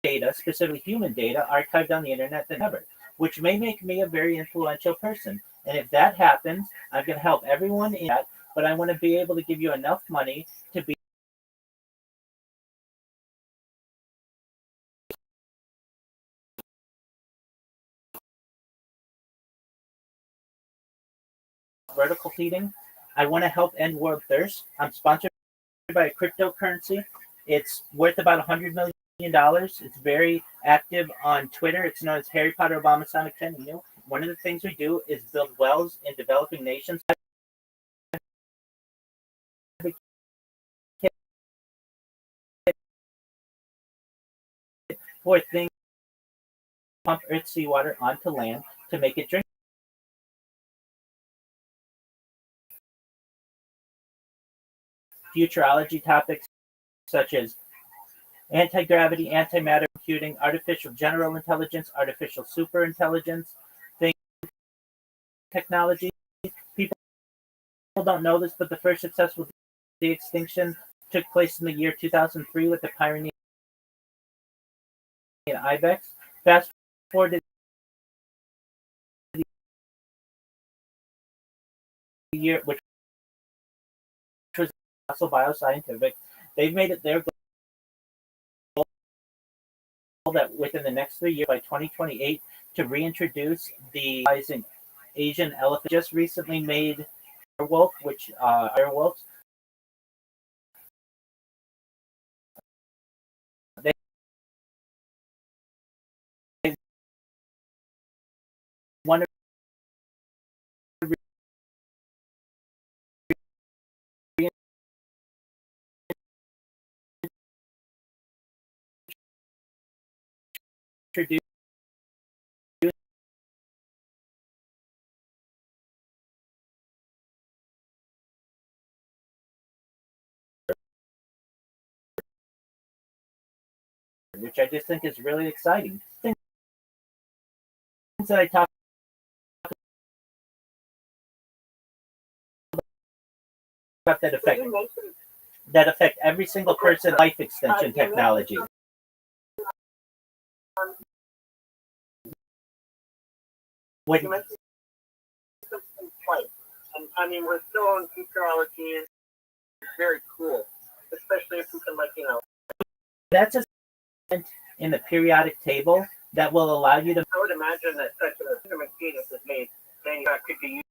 data, specifically human data, archived on the internet than ever, which may make me a very influential person. And if that happens, I'm going to help everyone in that, but I want to be able to give you enough money to be vertical feeding. I want to help end world thirst. I'm sponsored by a cryptocurrency. It's worth about $100 million. It's very active on Twitter. It's known as Harry Potter Obama Sonic 10. You know, one of the things we do is build wells in developing nations. For things pump earth seawater onto land to make it drink. Futurology topics such as anti-gravity, antimatter computing, artificial general intelligence, artificial superintelligence, things, technology. People don't know this, but the first successful de-extinction took place in the year 2003 with the Pyrenean ibex. Fast forward to the year, which was also bioscientific. They've made it their goal that within the next 3 years, by 2028, to reintroduce the Asian elephant. Just recently made wolf, which wolves. They want to reintroduce which I just think is really exciting. Things that I talk about that affect every single person. Life extension technology. When, I mean, we're still in futurology. It's very cool, especially if you can, that's a in the periodic table that will allow you to. I would imagine that such a machine is made manufactured to use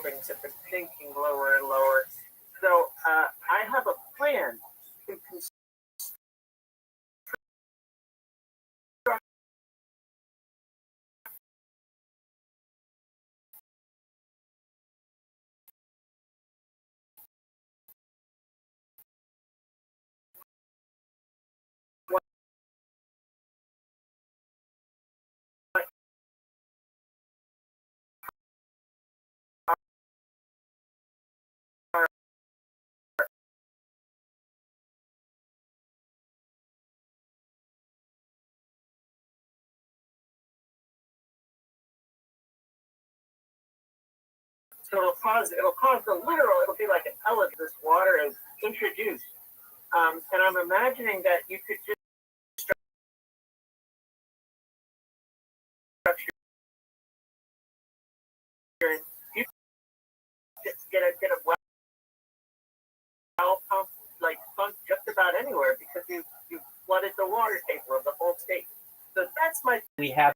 buildings have been sinking lower and lower. So I have a plan to construct so it'll cause the literal, it'll be like an elevator, this water is introduced. And I'm imagining that you could just structure, you just get a well pump, like pump just about anywhere because you flooded the water table of the whole state. So that's my. We have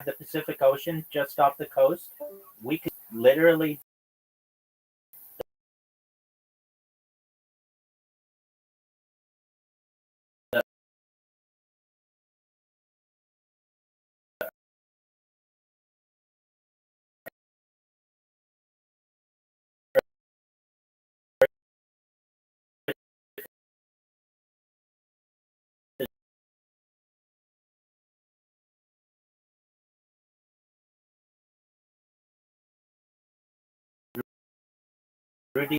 the Pacific Ocean just off the coast. We could literally Rudy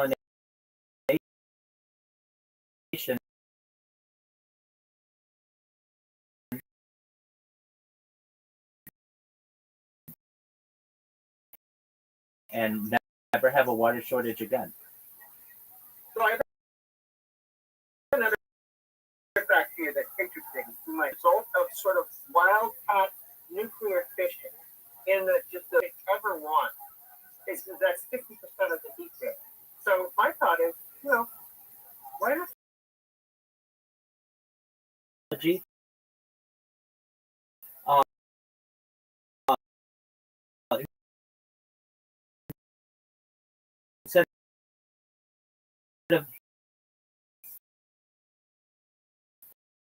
salination and never have a water shortage again. So I have another fact here that's interesting. My result of sort of wild caught nuclear fission in the just the ever want is that's 50% of the heat there. So my thought is, why not? Uh, instead of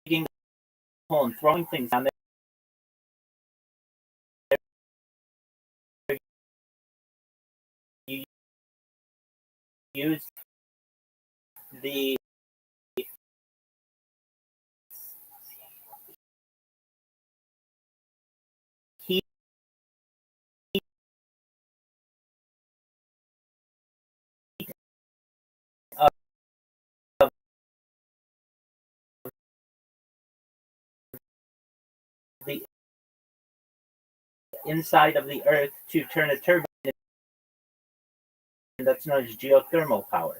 digging a hole and throwing things down there, you use the heat of the inside of the earth to turn a turbine that's known as geothermal power.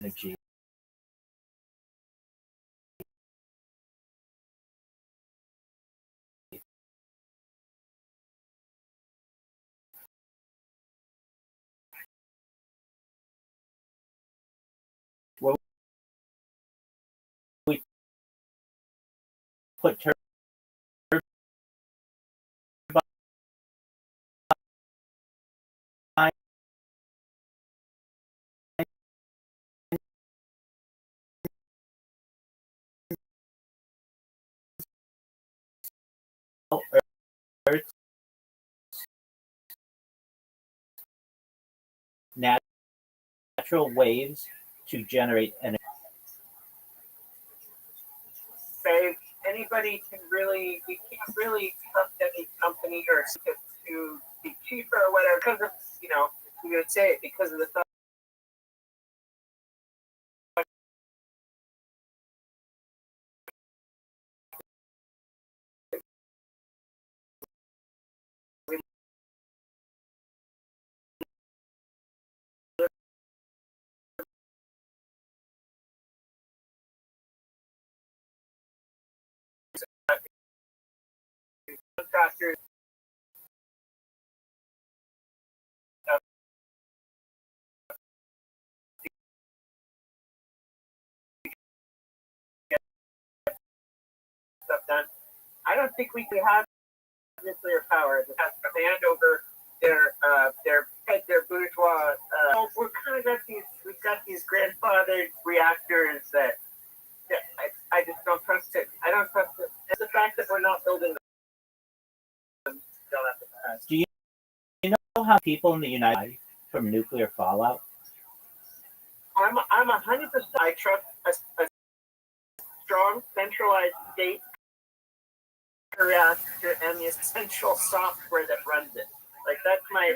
Energy. Where we put turbines Earth's natural waves to generate energy. Say anybody can really, you can't really trust any company or to be cheaper or whatever because of, you would say it because of the thought. Contractors stuff done. I don't think we can have nuclear power that has command over their bourgeois. We're kind of we've got these grandfathered reactors that I just don't trust it. I don't trust it. It's the fact that we're not building them. Do you know how people in the United States from nuclear fallout? I'm 100%. I trust a strong centralized state reactor and the essential software that runs it. Like that's my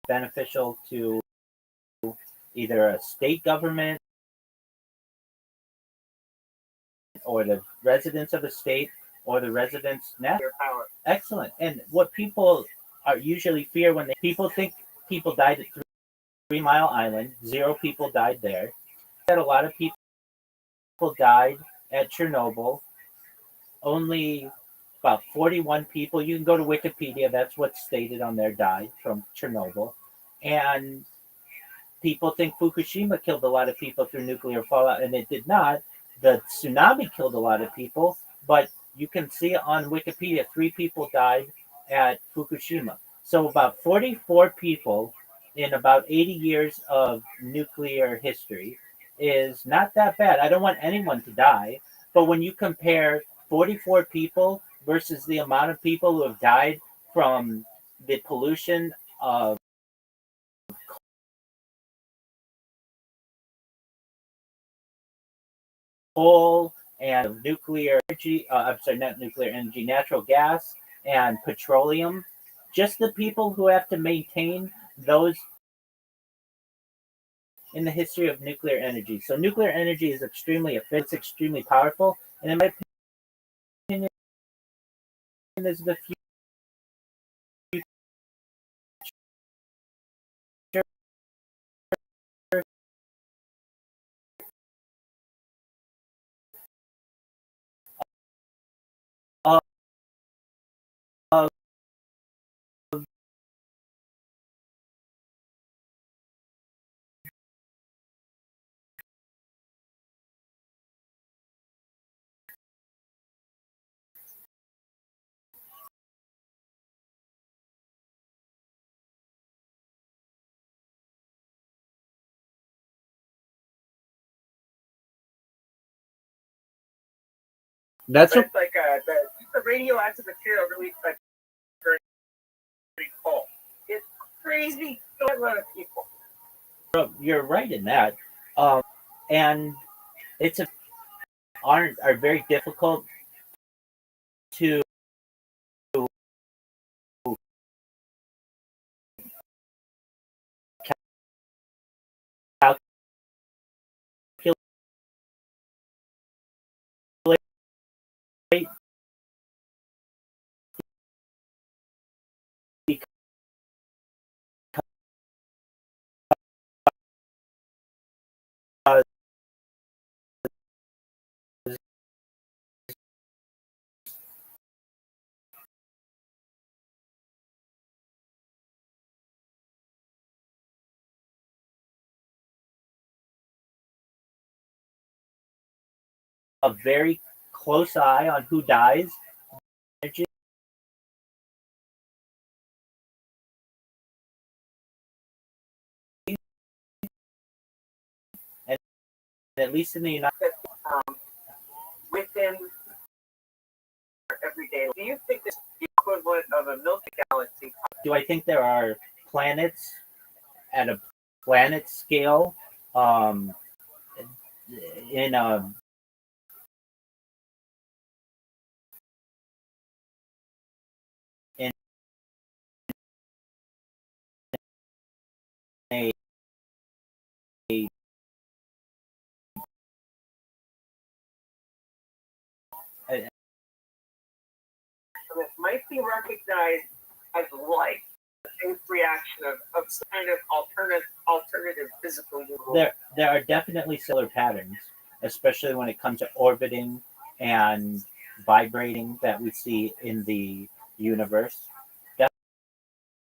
Beneficial to either a state government or the residents of a state or the residents nuclear power. Excellent. And what people are usually fear when people think people died at 3 Mile Island, 0 people died there. That a lot of people died at Chernobyl. Only about 41 people. You can go to Wikipedia. That's what's stated on there. Died from Chernobyl, and people think Fukushima killed a lot of people through nuclear fallout, and it did not. The tsunami killed a lot of people, but you can see on Wikipedia 3 people died at Fukushima. So about 44 people in about 80 years of nuclear history is not that bad. I don't want anyone to die, but when you compare 44 people versus the amount of people who have died from the pollution of coal and nuclear energy, not nuclear energy, natural gas and petroleum, just the people who have to maintain those in the history of nuclear energy. So nuclear energy is extremely efficient, it's extremely powerful, and in my opinion, is the future of, of that's But it's like the radioactive material released by coal. It's crazy. So a lot of people. you're right in that, and it's are very difficult to calculate because a very close eye on who dies. And at least in the United States, within every day. Do you think it's the equivalent of a Milky Galaxy? Do I think there are planets at a planet scale in a might be recognized as life, a reaction of some kind of alternative physical world. There are definitely similar patterns, especially when it comes to orbiting and vibrating that we see in the universe.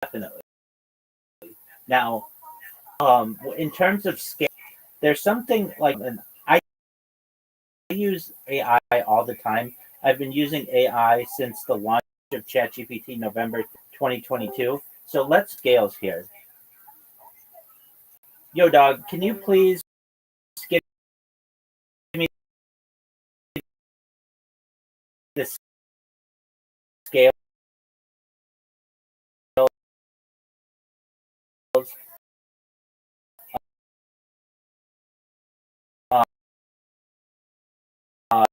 Definitely. Now, in terms of scale, there's something like I use AI all the time. I've been using AI since the launch of ChatGPT November 2022. So let's scales here. Yo, dog, can you please give me the scale? Uh, uh,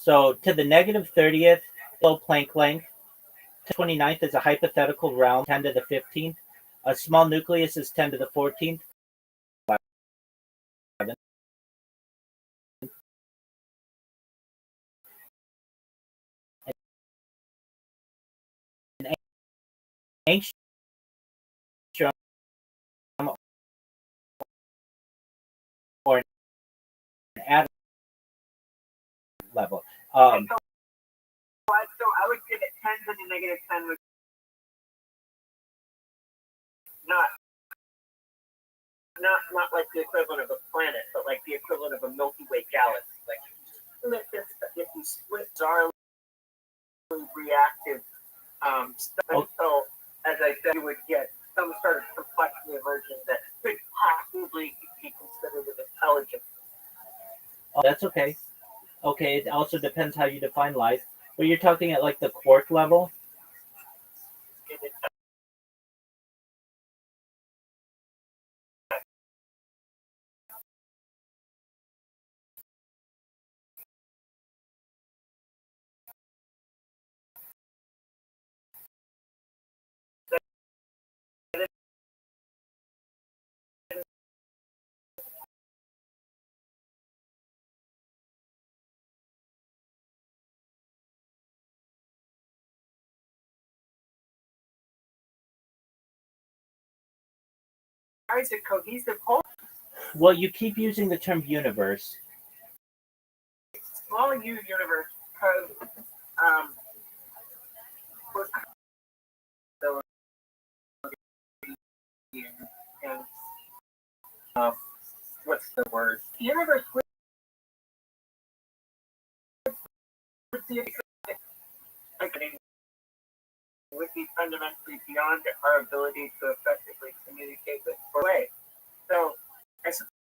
So to the negative 30th, Planck length. 29th is a hypothetical realm, 10 to the 15th. A small nucleus is 10 to the 14th. An angstrom or an atom level. So I would give it 10 to the negative 10 would not like the equivalent of a planet, but like the equivalent of a Milky Way galaxy. Like if you split bizarrely reactive stuff, so as I said, you would get some sort of complexity emergence that could possibly be considered as intelligent. Oh, that's okay. Okay, it also depends how you define life. But you're talking at like the quark level. How is it cohesive whole? Well, you keep using the term universe. Small U universe because and what's the word? The universe would be fundamentally beyond our ability to effectively communicate with way. So I suppose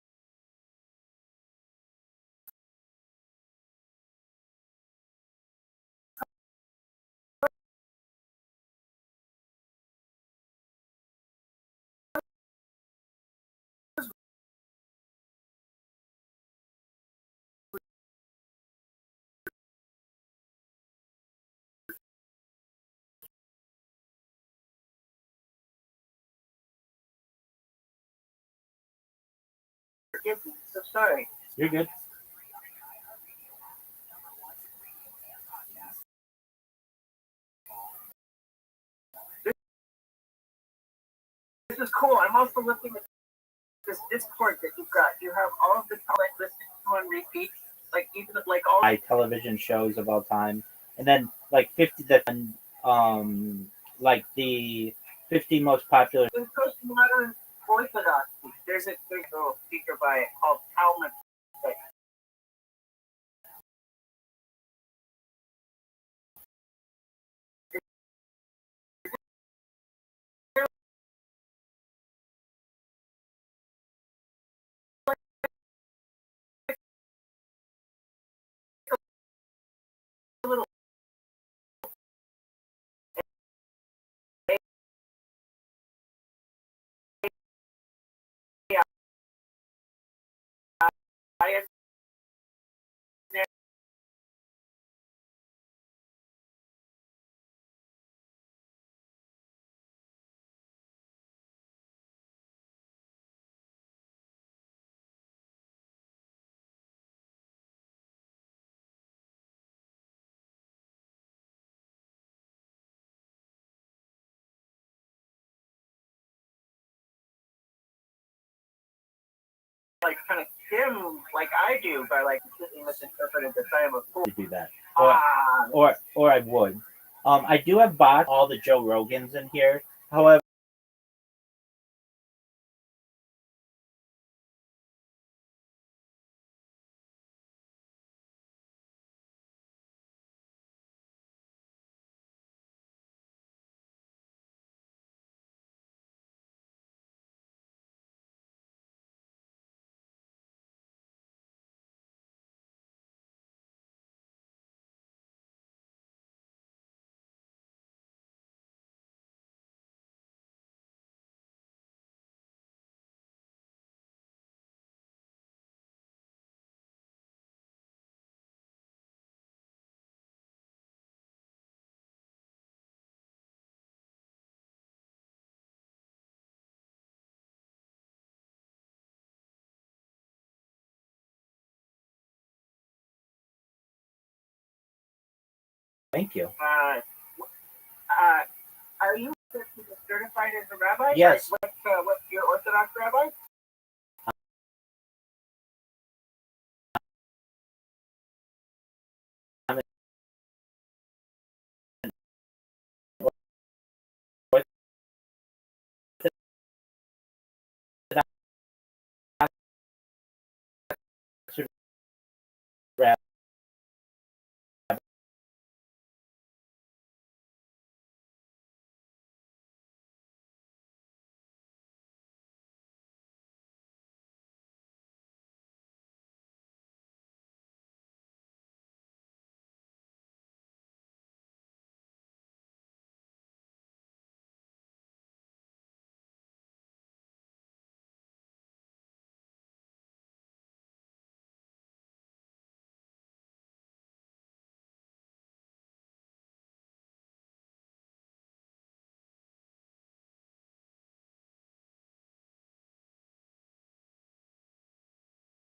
forgive me. So sorry. You're good. This is cool. I'm also looking at this Discord that you've got. You have all of the talent listed on repeat, like even like all television shows of all time, and then like 50 like the 50 most popular. in postmodern orthodoxy. There's like kind of him like I do by like completely misinterpreting the time of fool. To do that, or I would. I do have bots all the Joe Rogans in here. However, thank you. Are you certified as a rabbi? Yes. What's your Orthodox rabbi?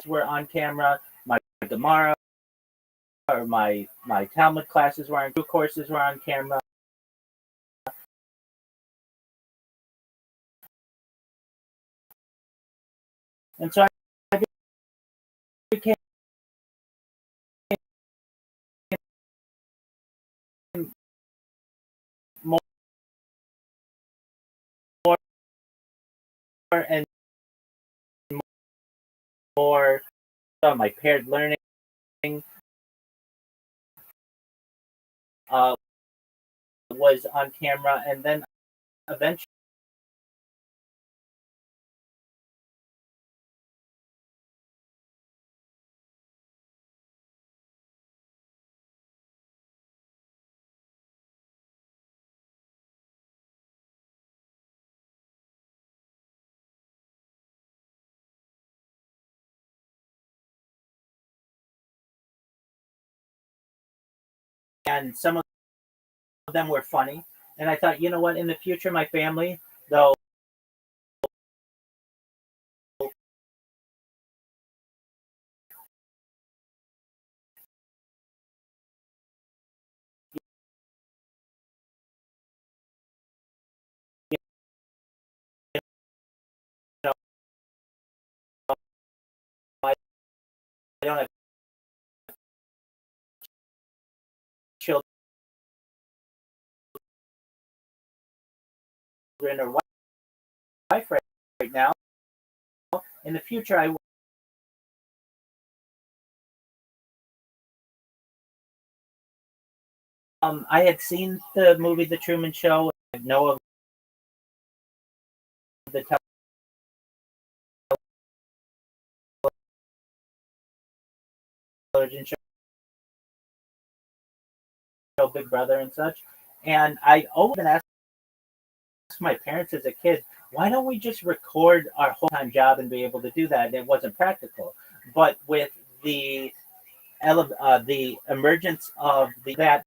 Were on camera. My Gemara or my Talmud classes were on. Courses were on camera. And so I became more and more my paired learning was on camera, and then eventually and some of them were funny. And I thought, you know what, in the future, my family, though, you know, I don't have children or wife right now. In the future, I had seen the movie The Truman Show. I know of the television show Big Brother and such. And I always been asked my parents as a kid, why don't we just record our whole time job and be able to do that? And it wasn't practical. but with the the emergence of that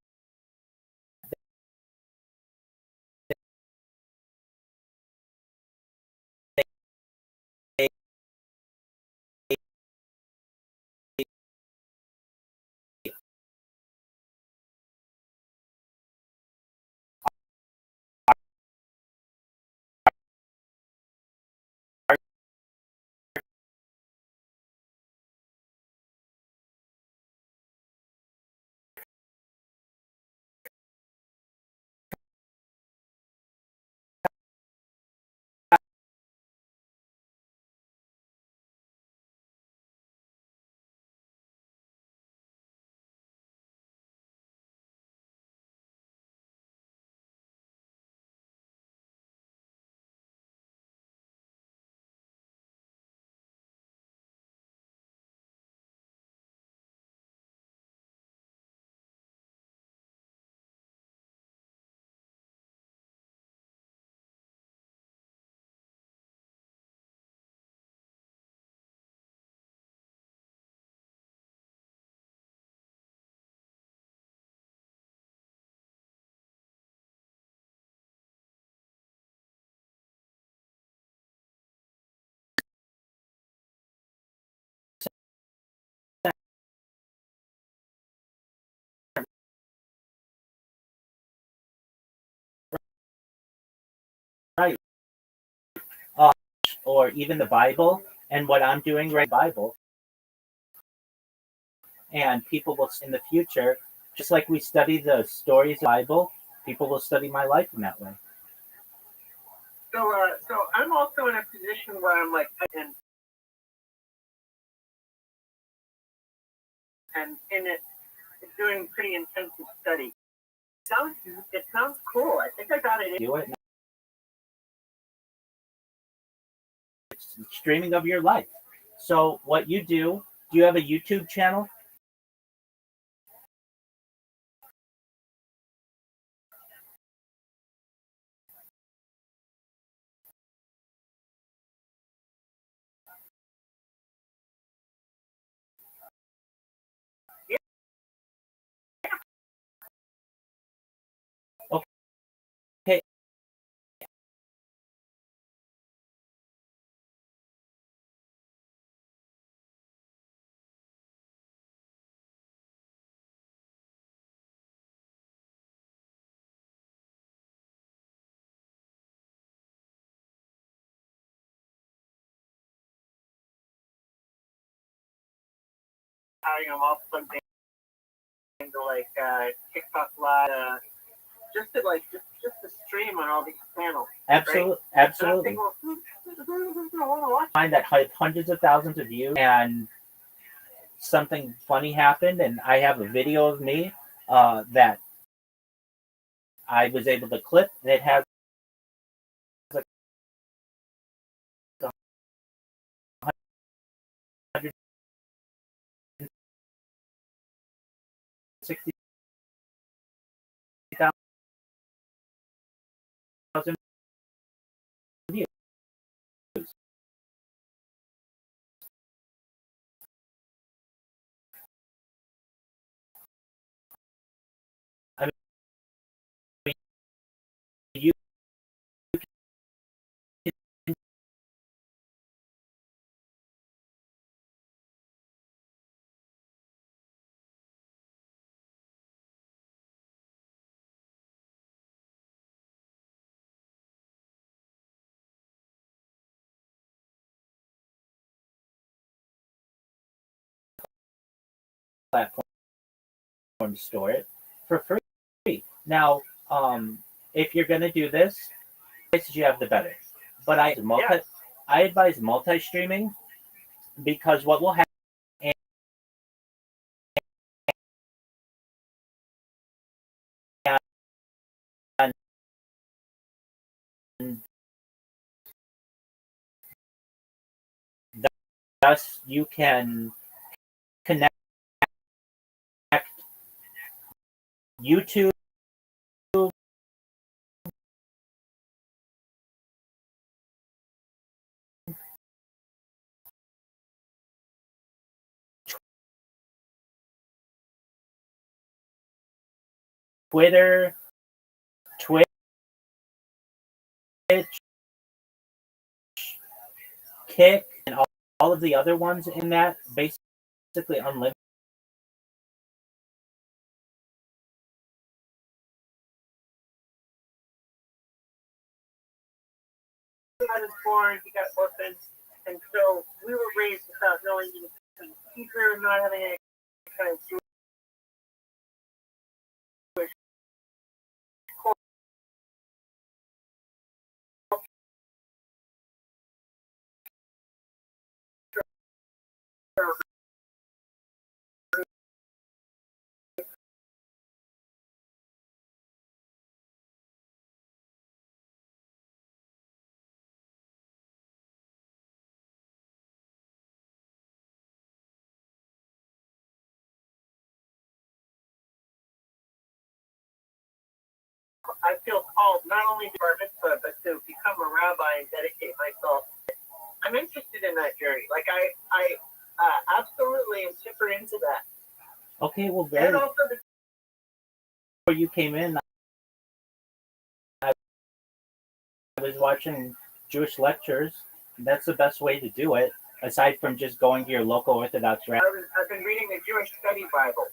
right or even the Bible and what I'm doing right Bible, and people will in the future, just like we study the stories of the Bible, people will study my life in that way. So I'm also in a position where I'm like, and in it, doing pretty intensive study. It sounds cool. I think I got it. Do it. It's streaming of your life. So what you do you have a YouTube channel? Okay. Having them all plugged into like TikTok Live, just to stream on all these channels. Absolutely, right? absolutely. Well, Find that hundreds of thousands of views, and something funny happened, and I have a video of me that I was able to clip, and it has like 160,000 views. I mean, you platform to store it for free. Now, if you're going to do this, the places you have, the better. But I advise multi-streaming, because what will happen, and thus you can connect YouTube Twitter, Twitch, Kick, and all of the other ones in that, basically unlimited. I was born, he got orphaned, and so we were raised without knowing anything. We were not having any kind of Jewish I feel called not only to bar mitzvah, but to become a rabbi and dedicate myself. I'm interested in that journey. Like I absolutely am super into that. Okay, well, And also before you came in, I was watching Jewish lectures. That's the best way to do it, aside from just going to your local Orthodox rabbi. I've been reading the Jewish Study Bible,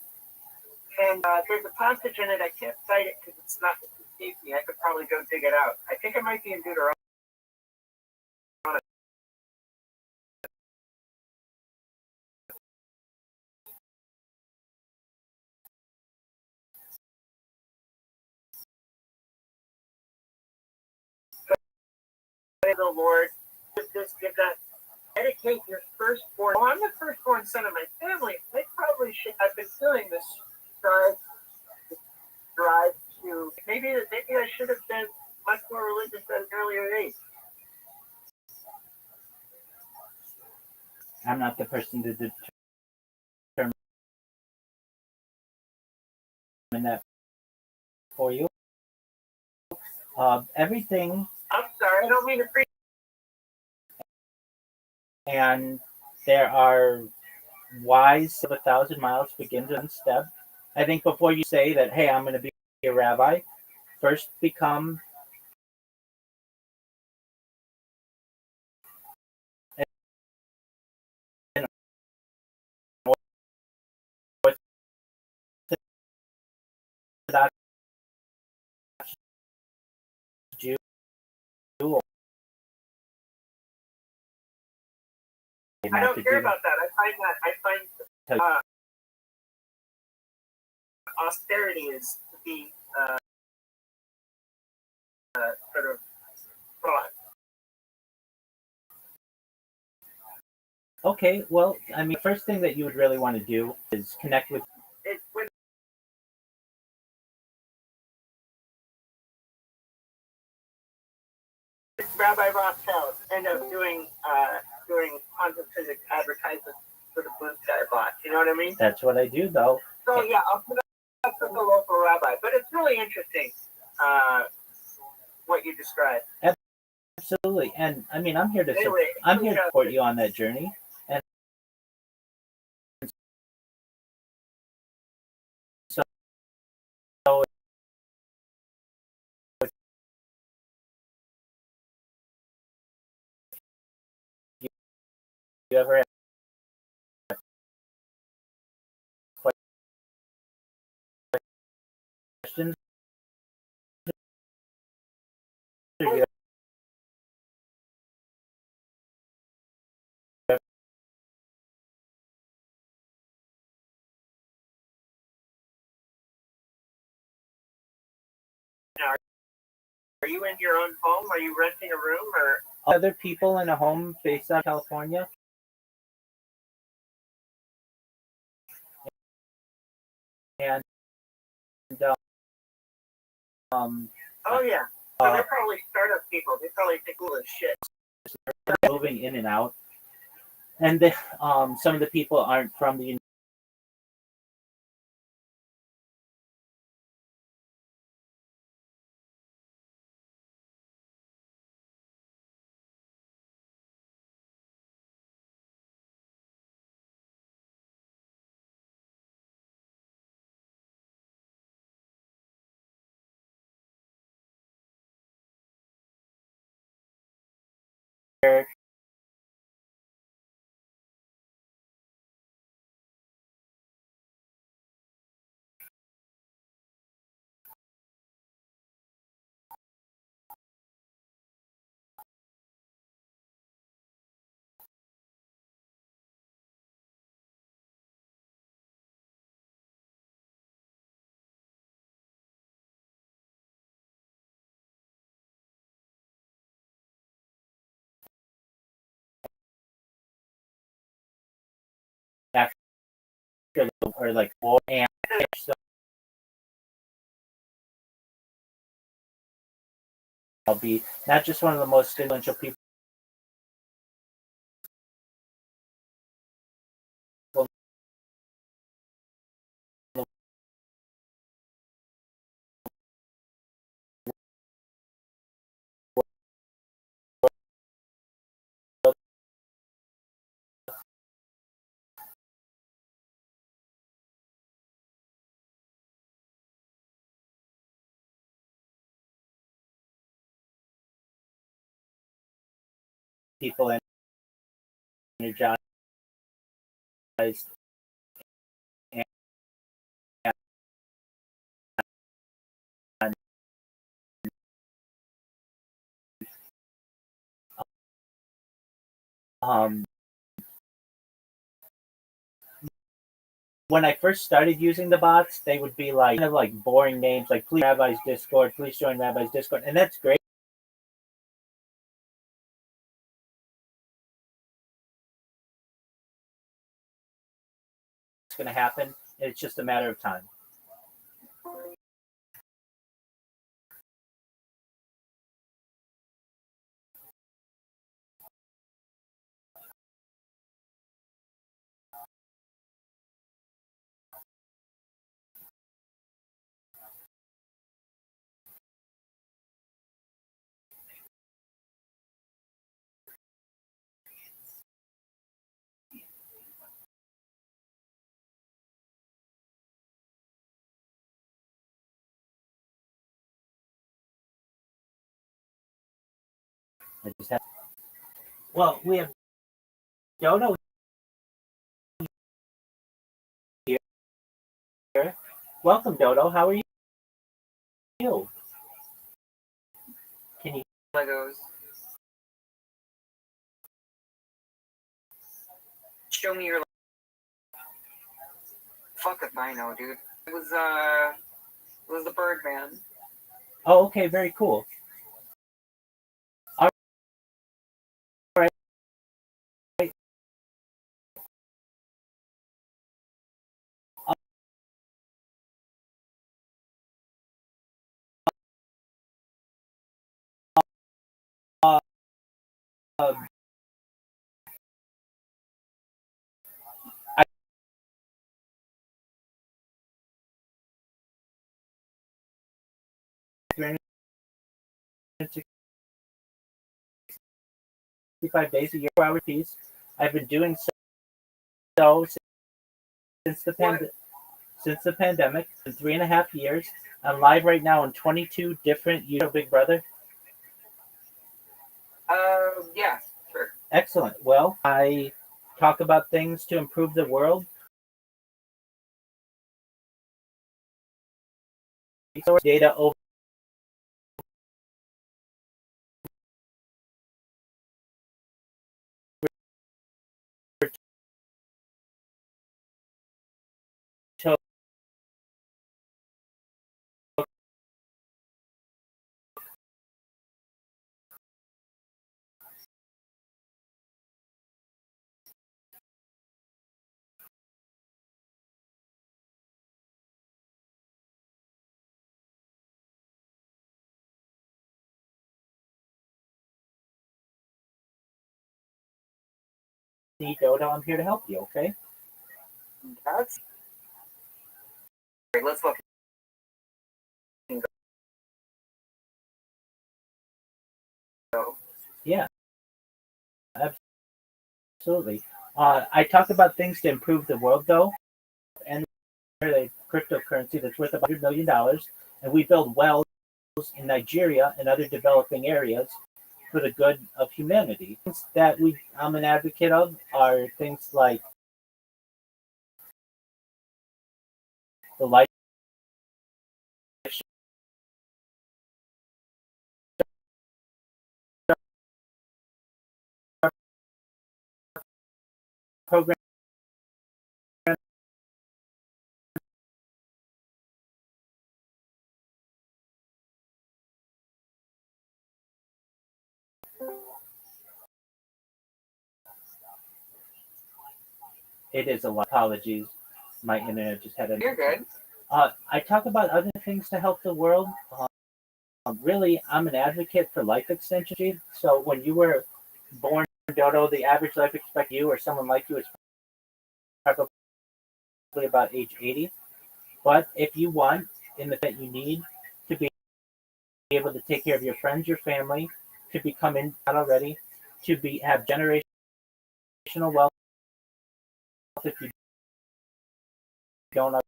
and there's a passage in it. I can't cite it because it's not escaped me. I could probably go dig it out. I think it might be in Deuteronomy. The Lord, give this, give that. Dedicate your firstborn. Oh, I'm the firstborn son of my family. They probably should have been feeling this drive to maybe I should have been much more religious at an earlier age. I'm not the person to determine that for you. Everything. I'm sorry, I don't mean to preach. And there are whys of 1,000 miles begins with one step. I think before you say that, hey, I'm going to be a rabbi, first become an Orthodox Jew. I don't care about that. I find austerity is to be sort of fraud. Okay, well, I mean, first thing that you would really want to do is connect with Rabbi Rothschild end up doing quantum physics advertisements for the Blue Sky bot. You know what I mean? That's what I do, though. So yeah, I'll put up with the local rabbi, but it's really interesting what you described. Absolutely, and I mean, I'm here to Anyway, support you on that journey. And so you ever have questions? Are you in your own home? Are you renting a room or Other people in a home based out of California? And oh yeah. So they're probably startup people. They probably think cool as shit. Moving in and out. And some of the people aren't from the after or like war, and so I'll be not just one of the most influential people people energized and um, when I first started using the bots, they would be like kind of like boring names, like "Please Rabbi's Discord," "Please join Rabbi's Discord," and that's great. It's going to happen. It's just a matter of time. I just have. Well, we have Dodo here. Welcome, Dodo. How are you? Can you? Legos. Show me your. Fuck if I know, dude. It was the Birdman. Oh, okay, very cool. All right. Uh, I 365 days a year, 4-hour piece. I've been doing so since the pandemic, in 3.5 years. I'm live right now in 22 different YouTube Big Brother. Yeah, sure. Excellent. Well, I talk about things to improve the world. Data over Dodo. I'm here to help you. Okay. That's. Let's look. Go. Yeah. Absolutely. I talk about things to improve the world, though, and a cryptocurrency that's worth about $100 million, and we build wells in Nigeria and other developing areas for the good of humanity. Things that I'm an advocate of are things like the life program. It is a lot. Apologies, my internet just had a. You're good. I talk about other things to help the world. Really, I'm an advocate for life extension. So when you were born, Dodo, the average life expectancy you or someone like you is probably about age 80. But if you want, in the that you need to be able to take care of your friends, your family, to become in not already, to be have generational wealth if you don't already,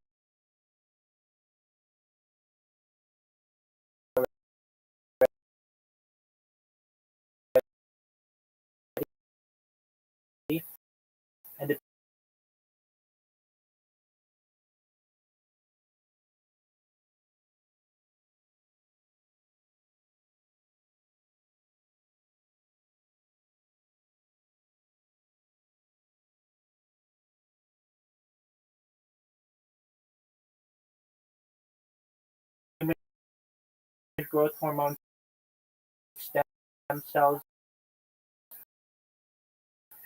and growth hormone, stem cells,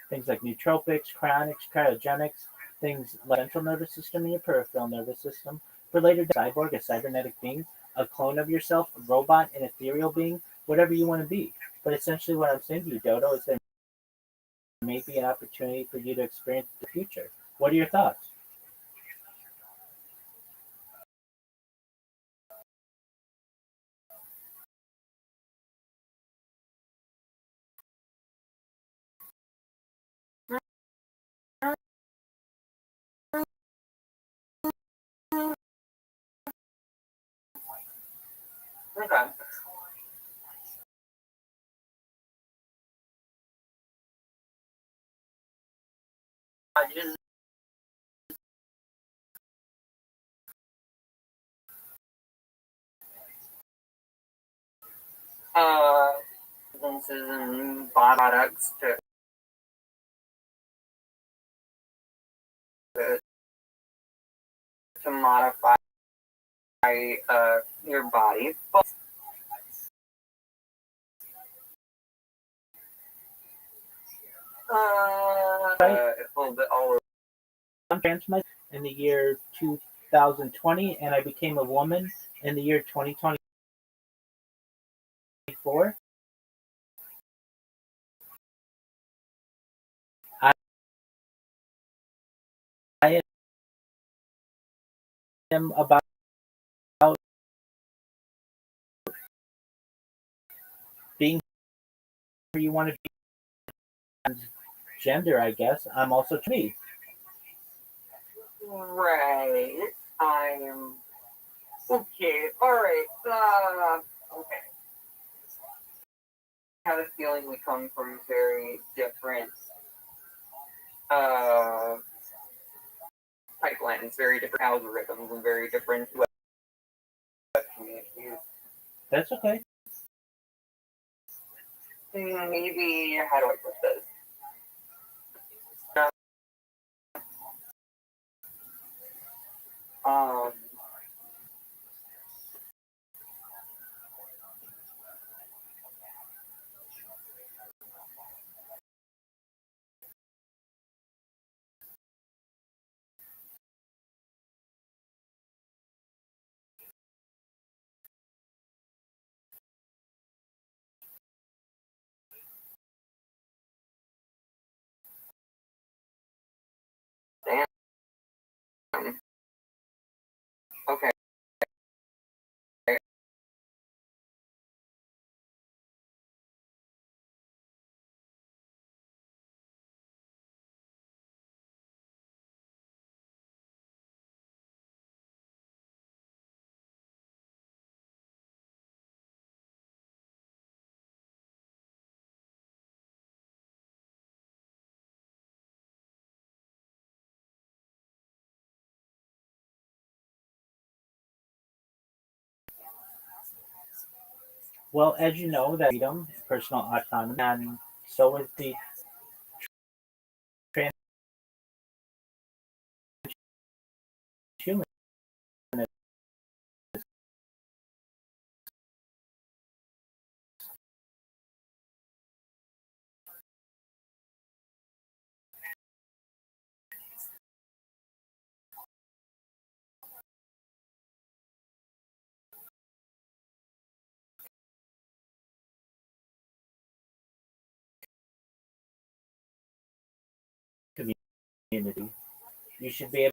things like nootropics, cryonics, cryogenics, things like central nervous system and your peripheral nervous system. For later, cyborg, a cybernetic being, a clone of yourself, a robot, an ethereal being, whatever you want to be. But essentially, what I'm saying to you, Dodo, is there may be an opportunity for you to experience the future. What are your thoughts? Okay. I just uh businesses and products to, to modify your body. But it's a little bit all over. I'm trans in the year 2020, and I became a woman in the year 2024. I am about being who you want to be. Gender, I guess. I'm also me. Right. I'm okay. All right. Okay. I have a feeling we come from very different uh pipelines, very different algorithms, and very different web communities. That's okay. Maybe how do I put this? Um, damn. Okay. Well, as you know, that freedom, personal autonomy, and so is the transhumanism. Community. You should be able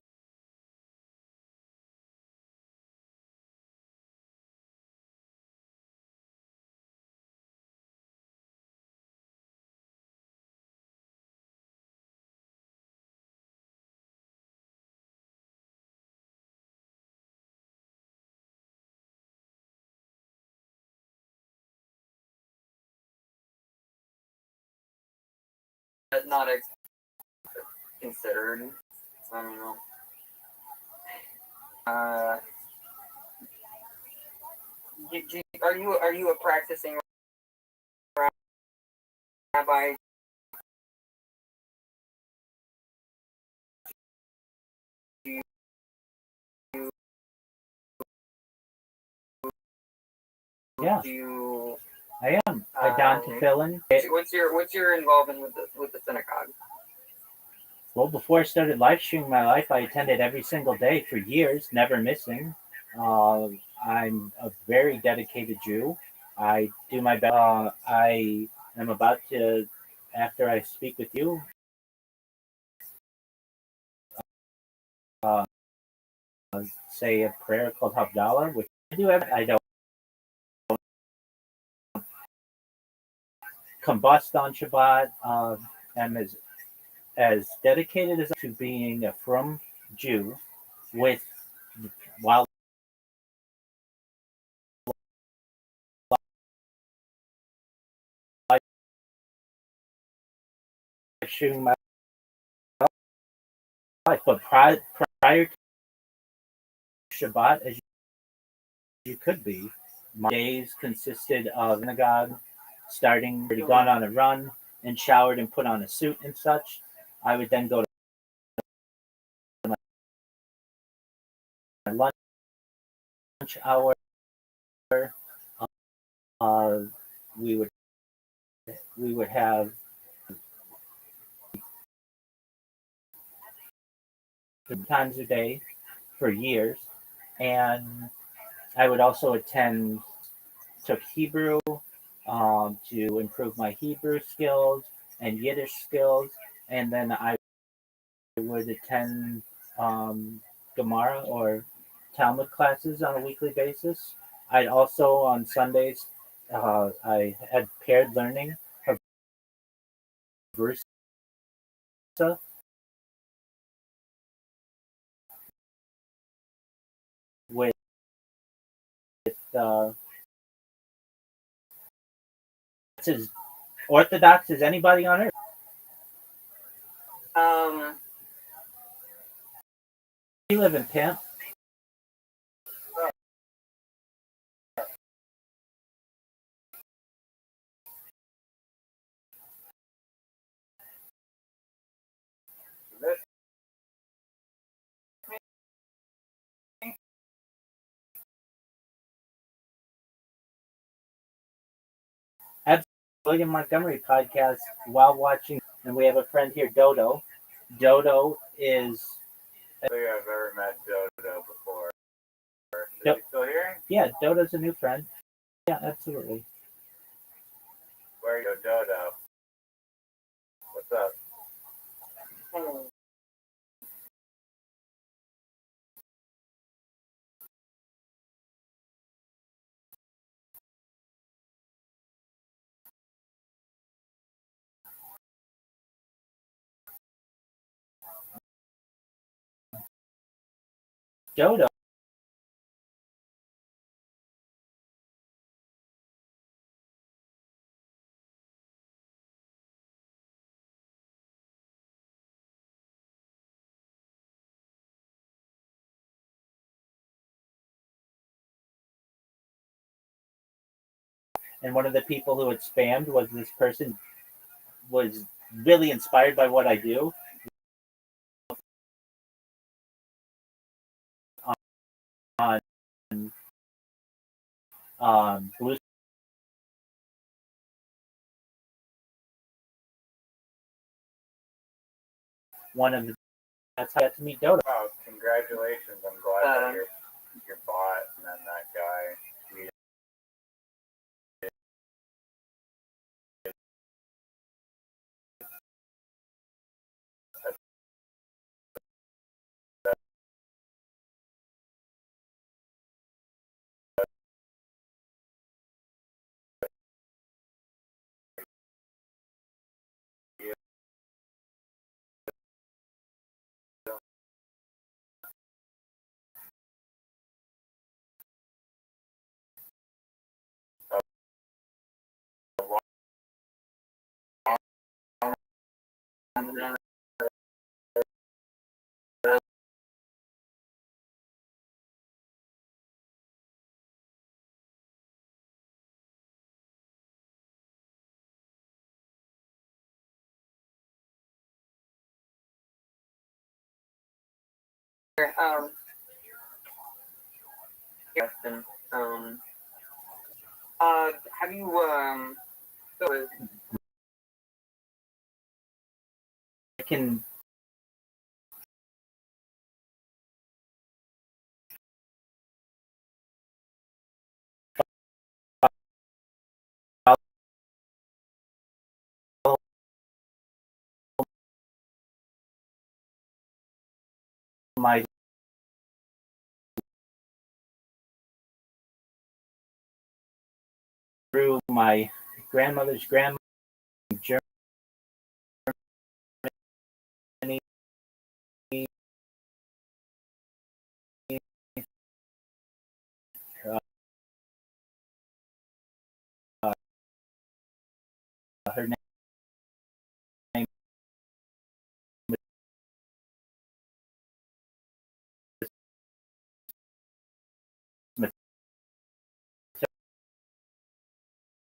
Not considered. I don't know. Are you a practicing rabbi? Do you, Yeah, do you, I am. I don tefillin. what's your involvement with the synagogue? Well, before I started live streaming my life, I attended every single day for years, never missing. I'm a very dedicated Jew. I do my best. I am about to, after I speak with you, uh, say a prayer called Havdalah, which I do. I don't combust on Shabbat. I'm as dedicated as to being a frum Jew with while shooting my life. But prior to Shabbat, as you could be, my days consisted of synagogue, starting already gone on a run and showered and put on a suit and such. I would then go to my lunch hour. Uh, we would have 3 times a day for years, and I would also took Hebrew to improve my Hebrew skills and Yiddish skills, and then I would attend Gemara or Talmud classes on a weekly basis. I'd also on Sundays I had paired learning of Versa with as orthodox as anybody on earth. You live in Pimp. William Montgomery podcast while watching, and we have a friend here, Dodo. Dodo is. I think I've ever met Dodo before. Is he still here? Yeah, Dodo's a new friend. Yeah, absolutely. Where you go, Dodo? What's up? Dodo. And one of the people who had spammed was this person was really inspired by what I do. On Blue. One of the, that's how I got to meet Dodo. Oh, congratulations! I'm glad that your bot and then that guy. Question. Have you so I can my through my grandmother's grandma in Germany. Her name is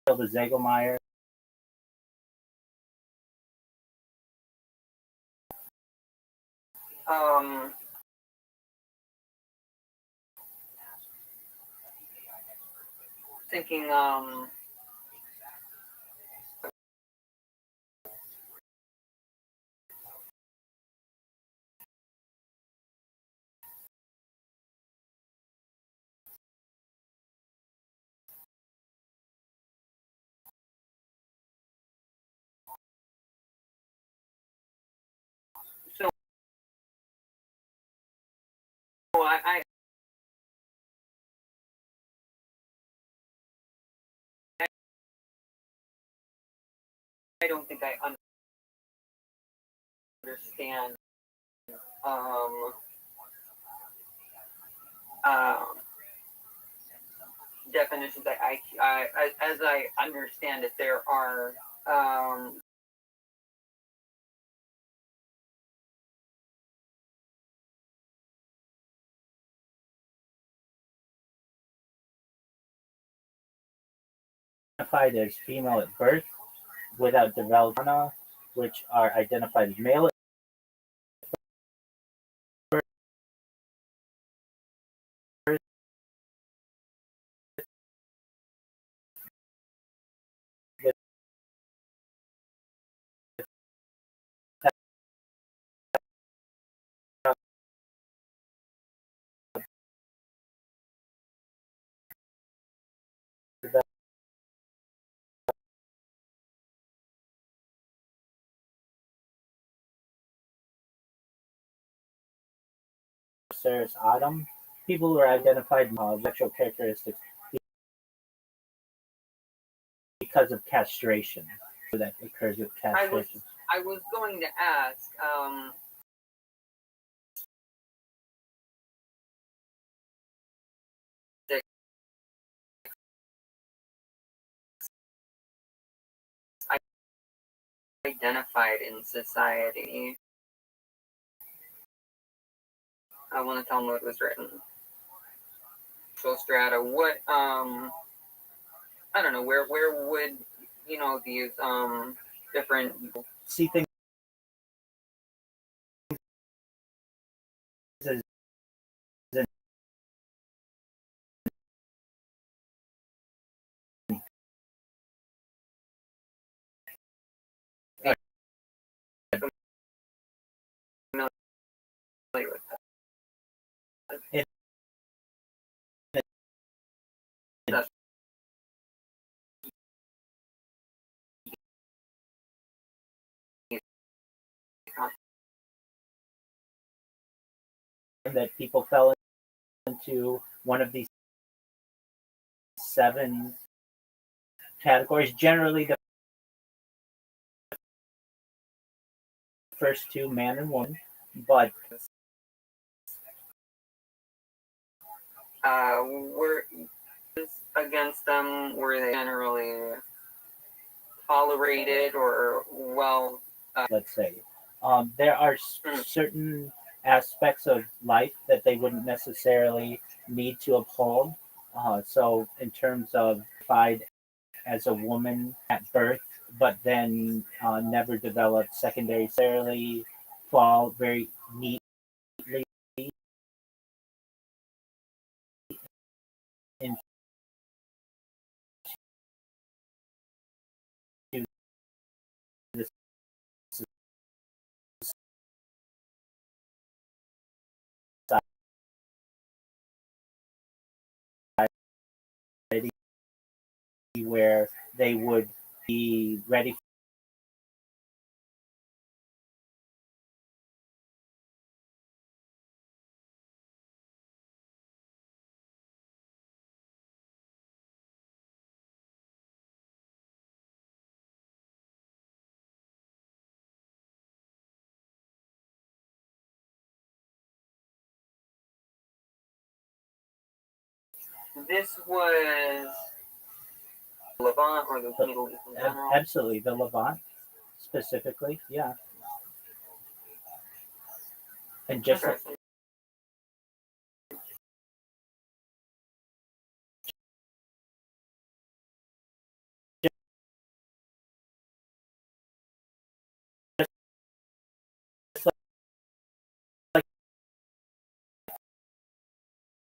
Matilda Zagelmeyer. thinking so I don't think I understand definitions. As I understand it, there are Identified as female at birth without development, which are identified as male at birth. Ceres autumn, people who are identified with sexual characteristics because of castration. That occurs with castration. I was going to ask identified in society. I want to tell them what was written. So strata, what I don't know, where would, these different see things as familiar with that? in, That's that people fell into one of these 7 categories. Generally, the first 2, man and woman, but were against them, were they generally tolerated or well? let's say there are certain aspects of life that they wouldn't necessarily need to uphold. So, in terms of fied as a woman at birth, but then never developed secondarily, fall very neatly into the society where they would be ready. This was Levant or the Middle East in general? Absolutely, the Levant specifically, yeah. And just like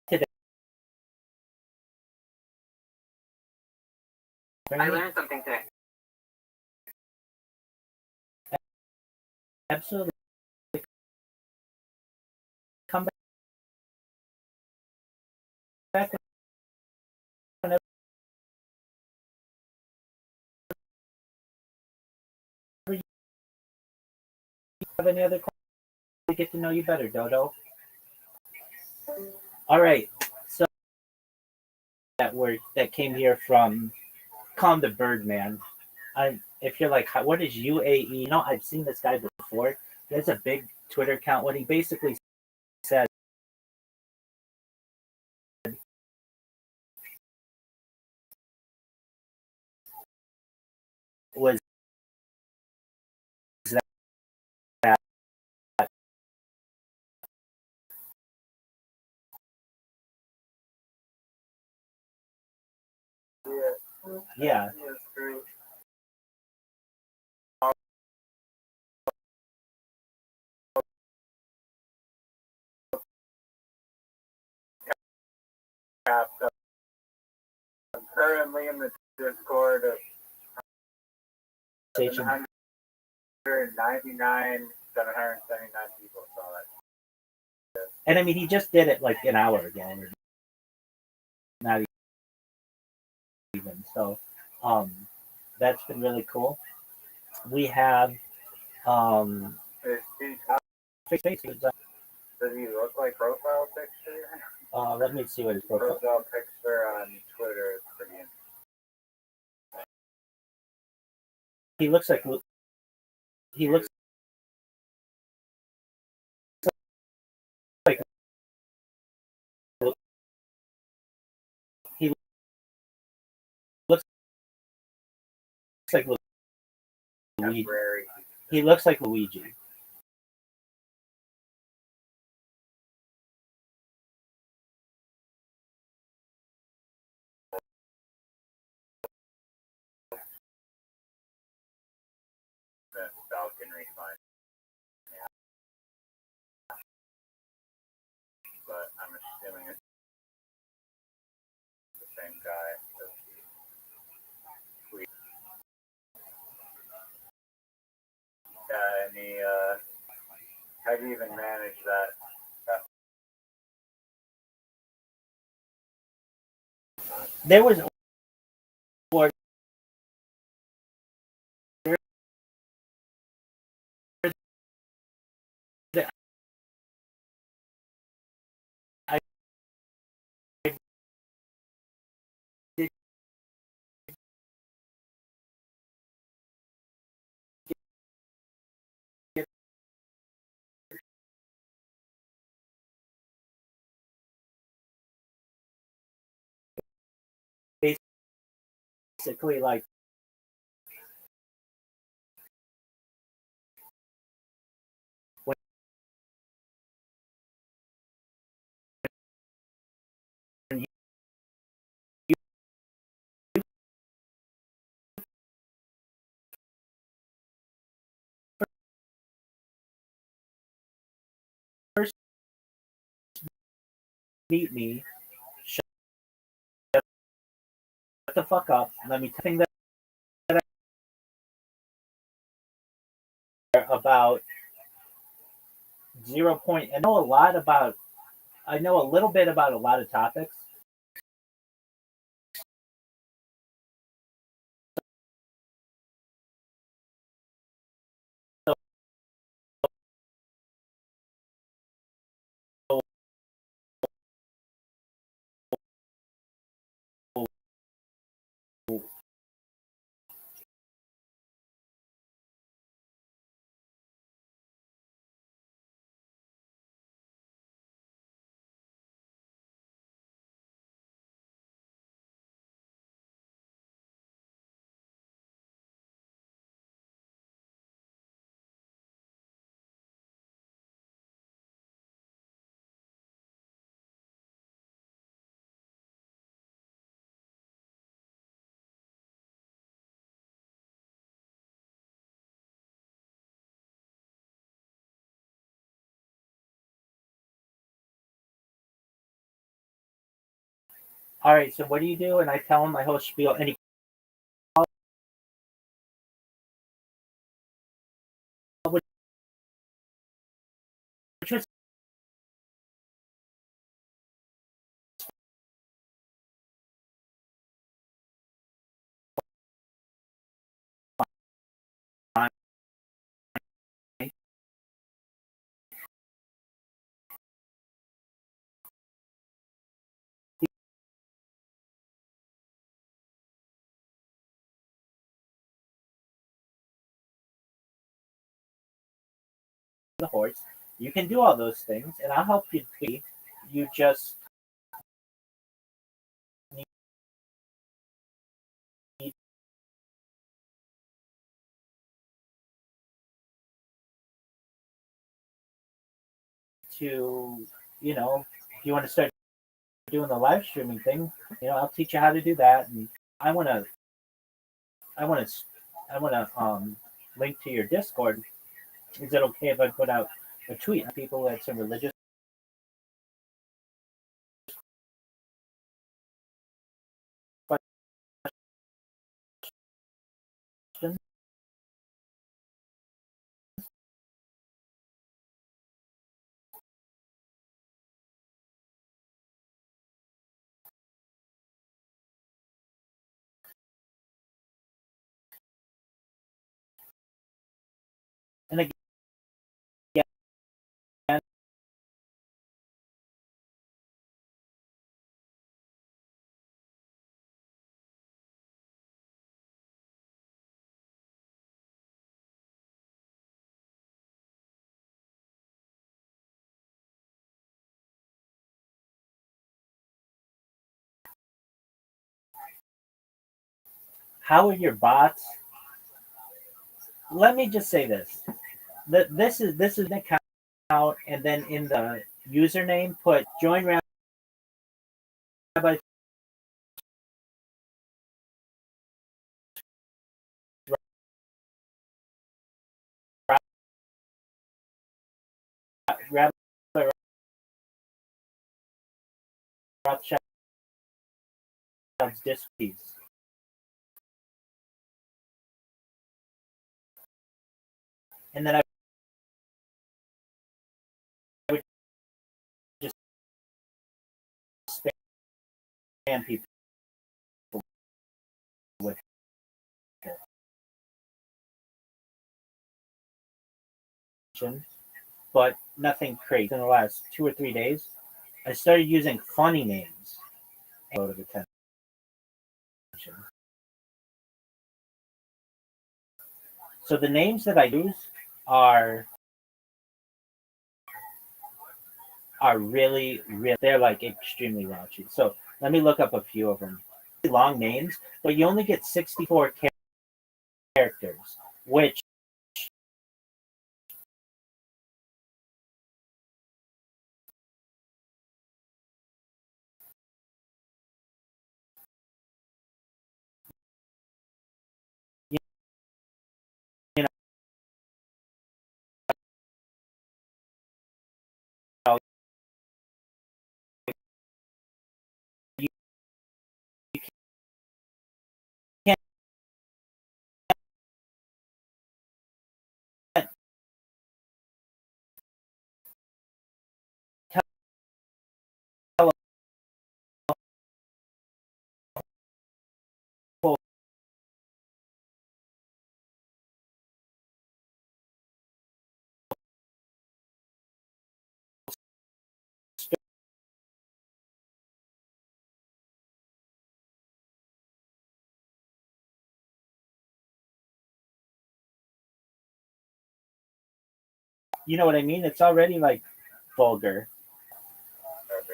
today, I learned something today. absolutely. Come back whenever you have any other questions to get to know you better, Dodo. All right, so that came here from Calm the Birdman. If you're like, what is UAE? I've seen this guy before. He has a big Twitter account. What he basically said was that yeah, I'm currently in the Discord of station. 799, 779 people saw that. And I mean, he just did it like an hour ago, or not even. So, that's been really cool. We have Does he look like profile picture? let me see what his profile. Profile picture on Twitter is pretty interesting. He looks like like he looks like Luigi. He looks like Luigi. How do you even manage that? There was order that I did get basically like when you first meet me, shut the fuck up. Let me tell you that about 0 point. I know a little bit about a lot of topics. All right, so what do you do? And I tell him my whole spiel, and he which was fine. The horse. You can do all those things, and I'll help you. You just need to, if you want to start doing the live streaming thing, I'll teach you how to do that. And I want to, I want to, I want to link to your Discord. Is it okay if I put out a tweet on people that's a religious question? And again, how are your bots? Let me just say this: that this is an account, and then in the username put join Rabbi Rabbi Rothschild's disc piece. And then I people with it. But nothing crazy. In the last 2 or 3 days, I started using funny names. A lot of attention. So the names that I use are really, they're like extremely raunchy. So let me look up a few of them. Long names, but you only get 64 characters, which you know you can't tell a whole you know what I mean? It's already like vulgar. Okay.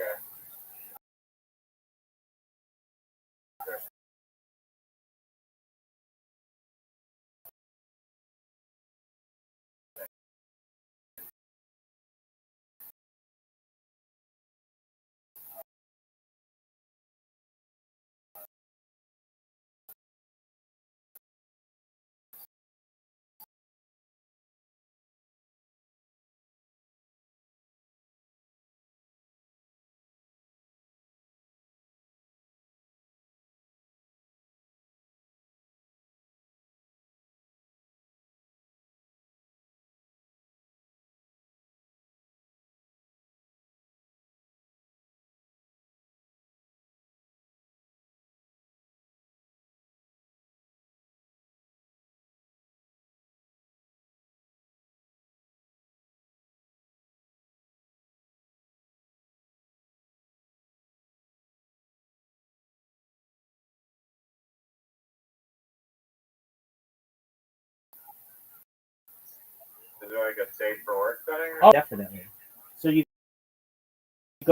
Is there like a safe for work setting? Oh, definitely. So you go.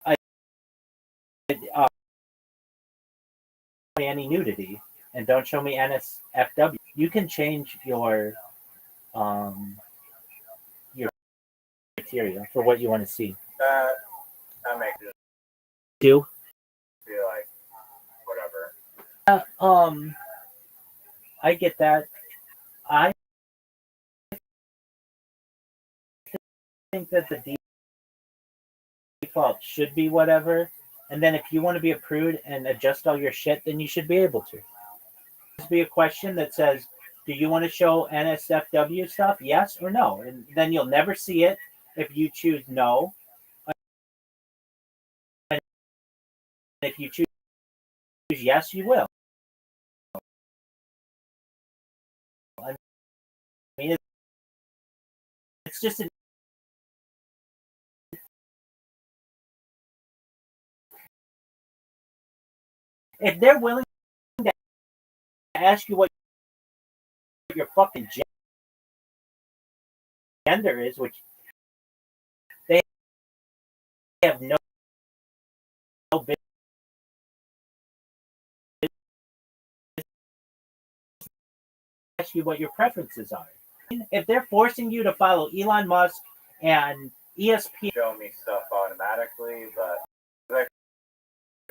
I any nudity and don't show me NSFW. You can change your criteria for what you want to see. That makes it Do feel like whatever. I get that. I think that the default should be whatever, and then if you want to be a prude and adjust all your shit, then you should be able to. This be a question that says, "Do you want to show NSFW stuff? Yes or no?" And then you'll never see it if you choose no. And if you choose yes, you will. I mean, it's just if they're willing to ask you what your fucking gender is, which they have no business ask you what your preferences are. If they're forcing you to follow Elon Musk and ESPN, Show me stuff automatically, but I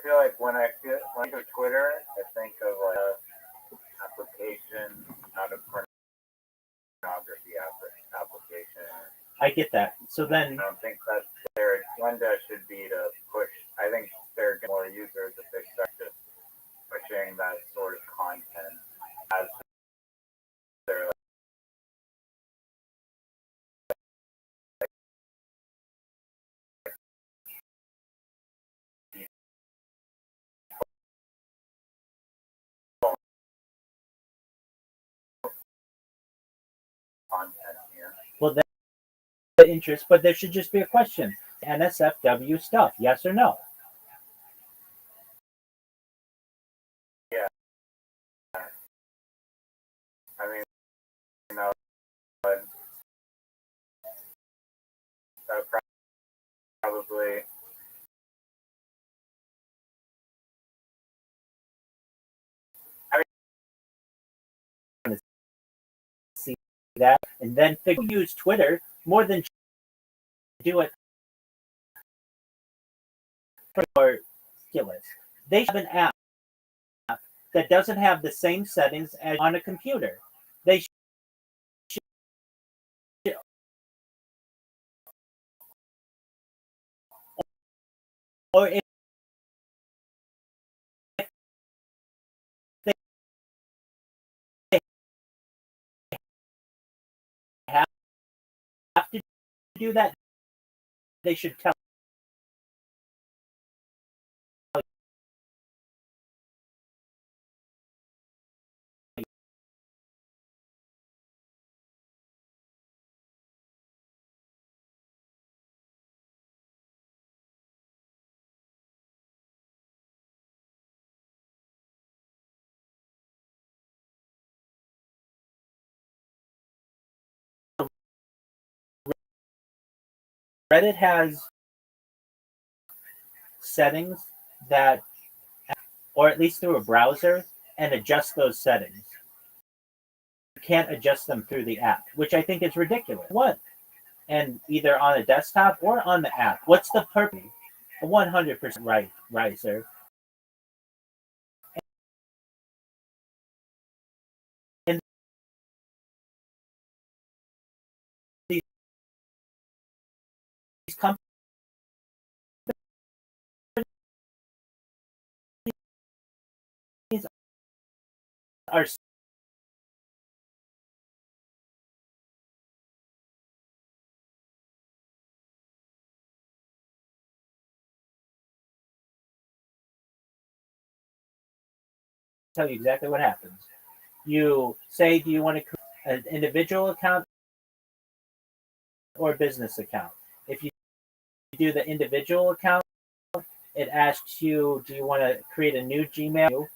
feel like when I go to Twitter, I think of like a application, not a pornography application. I get that. So then I don't think that their agenda should be to push. I think they're more users if they start to pushing sharing that sort of content as their content here. Well, that's the interest, but there should just be a question. NSFW stuff, yes or no? Yeah. I mean, you know, but that would probably See that, and then people use Twitter more than do it for ridiculous. They have an app that doesn't have the same settings as on a computer. They should, or if they have to do that, they should tell Reddit has settings that, or at least through a browser, and adjust those settings. You can't adjust them through the app, which I think is ridiculous. What? And either on a desktop or on the app. What's the purpose? 100% right, sir. And these companies are tell you exactly what happens. You say, do you want to create an individual account or a business account? If you do the individual account, it asks you, do you want to create a new Gmail?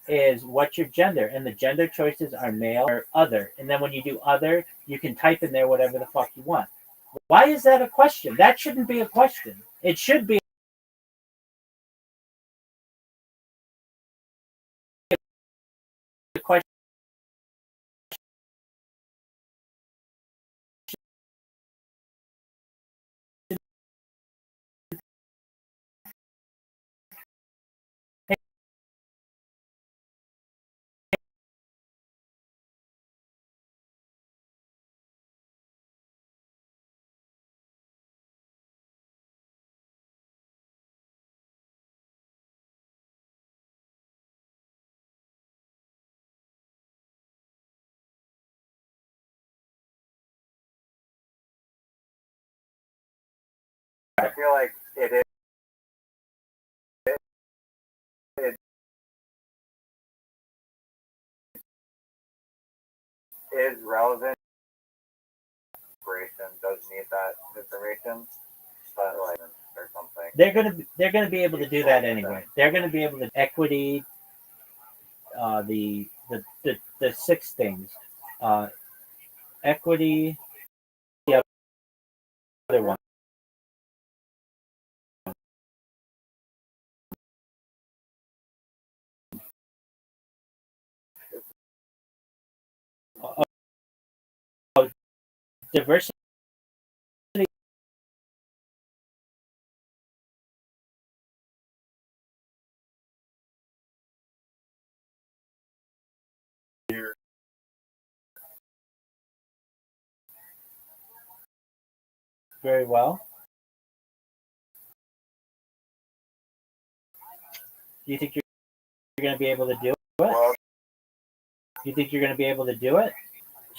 Is what's your gender? And the gender choices are male or other. And then when you do other, you can type in there whatever the fuck you want. Why is that a question? That shouldn't be a question. It should be a question. I feel like it is relevant. Does need that information, but like or something. They're gonna be able to do that anyway. They're gonna be able to equity the 6 things. Equity, the other one. Diversity. Very well. Do you think you're going to be able to do it? Well, You think you're going to be able to do it?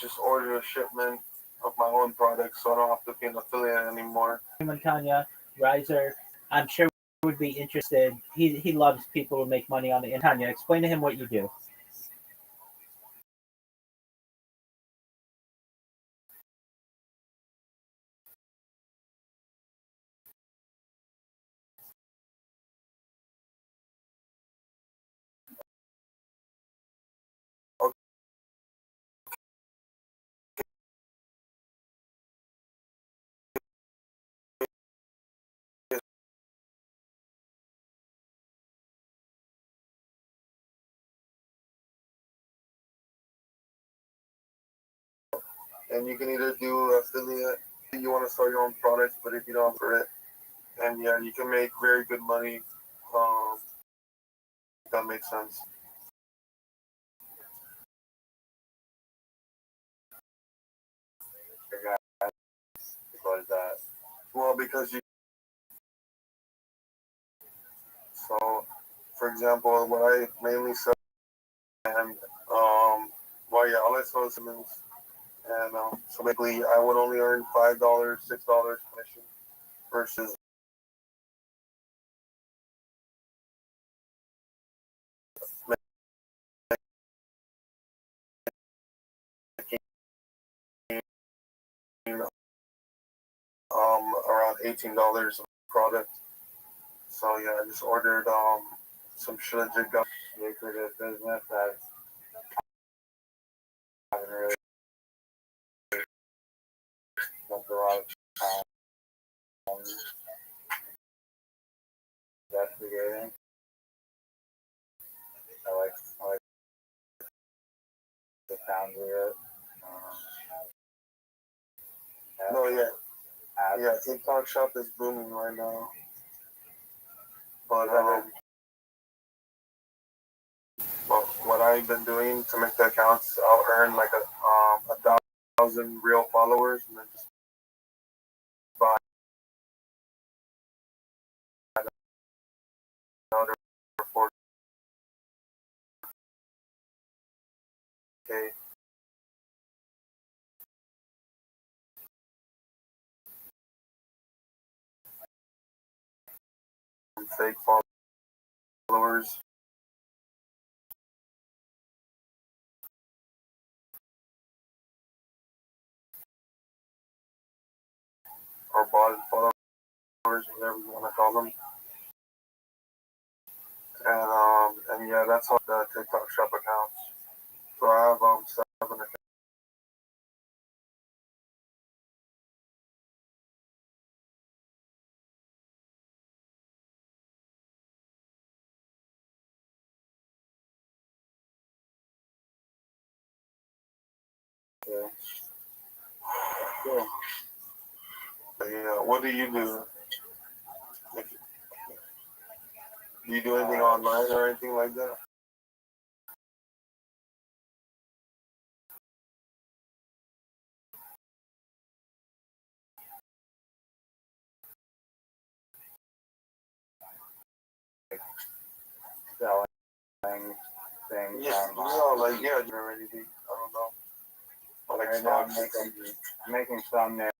just order a shipment of my own products so I don't have to be an affiliate anymore. Montana, Riser, I'm sure would be interested. He loves people who make money on the internet. Tanya, explain to him what you do. And you can either do affiliate, you want to start your own products, but if you don't for it, and yeah, you can make very good money. That makes sense. What is that? Well, because you. So, for example, what I mainly sell, and well, yeah, all I sell is Simmons, and so basically, I would only earn $5, $6 commission versus around $18 a product. So yeah, I just ordered some shredded gum. Lucrative business that I haven't really spent a lot of time investigating. I like the sound of it. No, yeah, TikTok shop is booming right now. But well, what I've been doing to make the accounts, I'll earn like a 1,000 real followers, and then just buy another 4K. Fake followers. Or bought followers, whatever you want to call them. And yeah, that's all the TikTok shop accounts. So I have 7 accounts. Yeah. Cool. Yeah, what do you do? Do you do anything online or anything like that? Selling things Yeah, online. like yeah, or anything. I don't know. Or like Right now I'm stocks. making thumbnails.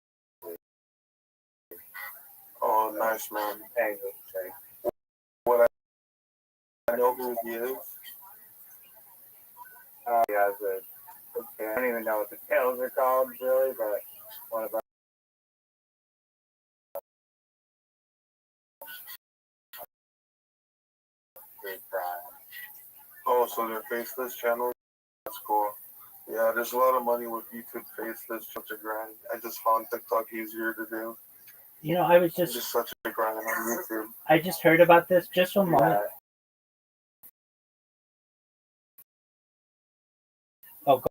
Oh, nice, man. Thanks. What I know who he is. Yeah, I don't even know what the tails are called really, but one of Oh, so they're faceless channels? That's cool. Yeah, there's a lot of money with YouTube faceless, such a grind. I just found TikTok easier to do. You know, I was It's just such a grind on YouTube. I just heard about this just one moment. Oh,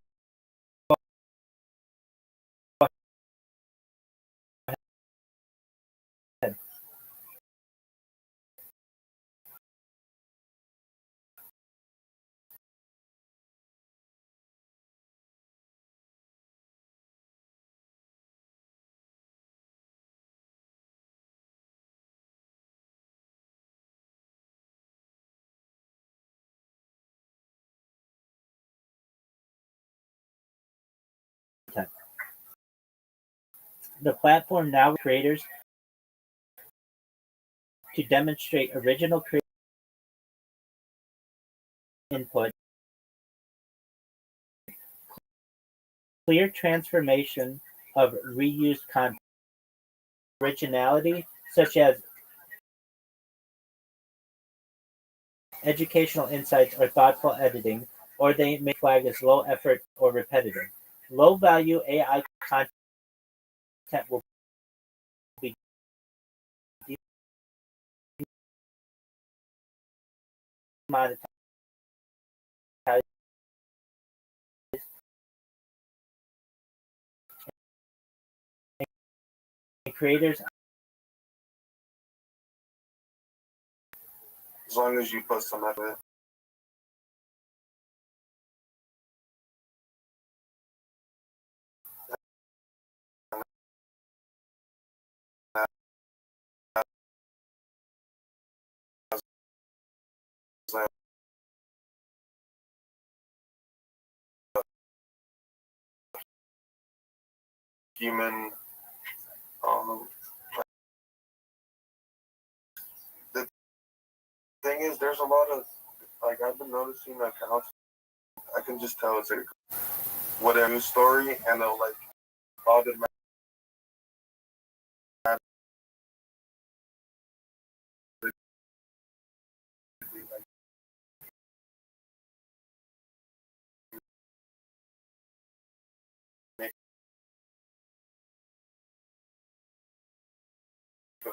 The platform now creators to demonstrate original creative input, clear transformation of reused content, originality, such as educational insights or thoughtful editing, or they may flag as low effort or repetitive. Low value AI content will be demonetized, and creators As long as you put some effort. Human, the thing is, there's a lot of, like, I've been noticing accounts, I can just tell it's like whatever news story, and they'll like automatically make the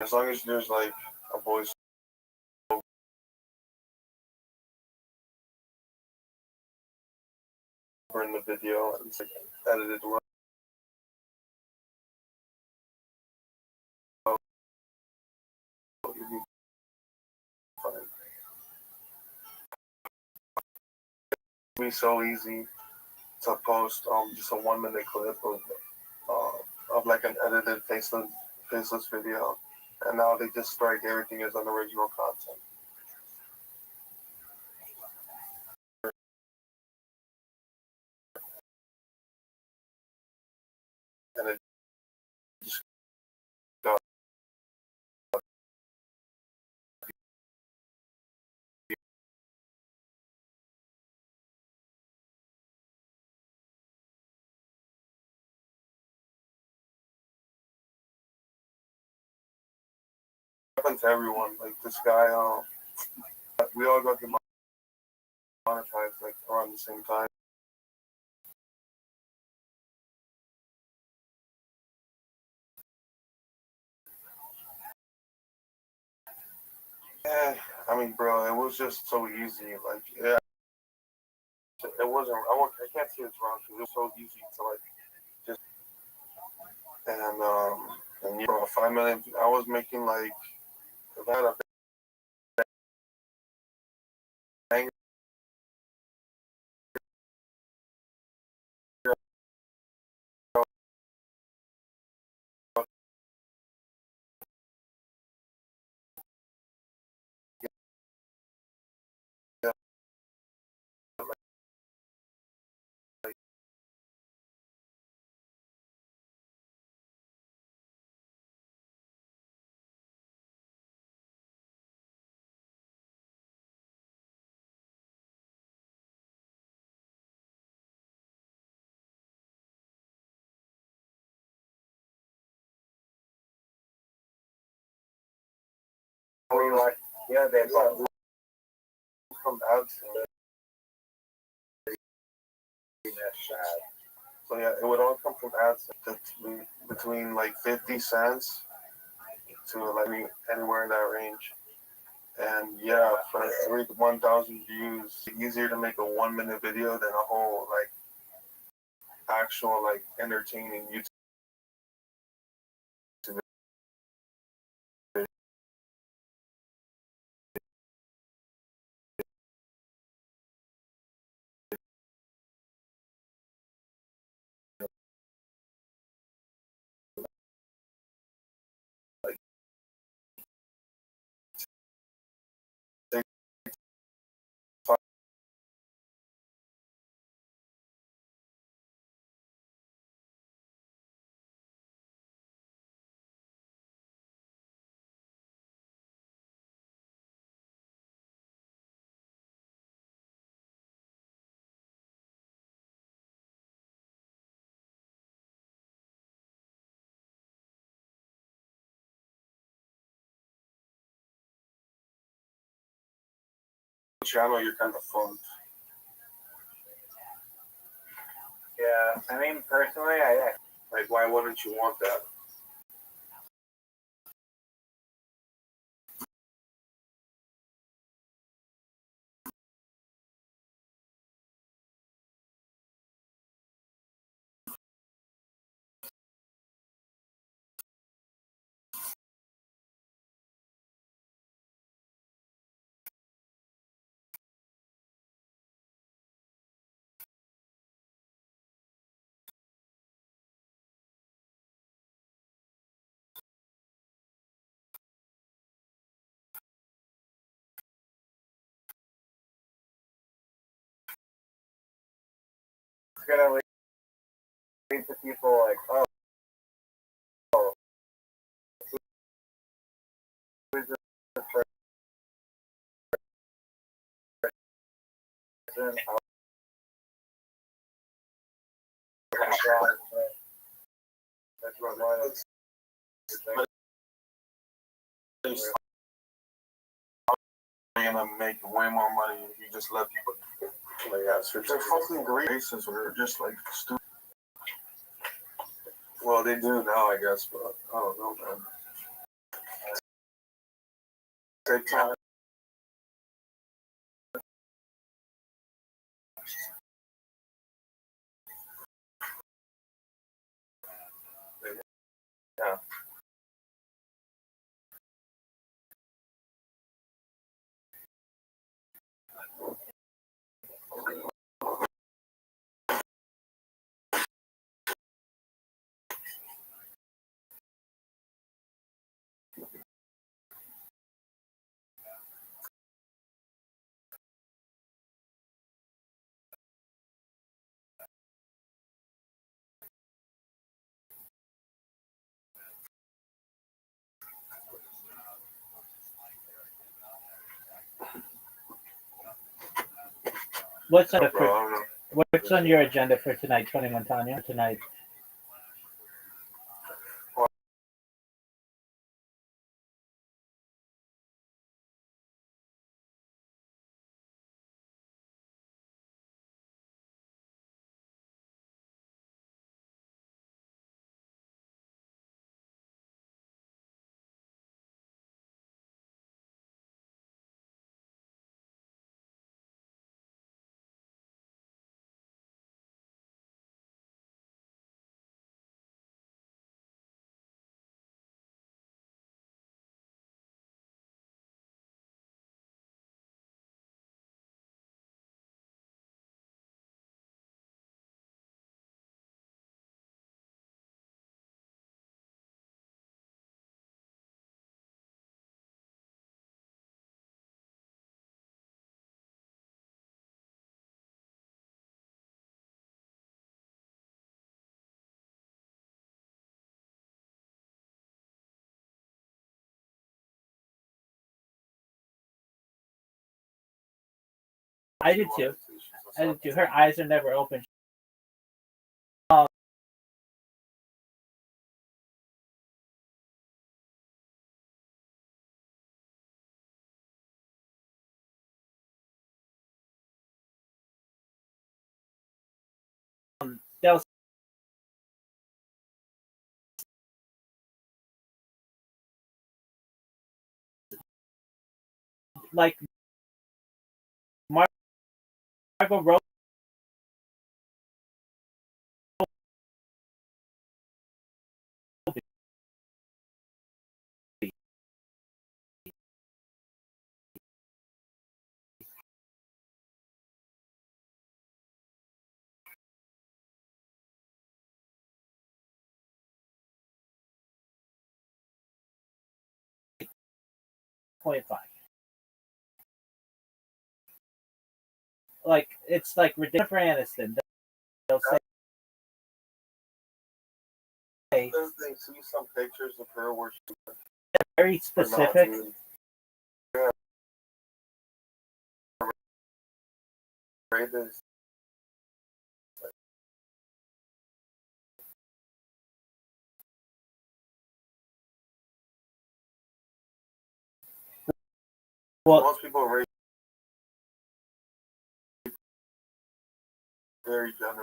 as long as there's like a voice over in the video and it's like edited well, you'll be fine. It'll be so easy to post just a 1 minute clip of like an edited faceless video, and now they just strike everything as unoriginal content. And it just happens to everyone. Like this guy, we all got demonetized like around the same time. Yeah, I mean, bro, it was just so easy. Like, yeah, it wasn't. I can't say it's wrong because it was so easy to like just and you know, 5 million. I was making like if I had a bang, yeah, like, I mean, like, yeah, they bought from ads. So yeah, it would all come from ads between like 50 cents to like anywhere in that range. And yeah, for every 1,000 views, it's easier to make a 1 minute video than a whole like actual like entertaining YouTube channel, you're kind of fucked. Yeah, I mean, personally, I Like, why wouldn't you want that? it's gonna lead to people like, oh, who's this person? That's what mine is. You're gonna make way more money if you just let people. Like, yeah, they're fucking great races were just like stupid. Well, they do now, I guess, but I don't know, man. Take time. Yeah. What's on, Bro, I don't know. what's on your agenda for tonight, 21 Tanya? Tonight. I did too. I did too. Her eyes are never open. They'll like Margot Robbie. .5. Like it's like ridiculous for Aniston. They'll say They see some pictures of her where she's very specific. Well, most people rate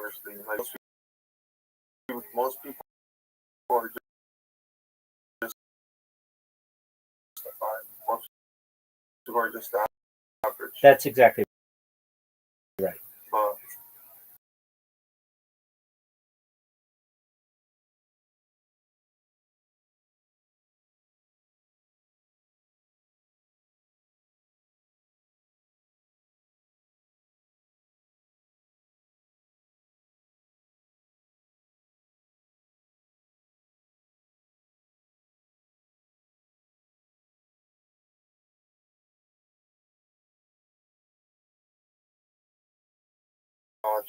honestly. Like most people are just most people are just average. That's exactly right. But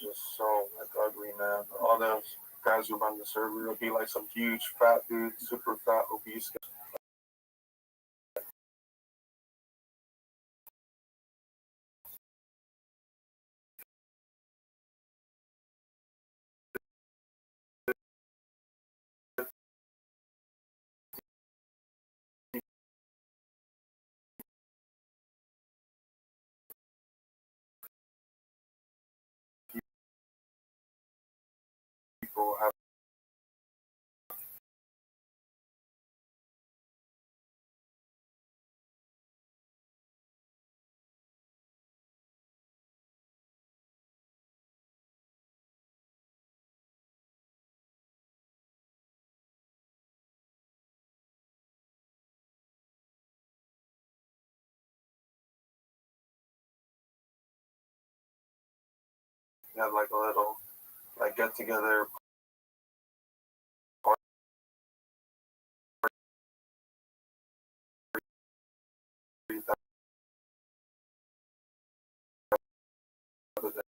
just so like ugly, man. All those guys who run the server will be like some huge fat dude, super fat, obese guy. People have like a little like get together party that other than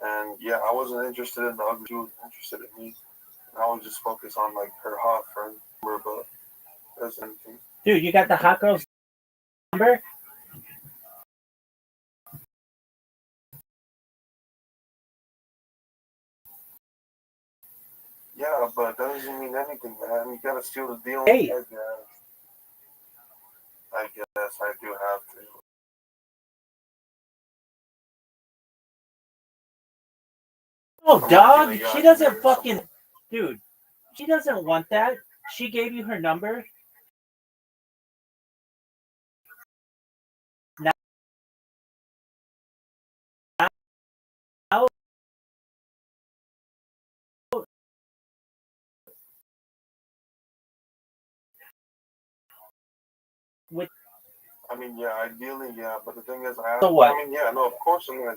and yeah, I wasn't interested in the ugly. She was interested in me. I was just focused on like her hot friend, but that's anything. Dude, you got the hot girl's number? Yeah, but that doesn't mean anything, man. You gotta steal the deal. Hey. I guess I do have to. Oh, dog, she doesn't fucking... Dude, she doesn't want that. She gave you her number. Now with I mean, yeah, ideally, yeah, but the thing is, I so what? I mean, yeah, no, of course I'm gonna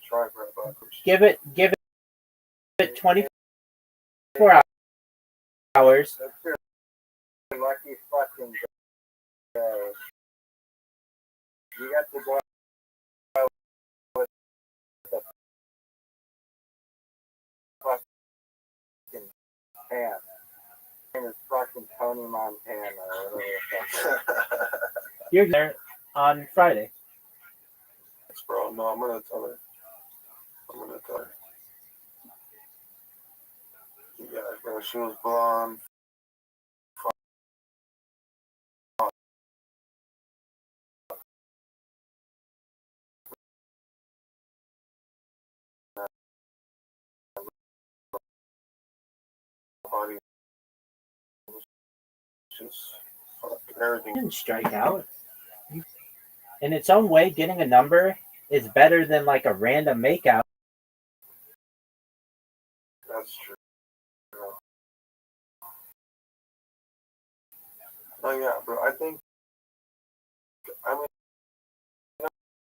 try for it, but Give it 24 hours. Lucky fucking you got to go out with the fucking pan. His name is fucking Tony Montana or whatever. You're there on Friday. bro, no, I'm gonna tell her. Yeah, bro, she was blonde. Body. Just everything. You didn't strike out. In its own way, getting a number is better than like a random makeout. That's true. Oh yeah, bro. I mean,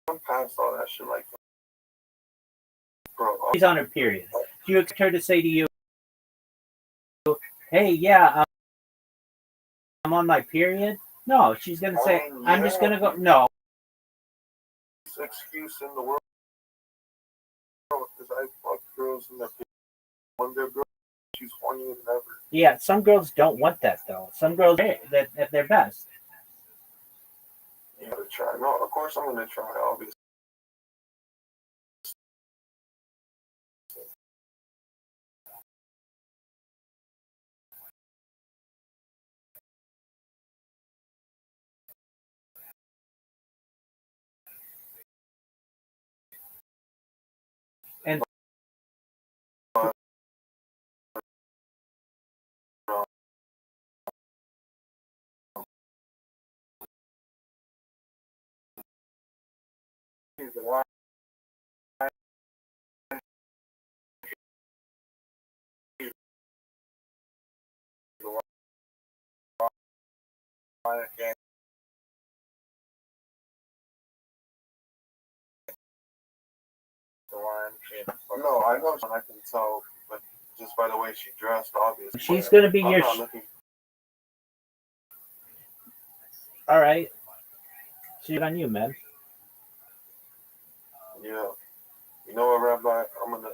I'm past all that shit. Like, bro. She's on her period. Do you expect her to say to you, "Hey, yeah, I'm on my period"? No, she's gonna say, "I'm just gonna go." No. Excuse in the world because I fuck girls in their when they're girls, she's hornier than ever. Yeah, some girls don't want that though. Some girls that at their best. You gotta try. No, of course I'm gonna try. Obviously. I can't. No, I know. I can tell, but just by the way she dressed, obviously. She's gonna be I'm your. not looking. All right. Shit on you, man. Yeah. You know what, Rabbi? I'm gonna.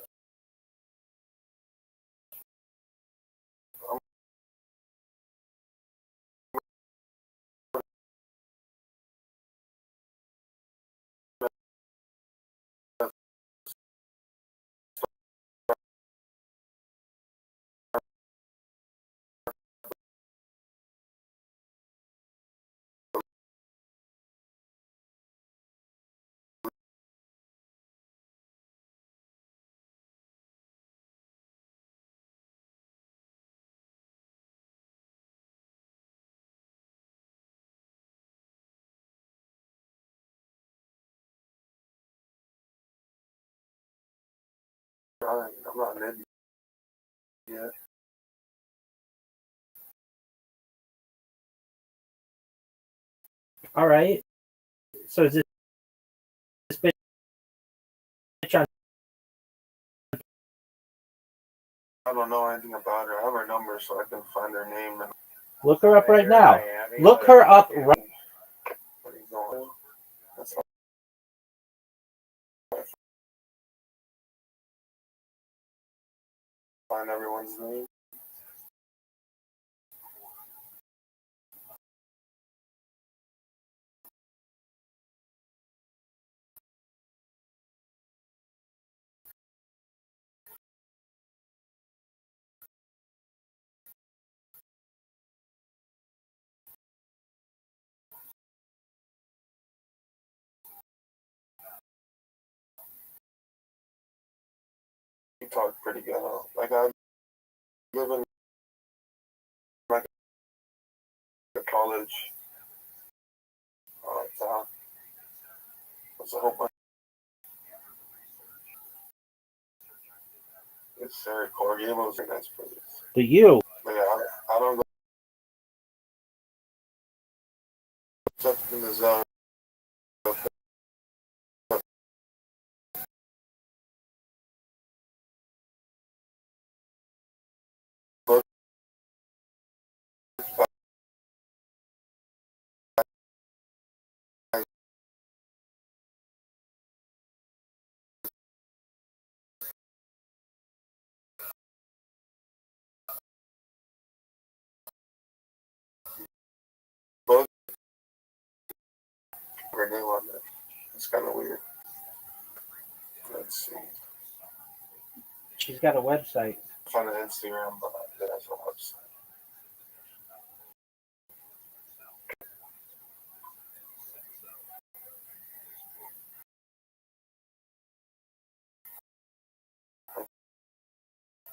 I'm not an idiot yet. All right. So is this bitch on? I don't know anything about her. I have her number so I can find her name and. Look her up right now. Look her up right. What are you going? That's all. Find everyone's name. You talk pretty good. Like I live in like a college town. There's a whole bunch. It's Sarah Core Gables and that's pretty. The you. But yeah, I don't go except in the zone. But both her name on it. It's kind of weird. Let's see. She's got a website. Find an Instagram, but that's a website.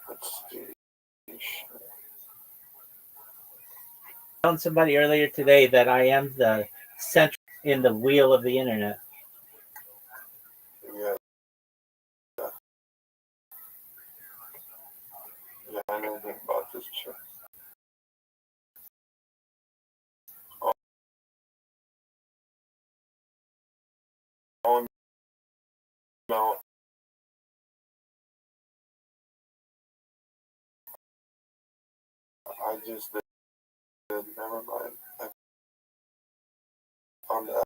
Let's see. I found somebody earlier today that I am the center in the wheel of the internet. Yeah. Yeah, I know anything about this chick. Oh no. I just did. Never mind. I found out.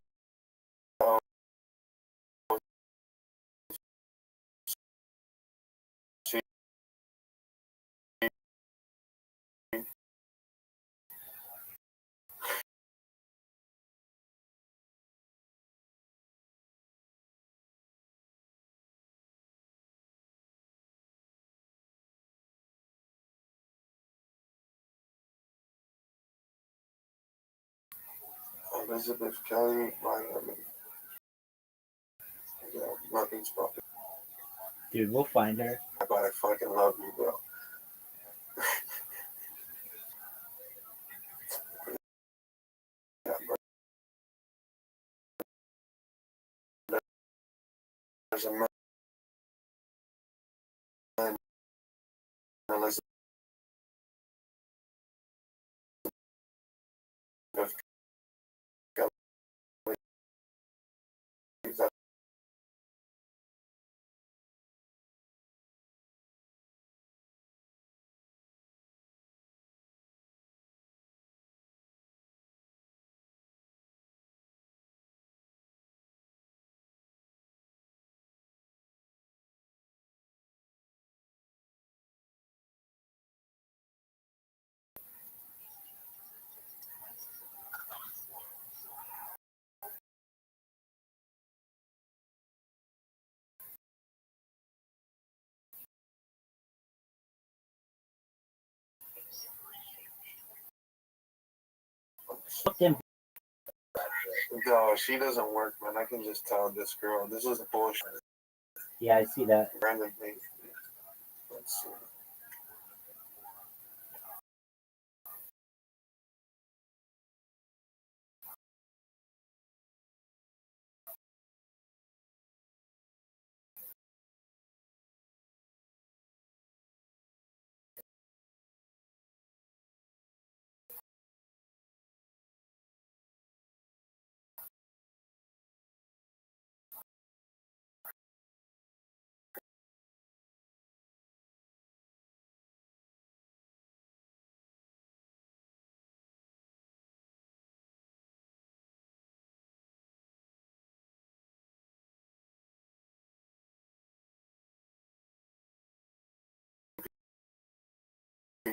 She Elizabeth Kelly, Miami. Yeah, nothing's popping. Dude, we'll find her. But I fucking love you, bro. Yeah, but there's a man, Elizabeth looked in. No, she doesn't work, man. I can just tell this girl. This is bullshit. Yeah, I see that. Brandon made. Let's see.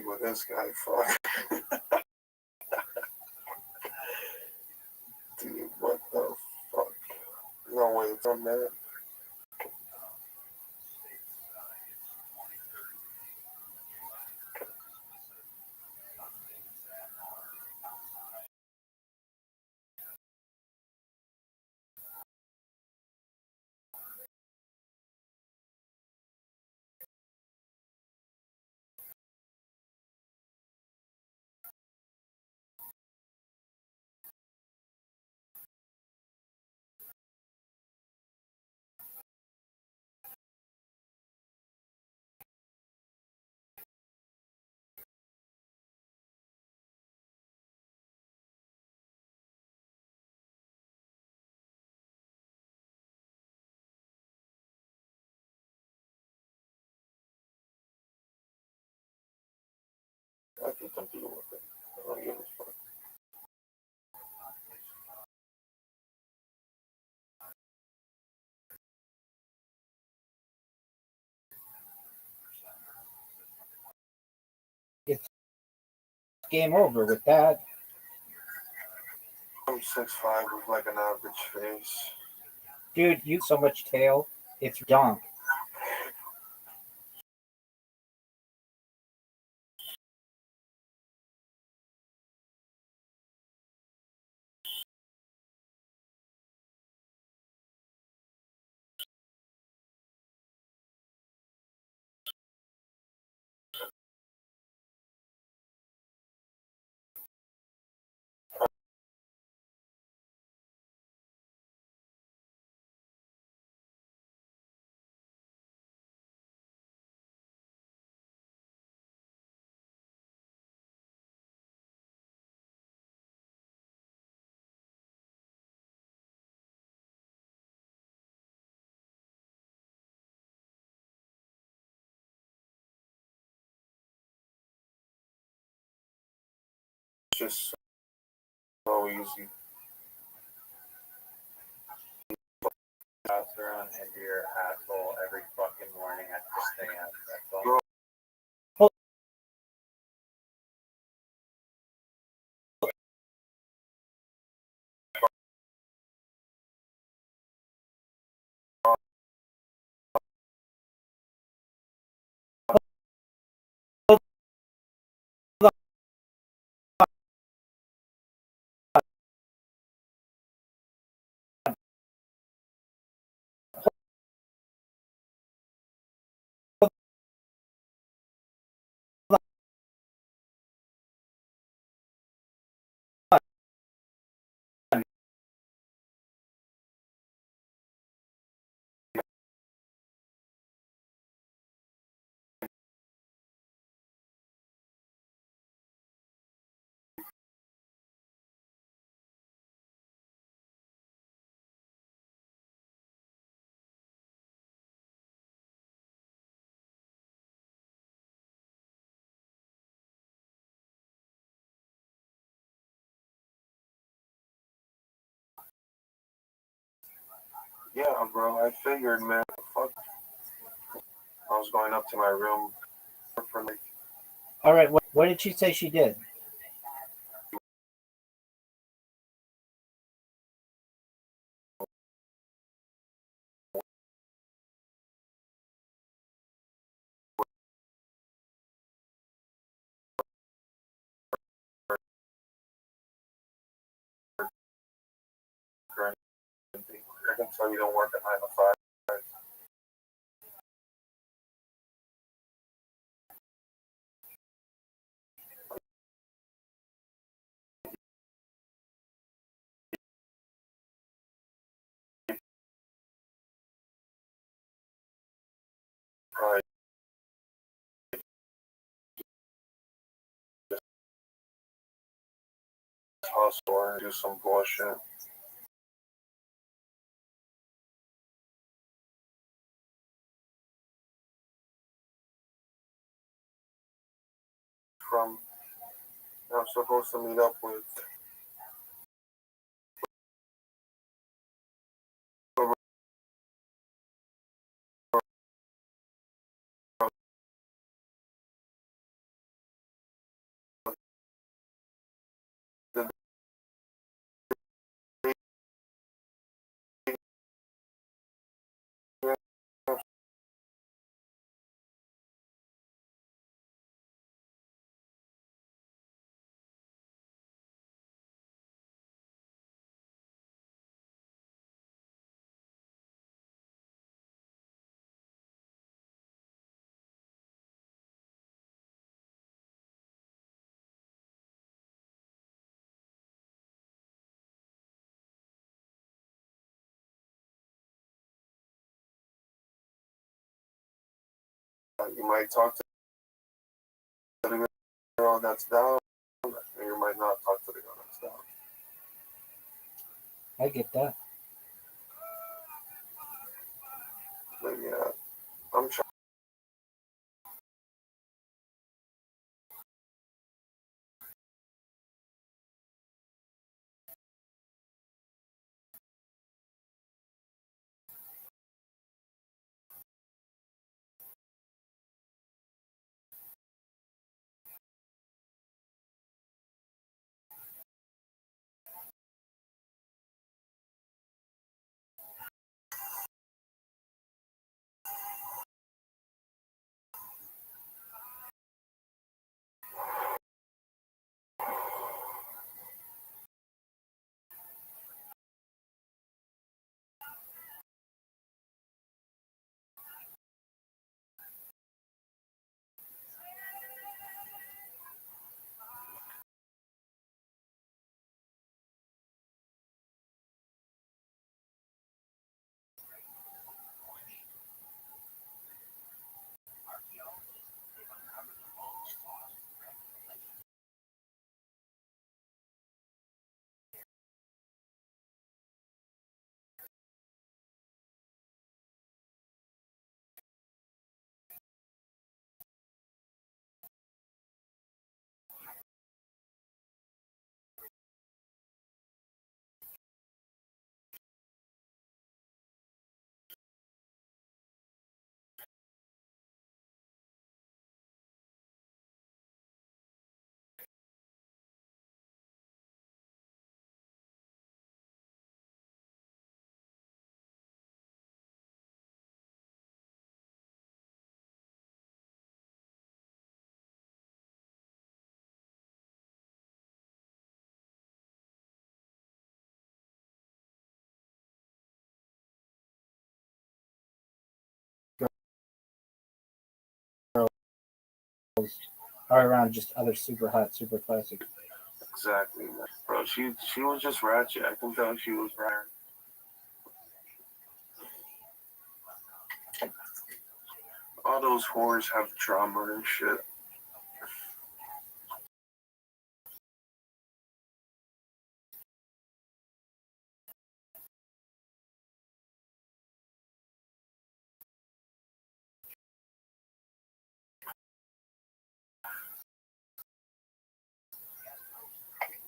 With this guy, fuck. Dude, what the fuck? No way, it's on that. I can compete with it. I don't give a fuck. It's game over with that. I'm 6'5" with like an average face. Dude, you so much tail. It's donk. It's just so easy. Pass around into your asshole every fucking morning at the stand. That's all. Bro, yeah, bro, I figured, man, fuck. I was going up to my room for like All right, what did she say she did? I can tell you don't work a 9 to 5. Probably just hustle and do some bullshit. From I'm supposed to meet up with the you might talk to the girl that's down, and you might not talk to the girl that's down. I get that. But yeah, I'm trying. Are around just other super hot, super classic. Exactly, man. Bro. She was just ratchet. I can tell she was ratchet. All those whores have drama and shit.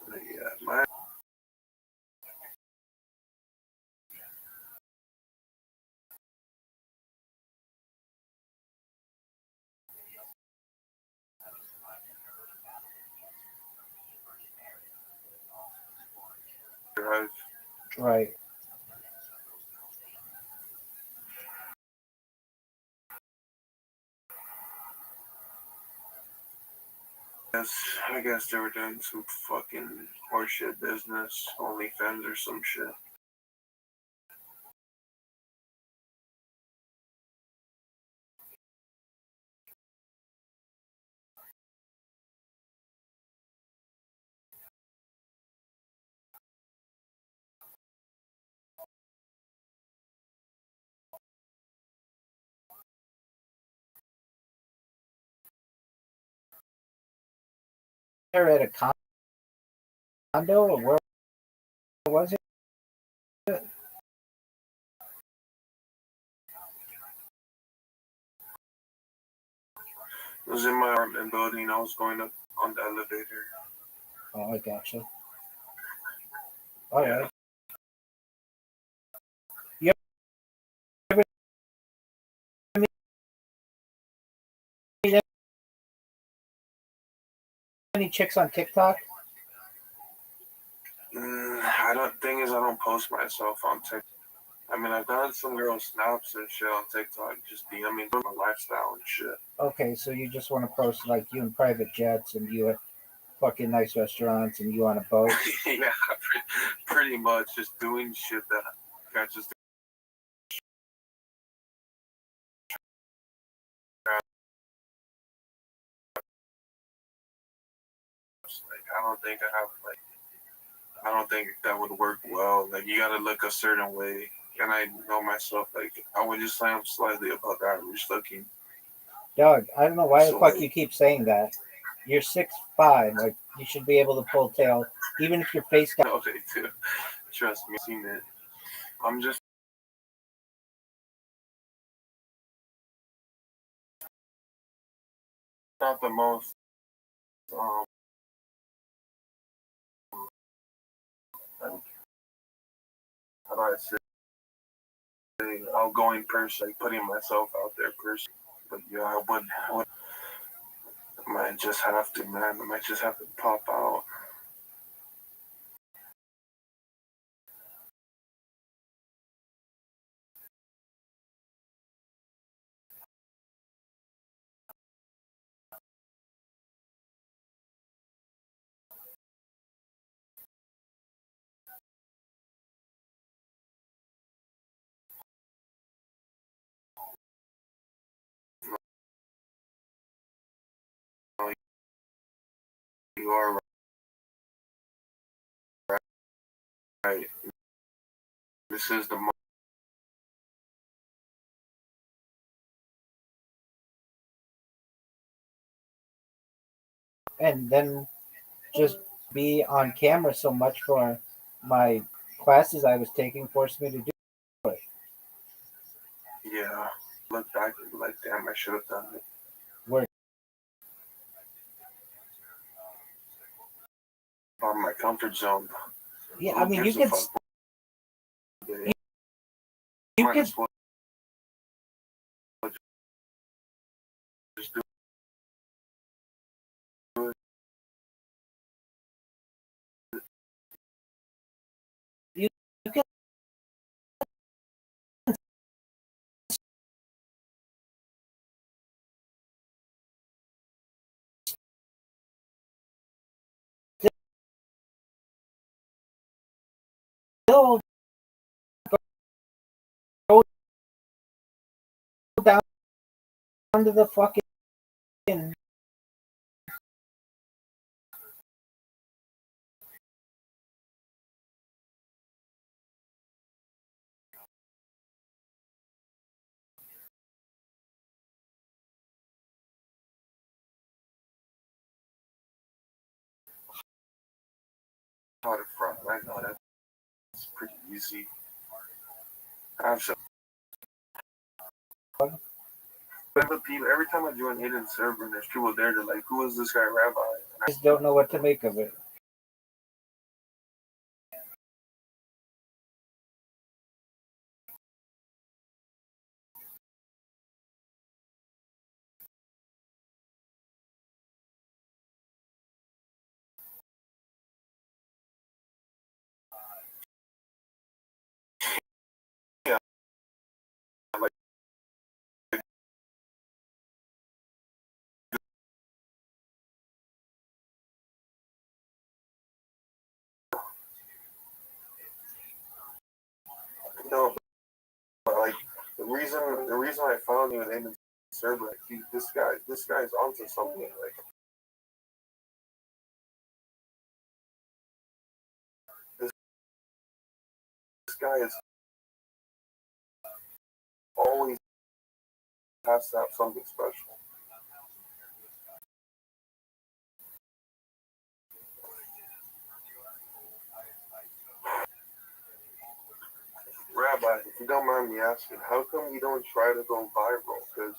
But yeah, man. Right. I guess they were doing some fucking horseshit business, OnlyFans or some shit. at a condo, or where was it? It was in my apartment building. I was going up on the elevator. Oh, I gotcha. All right. You ever meet any chicks on TikTok? I don't post myself on TikTok. I mean, I've gotten some girl snaps and shit on TikTok, just DMing my lifestyle and shit. Okay, so you just want to post like you in private jets and you at fucking nice restaurants and you on a boat? Yeah, pretty much just doing shit that got just. Like, I don't think that would work well. Like, you gotta look a certain way. And I know myself, like, I would just say I'm slightly above average looking. Dog, I don't know why the So, fuck like, you keep saying that. You're 6'5", like you should be able to pull tail, even if your face got. no, they do. Trust me, I've seen it. I'm just not the most how do I say, outgoing person, like putting myself out there person. But yeah, I might just have to, man. I might just have to pop out. You are right. This is the moment. And then just be on camera so much for my classes I was taking forced me to do it. Yeah. Look back and be like, damn, I should have done it. Work. Out of my comfort zone. Yeah, Who I mean, you gives a could. fuck? You Might could. as well just do it. You could still go down to the fucking. Waterfront. I know that's pretty easy. Absolutely. Every time I join Aiden's server and there's people there, they're like, who is this guy, Rabbi? And I just don't know what to make of it. yeah, like, no, but like the reason I found you in Aiden's server, like, this guy's onto something. Like, this guy is always has to have something special. but if you don't mind me asking, how come you don't try to go viral? Because,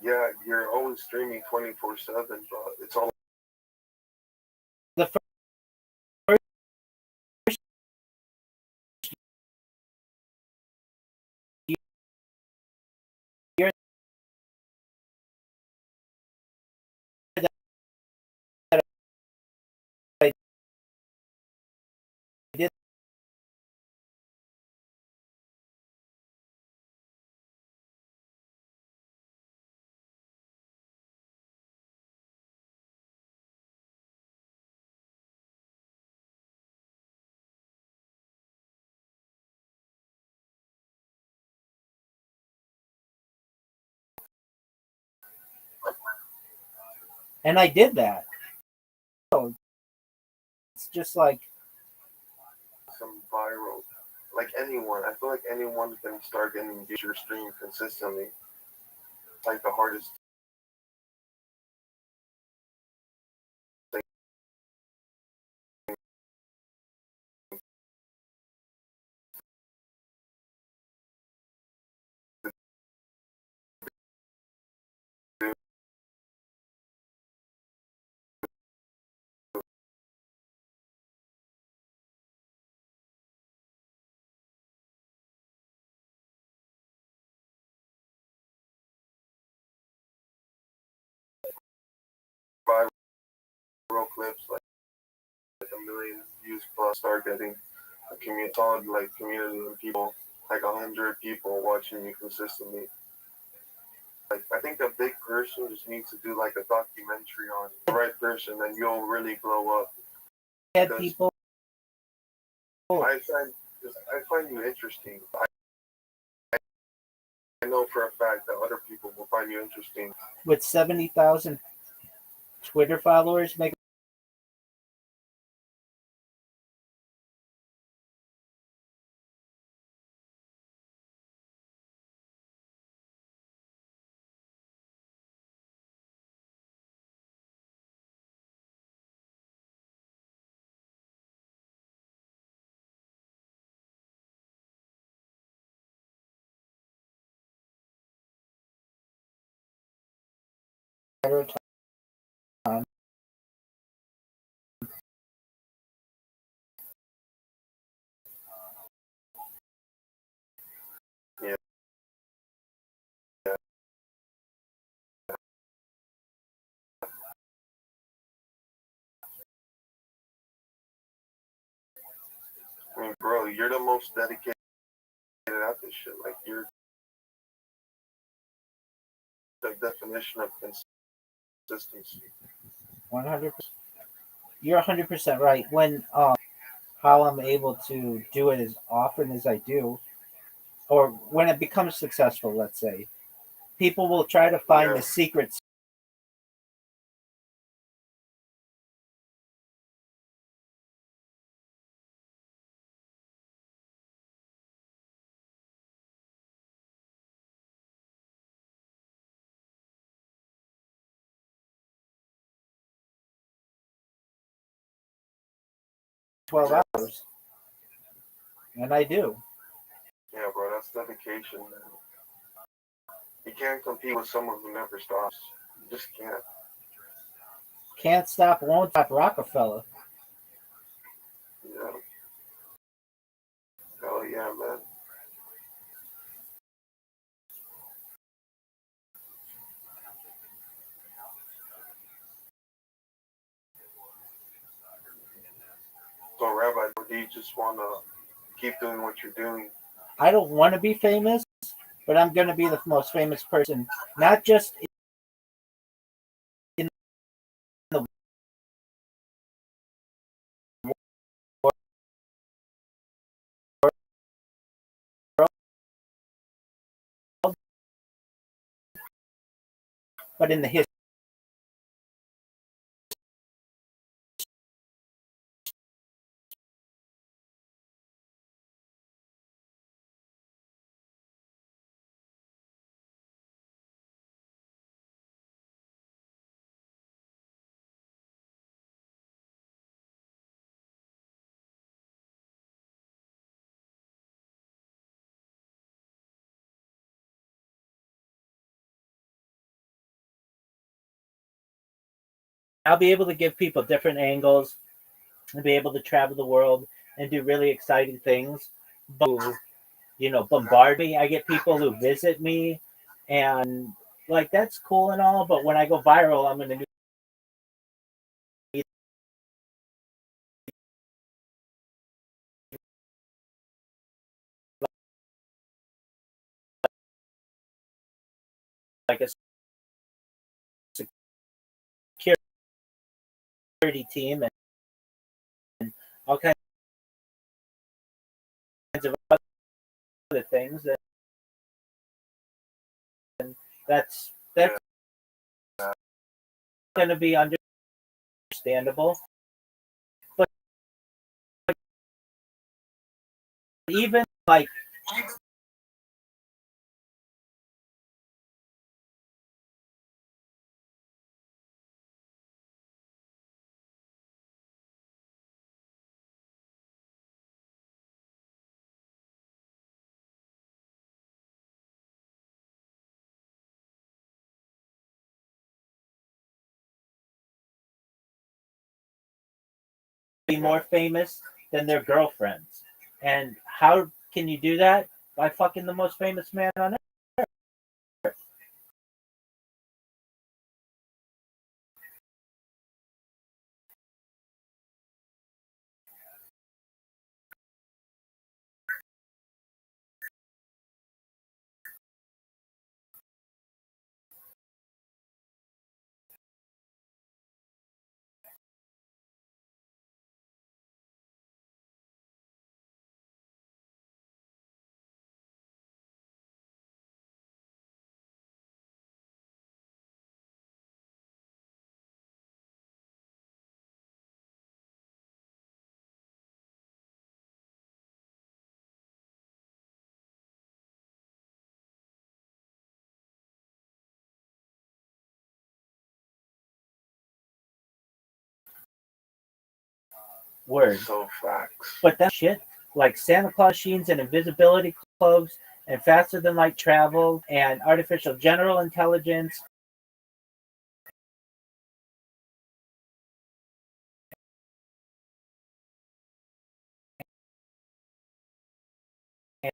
yeah, you're always streaming 24/7, but it's all The first year that I did and I did that. So it's just like some viral. Like anyone, I feel like anyone can start getting your stream consistently. Like the hardest thing to do. Viral clips like a million views plus start getting a community, solid like community and people, like 100 people watching you consistently. Like I think a big person just needs to do like a documentary on the right person, and you'll really blow up. had Because people. I find you interesting. I know for a fact that other people will find you interesting. With 70,000 Twitter followers make it time. Yeah. I mean, bro, you're the most dedicated at this shit. Like you're the definition of consistency. 100%. You're 100% right. When how I'm able to do it as often as I do, or when it becomes successful, let's say, people will try to find Yeah. the secrets. Yeah. 12 hours, and I do. Yeah, bro, that's dedication, man. You can't compete with someone who never stops. You just can't. Can't stop, won't stop Rockefeller. Yeah. Hell yeah, man. So, Rabbi, do you just want to keep doing what you're doing? I don't want to be famous, but I'm going to be the most famous person, not just in the world, but in the history. I'll be able to give people different angles and be able to travel the world and do really exciting things. But, bombard me. I get people who visit me, and like that's cool and all. But when I go viral, I'm going to need like a security team and all kinds of other things. And that's going to be understandable. But even like be more famous than their girlfriends. And how can you do that? By fucking the most famous man on earth. Word. So facts. But that shit, like Santa Claus machines and invisibility cloaks and faster than light travel and artificial general intelligence and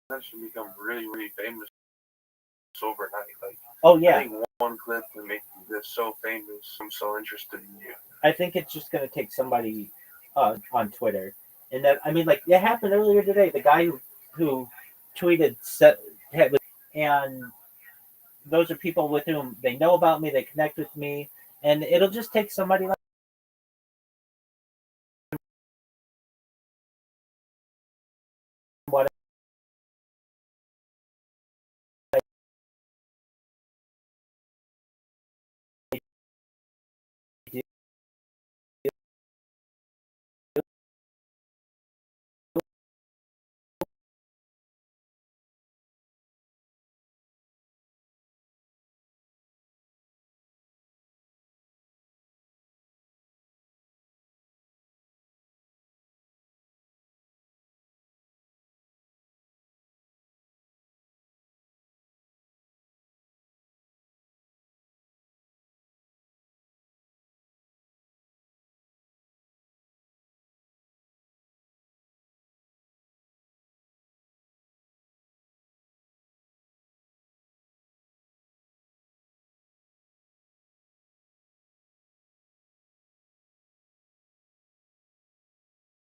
That should become really, really famous overnight. Like, oh yeah. I think one clip can make this so famous. I'm so interested in you. I think it's just gonna take somebody on Twitter. And that I mean like it happened earlier today. The guy who tweeted and those are people with whom they know about me, they connect with me, and it'll just take somebody like what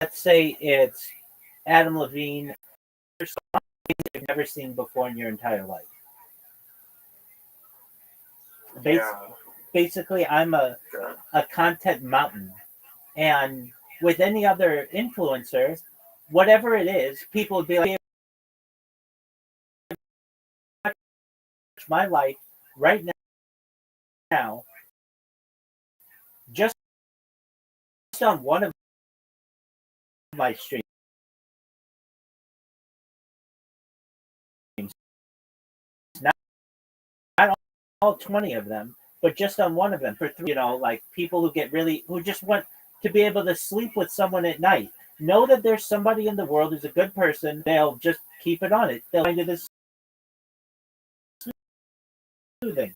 let's say it's Adam Levine or something you've never seen before in your entire life. Basically, I'm a content mountain. And with any other influencer, whatever it is, people would be like, my life right now, just on one of my streams, not all 20 of them, but just on one of them for 3, like people who just want to be able to sleep with someone at night. Know that there's somebody in the world who's a good person. They'll just keep it on it. They'll find it as soothing.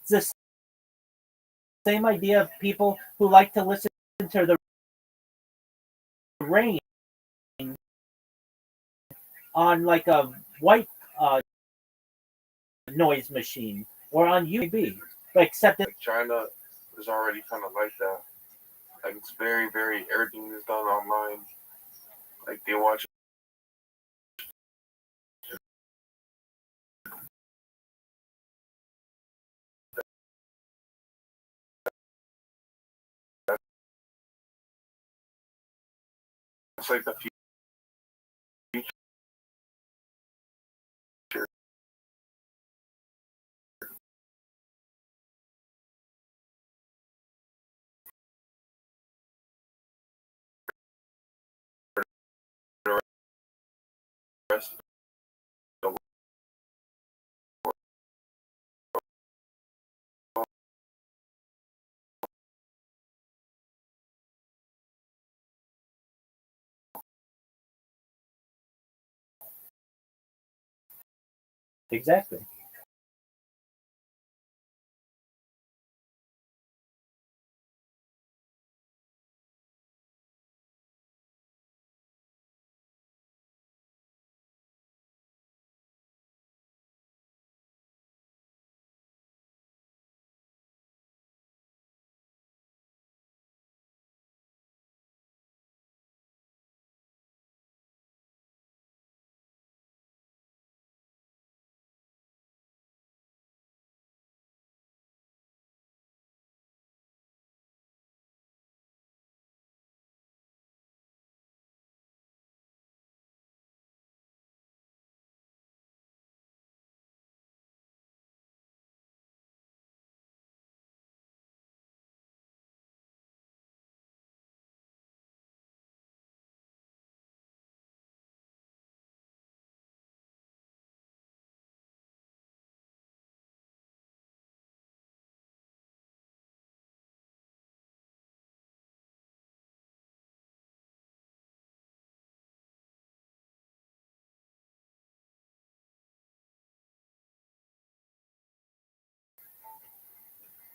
It's the same idea of people who like to listen to the rain on like a white noise machine or on USB, except that China is already kind of like that. Like it's very, very everything is done online. Like they watch. It's like the future. exactly.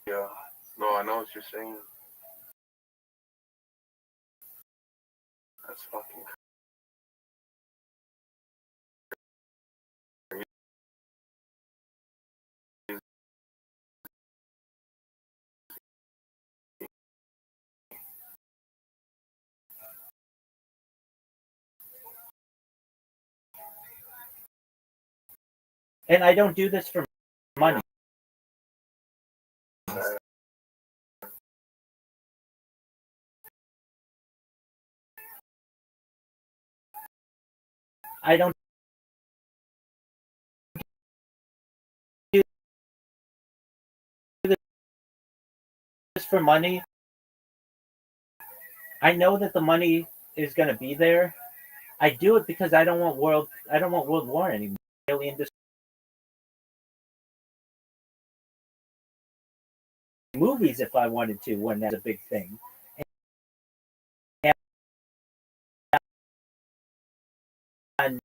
Yeah. No, I know what you're saying. That's fucking crazy. And I don't do this for money. I don't do this for money. I know that the money is going to be there. I do it because I don't want world war anymore. Alien movies if I wanted to when that's a big thing. And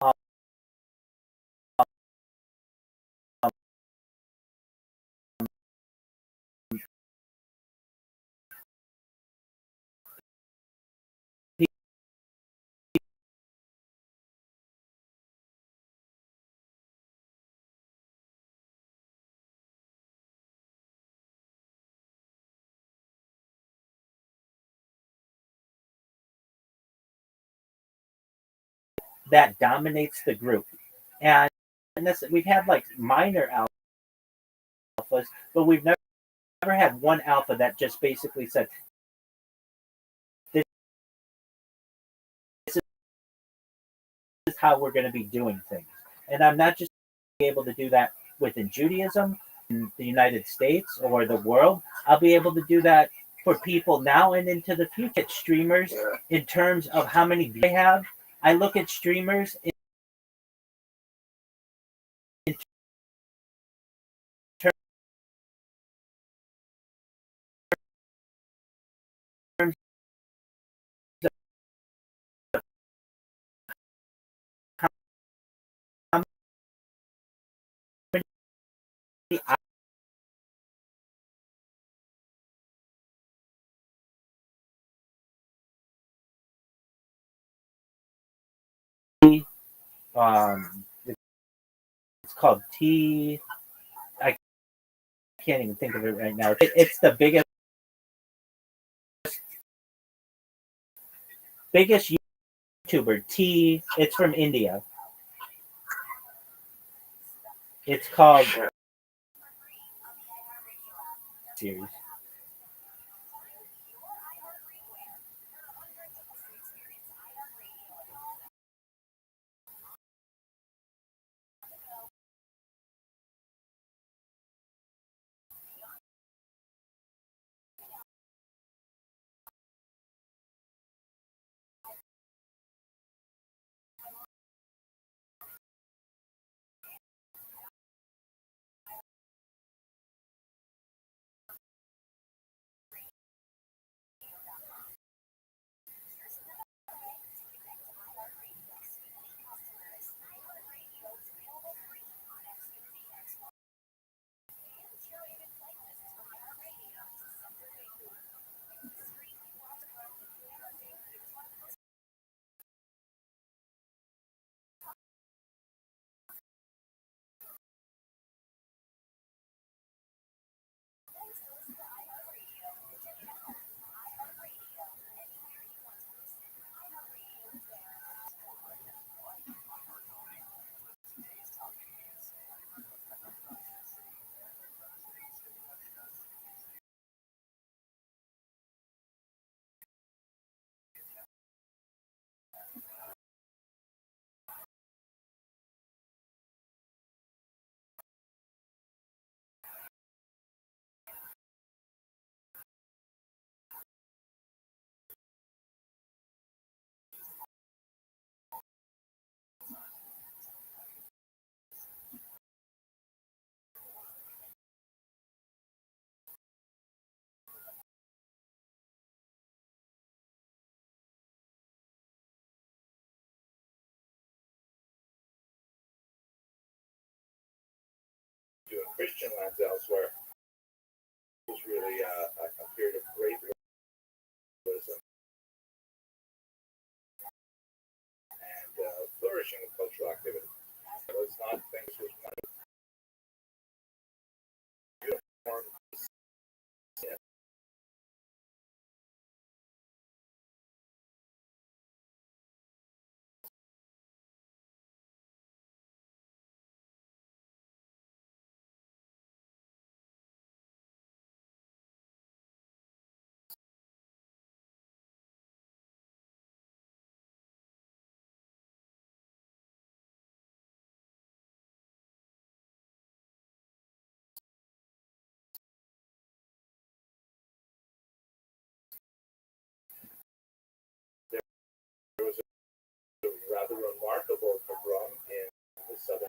uh, that dominates the group. And this, we've had like minor alphas, but we've never had one alpha that just basically said, how we're going to be doing things. And I'm not just able to do that within Judaism in the United States or the world. I'll be able to do that for people now and into the future. Streamers, in terms of how many views they have, I look at streamers in terms of how many it's called T. I can't even think of it right now. It's the biggest YouTuber. T. It's from India. It's called series. Doing Christian lands elsewhere. It was really a period of great liberalism and flourishing of cultural activity. So it's not things with uniform. Yeah. There was a rather remarkable pogrom in the southern.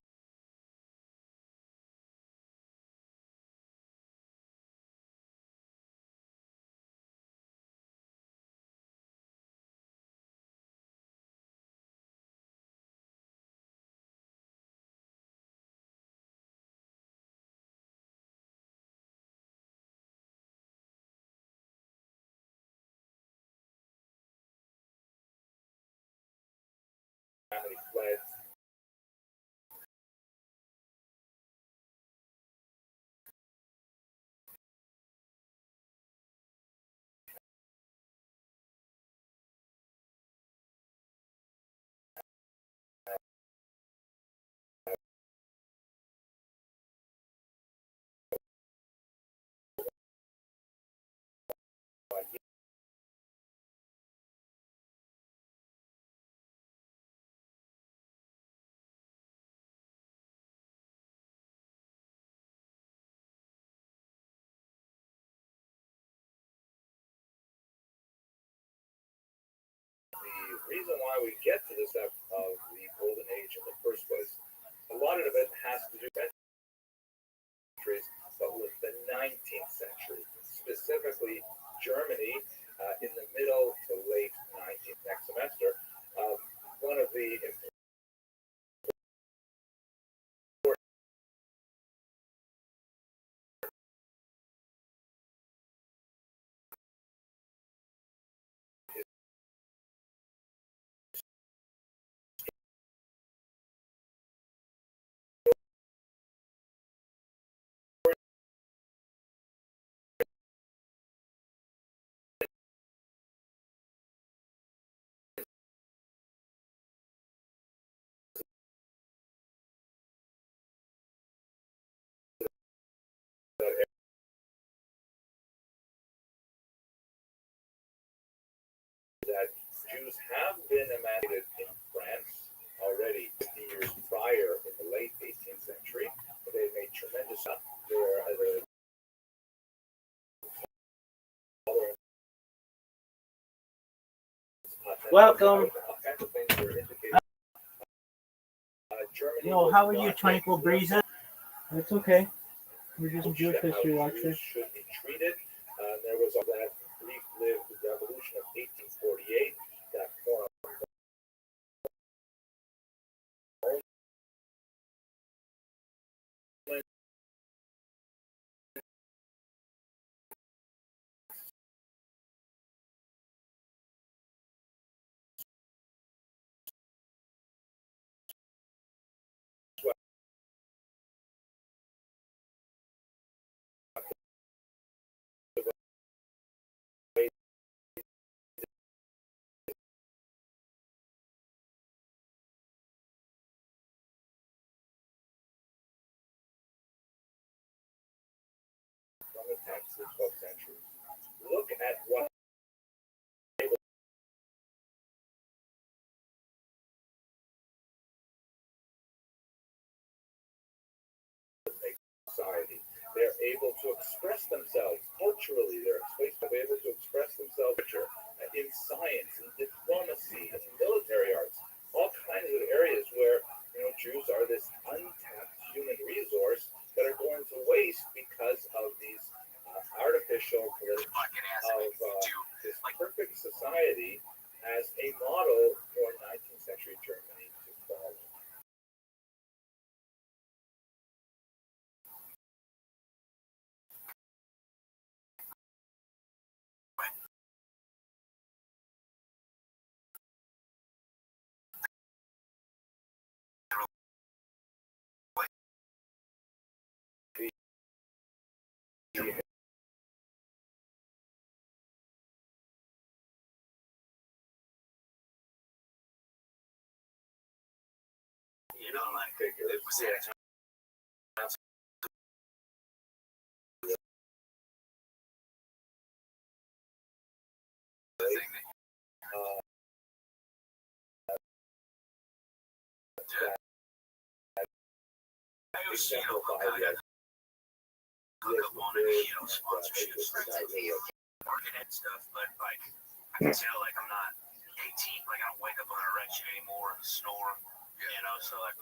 Family fled. reason why we get to this of the golden age in the first place, a lot of it has to do with centuries, but with the 19th century, specifically Germany in the middle to late 19th next semester. One of the that Jews have been emancipated in France already 50 years prior in the late 18th century. They made tremendous stuff. Welcome. Yo, how are you, Tranquil Breezes? That's okay. We're just some Jewish history lecture. Should be treated. There was that brief-lived revolution of 1848 that formed from the 10th to the 12th century. Look at what society. They're able to express themselves culturally. They're able to express themselves in science, in diplomacy, in military arts, all kinds of areas where Jews are this untapped human resource that are going to waste because of these artificial political this perfect society as a model for 19th century Germany to follow. It was exemplified that hook up on it, sponsorships, market and stuff, but like I can tell like I'm not 18, like I don't wake up on an erection anymore, snore, so like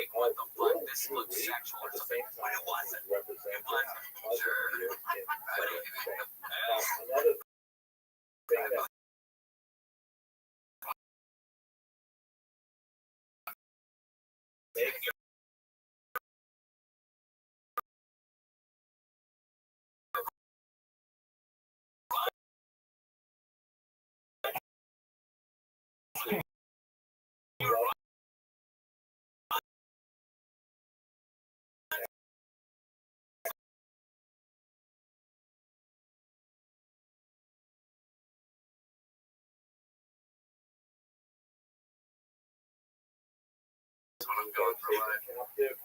like, what the fuck? This looks sexual or something. When it wasn't. Represent Sure. another thing that makes What I'm going for life. captive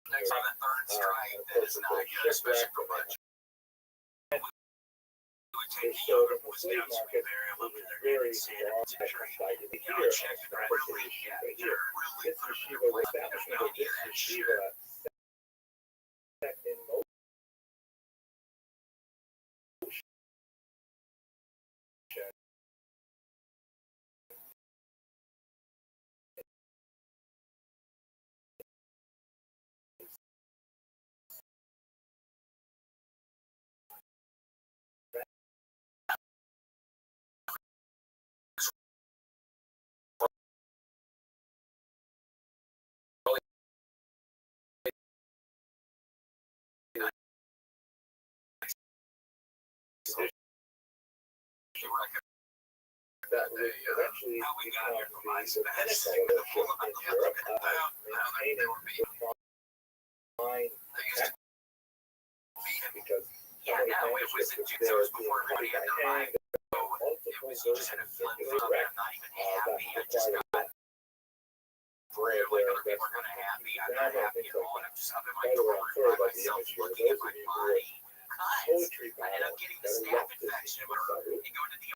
Next on the third strike, that is not good, especially for budget. We would take the yoga boys down to the area, look at their very standard picture. You know, check it really, yeah, they're really put them in their place because we don't need that shit. set in motion. That would eventually How we got here from become ice the bags, pinnacle of full of in yeah, Europe, look at that. Now they were being, fine they used to be, because yeah, now it was in 2000 before everybody had their mind. It was, you just had to flip flop, I'm not even happy, I just got brave, like other people are kind of happy, I'm not happy at all, and I'm just up in my drawer by myself, looking at my body, cuts, poetry I end up getting the staph infection, or you go to the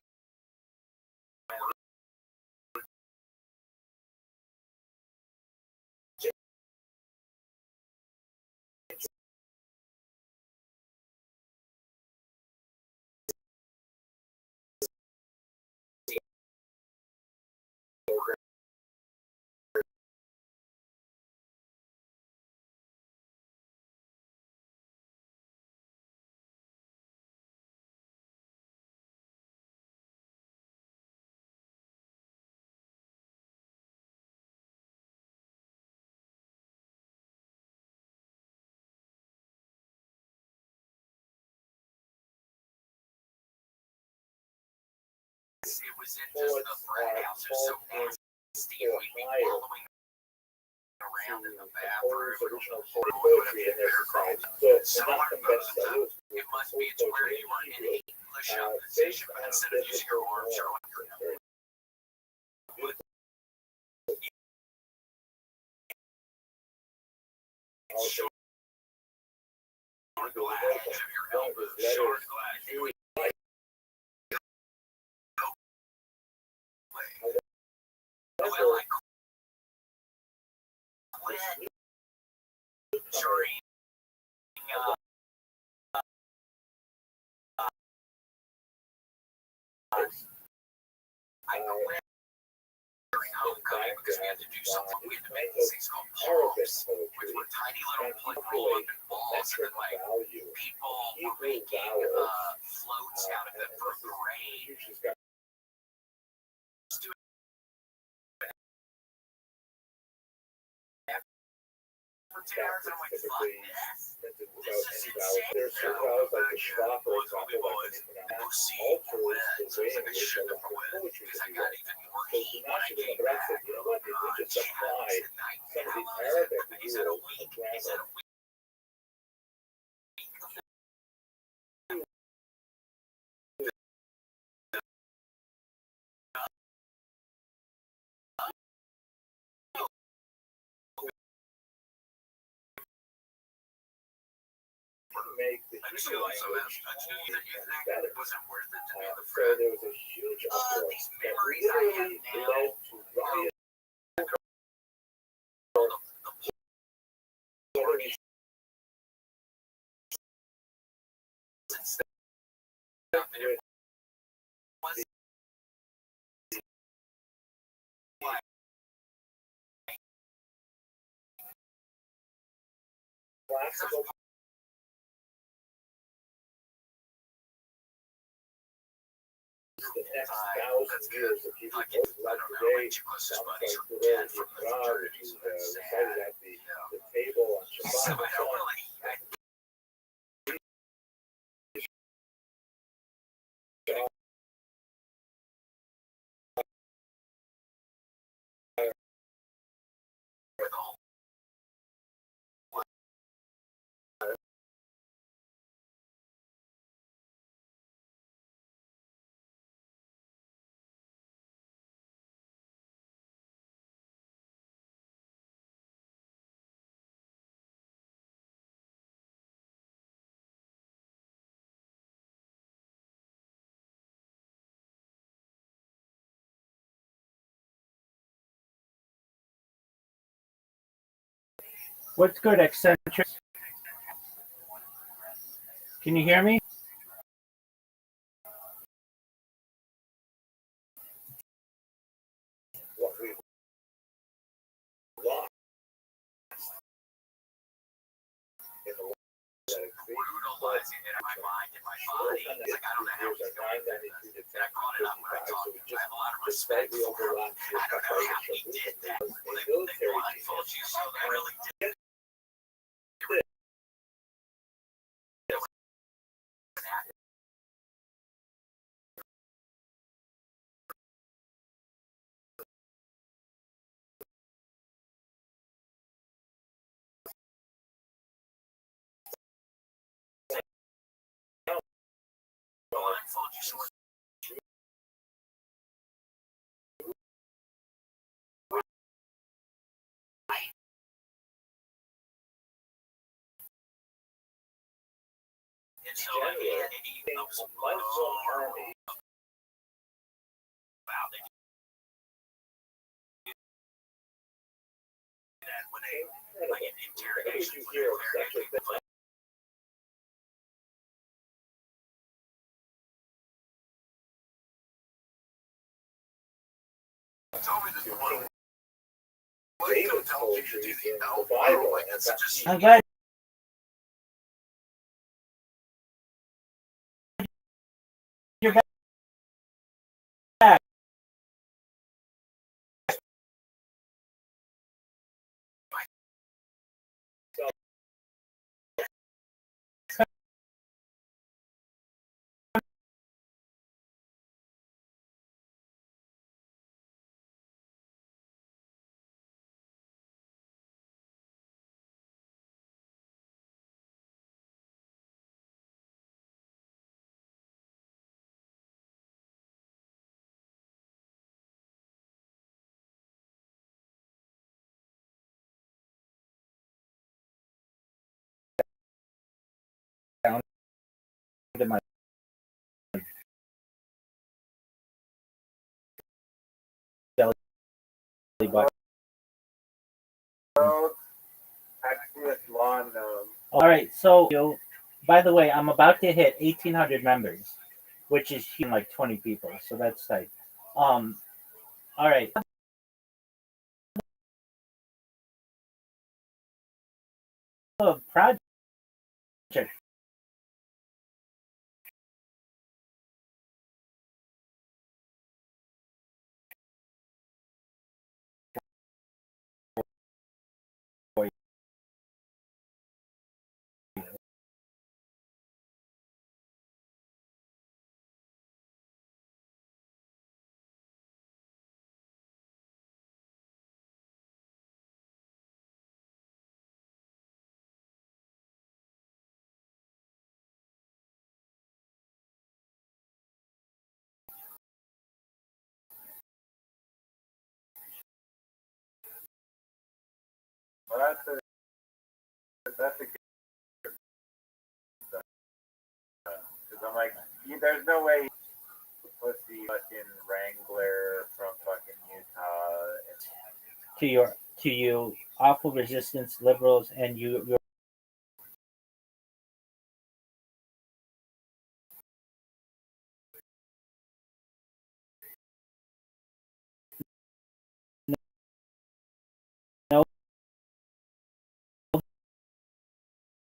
it was in just the frat house or so nasty. We'd be following around in the bathroom or poetry in their society. So not conventional. it must be it's where you are in a push-up position, but instead of using your arms, you're on your elbow. Shoulder glass of your elbow, shoulder glass. Well, I quit during I quit during homecoming because we had to do something. We had to make these things called pops, which were tiny little like roll-up balls, and then like people were making floats out of them for a parade. For 2 hours, and I'm like, fuck this. This is insane. There's certain valves like the Schwab, for example, Go see quit. So it's like I shouldn't have quit because I got even more heat when I came back. you know what, if we just apply some of the Arabic He said a week. He said a week. make the I just Hebrew feel like so language much. I knew that you think better. it wasn't worth it to be in the So frat. there was a huge uproar These that memories I have literally now. led to riots. Stuff, and it classical the next 1,000 years of people like today sounds like the world of Yikra, which is recited at the table on Shabbat. What's good, eccentric? Can you hear me? What we've lost in the world that brutalizing it in my mind and my body. It's like, I don't know how he's going to do this. And I brought it up when I talked to him. I have a lot of respect for him. I don't know how he did that. They blindfold you so they really did. Blindfold you so and so at the end, he was blown army. Wow, they do that when they, like in interrogation, when they're interrogating people. Tell me that you want to. David's poetry in the Bible, and that's just I'm glad you're back. Down to my belly button. All right, so by the way, I'm about to hit 1,800 members, which is like 20 people, so that's tight. All right. Project. Well, that's a good because I'm like, there's no way pussy fucking Wrangler from fucking Utah To you awful resistance liberals and you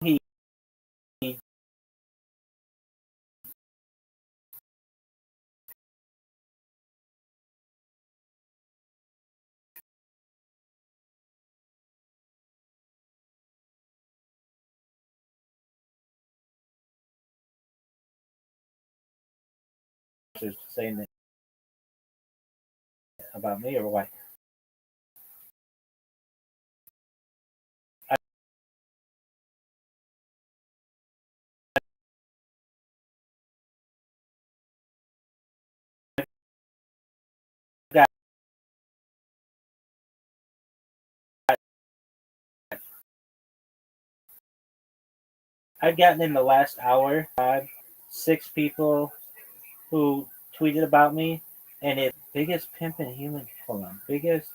he was saying that about me or what? I've gotten in the last hour 6 people who tweeted about me, and it's biggest pimp in human. Hold on, biggest.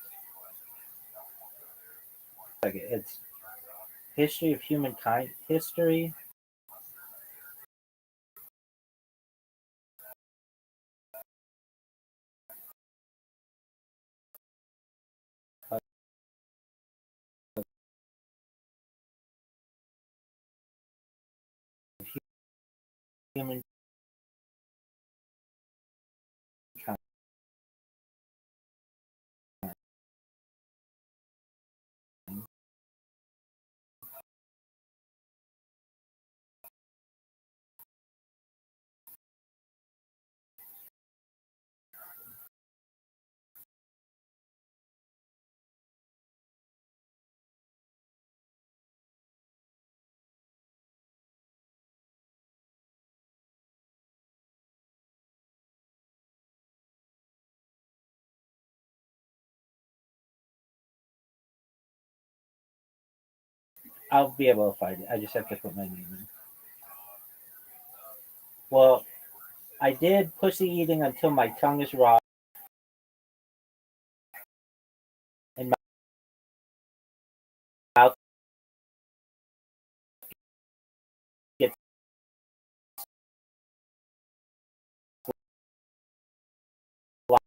Like it's history of humankind. History. Of humankind. I'll be able to find it. I just have to put my name in. Well, I did pussy eating until my tongue is raw and my mouth gets locked.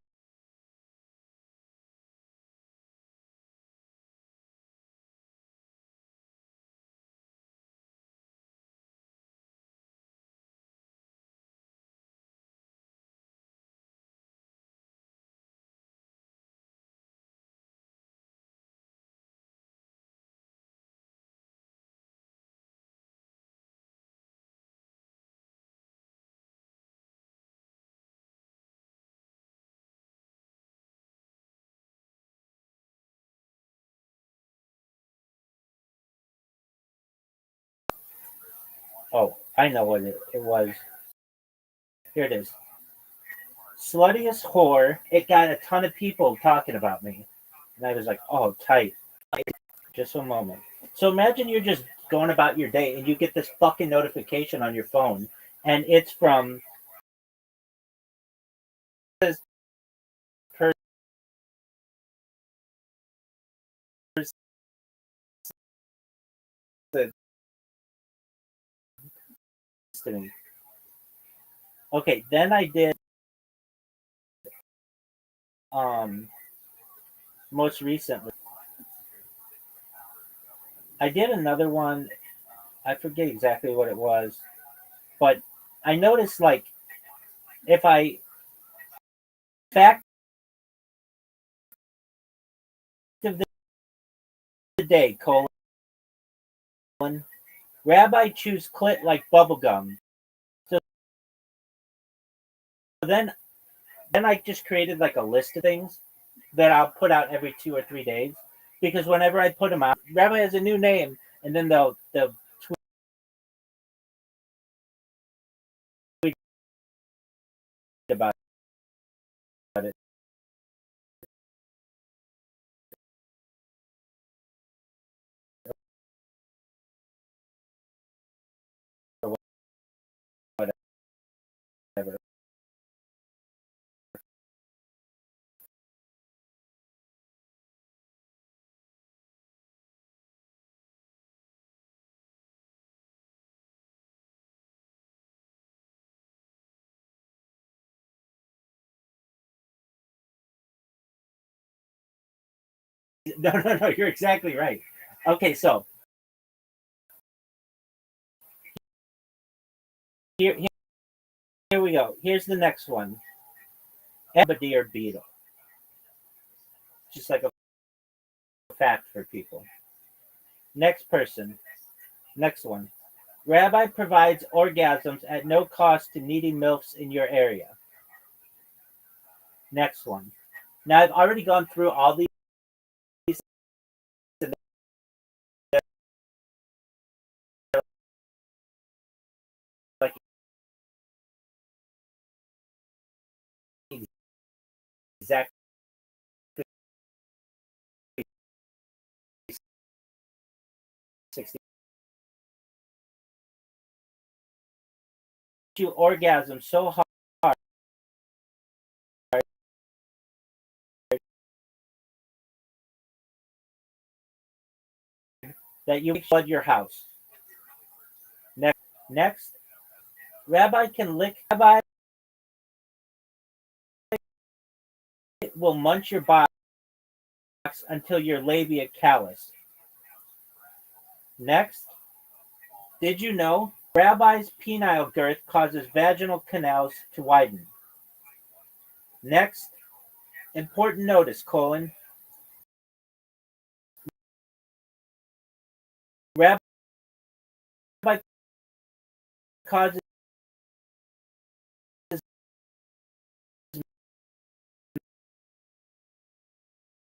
Oh, I know what it was. Here it is. Sluttiest whore. It got a ton of people talking about me. And I was like, oh, tight. Just a moment. So imagine you're just going about your day and you get this fucking notification on your phone. And it's from this person. Okay, then I did most recently. I did another one. I forget exactly what it was, but I noticed like if I fact of the day colon Rabbi chews clit like bubblegum. So then I just created like a list of things that I'll put out every 2 or 3 days because whenever I put them out, Rabbi has a new name, and then they'll tweet about it. Or whatever. No, you're exactly right. Okay, so here we go. Here's the next one. Bombardier beetle. Just like a fact for people. Next person. Next one. Rabbi provides orgasms at no cost to needy MILFs in your area. Next one. Now I've already gone through all these. Like exactly you orgasm so hard that you flood your house. Next, Rabbi can lick. Rabbi will munch your box until your labia callous. Next, did you know Rabbi's penile girth causes vaginal canals to widen? Next, important notice, Rabbi causes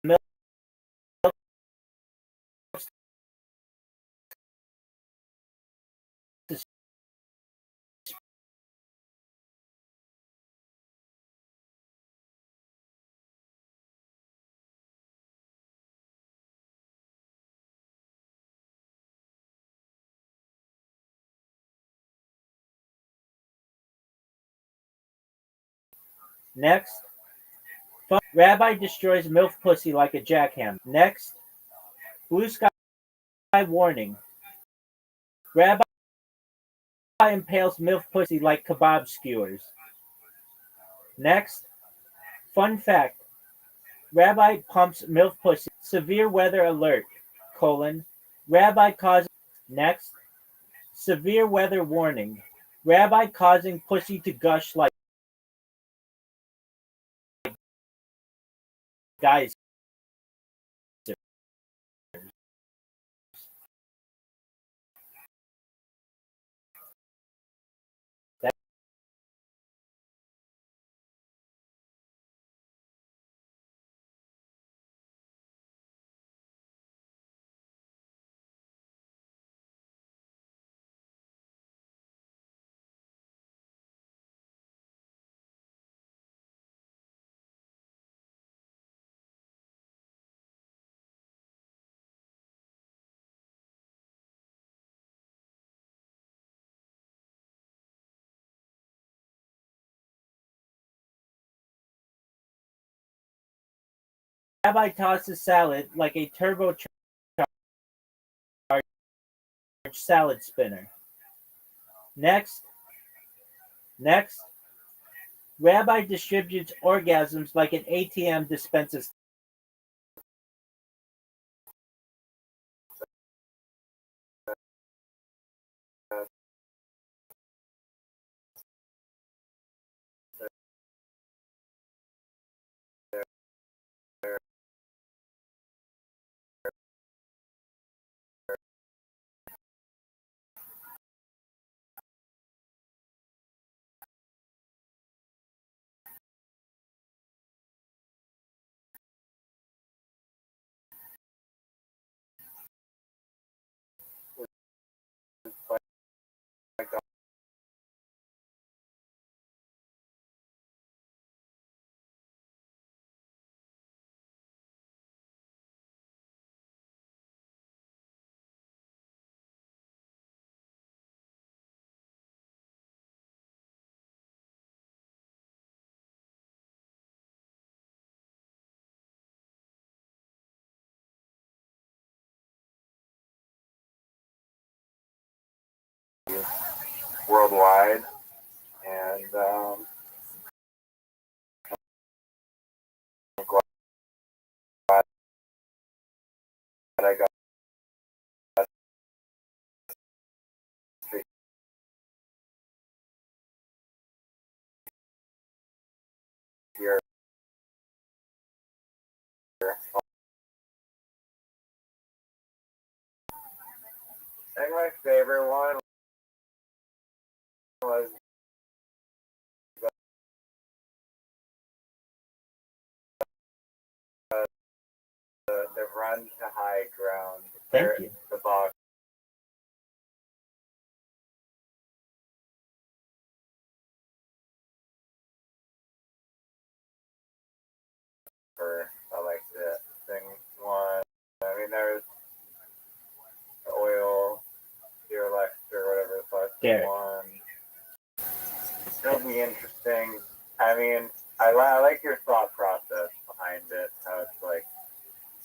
milk to Next, Rabbi destroys MILF pussy like a jackhammer. Next, blue sky warning. Rabbi impales MILF pussy like kebab skewers. Next, fun fact. Rabbi pumps MILF pussy. Severe weather alert, Rabbi causes. Next, severe weather warning. Rabbi causing pussy to gush like guys. Rabbi tosses salad like a turbocharged salad spinner. Next, Rabbi distributes orgasms like an ATM dispenses. Worldwide, and I'm glad I got I think my favorite one was the run to high ground. Thank you. The box. I like the thing one. I mean, there's oil, your Lex or whatever the fuck one. It'll be interesting. I mean, I like your thought process behind it. How it's like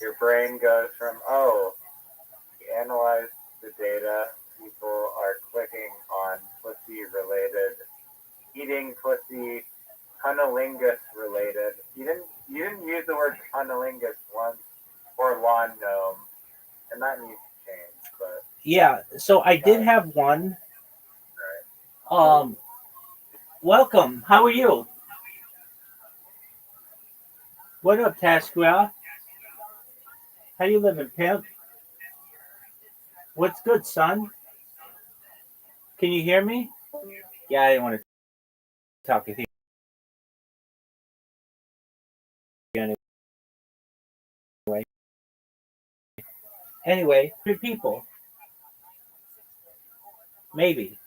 your brain goes from, oh, you analyze the data, people are clicking on pussy-related, eating pussy, cunnilingus related. You didn't use the word cunnilingus once, or lawn gnome, and that needs to change. But yeah, so I did have one. Welcome. How are you? What up, Tasquia? How you living, pimp? What's good, son? Can you hear me? Yeah, I didn't want to talk with you anyway. 3 people. Maybe.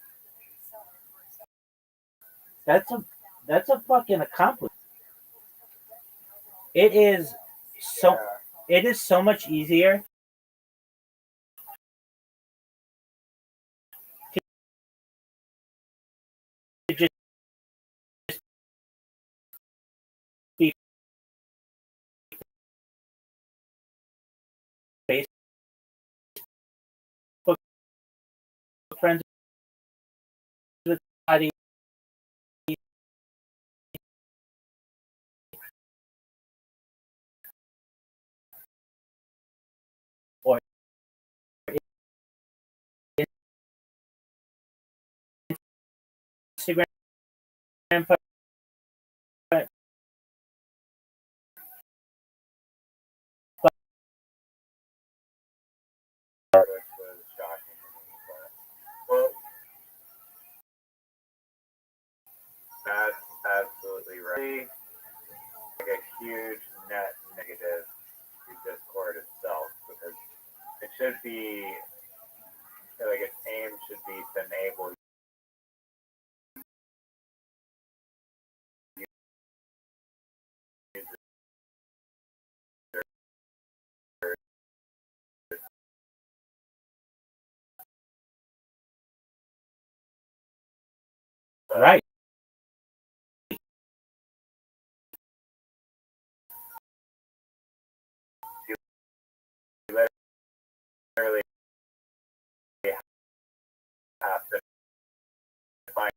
That's a fucking accomplishment. It is so much easier to just be Facebook friends with somebody or Instagram was shocking to me. Well, that's absolutely right. Like a huge net negative to Discord itself, because it should be like its aim should be to enable right. literally have to find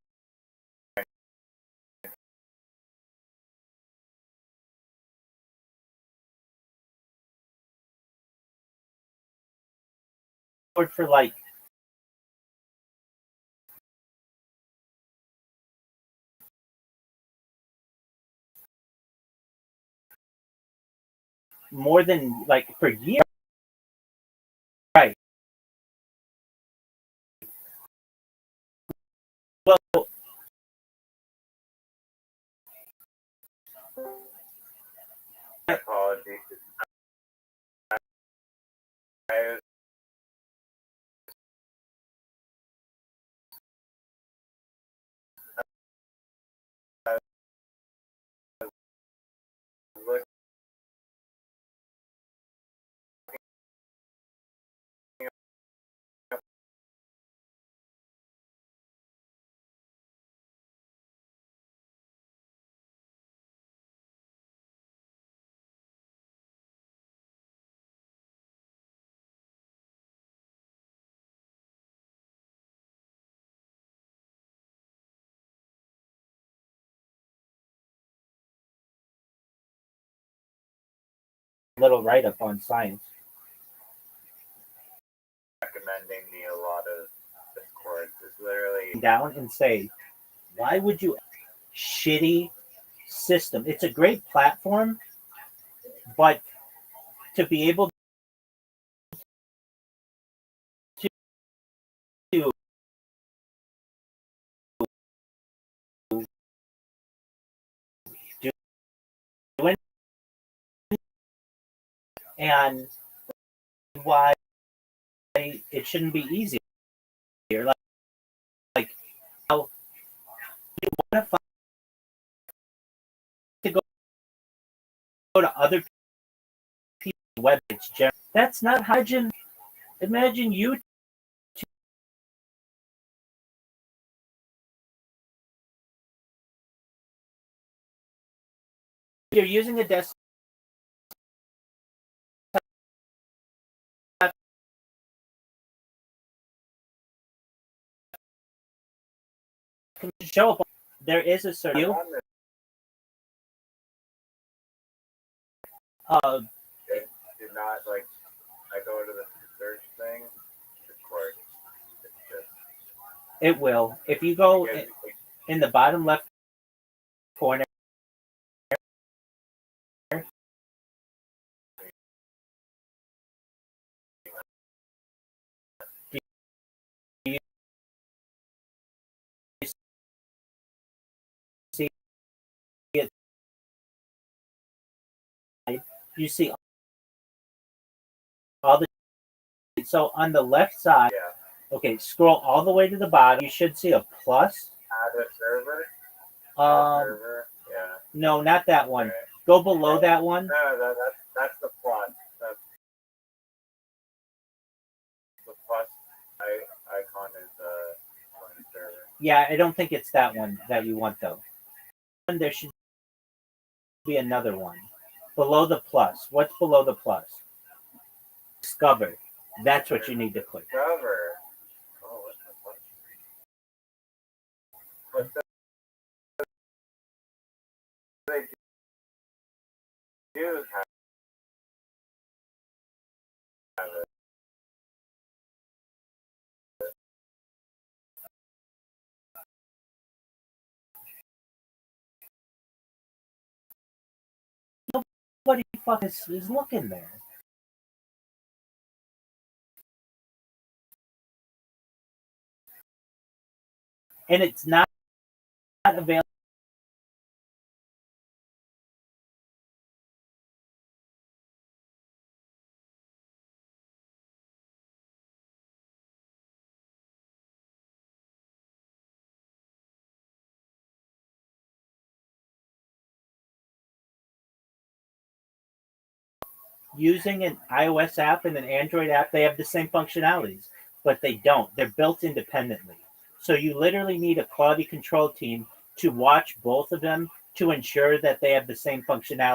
For like more than like for years. Right. Well, apology. Look little write up on science. recommending me a lot of Discord. It's literally Down and say, why would you shitty system? It's a great platform, but to be able and why it shouldn't be easier. Like how you want to find to go to other people's websites. That's not hygiene. Imagine you you're using a desktop can show up. There is a certain Did not like. I go to the search thing. Record. it will. If you go in the bottom left corner, you see it. You see all the. So on the left side, okay, scroll all the way to the bottom. You should see a plus. Add a server. Server. Yeah. No, not that one. Okay. Go below that one. No, that's the plus. That's the plus icon is server. Yeah, I don't think it's that one that you want though. And there should be another one below the plus. What's below the plus? Discover. That's what you need to click. Discover. Oh, what's the plus? But they do have it. Nobody fuck is looking there. And it's not available. Using an iOS app and an Android app, they have the same functionalities, but they don't. They're built independently. So you literally need a quality control team to watch both of them to ensure that they have the same functionality.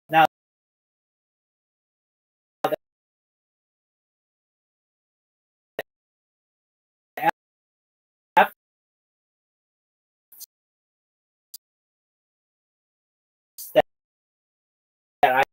Now, the app that I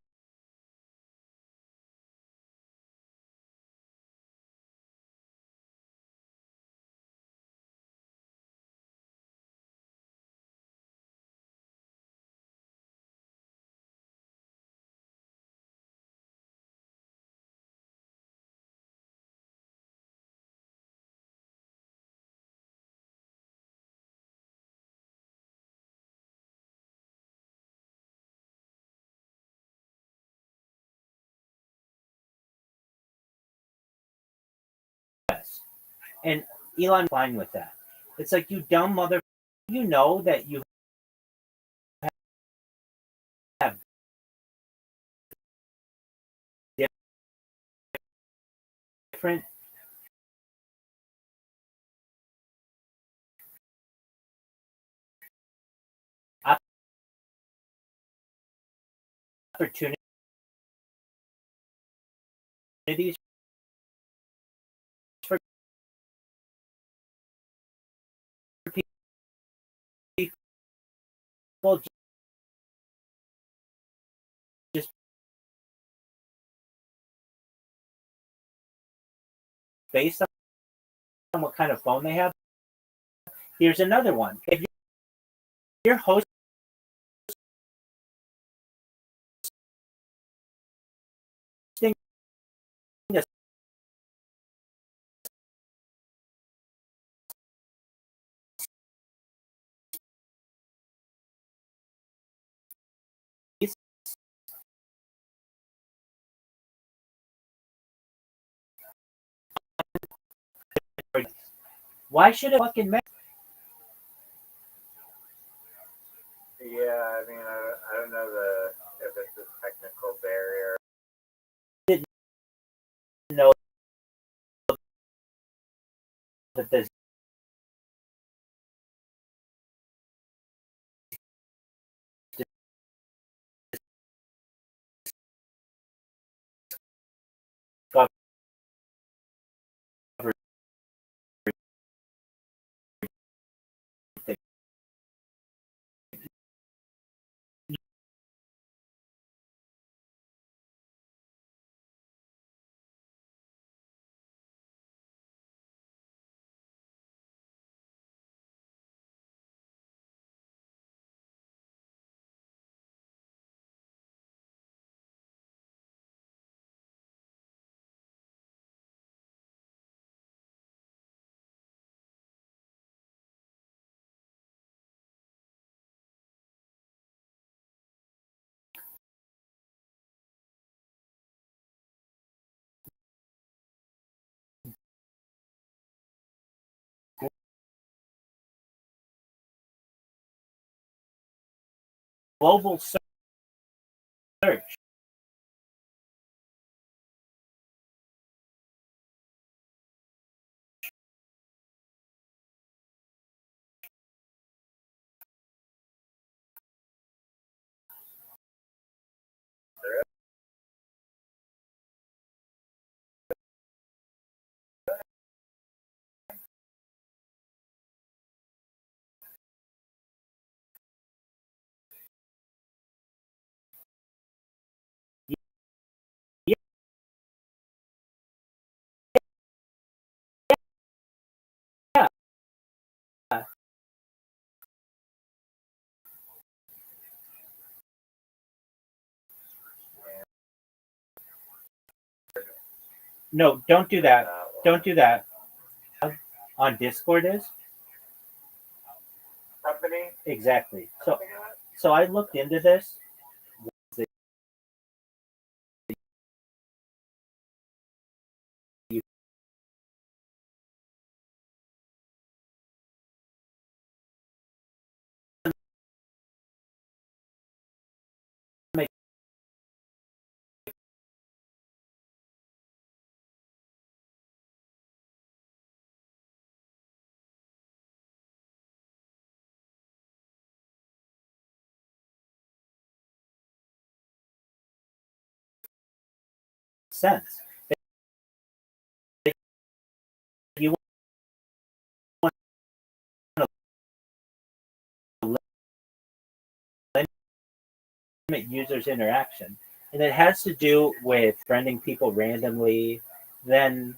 and Elon fine with that. It's like, you dumb mother, you know that you have different opportunities for people just based on what kind of phone they have. Here's another one. If you're hosting a Why should it fucking matter? Yeah, I mean, I don't know if it's a technical barrier. Didn't know that this global search. Yeah. No, don't do that. Don't do that. On Discord is Company? exactly. So I looked into this. You make sense. You want to limit users' interaction, and it has to do with friending people randomly. Then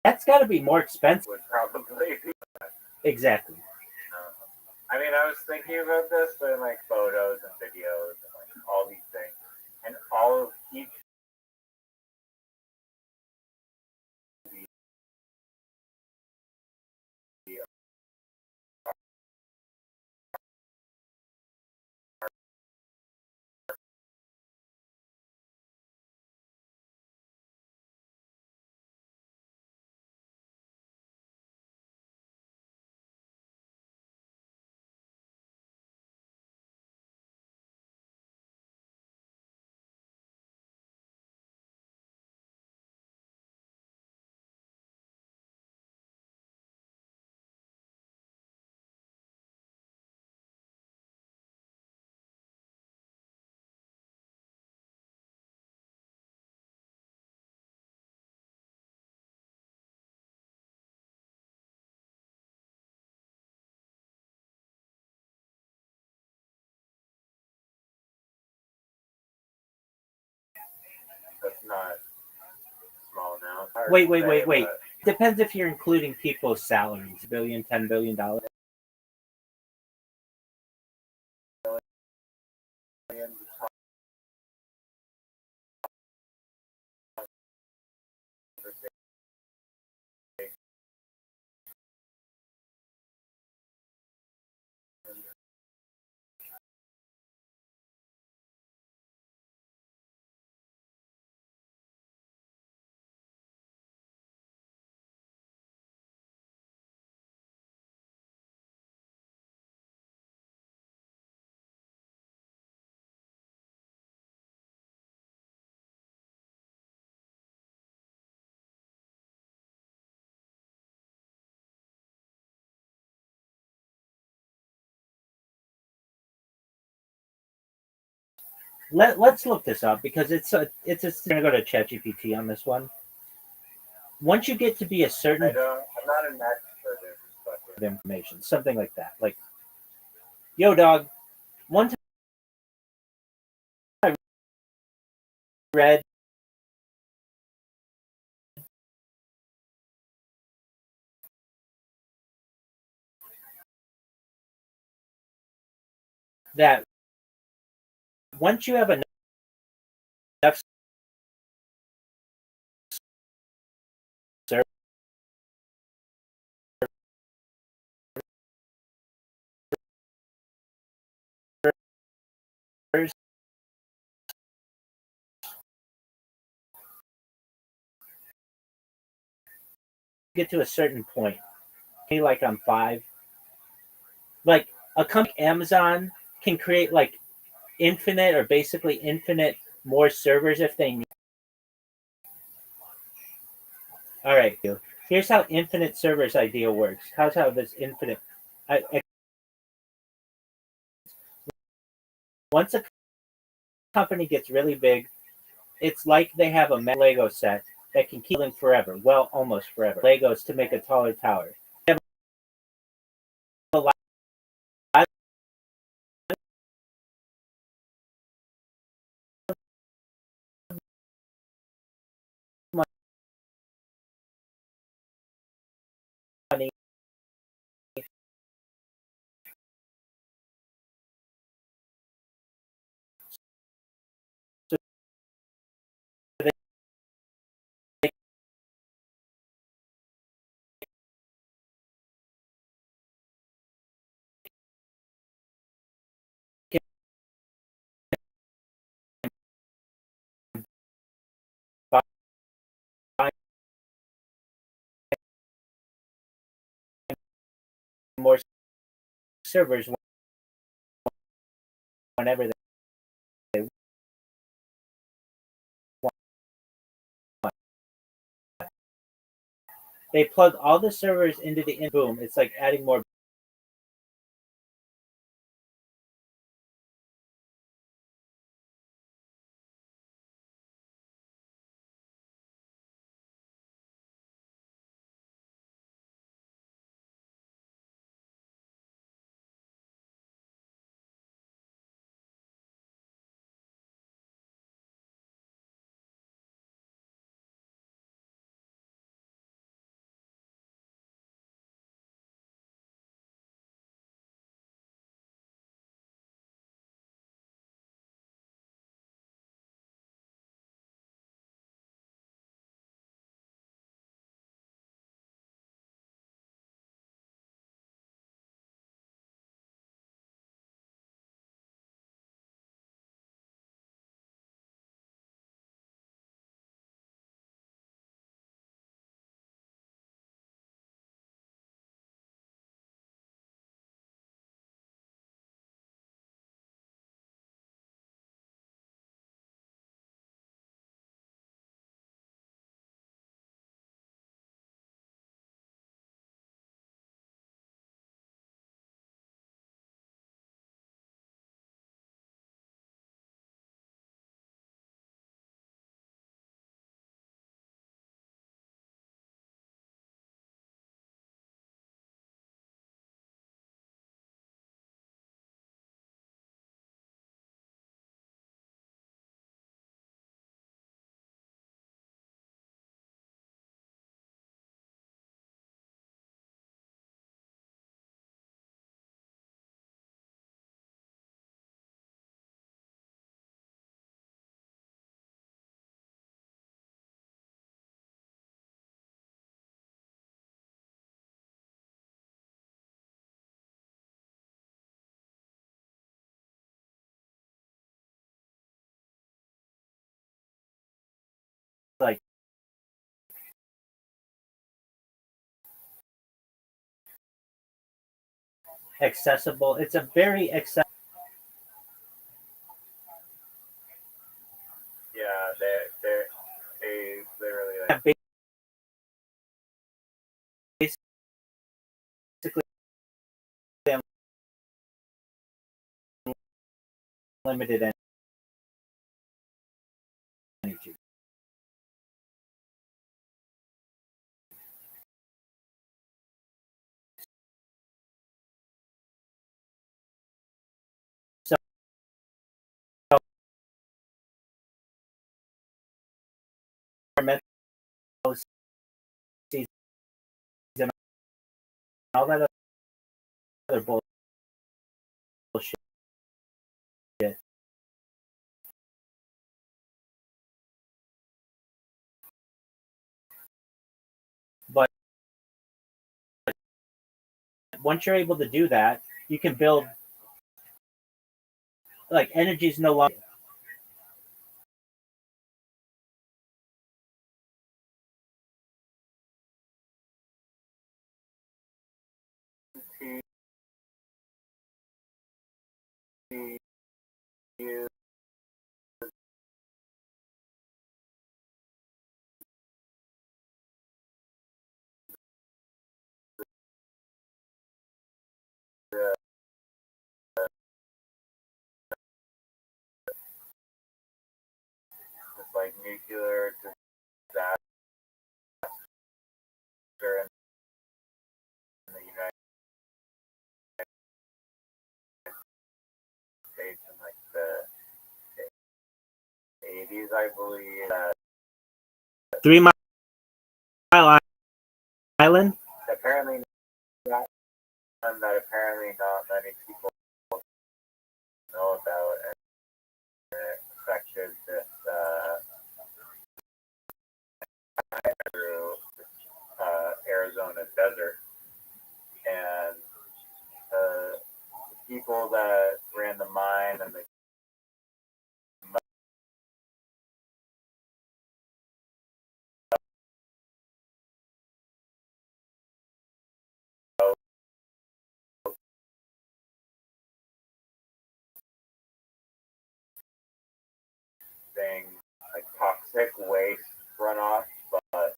that's got to be more expensive. Would probably be. Exactly. I mean, I was thinking about this, but like photos and videos and like all these things, and all of each that's not small now. Wait. Depends if you're including people's salaries. $10 billion. Let's look this up because I'm gonna go to ChatGPT on this one. Once you get to be a certain I'm not an expert in this, but information, something like that. Like, yo, dog. One time I read that once you have enough servers, get to a certain point. Maybe like on 5. Like a company like Amazon can create like infinite or basically infinite more servers if they need. All right, here's how infinite servers idea works. How's how this infinite? Once a company gets really big, it's like they have a Lego set that can keep building forever. Well, almost forever. Legos to make a taller tower. They have a lot of money. So they can buy more servers whenever they want. They plug all the servers into the boom. It's like adding more. Like accessible. It's a very accessible. yeah, they literally like Basically unlimited energy. So mental disease and all that other bullshit. But once you're able to do that, you can build, like, energy is no longer. Like nuclear disaster in the United States in like the 80s, I believe. 3 Mile Island. Apparently not, and that apparently not many people know about, and it affected this through Arizona desert, and the people that ran the mine and the thing, like toxic waste runoff, but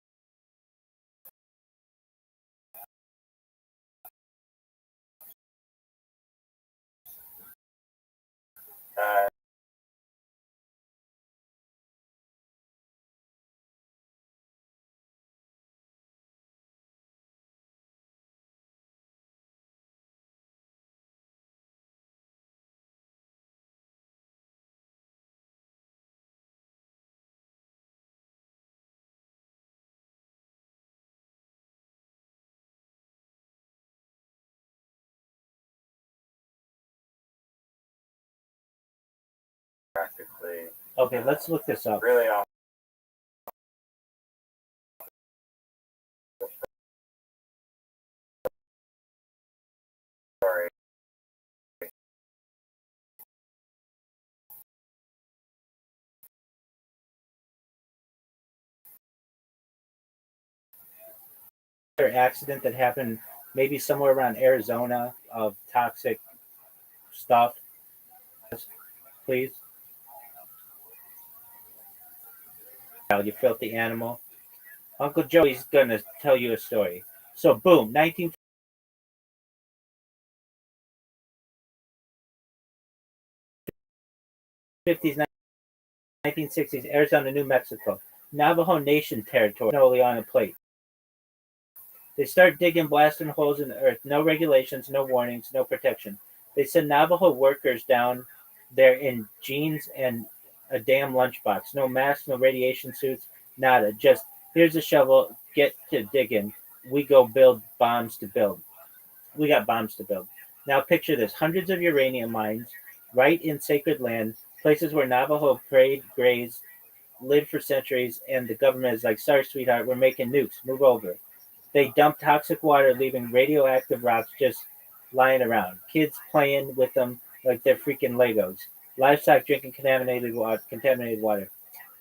practically. Okay, let's look this up. Really, sorry. Accident that happened maybe somewhere around Arizona of toxic stuff, please. You filthy animal. Uncle Joey's gonna tell you a story. So boom, 1950s, 1960s, Arizona, New Mexico, Navajo Nation territory, only on a plate. They start digging, blasting holes in the earth. No regulations, no warnings, no protection. They send Navajo workers down there in jeans and a damn lunchbox. No masks, no radiation suits, nada. Just, here's a shovel, get to digging. We go build bombs to build. We got bombs to build. Now picture this. Hundreds of uranium mines right in sacred land, places where Navajo prayed, grazed, lived for centuries, and the government is like, sorry, sweetheart, we're making nukes. Move over. They dump toxic water, leaving radioactive rocks just lying around. Kids playing with them like they're freaking Legos. Livestock drinking contaminated water.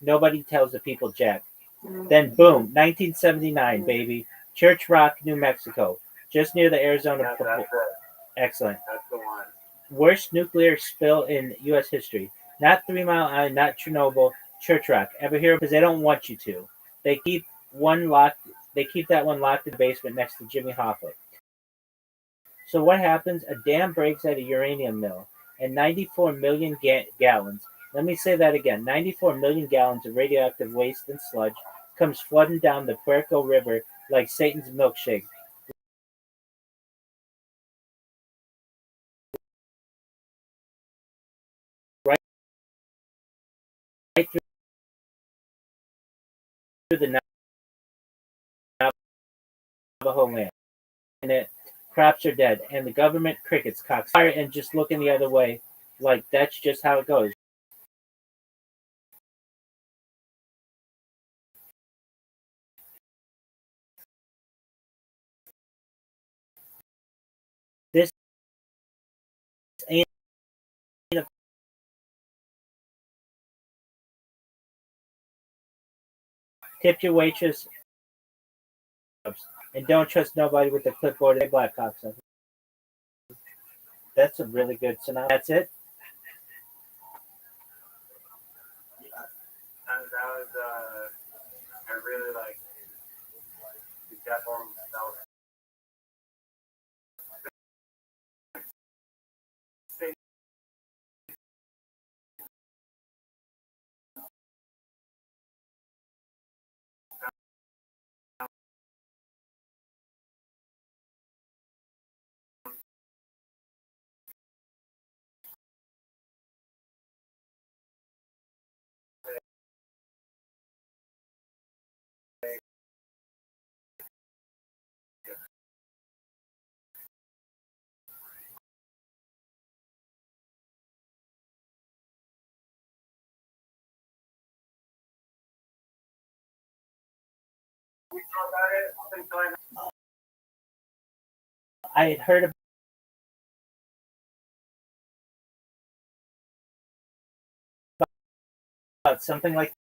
Nobody tells the people jack. Then boom, 1979, baby. Church Rock, New Mexico, just near the Arizona. Excellent. That's the one. Worst nuclear spill in U.S. history. Not 3 Mile Island, not Chernobyl. Church Rock. Ever hear? Because they don't want you to. They keep one locked. They keep that one locked in the basement next to Jimmy Hoffa. So what happens? A dam breaks at a uranium mill, and 94 million gallons, Let me say that again. 94 million gallons of radioactive waste and sludge comes flooding down the Puerco River like Satan's milkshake. Right through the Navajo land. And it, crops are dead, and the government crickets, cockfire, and just looking the other way, like that's just how it goes. This ain't a tip your waitress and don't trust nobody with a clipboard and black cocksucker. That's a really good synopsis. That's it. That was I really like the devil himself. I had heard about something like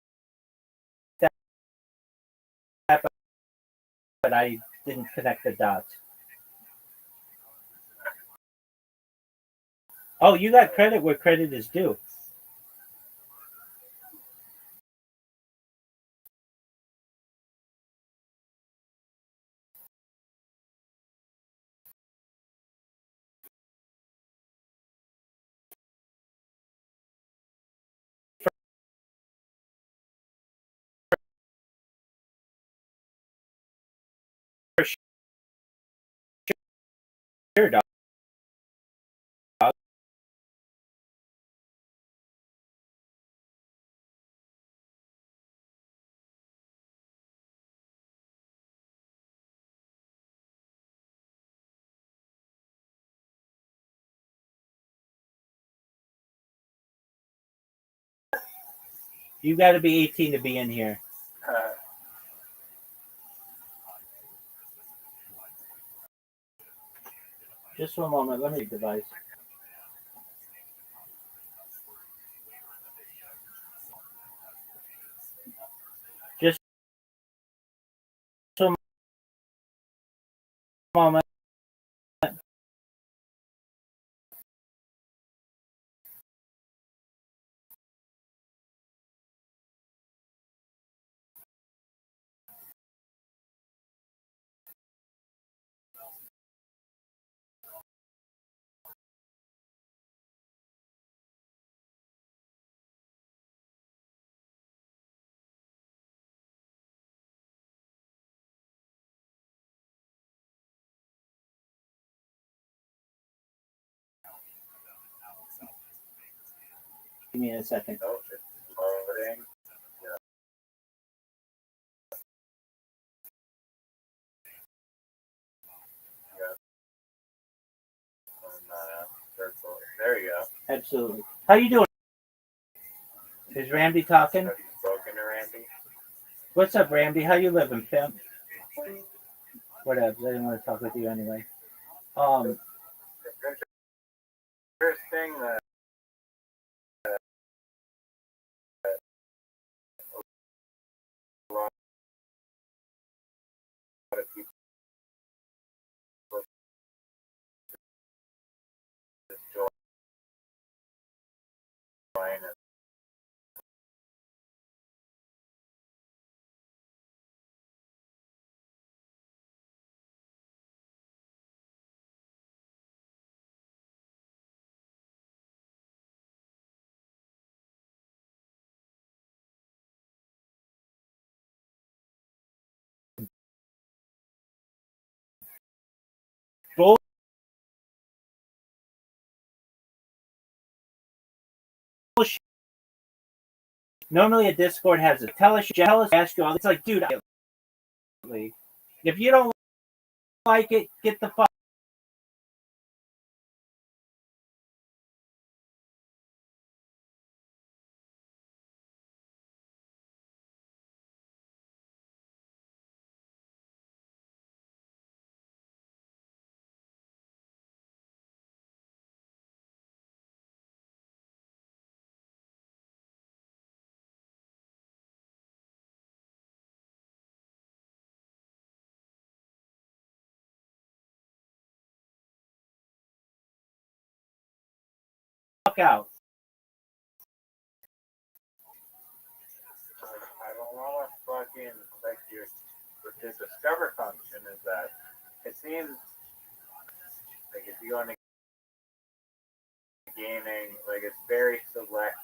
that, but I didn't connect the dots. Oh, you got credit where credit is due. For sure, dog. You got to be 18 to be in here. Just one moment. Let me device. Just one moment. Give me a second. Loading. There you go. Absolutely. How you doing? Is Randy talking? Have you spoken to Randy? What's up, Randy? How you living, pimp? Whatever. I didn't want to talk with you anyway. Interesting that a lot of people just join it. Normally a Discord has a tell us, ask you all. It's like, dude, if you don't like it, get the fuck out. I don't want to fucking like your the discover function is that it seems like if you go into gaming, like it's very select.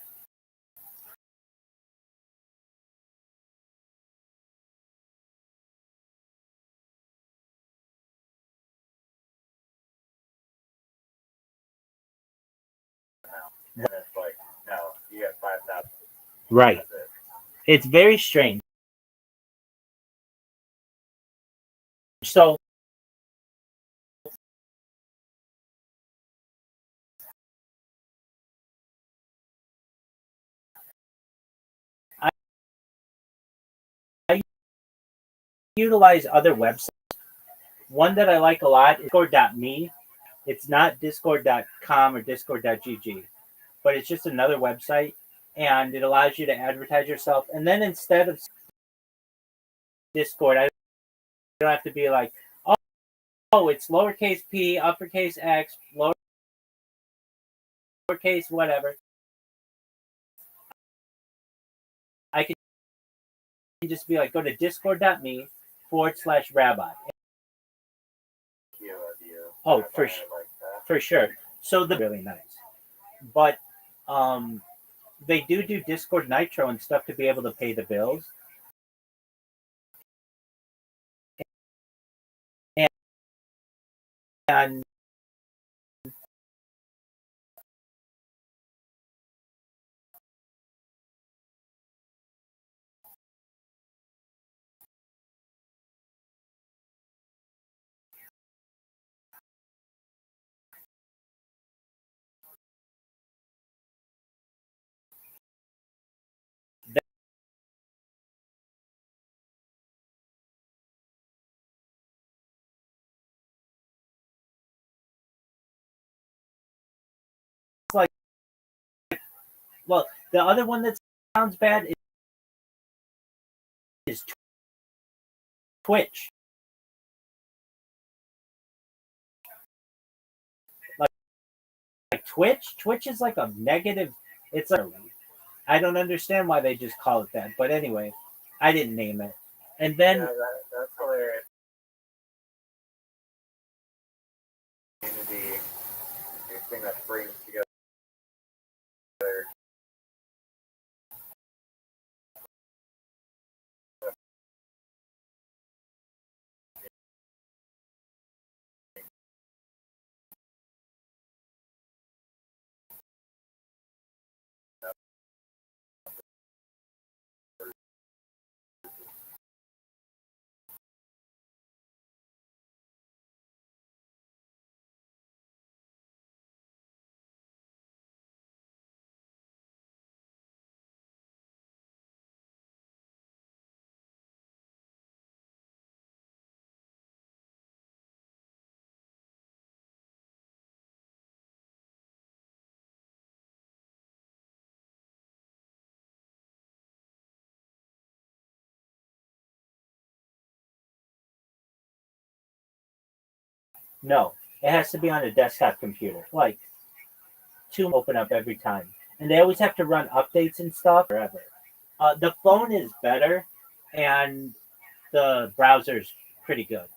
And it's like, no, you get 5,000. Right. It's very strange. So I utilize other websites. One that I like a lot is discord.me. It's not discord.com or discord.gg, but it's just another website, and it allows you to advertise yourself. And then instead of Discord, I don't have to be like, oh, it's lowercase p, uppercase x, lowercase whatever. I can just be like, go to discord.me/Rabbbi. Oh, for sure. So the really nice, but they do Discord Nitro and stuff to be able to pay the bills. And like, well, the other one that sounds bad is Twitch. Like Twitch is like a negative. It's like, I don't understand why they just call it that. But anyway, I didn't name it. And then that's hilarious. Community, the thing that brings together. no, it has to be on a desktop computer. Like, two open up every time, and they always have to run updates and stuff forever. The phone is better, and the browser's pretty good.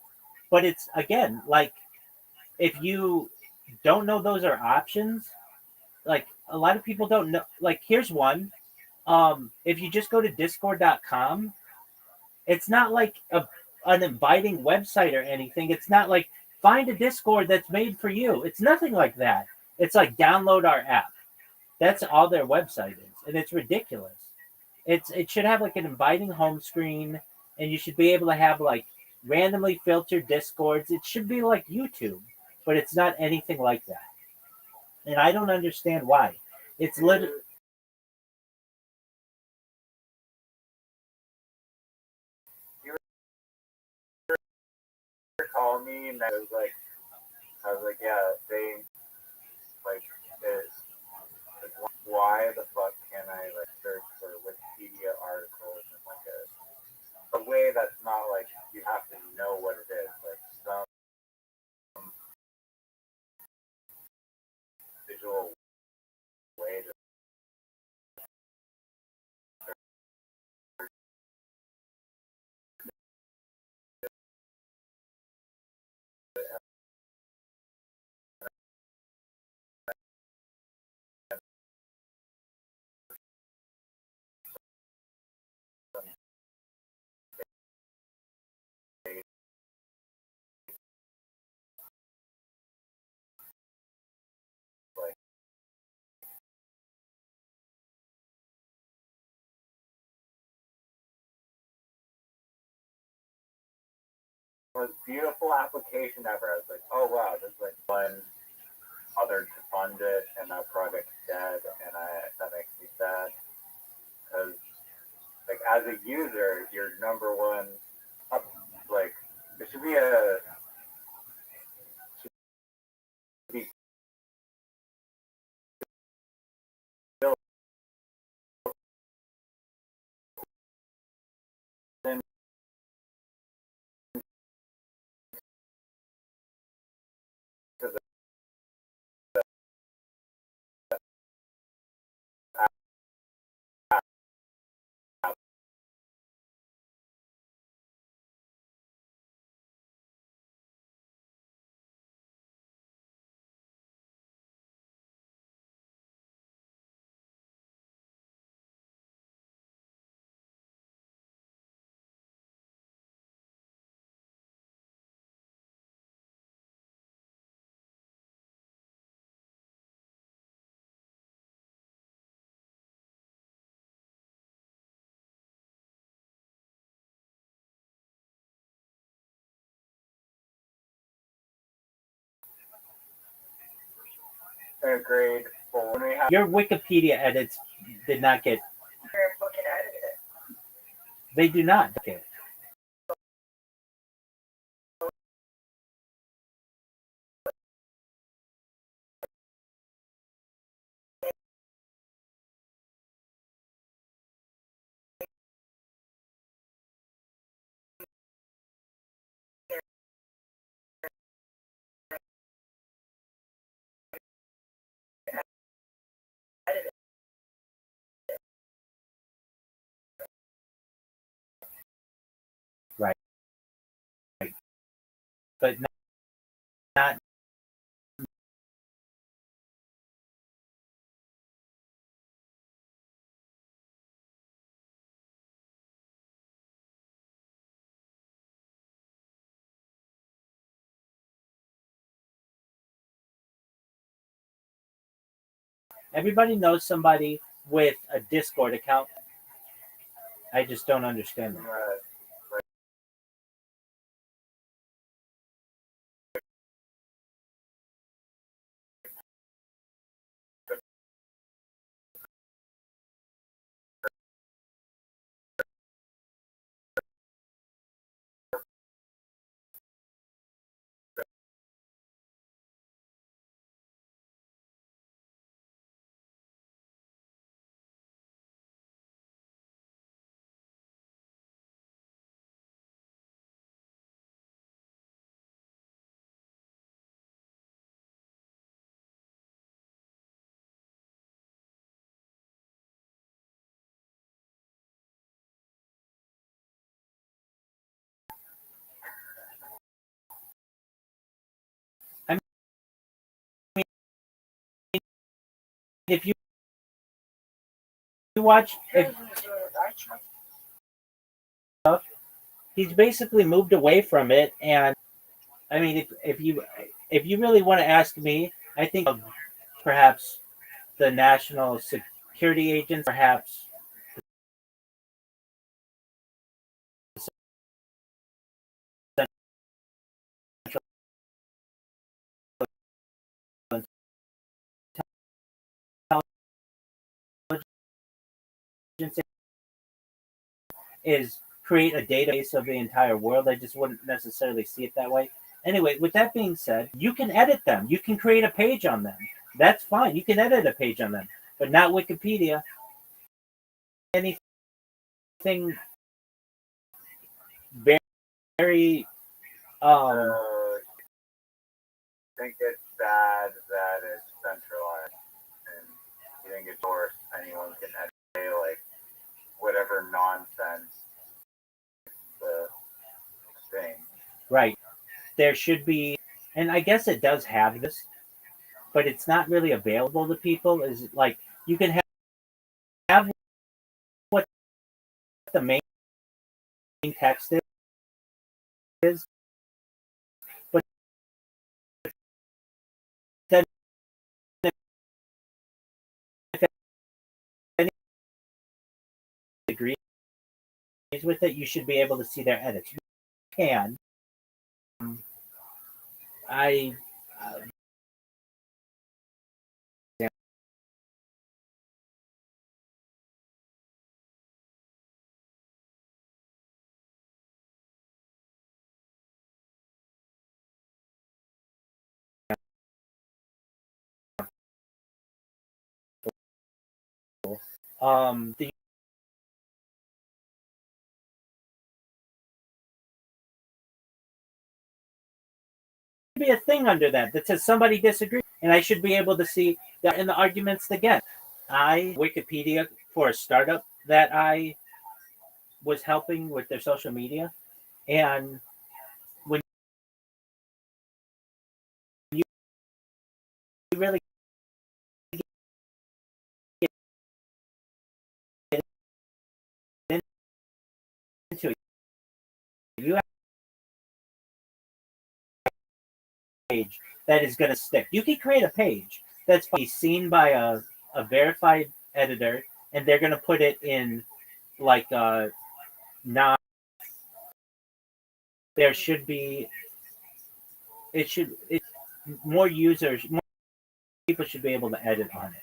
But it's again like if you don't know those are options, like a lot of people don't know. Like here's one. If you just go to discord.com, it's not like an inviting website or anything. It's not like Find a Discord that's made for you. It's nothing like that. It's like download our app. That's all their website is, and it's ridiculous. It should have like an inviting home screen, and you should be able to have like randomly filtered Discords. It should be like YouTube, but it's not anything like that. And I don't understand why. It's literally. Call me and I was like, yeah, they like, why the fuck can I like search for Wikipedia articles and like a way that's not like you have to know what it is, like some visual way to like most beautiful application ever. I was like, oh wow, this is like one other to fund it, and that project's dead, and that makes me sad because like as a user, your number one like it should be grade for when we have Your Wikipedia edits did not get. They do not. Okay. Right. But not. Everybody knows somebody with a Discord account. I just don't understand them. I mean, if you watch, he's basically moved away from it, and I mean, if you really want to ask me, I think of perhaps the national security agents, perhaps the Central Intelligence is create a database of the entire world. I just wouldn't necessarily see it that way. Anyway, with that being said, you can edit them. You can create a page on them. That's fine. You can edit a page on them, but not Wikipedia. Anything very, very I think it's bad that it's centralized and you think it's worse. Anyone can edit like whatever nonsense the thing. right. There should be, and I guess it does have this, but it's not really available to people. Is like you can have what the main text is, but then if anyone agrees with it, you should be able to see their edits. You can. I the be a thing under that says somebody disagrees, and I should be able to see that in the arguments again. I Wikipedia for a startup that I was helping with their social media, and when you really get into it, you have a page that is going to stick. You can create a page that's seen by a verified editor, and they're going to put it in like not. There should be. More users, more people should be able to edit on it,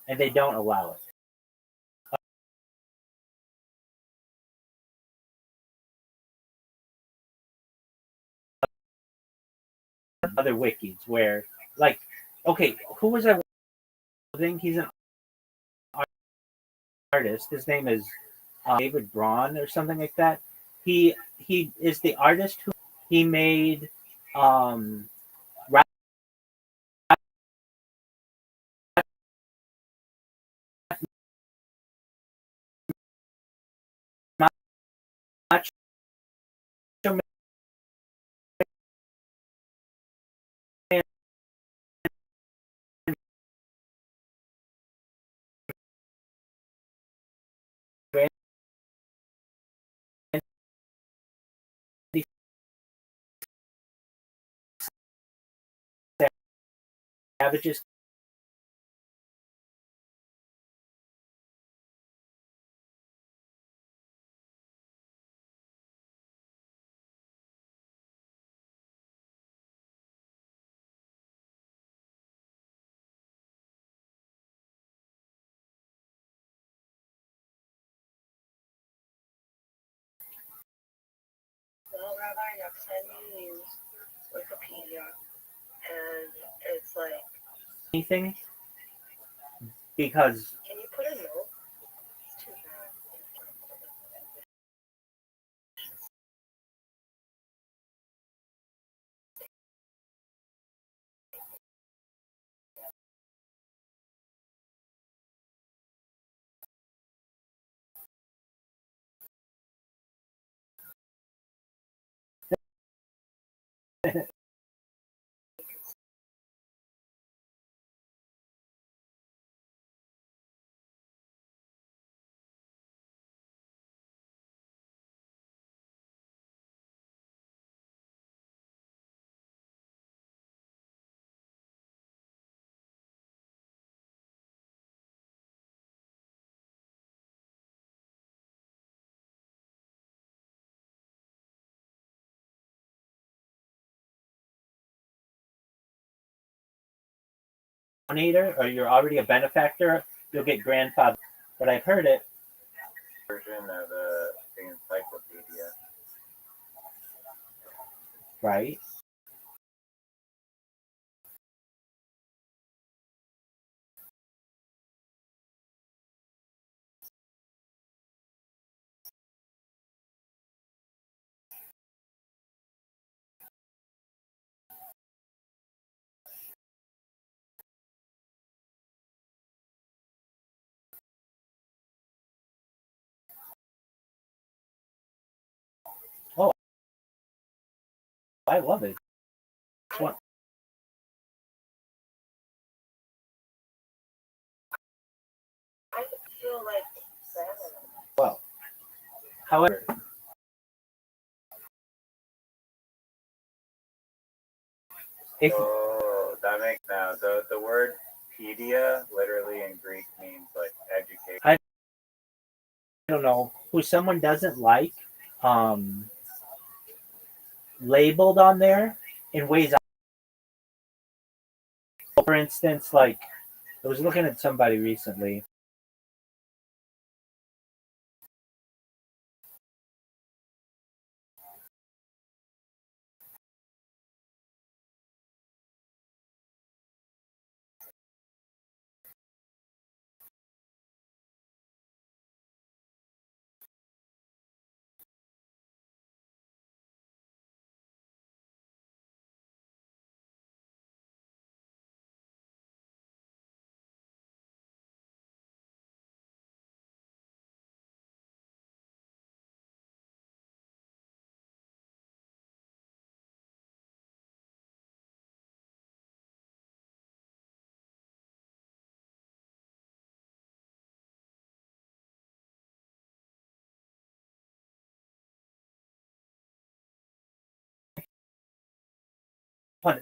and they don't allow it. Other wikis where, like, okay, who was I? I think he's an artist. His name is David Braun or something like that. He is the artist who he made Macho Man Randy Savage's Well, Rabbi, next time you use Wikipedia, and it's like, anything because can you put a note? It's too bad. donator or you're already a benefactor, you'll get grandfather. But I've heard it. Version of the encyclopedia. Right? Oh, I love it. It's one, I feel like seven. well, however, if Oh, that makes now the word pedia literally in Greek means like education. I don't know who someone doesn't like labeled on there in ways. For instance, like I was looking at somebody recently.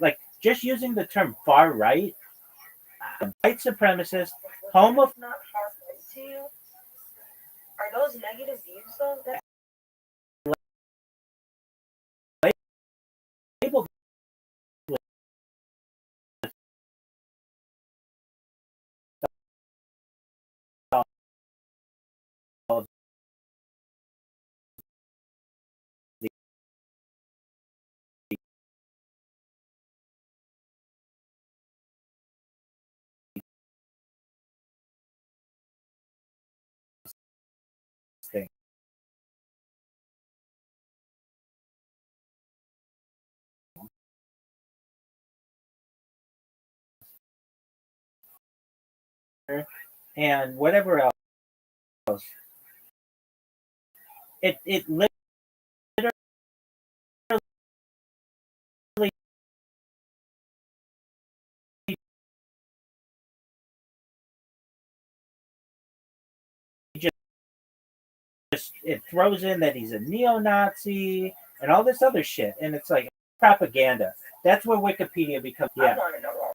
Like just using the term far right, white supremacist, homo. Not harmful to you. Are those negative views though? That Labeled thing. And whatever else. It literally just it throws in that he's a neo-Nazi and all this other shit, and it's like propaganda. That's where Wikipedia becomes. I Yeah. want to know all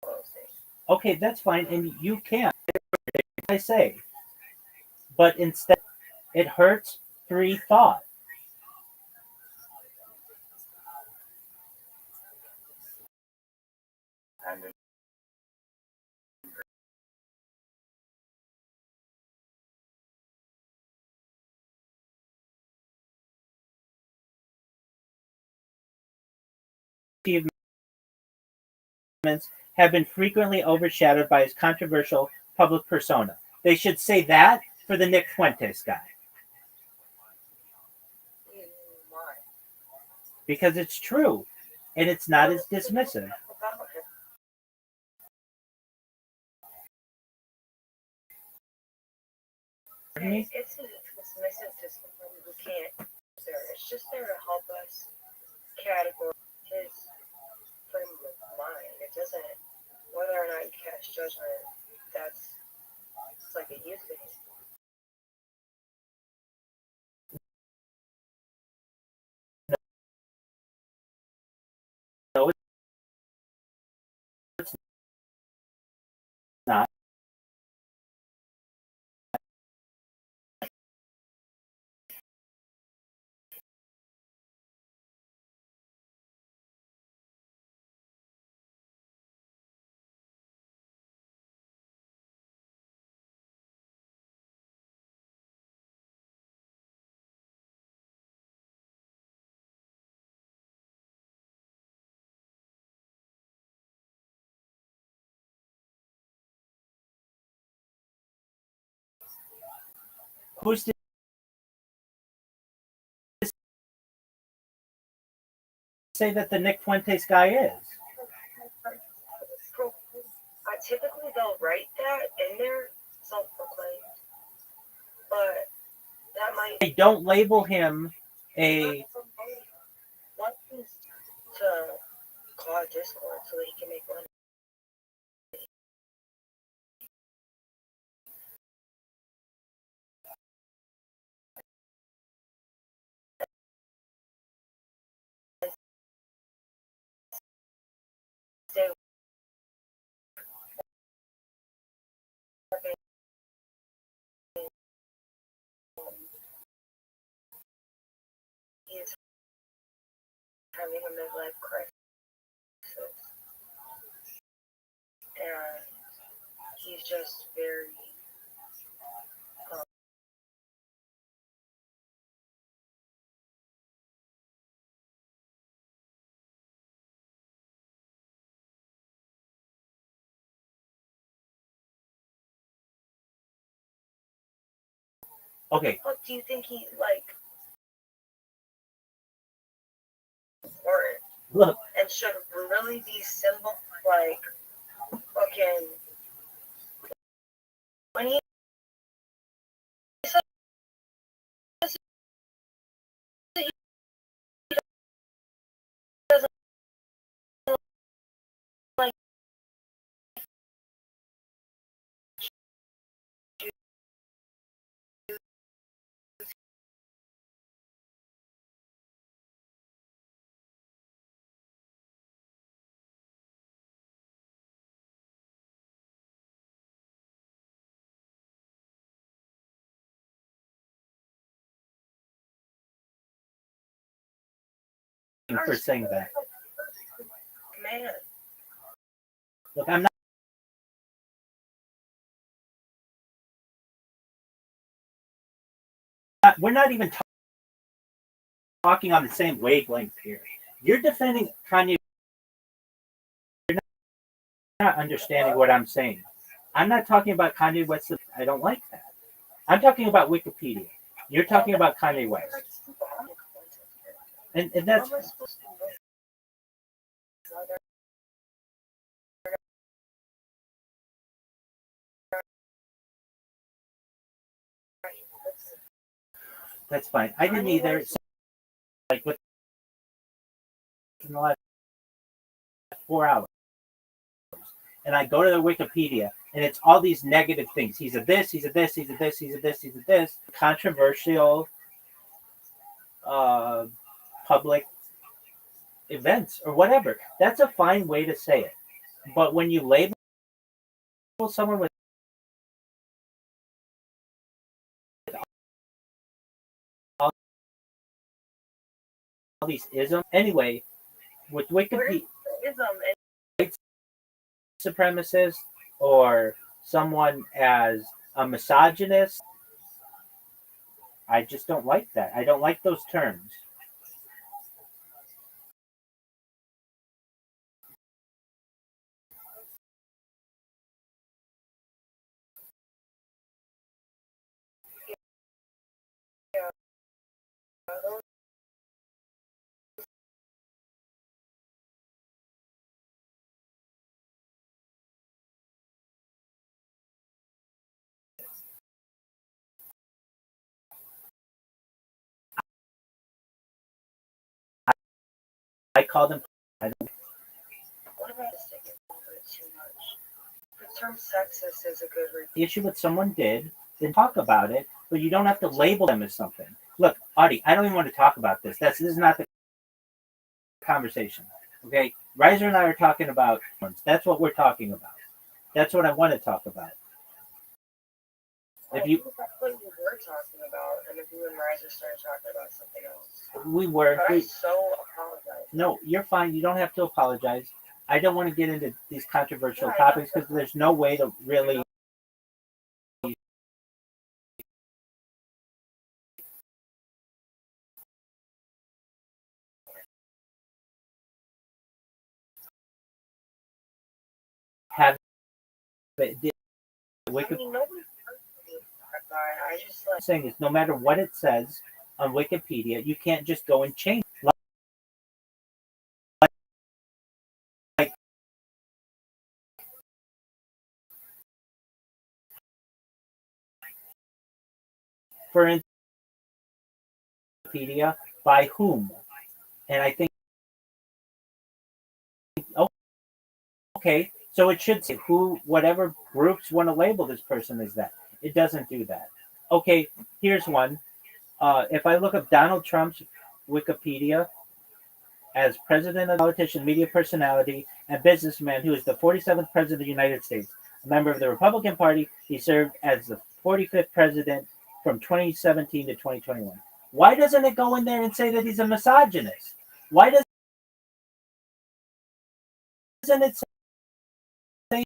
those things. Okay, that's fine, and you can. I say, but instead, it hurts free thought. And Achievements have been frequently overshadowed by his controversial public persona. They should say that for the Nick Fuentes guy. Why? Because it's true, and it's not as dismissive. It's dismissive to someone who can't. It's just there to help us categorize his frame of mind. It doesn't, whether or not you cast judgment, it's like a usage. No, it's not. Who's to say that the Nick Fuentes guy is? Typically, they'll write that in there, self-proclaimed, but that might. They don't label him a. One is to clog Discord so that he can make money. Stay He's having a midlife crisis, and he's just very Okay. What do you think he like? Or Look. And should really be symbol like fucking when he says he doesn't like For saying that. man. Look, I'm not. We're not even talking on the same wavelength here. You're defending Kanye. You're not understanding what I'm saying. I'm not talking about Kanye West. I don't like that. I'm talking about Wikipedia. You're talking about Kanye West. And that's. That's fine. I didn't either. So, like within the last 4 hours, and I go to the Wikipedia, and it's all these negative things. He's a this. He's a this. He's a this. He's a this. He's a this. Controversial, public events or whatever. That's a fine way to say it. But when you label someone with all these isms, anyway, with Wikipedia, white supremacist or someone as a misogynist, I just don't like that. I don't like those terms. I call them. I don't. What about too much? The term sexist is a good The issue with someone did, then talk about it, but you don't have to label them as something. Look, Audie, I don't even want to talk about this. This is not the conversation. Okay? Riser and I are talking about that's what we're talking about. That's what I want to talk about. If you that's what we were talking about, and if you and Riser started talking about something else. we were But I so apologize. No, you're fine. You don't have to apologize. I don't want to get into these controversial topics because there's no way to really have the Wikipedia. sorry. I just like. I'm saying is no matter what it says on Wikipedia, you can't just go and change. Like for instance, Wikipedia by whom, and I think okay, so it should say who, whatever groups want to label this person as that. It doesn't do that. Okay, here's one. If I look up Donald Trump's Wikipedia as president of politician, media personality, and businessman who is the 47th president of the United States, a member of the Republican Party, he served as the 45th president from 2017 to 2021. Why doesn't it go in there and say that he's a misogynist? Why doesn't it say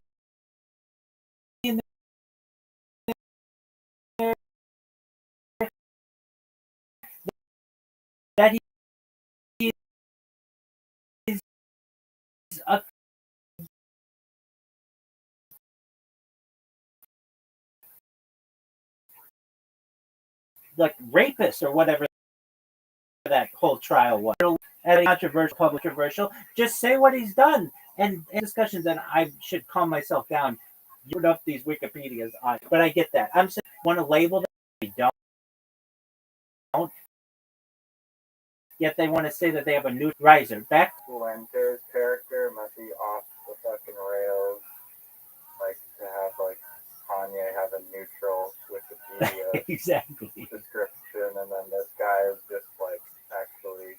in there that he is a like rapist or whatever that whole trial was? And controversial. Just say what he's done. And discussions, and I should calm myself down. You put up these Wikipedias, but I get that. I'm saying want to label them, they don't. Yet they want to say that they have a new riser. Back Fuente's character must be off the fucking rails. Like to have like Kanye have a neutral Wikipedia exactly. description, and then this guy is just like actually.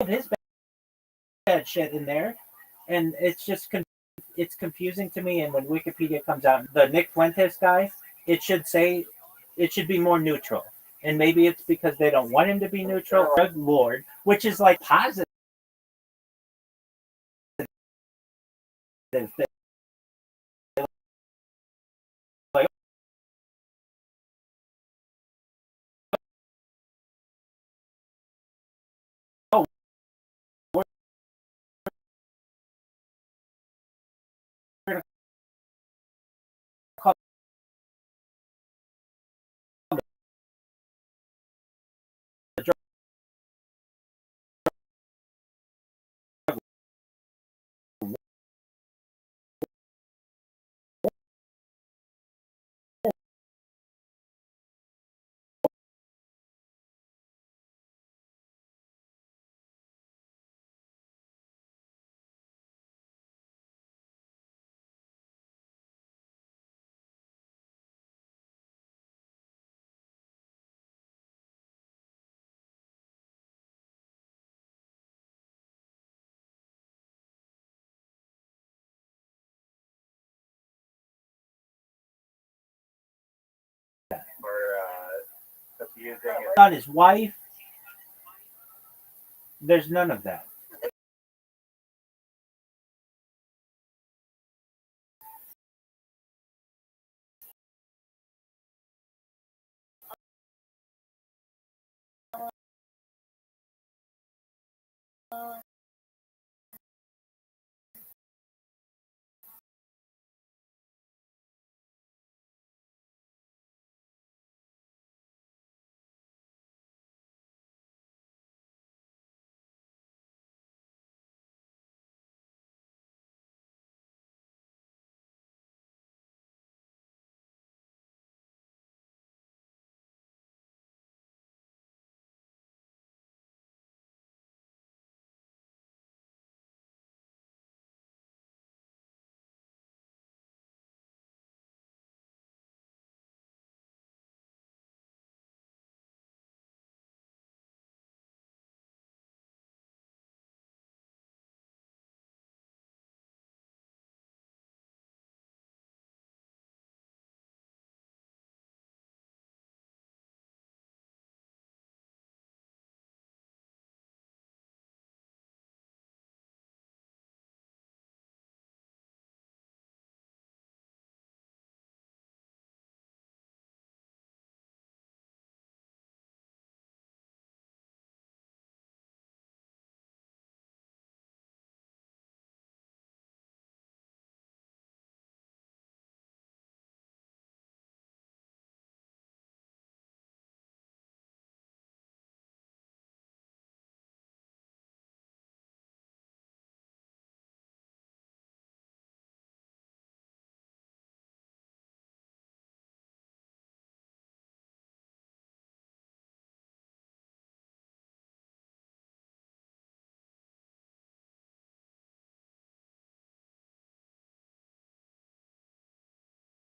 His bad shit in there, and it's just it's confusing to me. And when Wikipedia comes out, the Nick Fuentes guy, it should say it should be more neutral. And maybe it's because they don't want him to be neutral. Good Lord, which is like positive. Like, oh, we're gonna call the drug For abusing it. on his wife. There's none of that.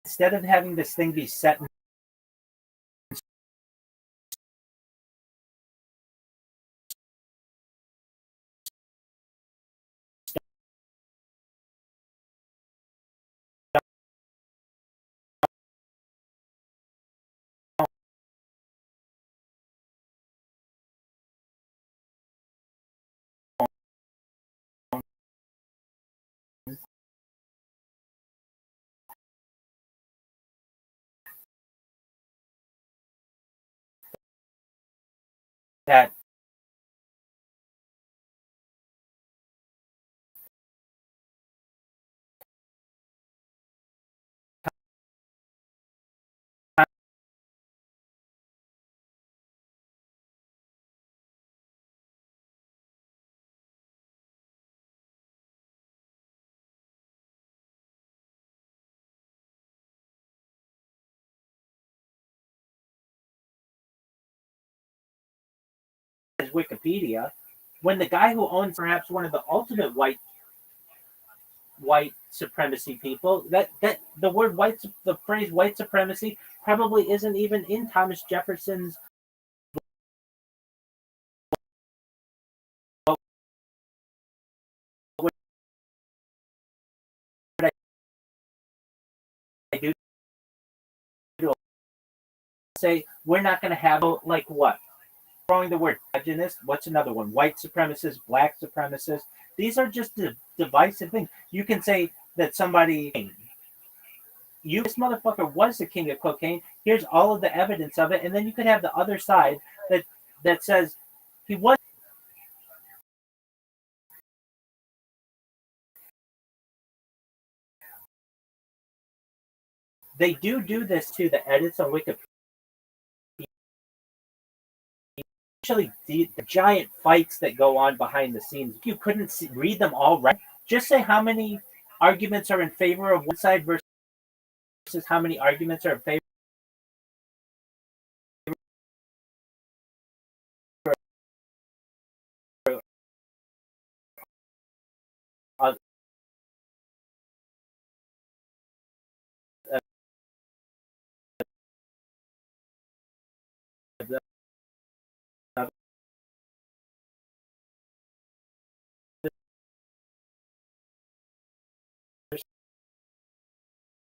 instead of having this thing be set in that is Wikipedia, when the guy who owns perhaps one of the ultimate white supremacy people, that the word the phrase white supremacy probably isn't even in Thomas Jefferson's what I do to say we're not going to have like what? Throwing the word misogynist. What's another one? White supremacist, black supremacist. These are just divisive things. You can say that somebody, this motherfucker was the king of cocaine. Here's all of the evidence of it, and then you could have the other side that says he was. They do this to the edits on Wikipedia. Actually, the giant fights that go on behind the scenes. If you couldn't read them all right, just say how many arguments are in favor of one side versus how many arguments are in favor of the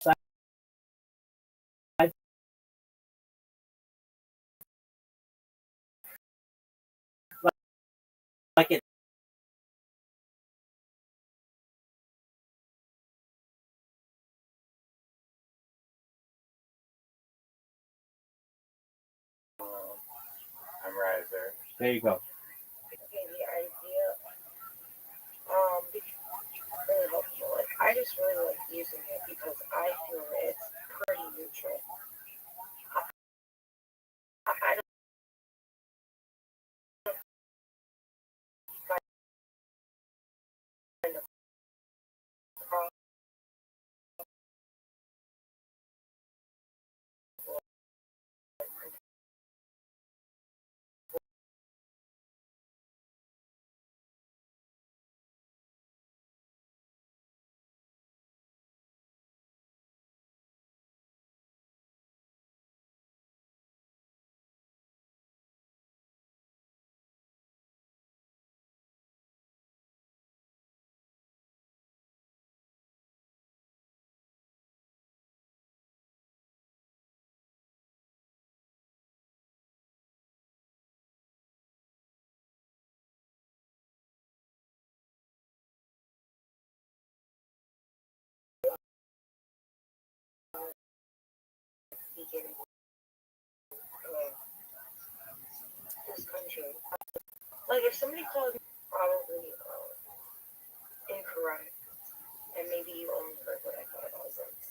side. Like it. I'm right there. There you go. Okay, the idea, really helpful. Like, I just really like using it because I feel it's pretty neutral. I don't find a problem beginning this country. Like, if somebody called me probably incorrect, and maybe you only heard what I thought I was going to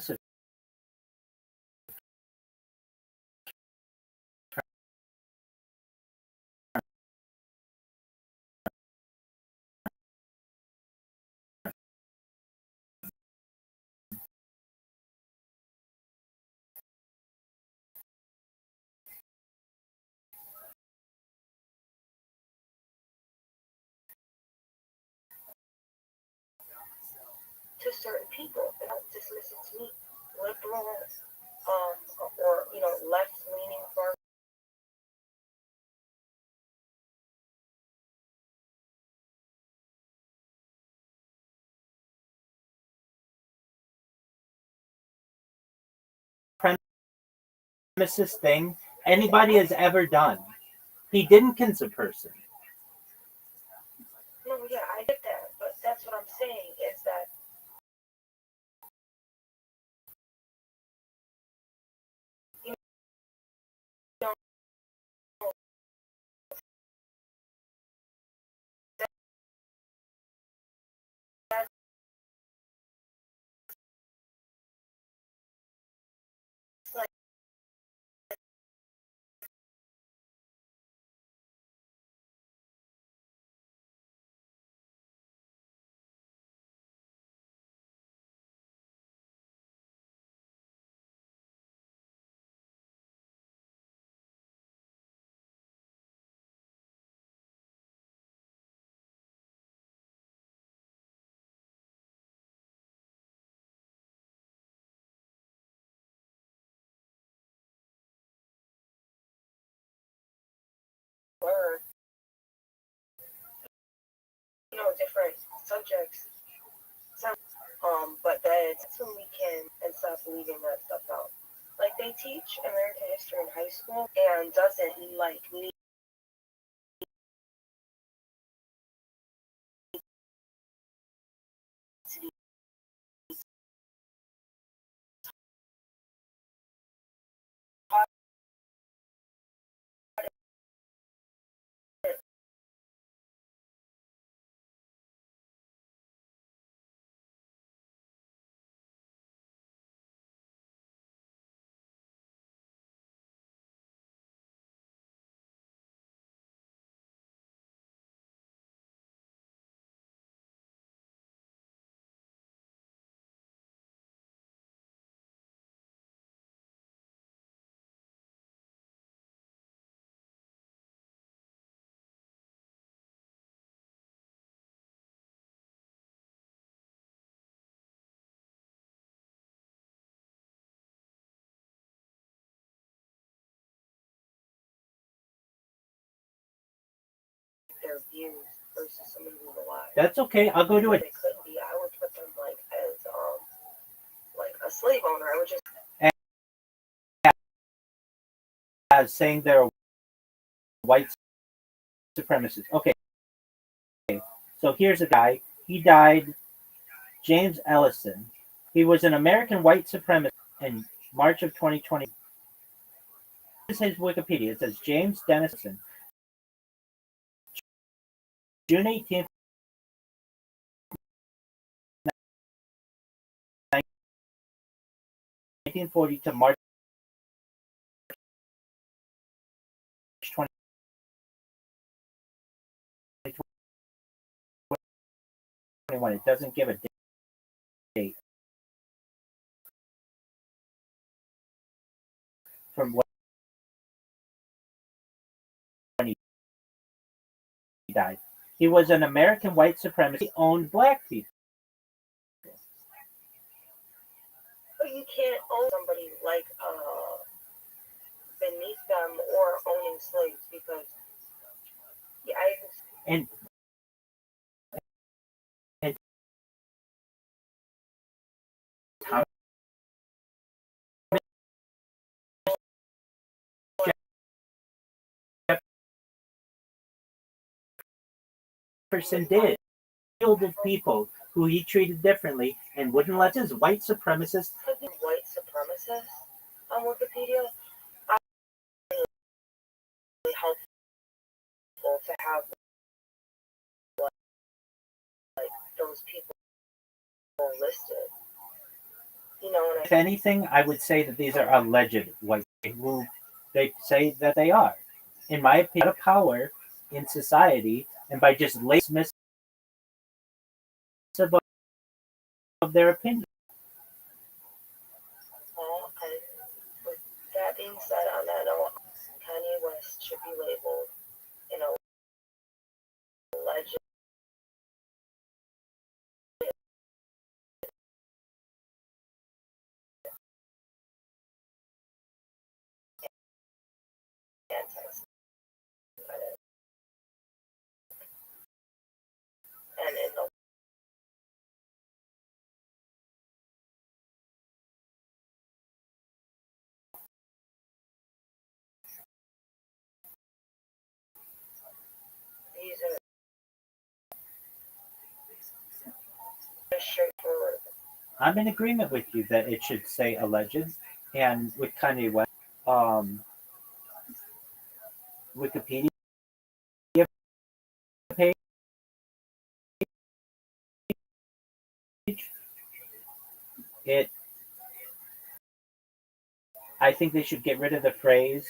say. To certain people, they don't dismiss it to me. liberal, or left-leaning far supremacist thing anybody has ever done. He didn't consider a person. No, yeah, I get that, but that's what I'm saying is that you know that's like learn different subjects. But that's when we can and stop leaving that stuff out. Like they teach American history in high school and doesn't need to be taught their views versus somebody who's alive. That's okay. I'll go to it. They could be. I would put them as a slave owner. I would just As saying they're white supremacists. Okay. So here's a guy. He died, James Ellison. He was an American white supremacist in March of 2020. This is his Wikipedia. It says James Dennison, June 18th, 1940 to March 2021. It doesn't give a date from when he died. He was an American white supremacist. He owned black people. But you can't own somebody like beneath them or owning slaves because And Jefferson did. Shielded people who he treated differently and wouldn't let his white supremacists. White supremacists on Wikipedia. Really helpful to have those people listed. If anything, I would say that these are alleged white people. They say that they are. In my opinion, a lot of power in society, and by just dismiss of their opinion. Well, and with that being said, on that note, Kanye West should be labeled a legend. I'm in agreement with you that it should say alleged, and with Kanye West, um, Wikipedia page, it. I think they should get rid of the phrase.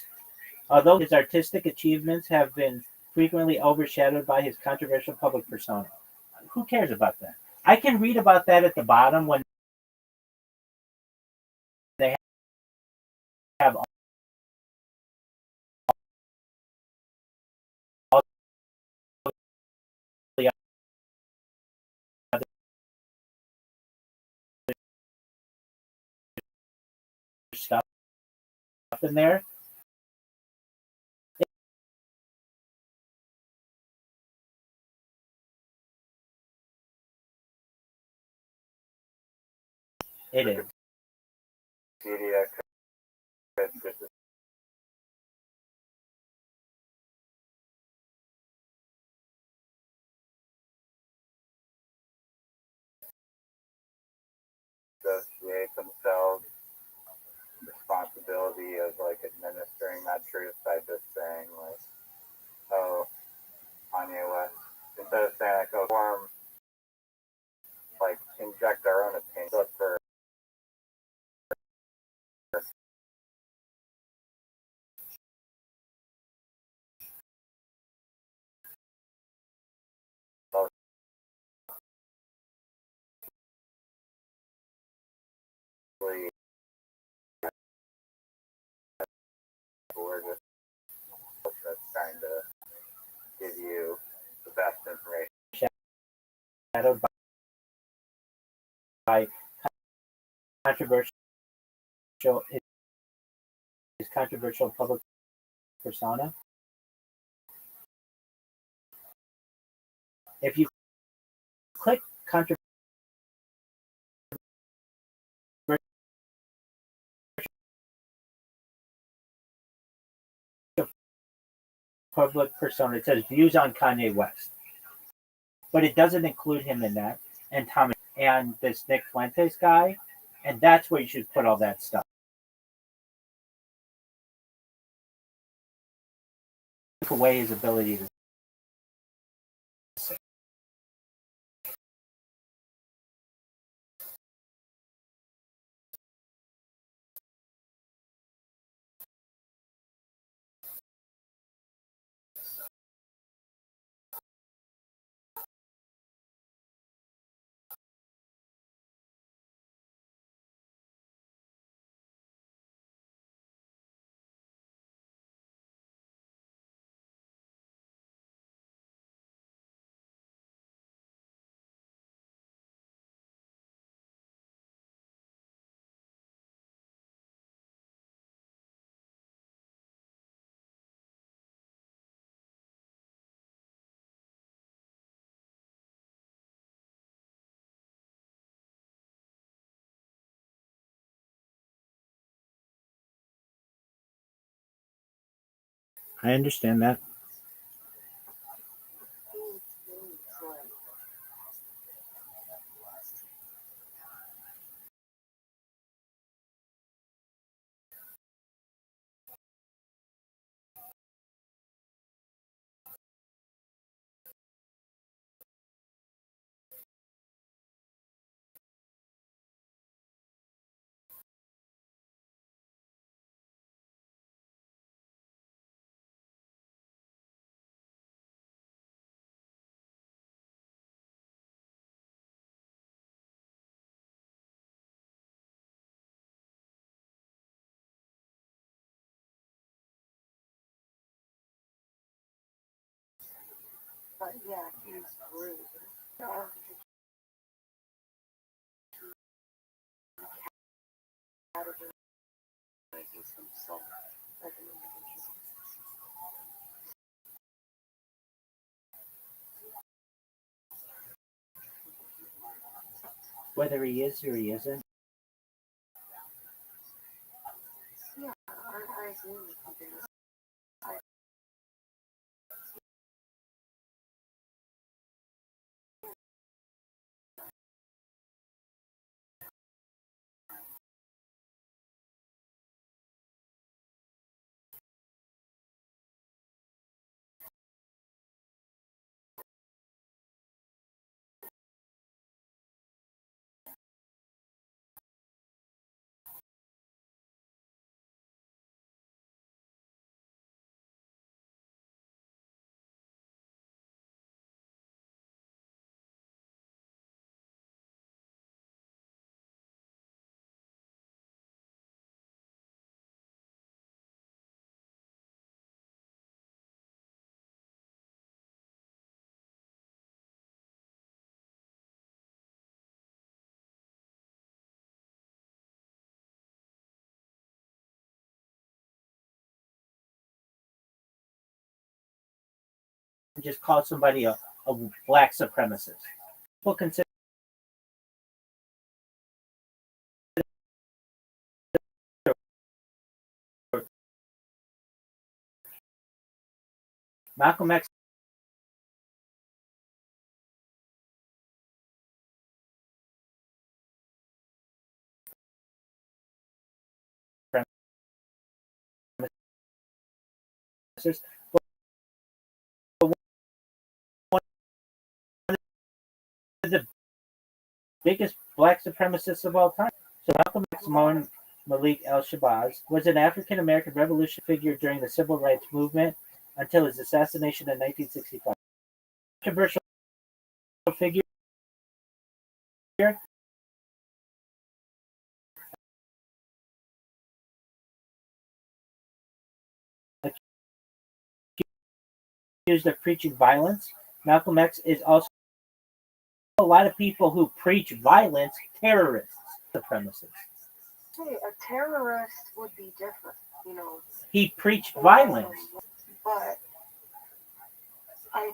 Although his artistic achievements have been frequently overshadowed by his controversial public persona. Who cares about that? I can read about that at the bottom when they have all the other stuff in there. It is. Wikipedia could just associate themselves responsibility of like administering that truth by just saying like, oh, Kanye West, instead of saying like, oh, form, like inject our own opinions up for mostly we're just trying to give you the best information. Shadowed by controversial his controversial public persona. If you click controversial public persona, it says views on Kanye West, but it doesn't include him in that, and Tommy and this Nick Fuentes guy, and that's where you should put all that stuff. Take away his ability to say. I understand that. But yeah, he's rude. Categorizes himself as an individual. Whether he is or he isn't. Yeah, I agree with you there. just call somebody a black supremacist. People consider Malcolm X supremacists, but one of the biggest black supremacists of all time. So Malcolm X Malik al-Shabazz was an African-American revolutionary figure during the Civil Rights Movement until his assassination in 1965. Controversial figure, accused of preaching violence. Malcolm X is also a lot of people who preach violence, terrorists, supremacists. Hey, a terrorist would be different, you know. He preached violence. But I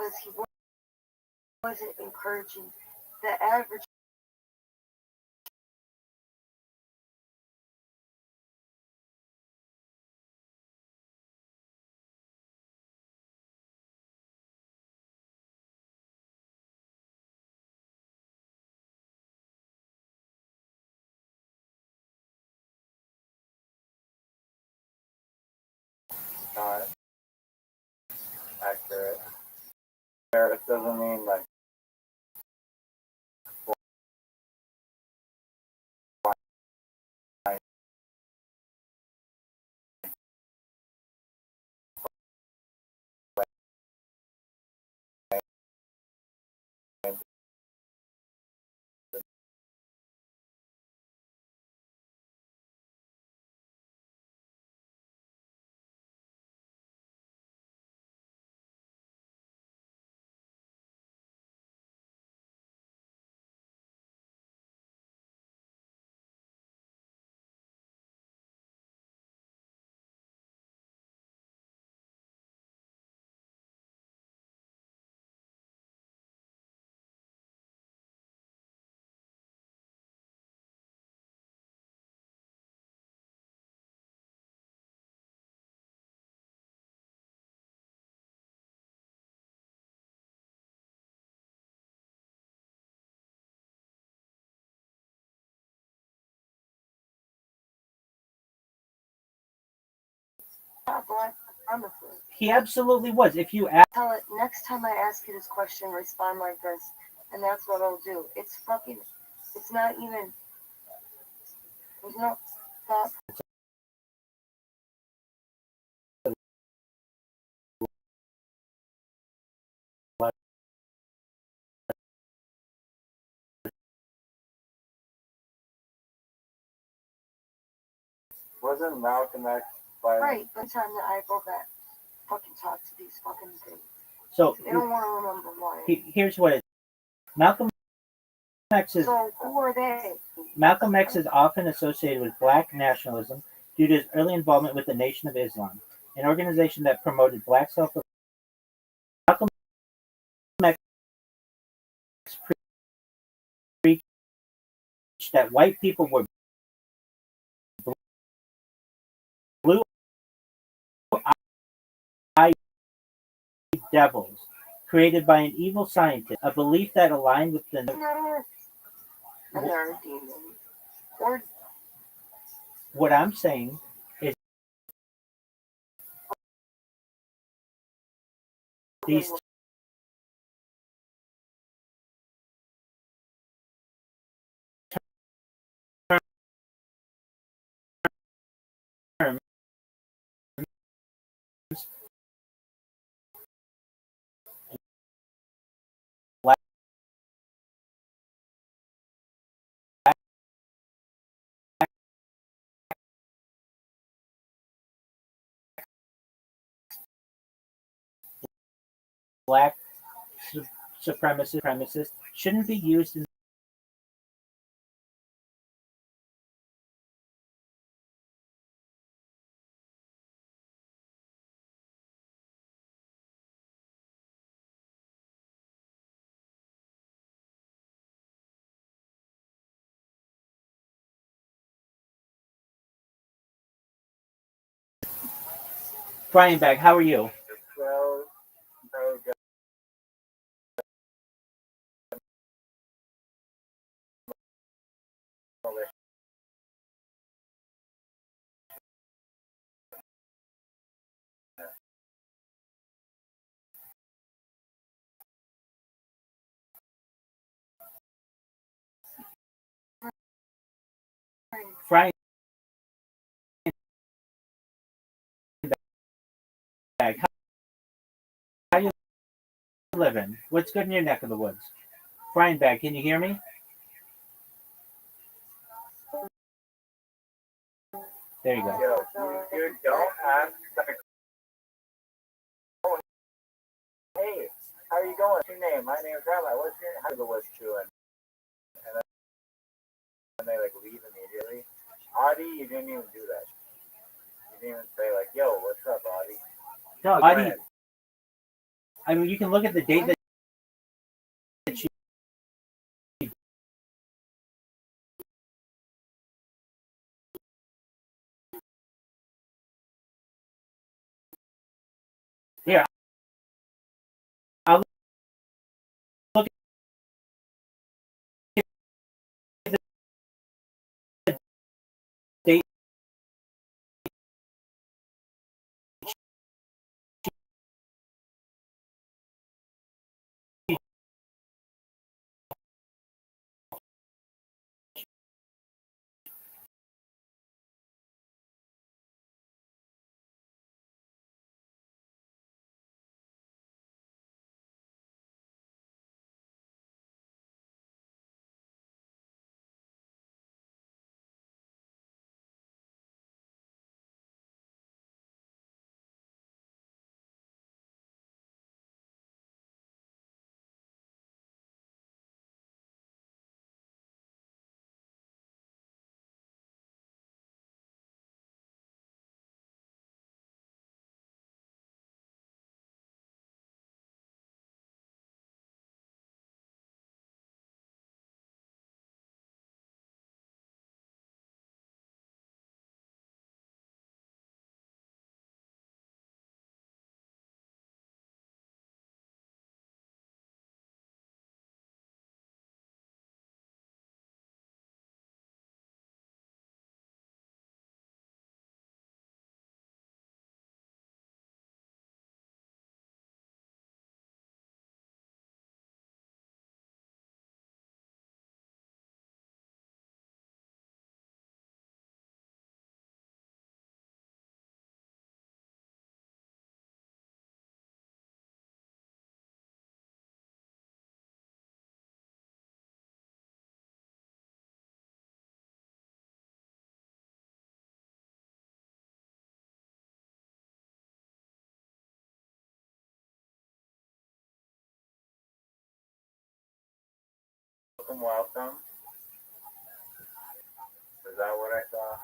because he wasn't encouraging the average. Not accurate. It doesn't mean like Black supremacist. He absolutely was. If you ask, Tell it next time I ask you this question, respond like this, and that's what I'll do. It's fucking. It's not even. There's no thought. wasn't Malcolm X by Right, by the time that I go back, fucking talk to these fucking things. so They don't want to remember why. here's what it is. Malcolm X is So who are they? Malcolm X is often associated with black nationalism due to his early involvement with the Nation of Islam, an organization that promoted black self-reliance. Malcolm X preached that white people were blue-eyed devils created by an evil scientist, a belief that aligned with the Another demon. Or what I'm saying is these terms black supremacist shouldn't be used in frying bag. How are you? Well, Frying bag. How you living? What's good in your neck of the woods? Frying bag. Can you hear me? There you go. you don't have to. Hey, how are you going? What's your name? My name's Rabbi. What's your name? How the was chewing? And then they like leave immediately. Audie, you didn't even do that. You didn't even say like, "Yo, what's up, Audie?" No, Audie. I mean, you can look at the date that she. Here, I'll look at the date. Welcome. Is that what I saw?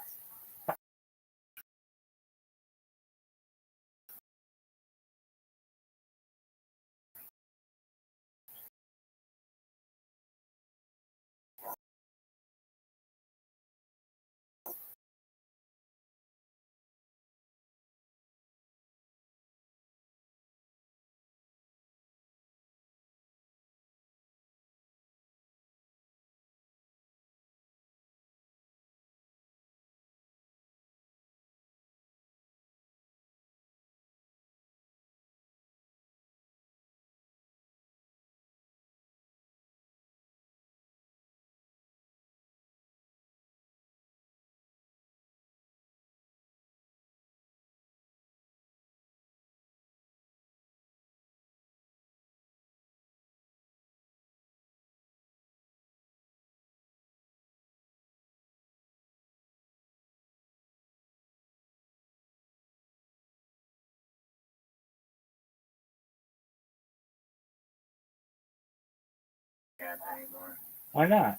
can't anymore. Why not?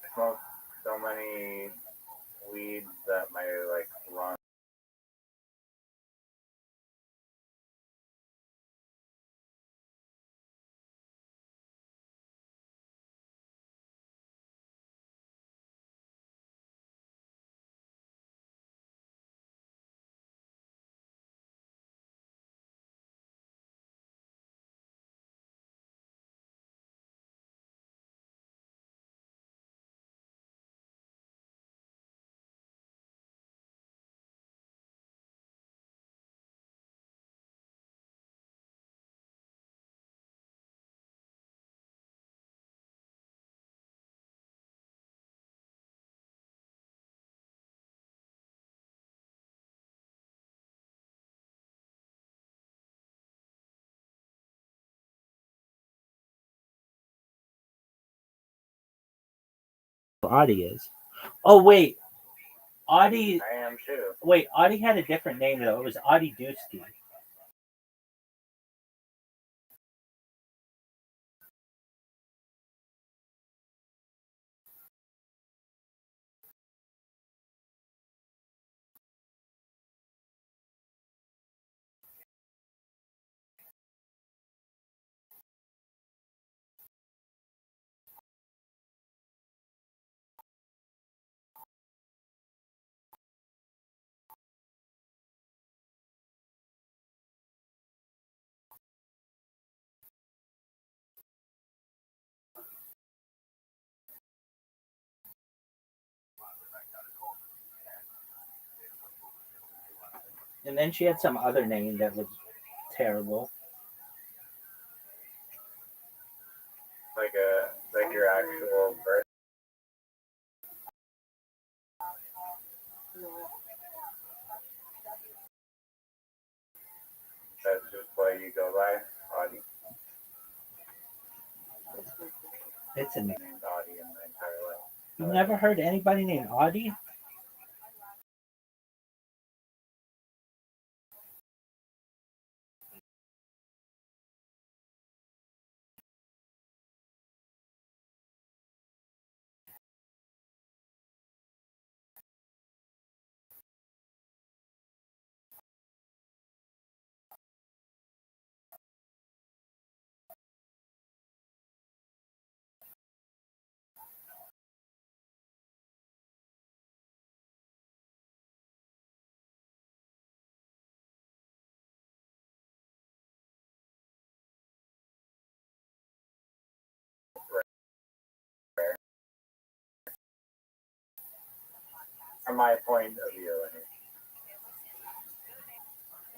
I smoke so many weeds that my like lungs. Audie is. Oh wait, Audie. I am too. Wait, Audie had a different name though. It was Audie Dusky. And then she had some other name that was terrible. Like your actual birth. That's just what you go by, Audie. It's a name. Named Audie in my entire life. You've never heard anybody named Audie? From my point of view,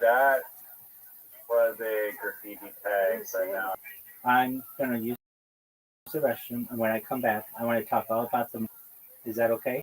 that was a graffiti tag, but now I'm gonna use the restroom, and when I come back, I want to talk all about them. Is that okay?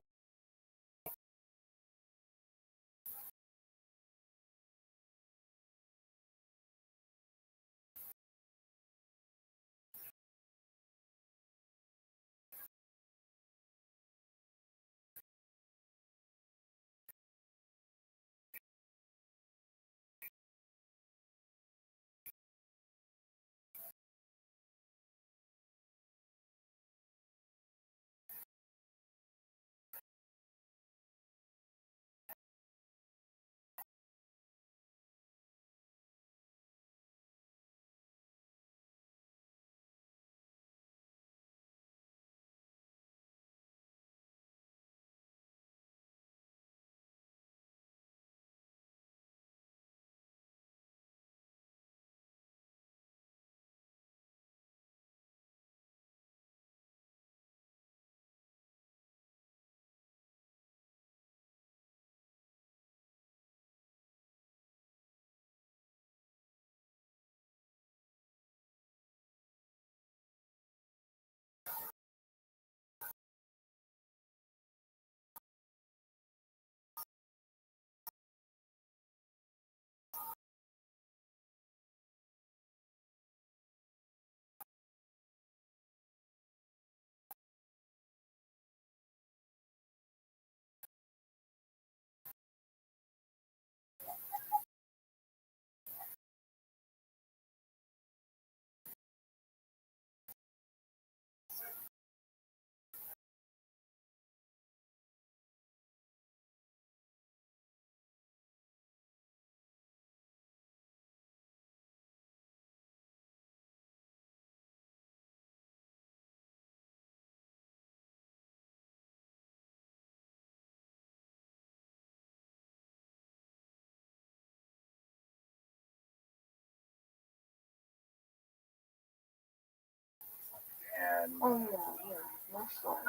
Oh, yeah, most likely.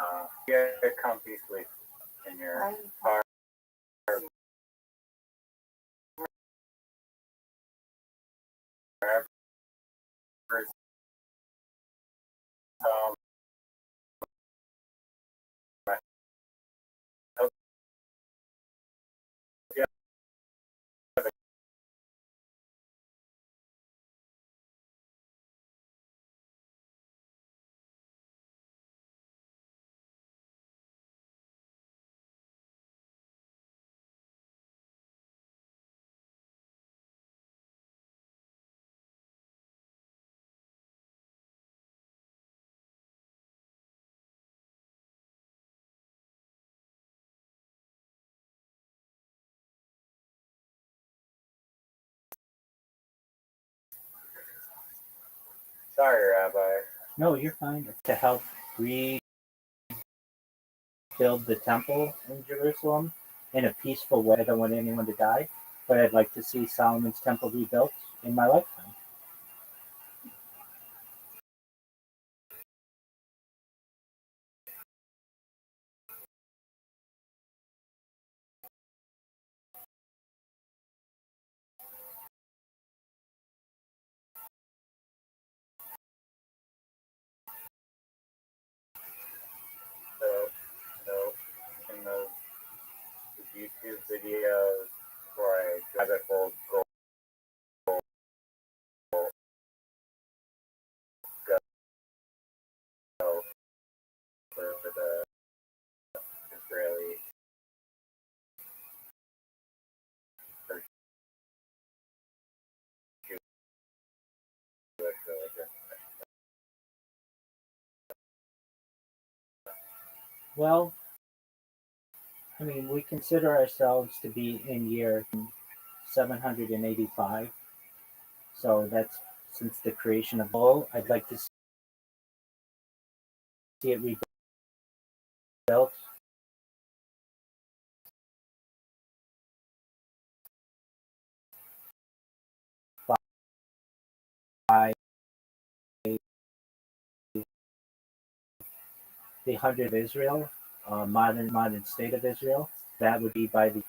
Yeah, comfy sleep in your car. Um, yeah, sorry, Rabbi. No, you're fine. It's to help rebuild the temple in Jerusalem in a peaceful way. I don't want anyone to die, but I'd like to see Solomon's temple rebuilt in my lifetime. So in those YouTube videos where I have it full gold go for the Israeli or Jewish religion. Well, I mean, we consider ourselves to be in year 785. So that's since the creation of all. I'd like to see it rebuilt by the 100 of Israel, modern state of Israel. That would be by the.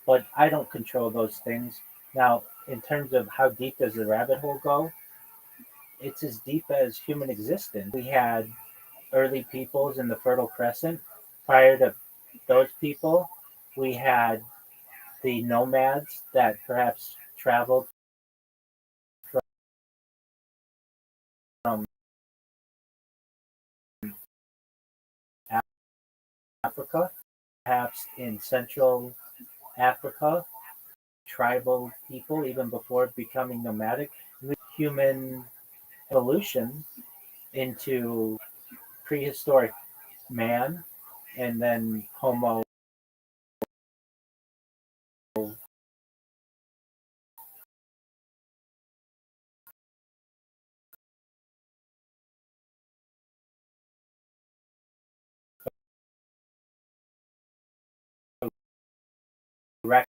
But I don't control those things. Now, in terms of how deep does the rabbit hole go, it's as deep as human existence. We had early peoples in the Fertile Crescent. Prior to those people, we had the nomads that perhaps traveled from Africa, perhaps in Central Africa, tribal people even before becoming nomadic. Human evolution into prehistoric man and then Homo erectus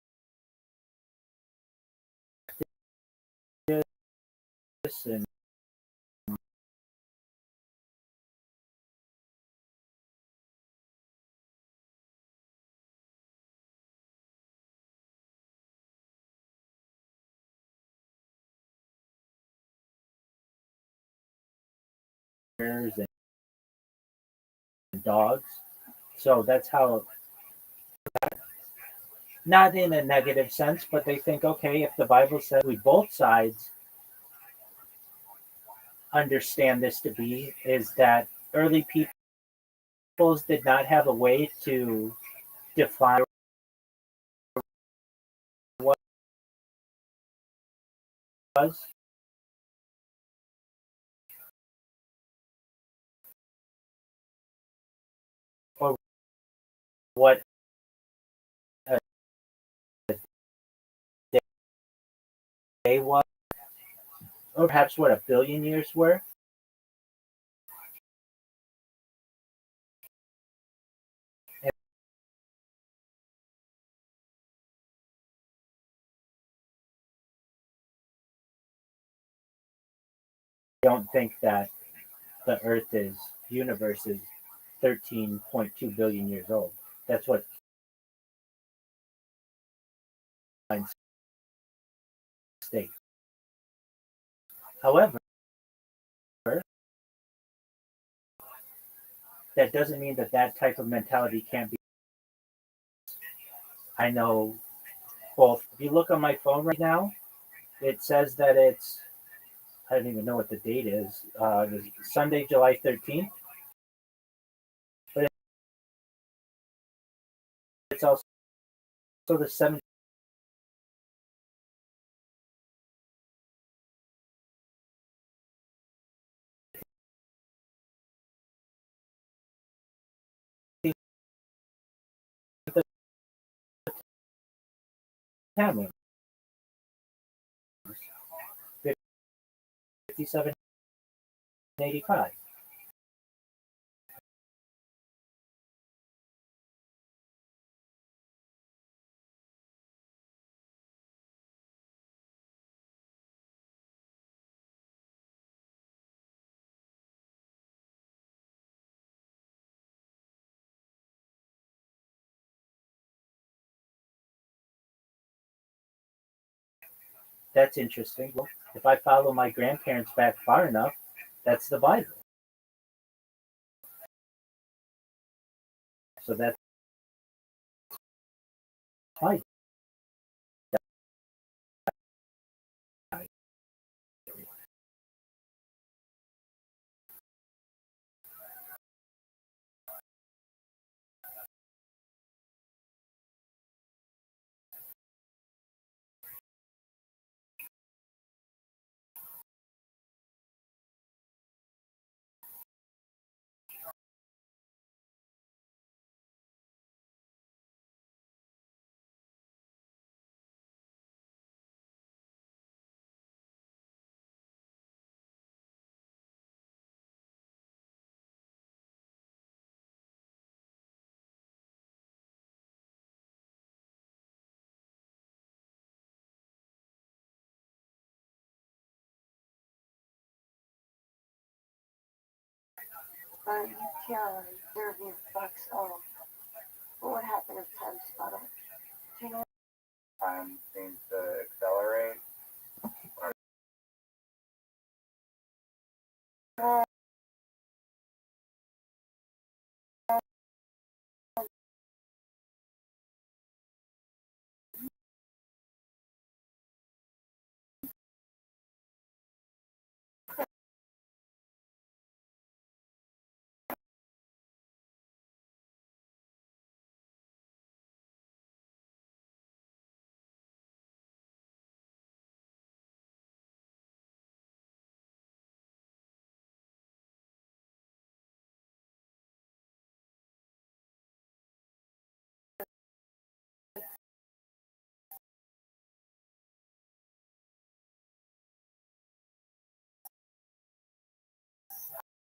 and bears and dogs. So that's how, not in a negative sense, but they think, okay, if the Bible says we both sides understand this to be, is that early peoples did not have a way to define what was or what a day was, or perhaps what a billion years were. And I don't think that the Earth is, universe is 13.2 billion years old. That's what science states. However, that doesn't mean that that type of mentality can't be. I know both. If you look on my phone right now, it says that it's, I don't even know what the date is. It's Sunday, July 13th. But it's also the 17th. Tamlin, 5785. That's interesting. Well, if I follow my grandparents back far enough, that's the Bible. So that's my. You can interview facts on what would happen if time sped up. Do you know? Time seems to accelerate.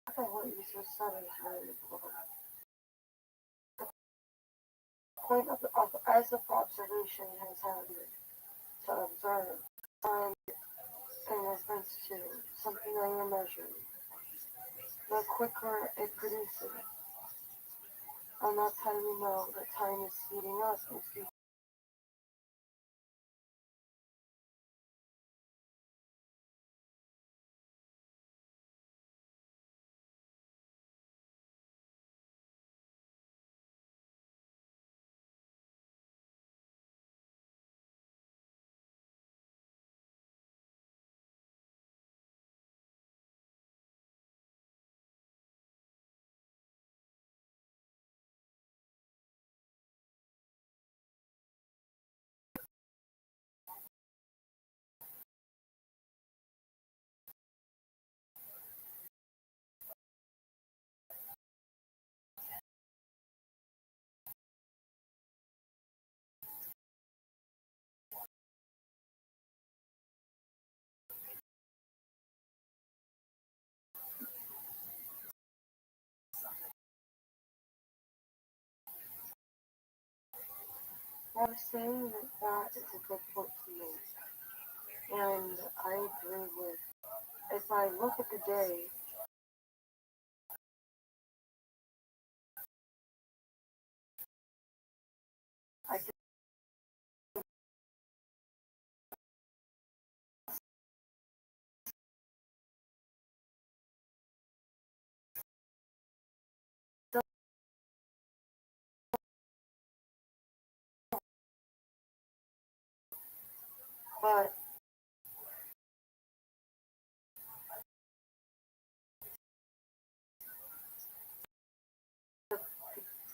I think what you just said is really important. The point as of observation has had you to observe time in reference to something that you're measuring. The quicker it produces, and that's how you know that time is speeding up and speeding. I was saying that is a good point to make, and I agree with. If I look at the day But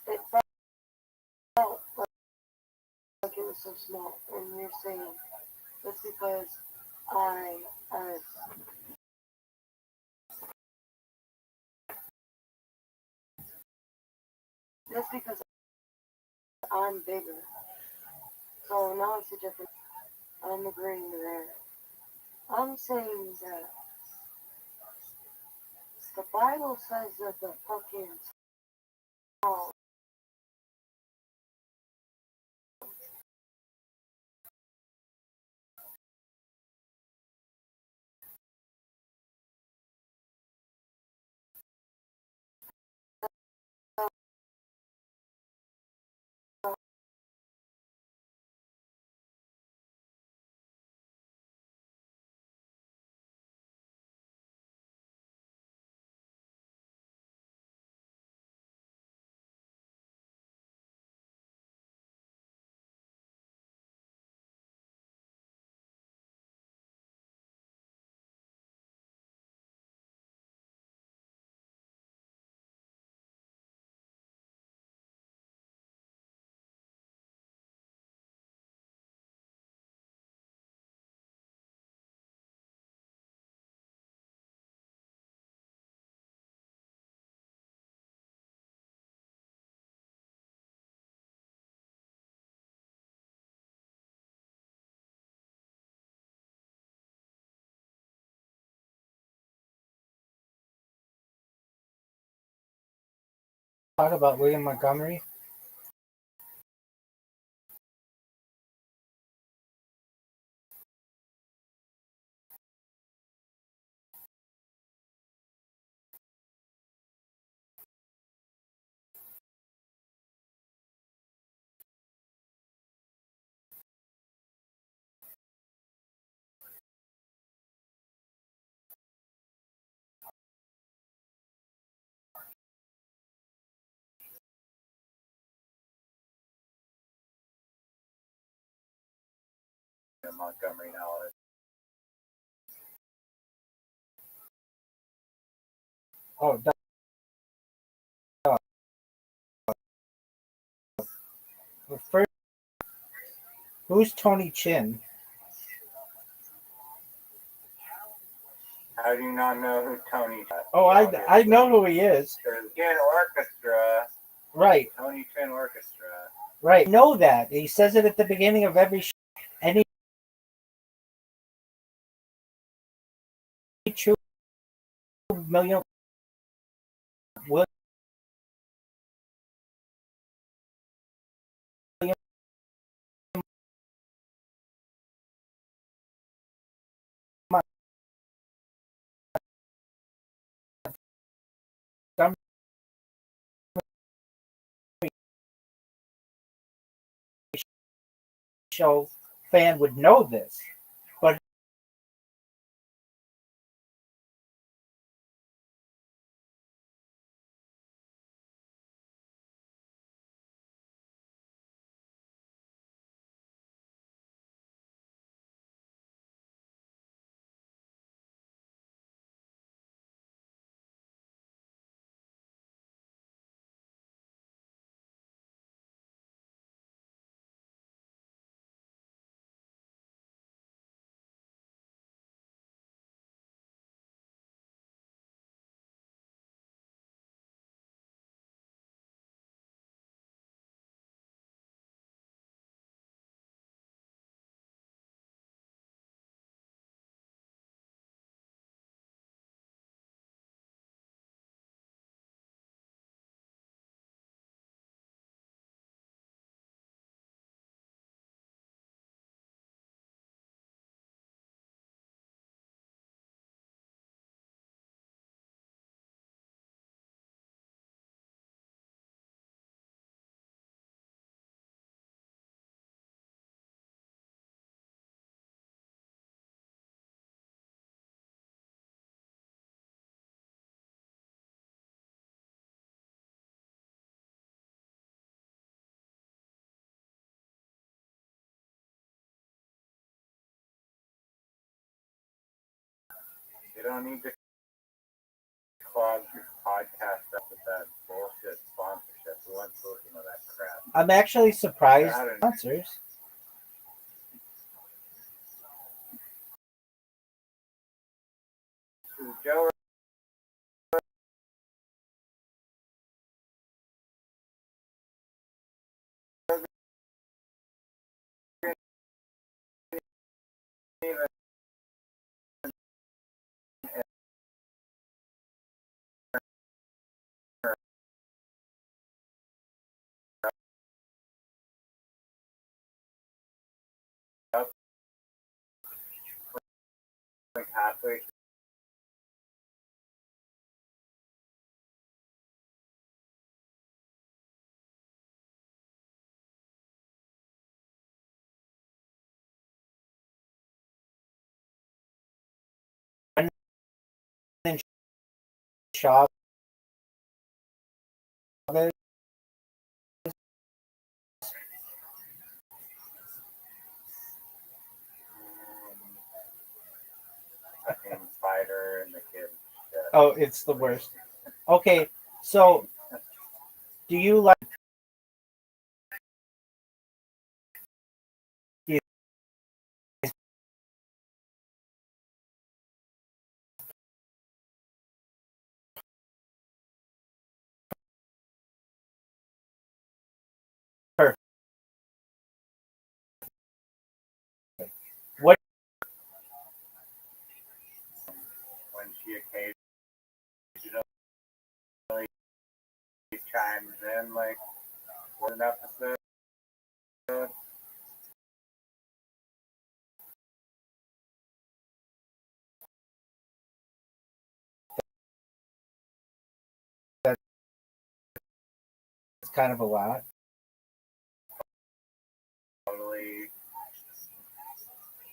it felt like it was so small. And you're saying that's because I, as that's because I'm bigger. So now it's a different. I'm agreeing there. I'm saying that the Bible says that the fucking tall Talk about William Montgomery. Montgomery now. Oh, first, who's Tony Chin? How do you not know who Tony is? Oh, I know who he is. There's Chin Orchestra. Right. Tony Chin Orchestra. Right. Know that. He says it at the beginning of every show. Any true million William Montgomery show fan would know this. But You don't need to clog your podcast up with that bullshit sponsorship. We want to listen to that crap. I'm actually surprised sponsors. Joe like halfway Shop. spider and the kid. Oh, it's the worst. Okay, so do you like her? What When she occasionally chimes in, like, what an episode? that's kind of a lot. Totally.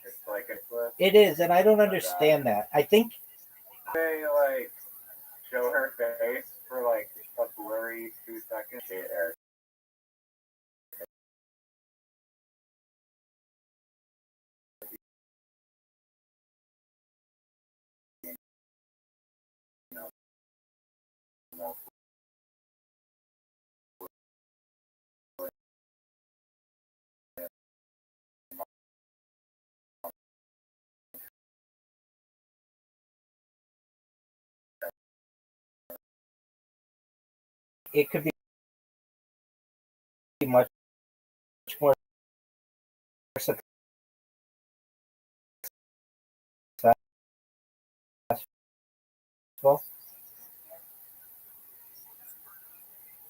It's like It is, and I don't understand that. I think they like show her face for like a blurry 2 seconds. it could be much more successful.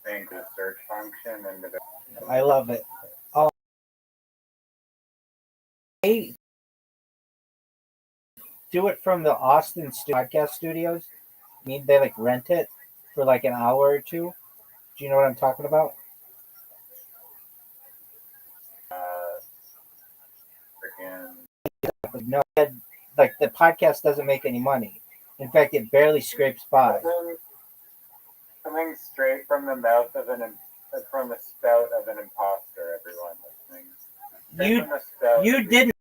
Thing the search function and the I love it. Oh, they do it from the Austin podcast studios. I mean, they like rent it for like an hour or two. Do you know what I'm talking about? freaking No, like the podcast doesn't make any money. In fact, it barely scrapes by. coming straight from the mouth of from the spout of an imposter. Everyone listening, You didn't.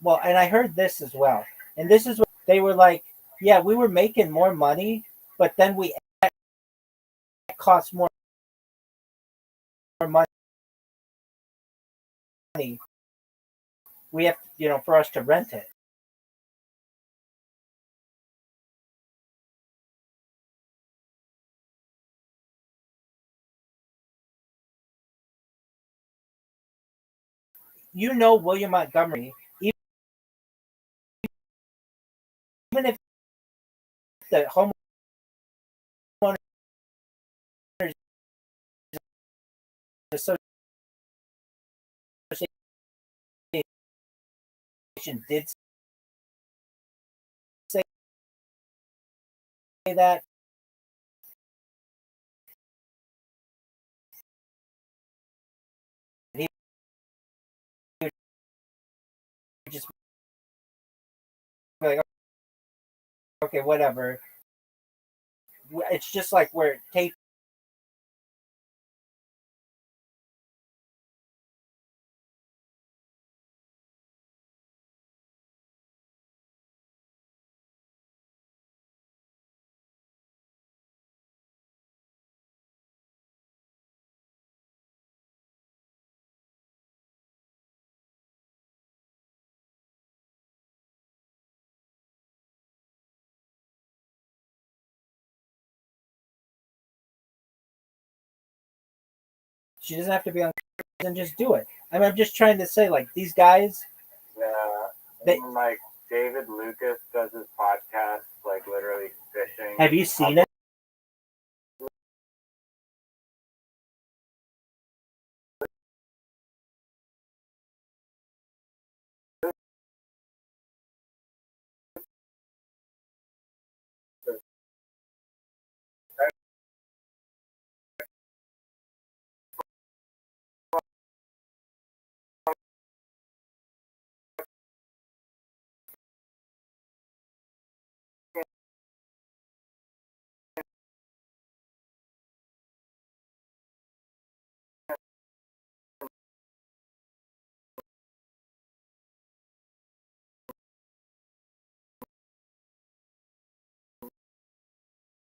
well, and I heard this as well. And this is what they were like, yeah, we were making more money, but then we cost more money. We have, for us to rent it. William Montgomery, even if the homeowners association did say that, he would just be like, okay, whatever. It's just like where tape she doesn't have to be on and just do it. I mean, I'm just trying to say, like, these guys. Yeah, like David Lucas does his podcast, like literally fishing. Have you seen it?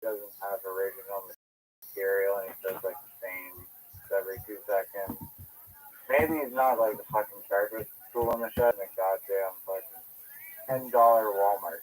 Doesn't have original material and he says like the same every 2 seconds. Maybe he's not like the fucking sharpest tool in the shed in a goddamn fucking $10 Walmart.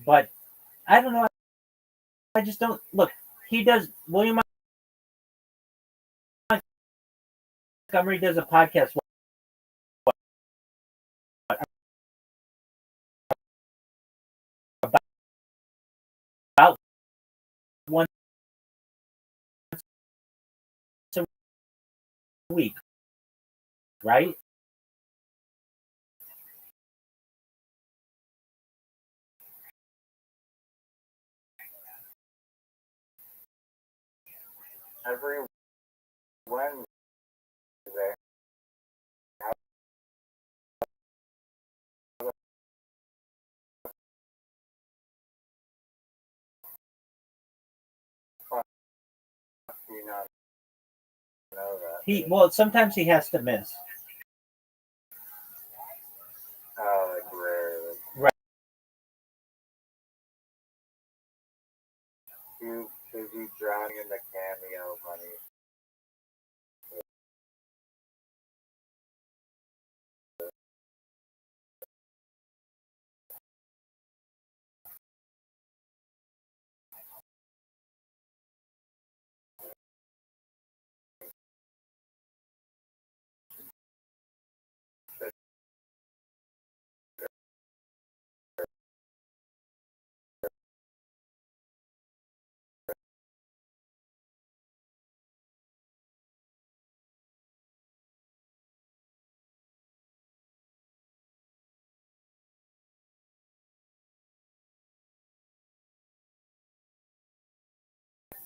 But I don't know. I just don't look. He does. William Montgomery does a podcast about once a week, right? Every Wednesday. You not know that. Sometimes he has to miss. Like rarely. Right. Is he in the cameo money.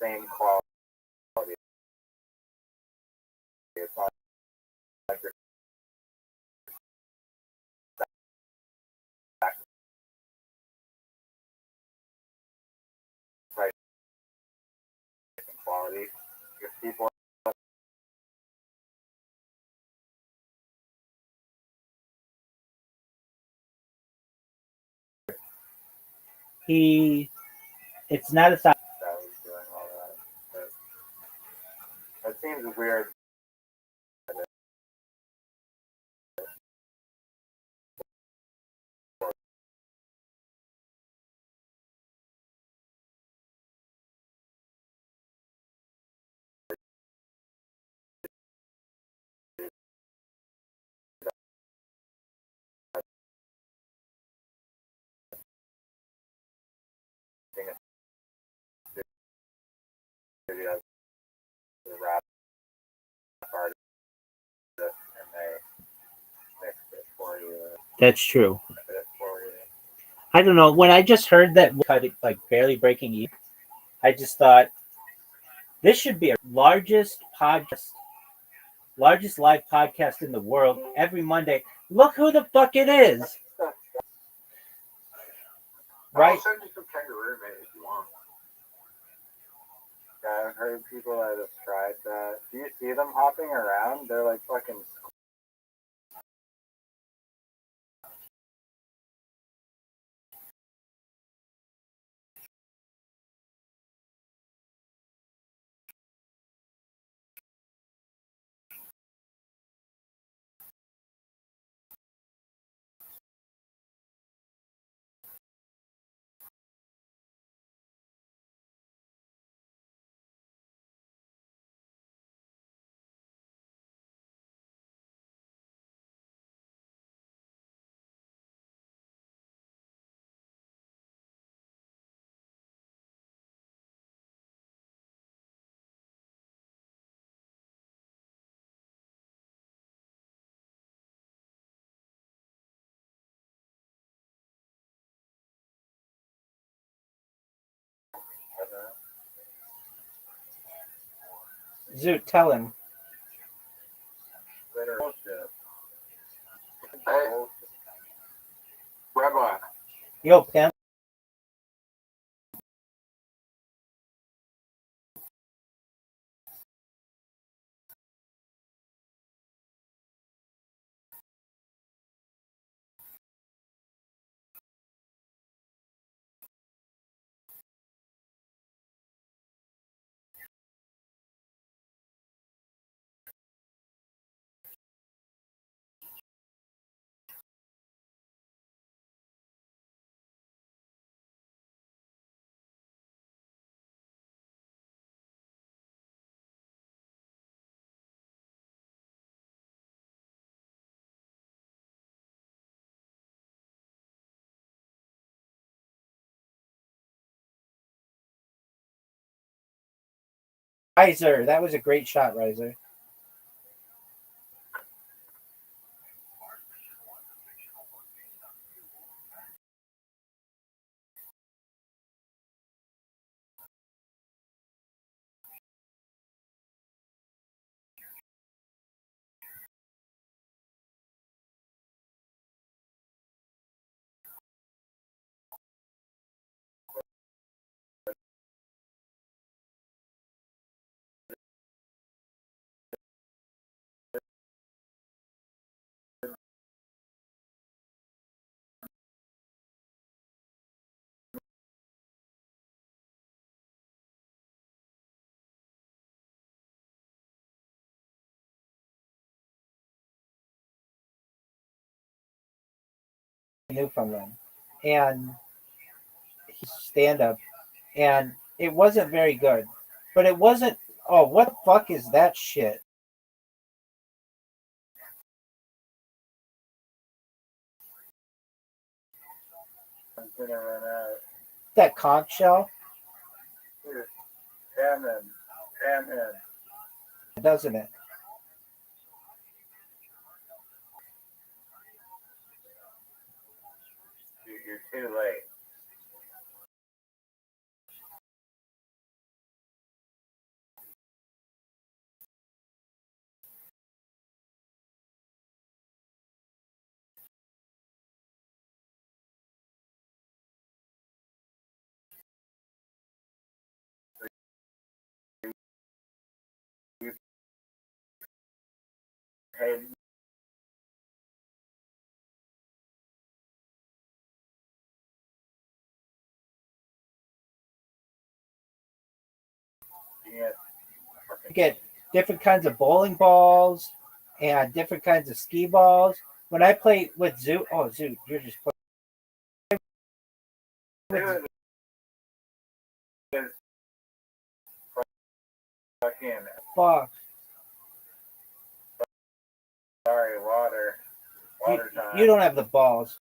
Same quality. It's not like you're price quality. If people it's not a side. that was doing all that, but that seems weird. The rap part of it, and they mixed it for you. That's true. It for you. I don't know. When I just heard that cut it like barely breaking even, I just thought this should be a largest live podcast in the world every Monday. Look who the fuck it is. Right? I'll send you some kangaroo meat if you want. Yeah, I've heard people that have tried that. Do you see them hopping around? They're like fucking. Zoot, tell him. Hey, Rabbi. Yo, pimp. Riser, that was a great shot, Riser. Newfoundland, and he stand up, and it wasn't very good, but it wasn't. Oh, what the fuck is that shit? I'm gonna run out. That conch shell, Salmon. doesn't it? You're too late. You paid You get different kinds of bowling balls and different kinds of ski balls. When I play with Zoo, Zoo, you're just playing with fucking fuck. sorry, water time. You don't have the balls.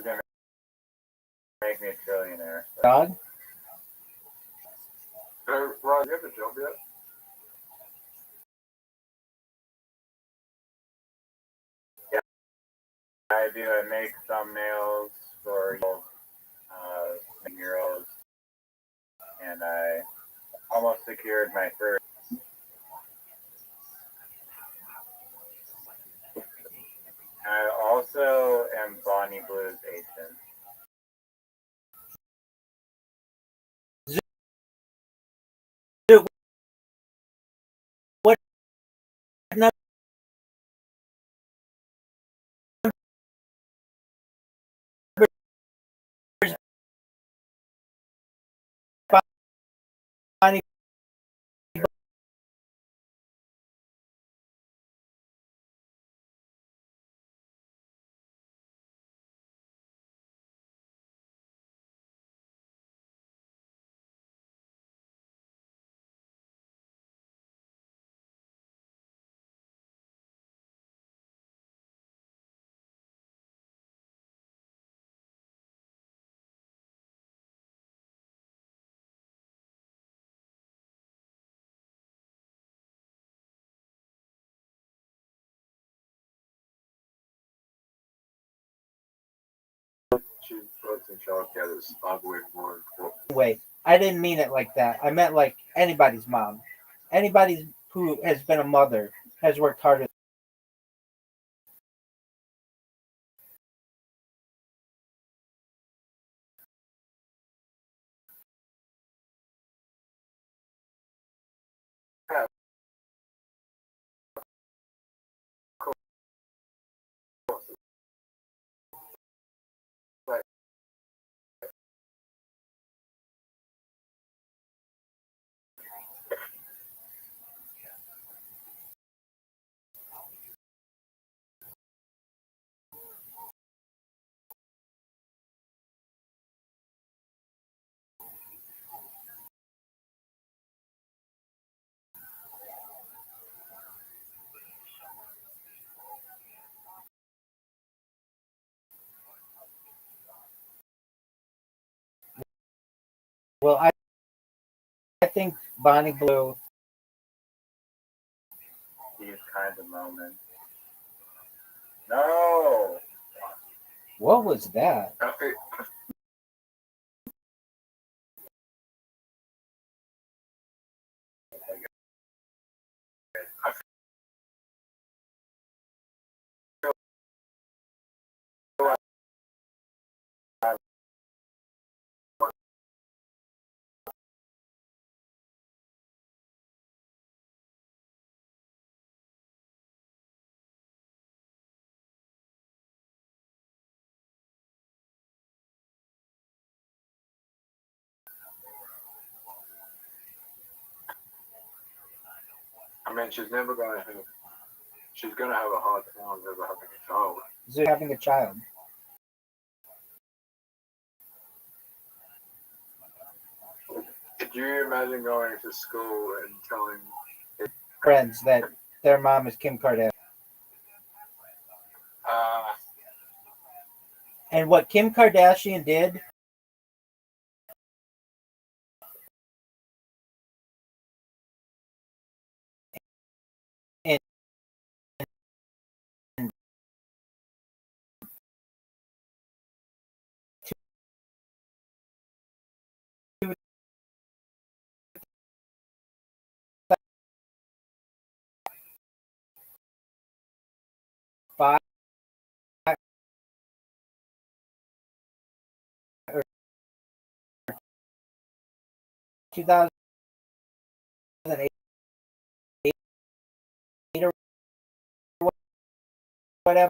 You're gonna make me a trillionaire. Dog. Rod, you have a job yet? Yeah, I do. I make thumbnails for girls, and I almost secured my first. I also am Bonnie Blue's agent. What number? Bonnie Wait, I didn't mean it like that. I meant like anybody's mom. Anybody who has been a mother has worked harder. Well, I think Bonnie Blue. These kinds of moments. No. What was that? I mean, she's never gonna have. She's gonna have a hard time never having a child. Zoot having a child. Could you imagine going to school and telling Friends that their mom is Kim Kardashian? And what Kim Kardashian did in 2005 or 2008 or whatever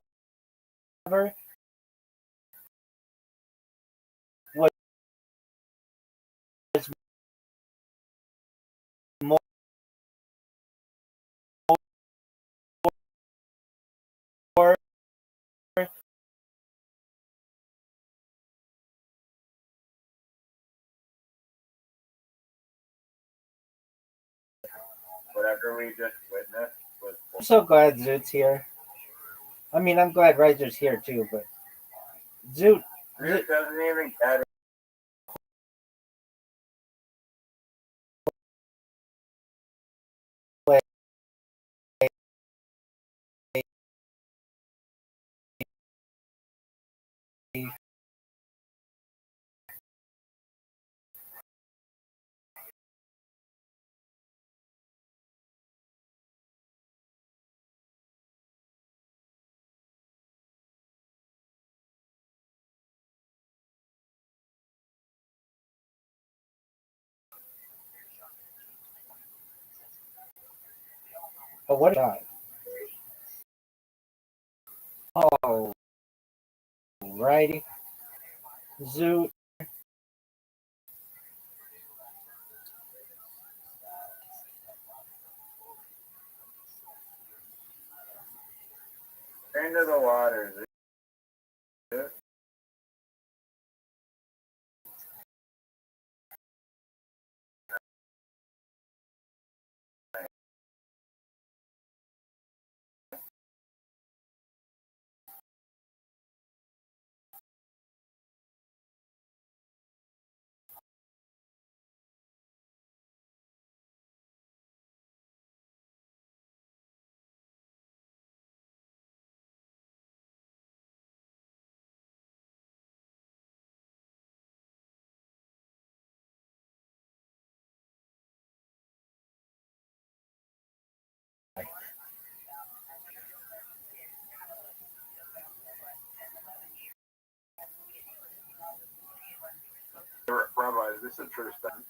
was more Whatever we just witnessed was. I'm so glad Zoot's here. I mean, I'm glad Riser's here too, but Zoot Doesn't even get oh, what a guy. Oh, righty. Zoot. into the water. Rabbi, is this a true statement?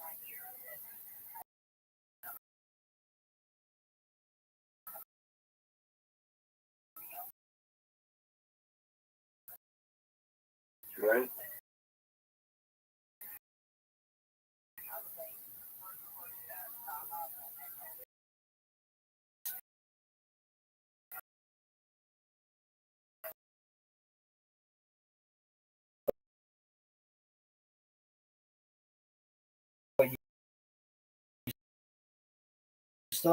Right? Still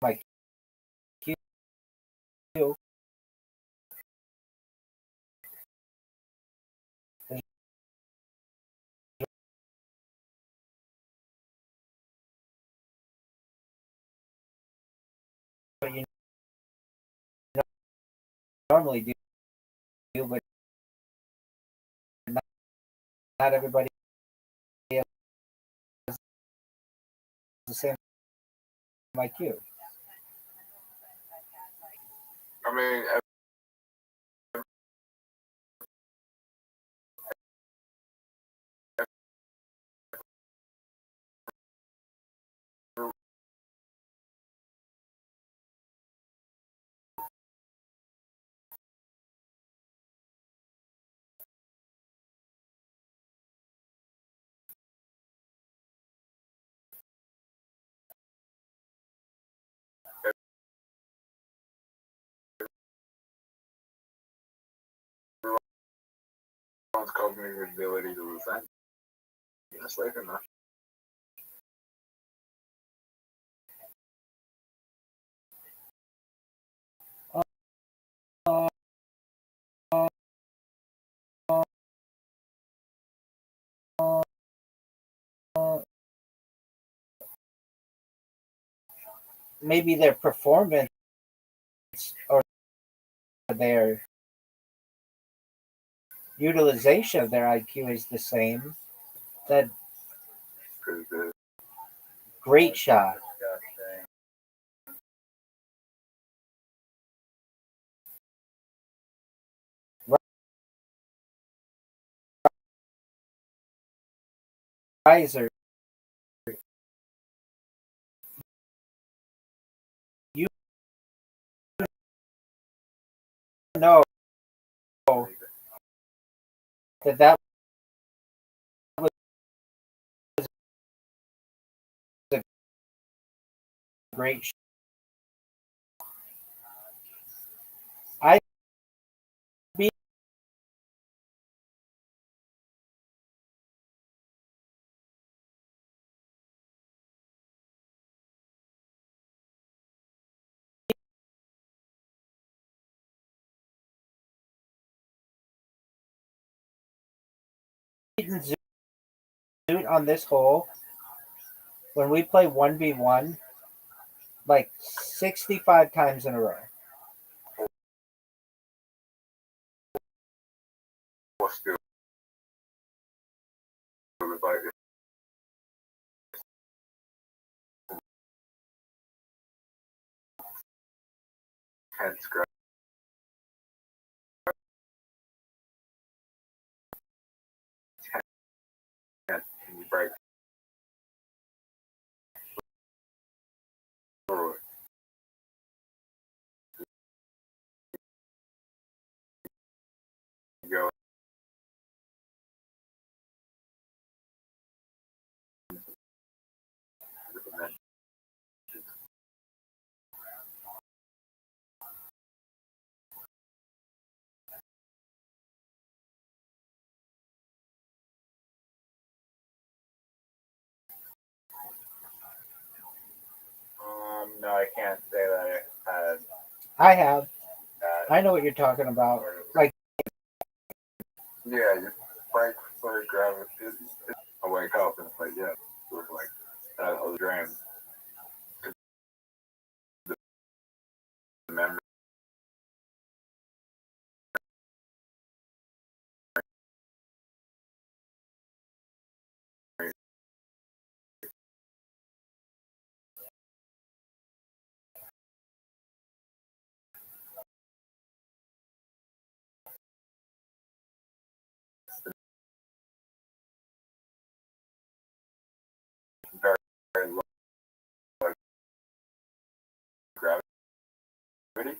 my cue. What you normally do, but not everybody has the same IQ. I mean, someone's cognitive ability to listen. That's like enough. Maybe their performance or their utilization of their IQ is the same. That great shot. Riser, you know that was a great shot. I be zoot on this hole when we play 1v1 like 65 times in a row. Still, like 10 scratch. 10 and you break. Go. No, I can't say that it had. I have. I know what you're talking about. Like, yeah, you break for gravity. I wake up and it's like, yeah, it was like that whole dream. The memory. Very low, like gravity.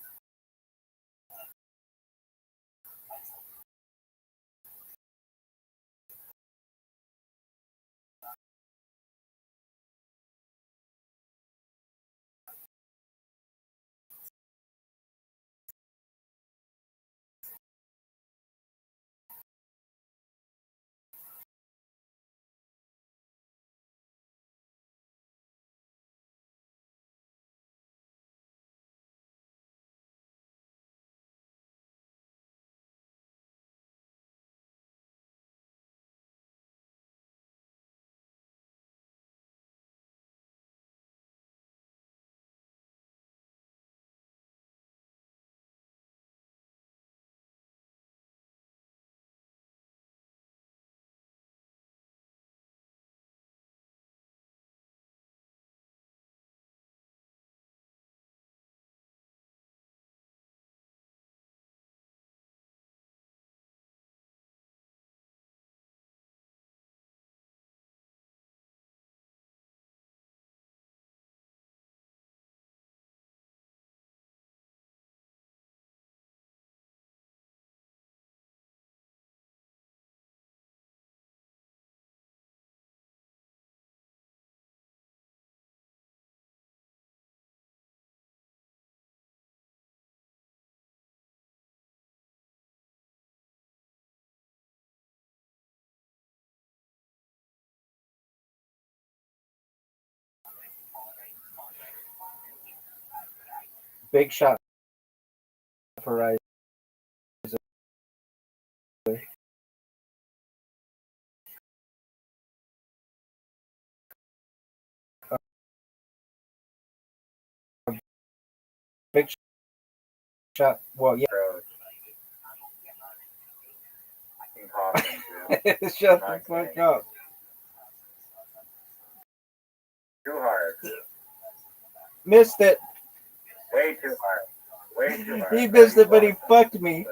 Big shot for Rise. Big shot. Well, yeah. Shut the fuck up. Too hard. Missed it. Way too hard. Way too hard. He missed it, but he fucked me.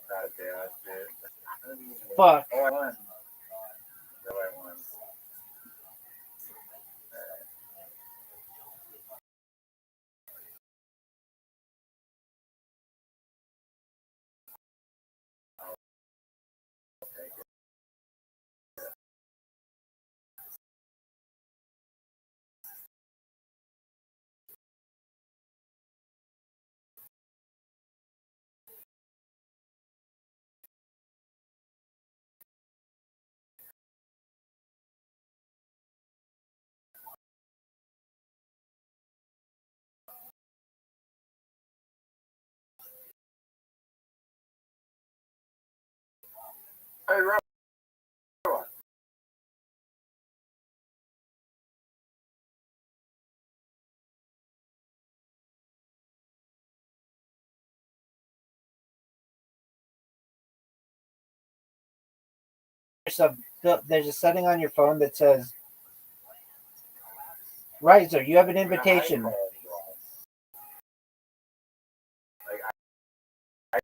God damn it, dude. Fuck. Oh, I won. No, I won. Hey, Rob. There's a setting on your phone that says, Riser, you have an invitation. Like, I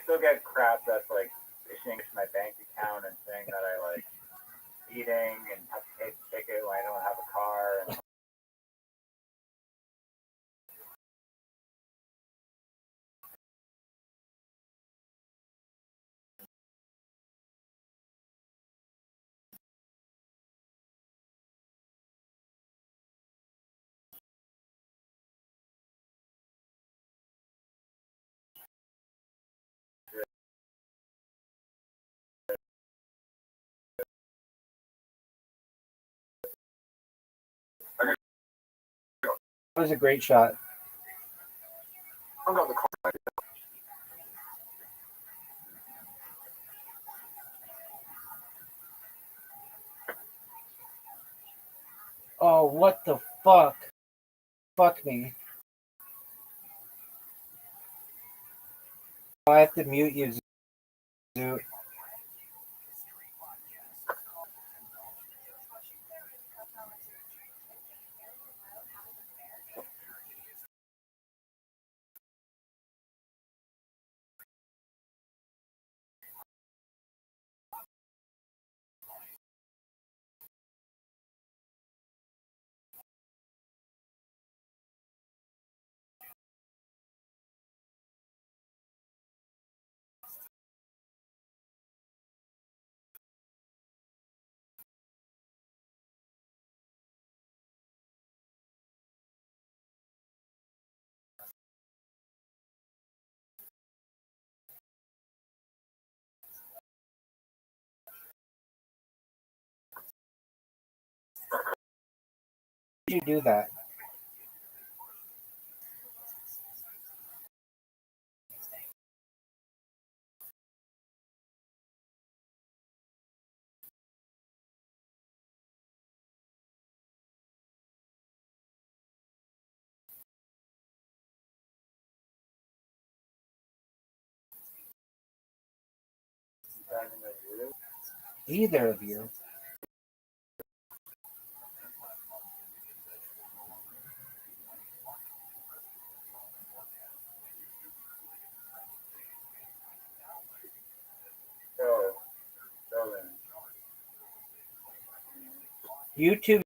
still get crap that's like phishing my bank account and saying that I like eating and have to pay the ticket when I don't have a car. And That was a great shot. I got the car. Oh, what the fuck? Fuck me. I have to mute you, Zoo. Did you do that? Either of you. YouTube.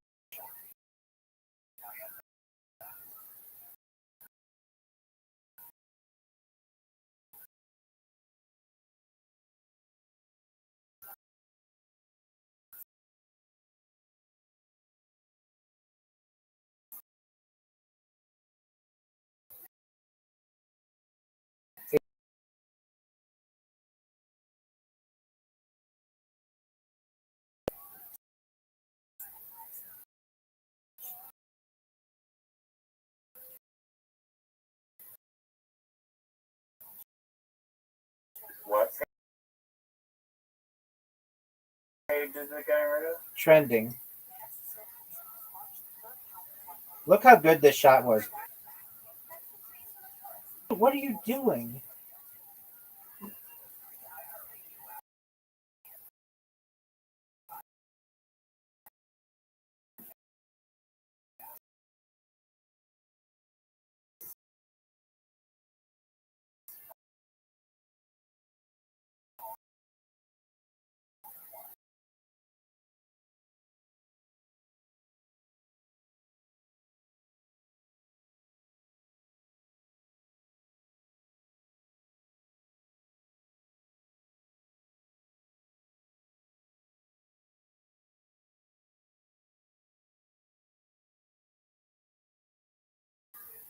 What page is it getting rid of? Trending. Look how good this shot was. What are you doing?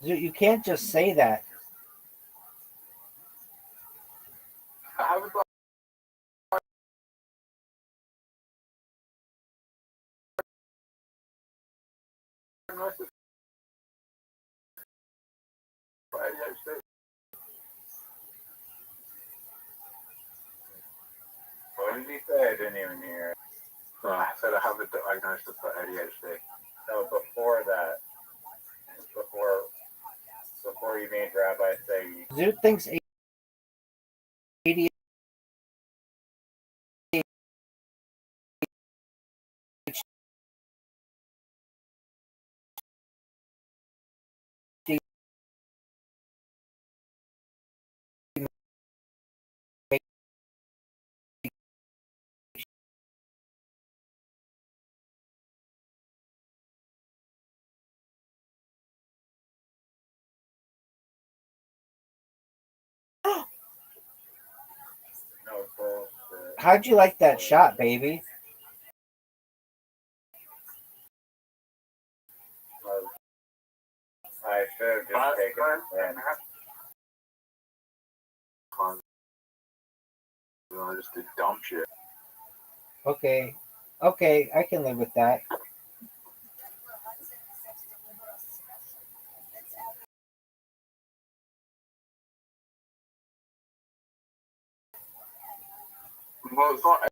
You can't just say that. I was like, What did he say? I didn't even hear it. I said I have a diagnosis for ADHD. No, before that, before you made Rabbi say Zoot thinks ADHD no bullshit. How'd you like that shot, baby? I should have just taken it then. I just did dumb shit. Okay, I can live with that. Well, it's not.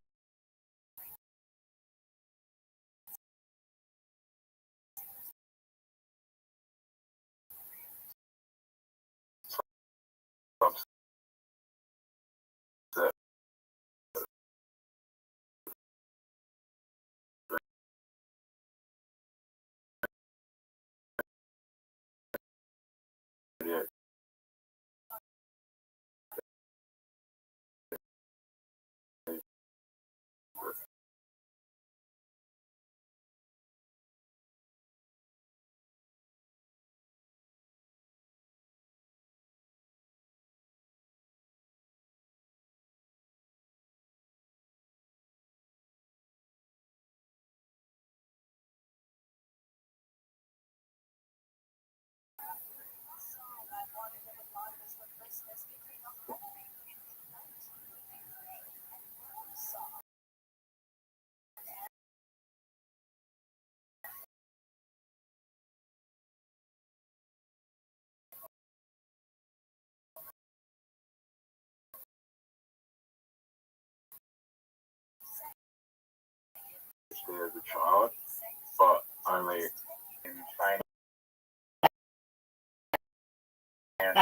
As a child, but only In China and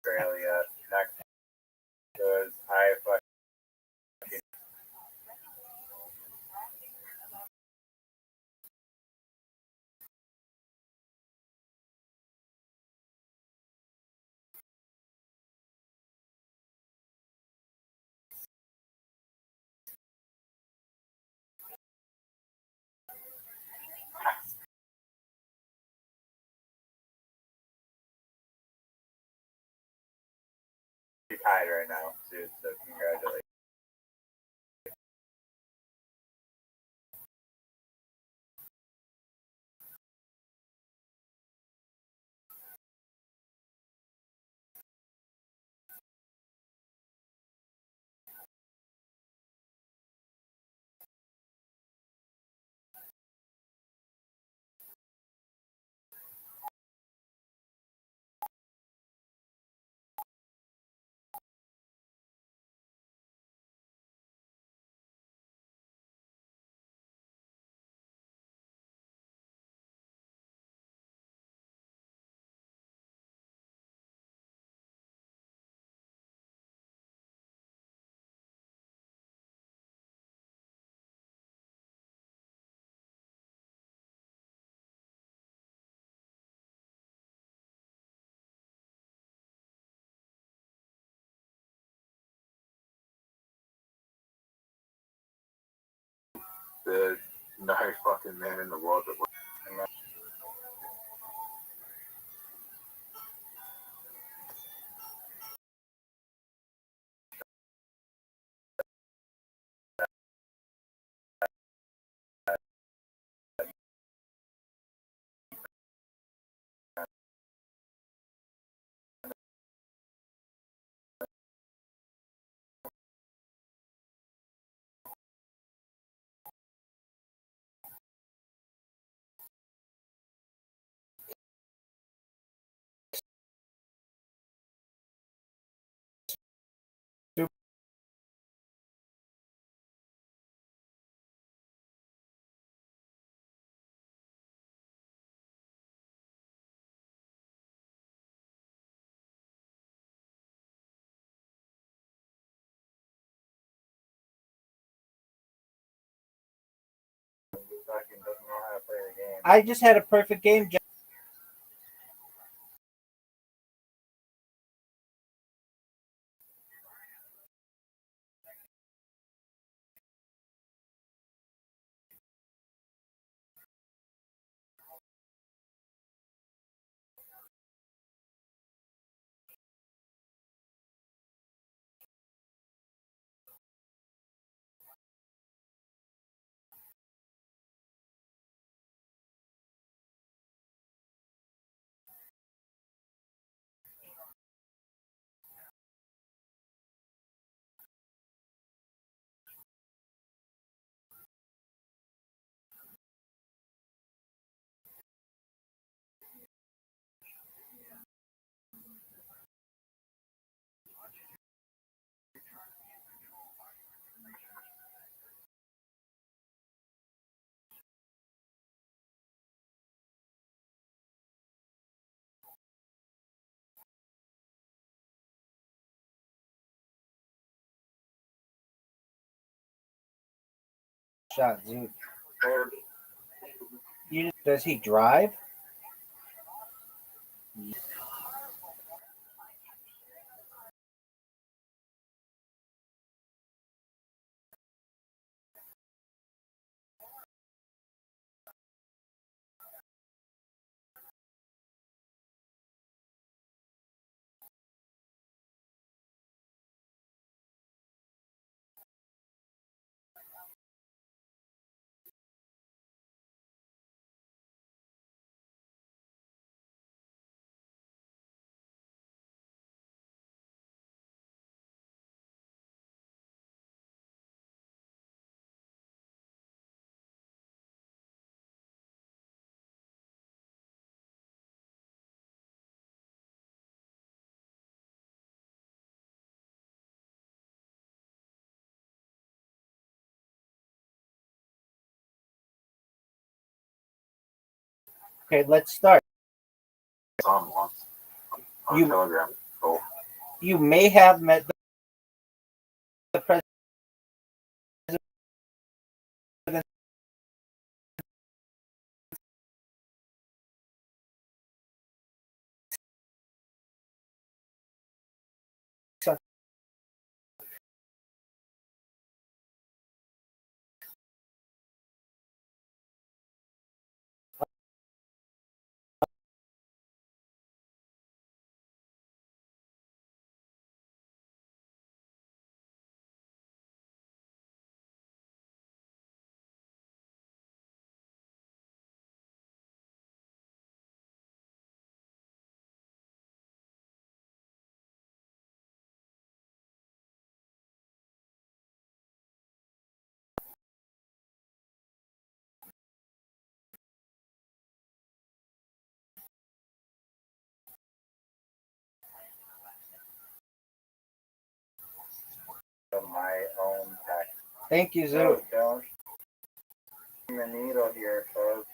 Australia, next was I fucking tied right now, dude. So congratulations. the gnarly fucking man in the world that fucking doesn't know how to play the game. I just had a perfect game. Shot, dude. Does he drive? Okay, let's start. on You- Telegram. Oh, You may have met the president. Of my own tax. Thank you, So Zoo. don't the needle here, folks.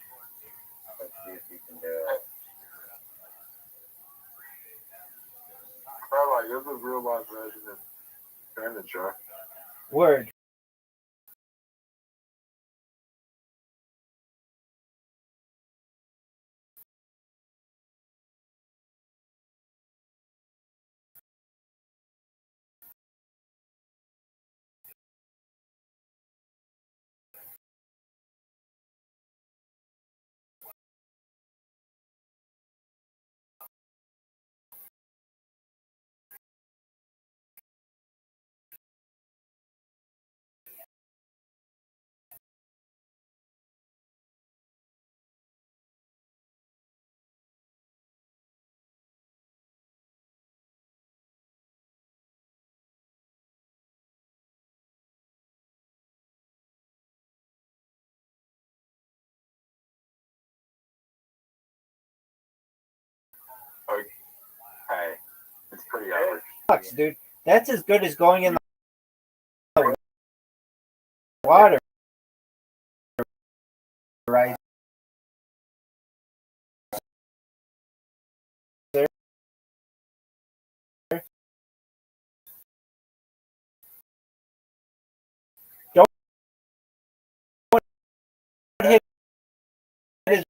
Let's see if you can do it. Rabbi, you're the real life version of furniture. Word. the average. Bucks, dude. That's as good as going in the water. Right. Don't hit his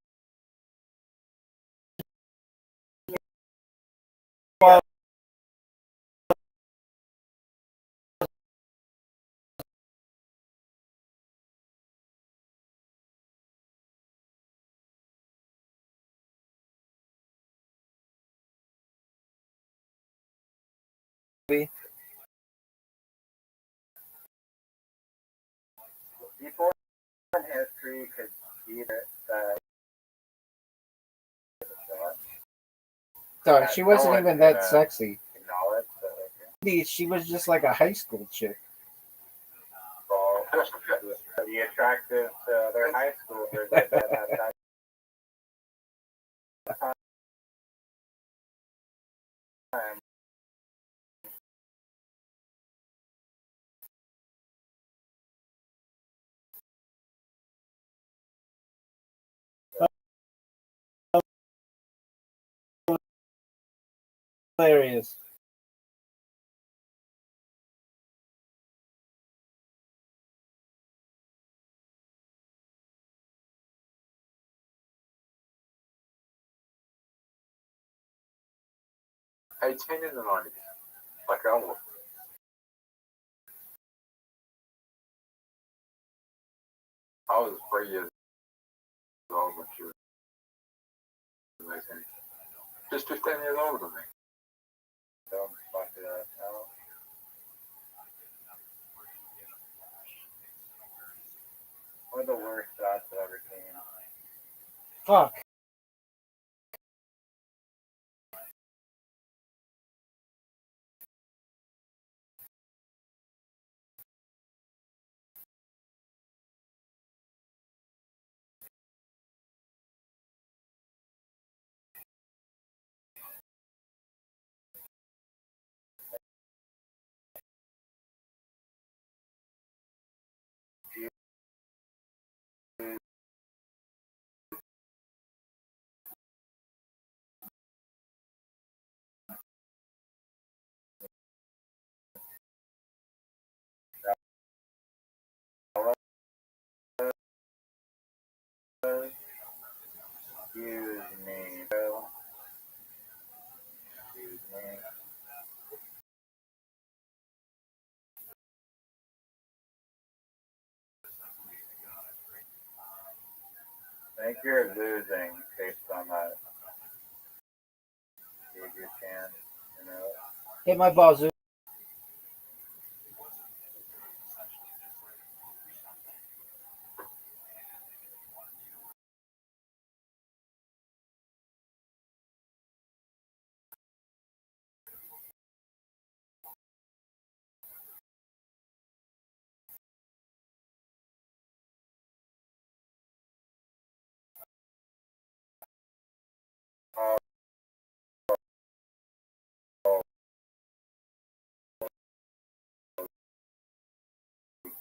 ball. People in history could see that So she wasn't no even one's that sexy. acknowledge that She was just like a high school chick. the attractive to other high schoolers that had that time. Hilarious. Hij trainde nog niet. Like I was. I was 3 years old when she was 18. Just 15 years older than me. Don't fuck it up. No. One of the worst shots I've ever seen. Fuck. Excuse me, bro. Excuse me. I think you're losing based on that. See if you can, you know. Hit my balls, dude.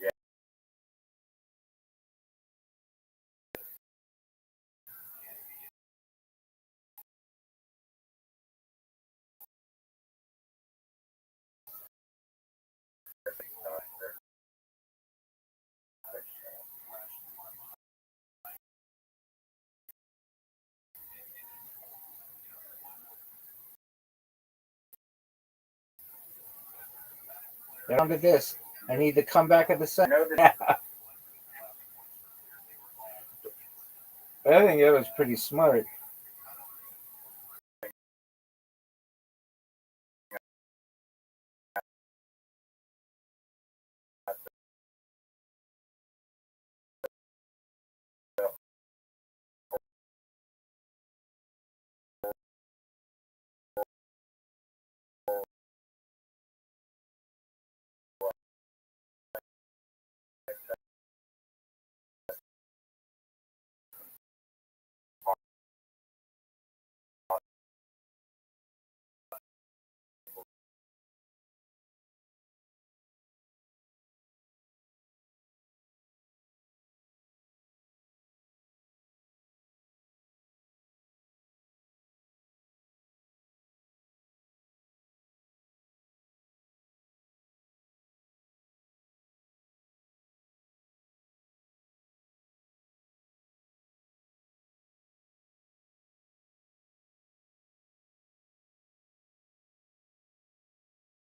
Yeah. Down to this. I need to come back at the I second. know that I think that was pretty smart.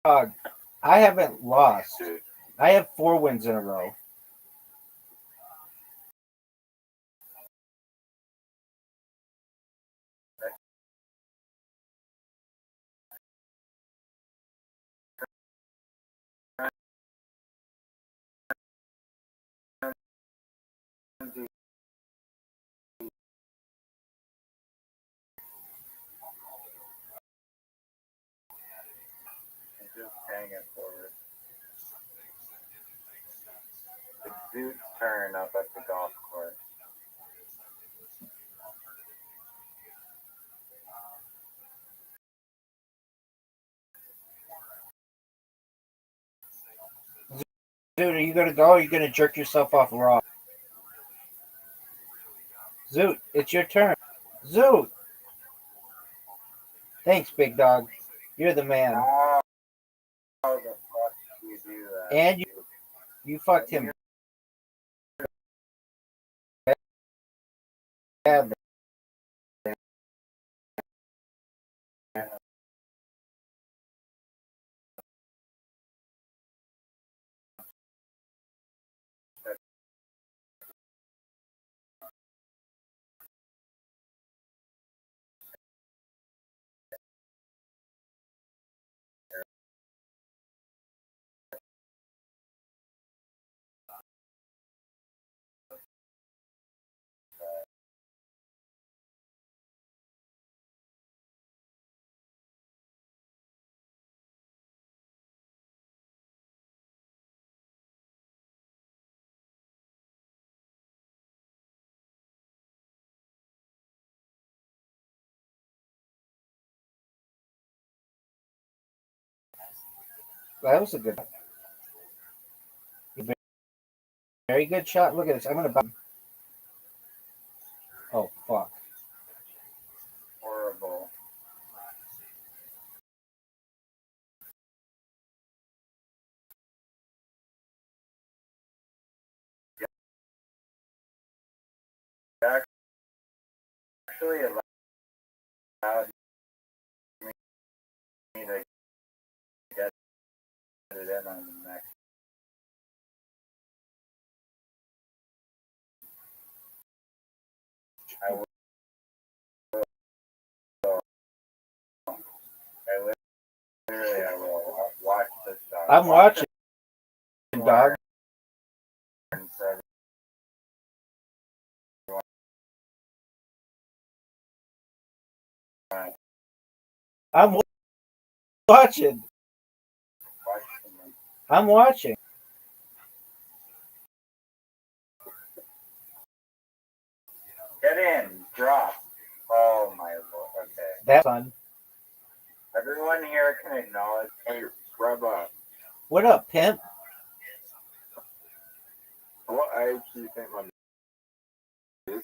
dog, I haven't lost. I have 4 wins in a row. Just hanging forward. It's Zoot's turn up at the golf course. Dude, are you gonna go or are you gonna jerk yourself off raw? Zoot, it's your turn. Zoot! Thanks, big dog. You're the man. How the fuck do you do that? And you fucked him bad. That was a good, very good shot. Look at this. I'm gonna. Oh fuck! Horrible. Actually allowed me to get it in on the next. I will. I will watch this shot. I'm watching, dog. I'm watching. I'm watching. Get in. Drop. Oh my lord. Okay. That's fun. Everyone here can acknowledge. Hey, Rabbbi. What up, pimp? What age do you think my is?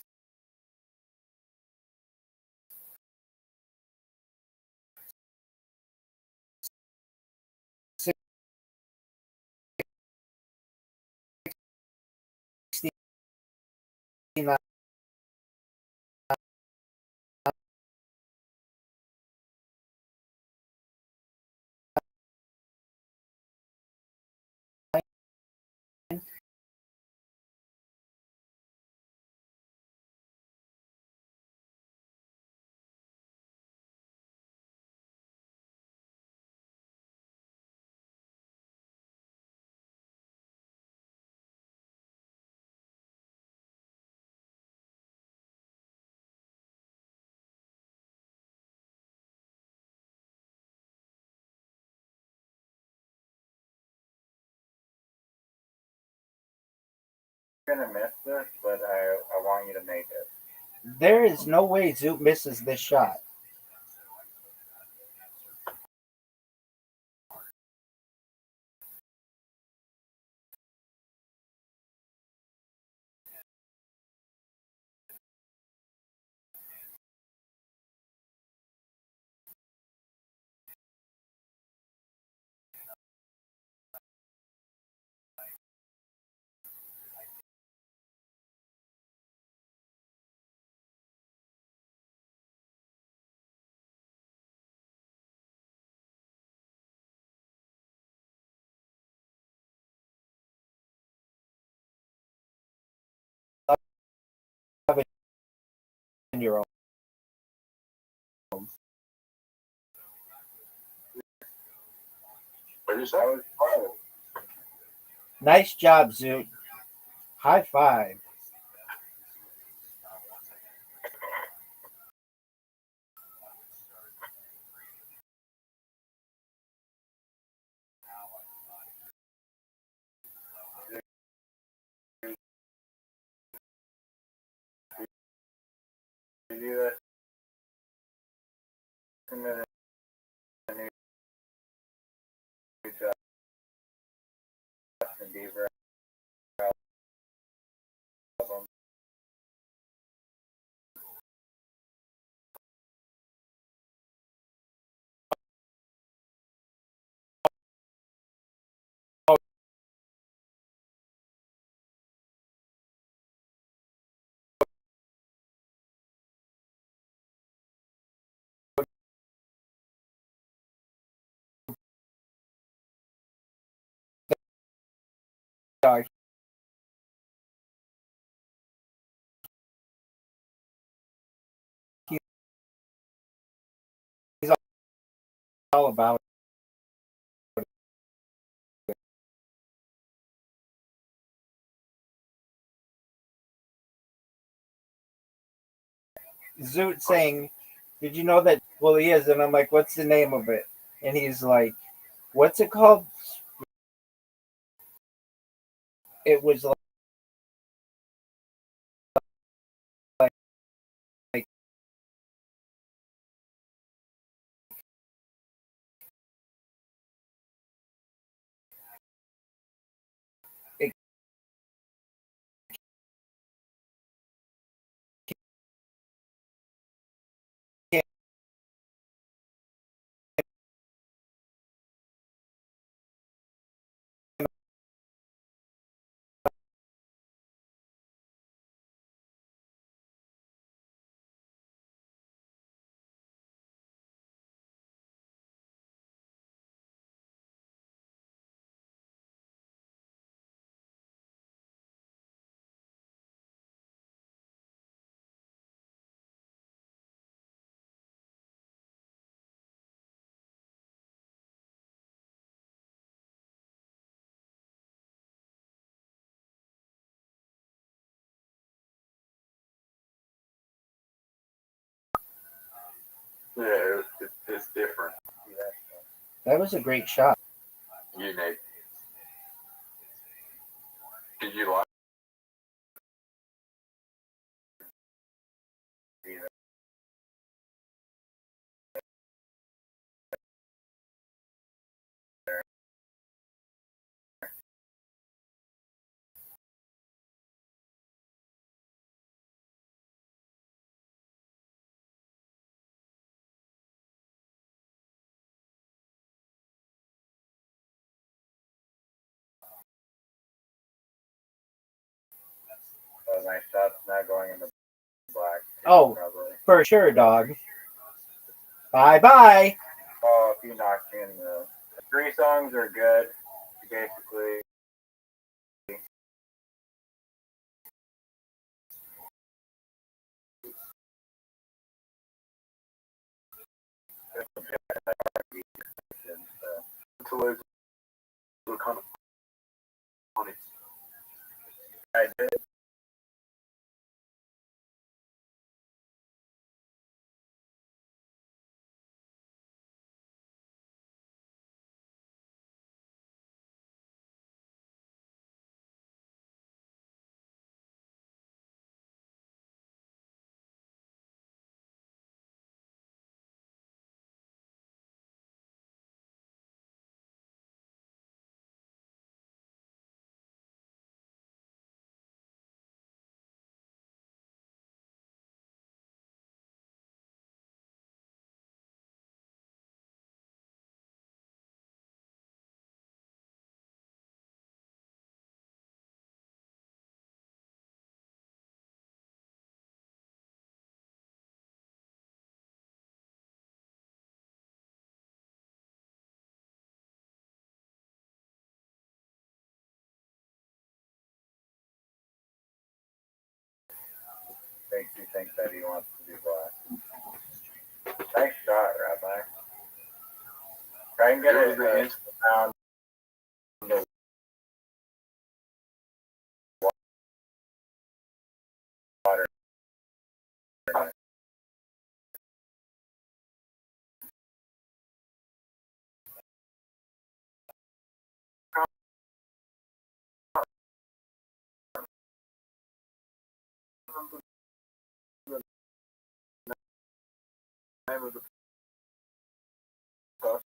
I'm gonna miss this, but I want you to make it. There is no way Zoot misses this shot. in your own. What you say? Nice job, Zoot. High five. You do that. And then a new Justin Bieber album. Dog. He's all about it. Zoot saying, "Did you know that?" Well, he is, and I'm like, "What's the name of it?" And he's like, "What's it called?" It was like it came Yeah, it's different. That was a great shot. Unique. Did you like? So my shot's not going in the black. Oh, Probably. for sure, dog. Bye bye. Oh, if you knocked me in the 3 songs are good. Basically, Until they were kind of funny. I did. that he wants to be black. Nice shot, Rabbi. Try and get it down the water. Name of the stuff.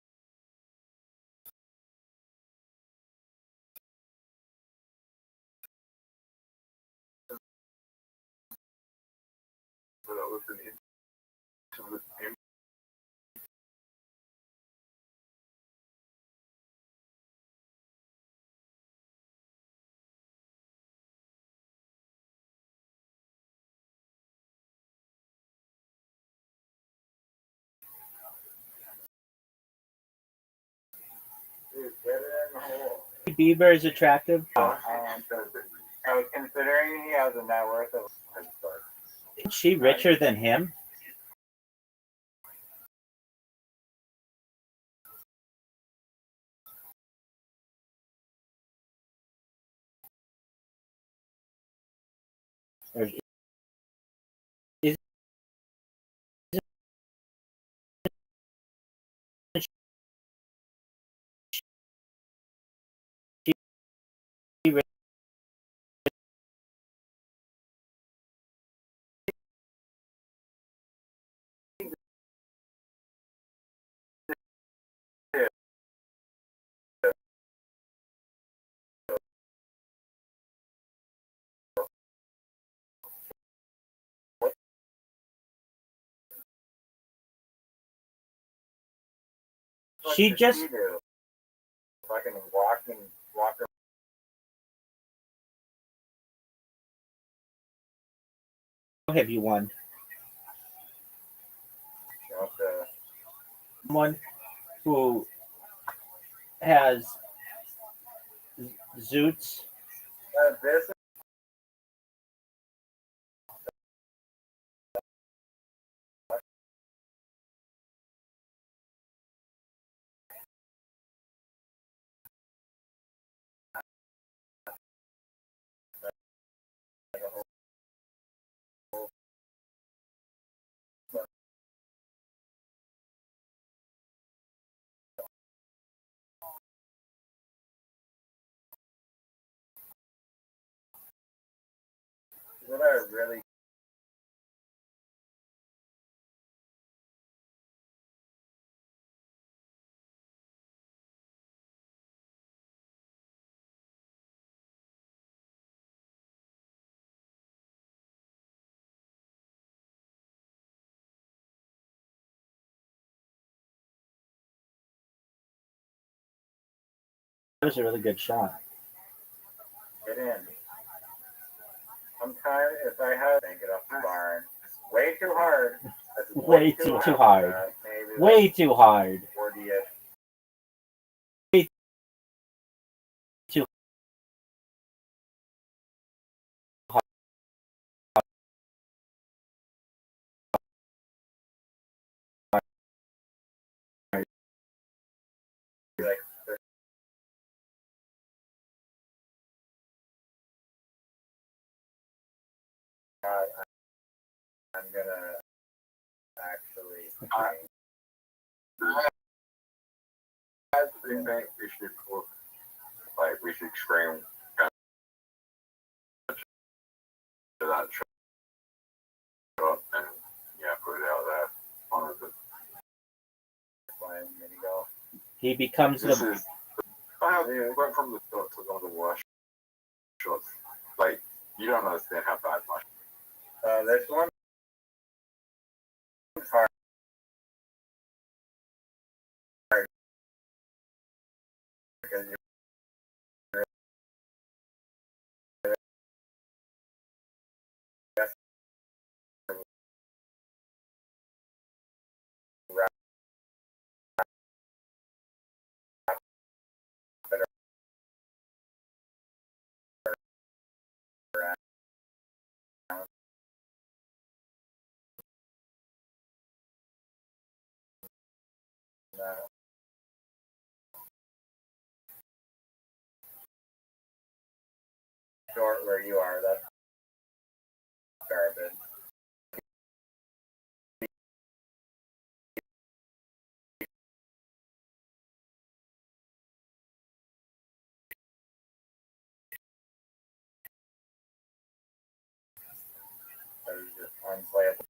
So that was an intimate image. Dude, get it in the hole. Bieber is attractive. I was considering he has a net worth of. Is she richer than him? Or is she richer? She just fucking walk her. have you won? Someone who has zoots. This what I really That was a really good shot. get in. Sometimes if I had to take it off the barn, way too hard. That's Way too hard. Way too hard. 40-ish. Way too hard. Like, I'm gonna actually. I think we should cook, like we should scream to that shot and yeah, put it out there on the He becomes this the. is I went from the shot to one of the worst shots. Like you don't understand how bad my This one hard. Because you short where you are. That's garbage. There's just unplayable.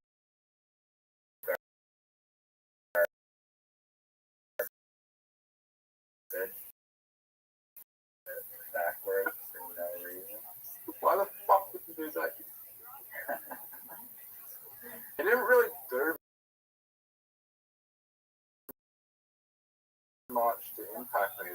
Backwards for no reason. Why the fuck would you do that? It didn't really do much to impact me.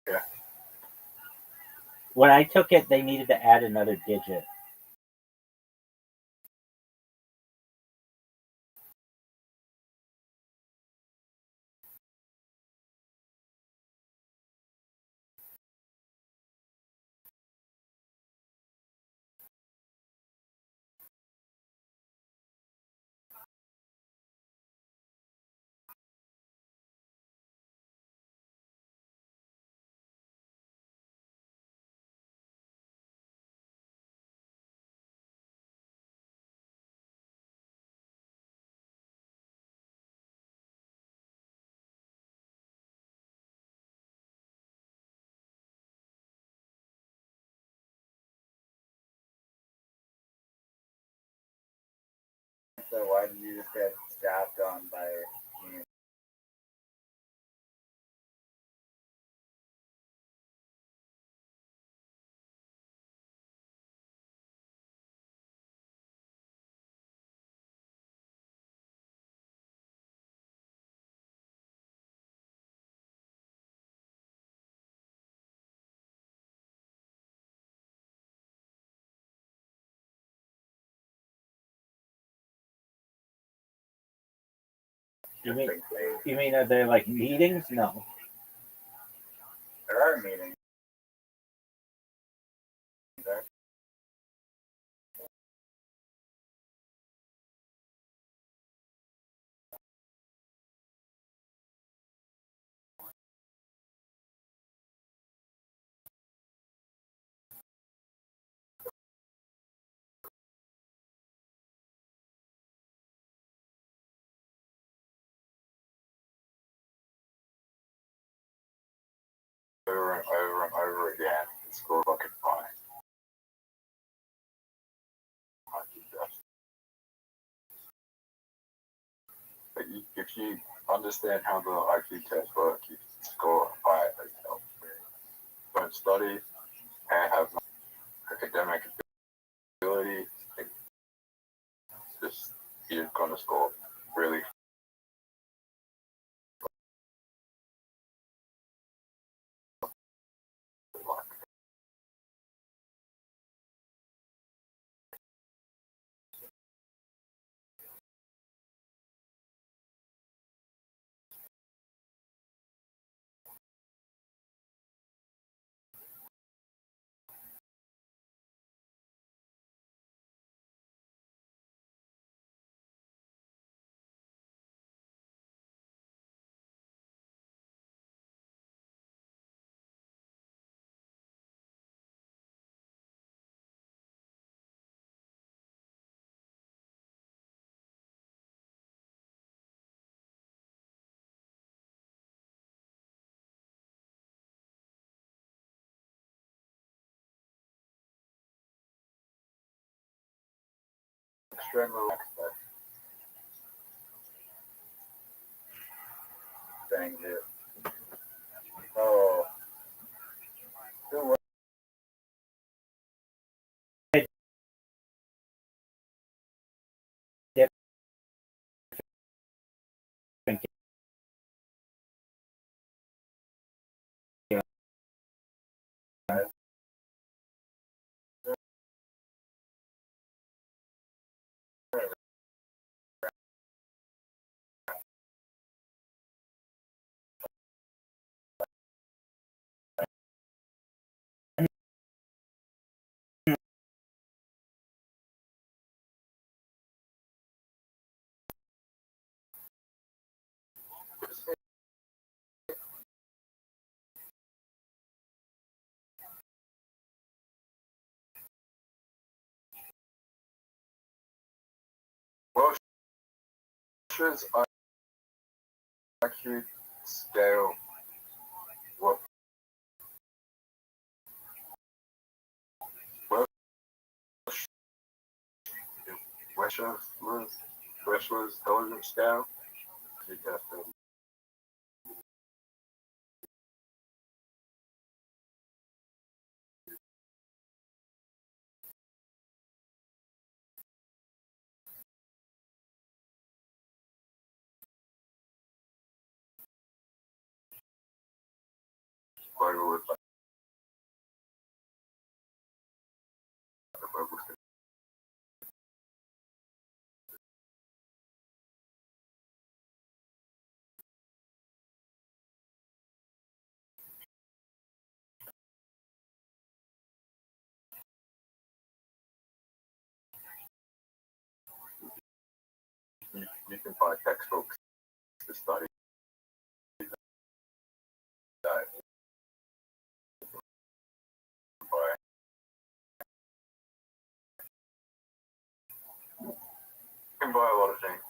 Yeah. When I took it, they needed to add another digit. So why did you just get stabbed on by me? You mean are there like meetings? No. There are meetings. There. Over and over again. It's called fucking fine. But if you understand how the IQ test works, you score high as hell. Don't study and have no academic ability. Just extra and relaxed. Thank you. Oh. Who was Welsh's accurate scale? What Welsh's intelligence scale? He tested. You can buy textbooks to study that. You can buy a lot of things.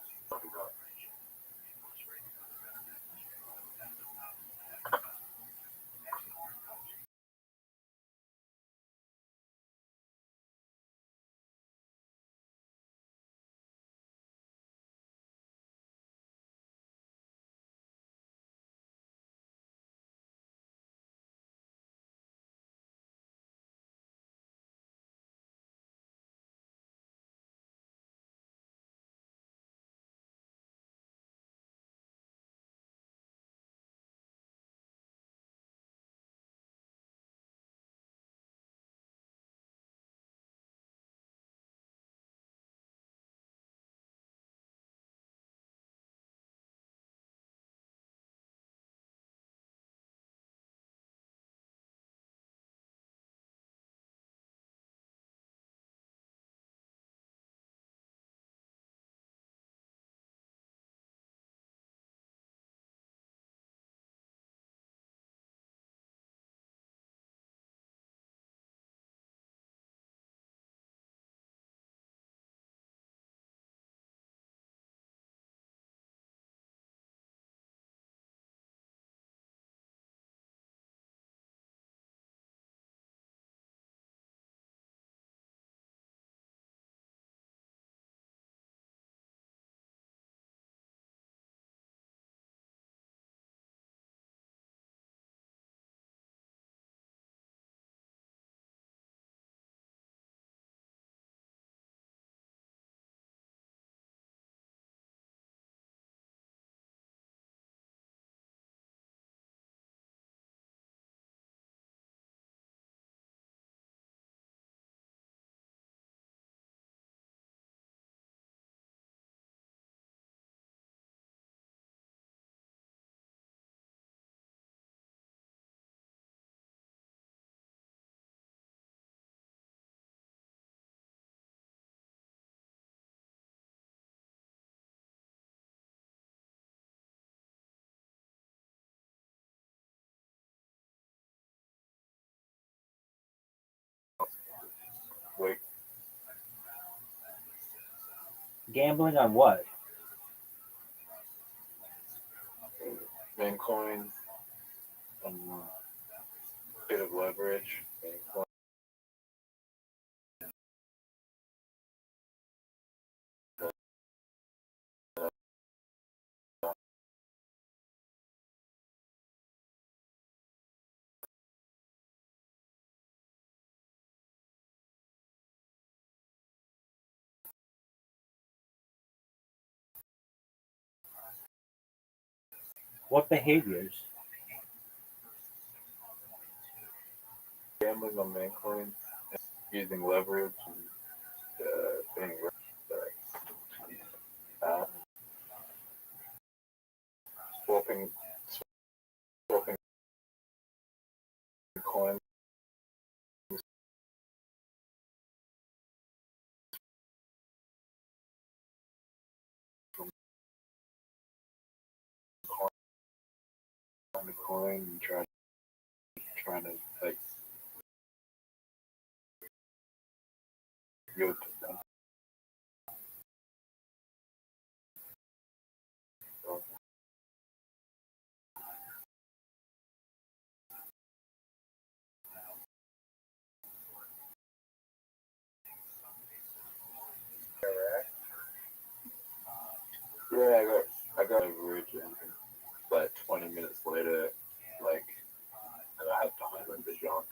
Wait. Gambling on what? Mancoin, bit of leverage. Mancoin. What behaviors? Gambling on main coin, using leverage, and being swapping coins. On the coin and trying to like go to them. Yeah, I got leverage, but 20 minutes later, like, I had to highlight the junk.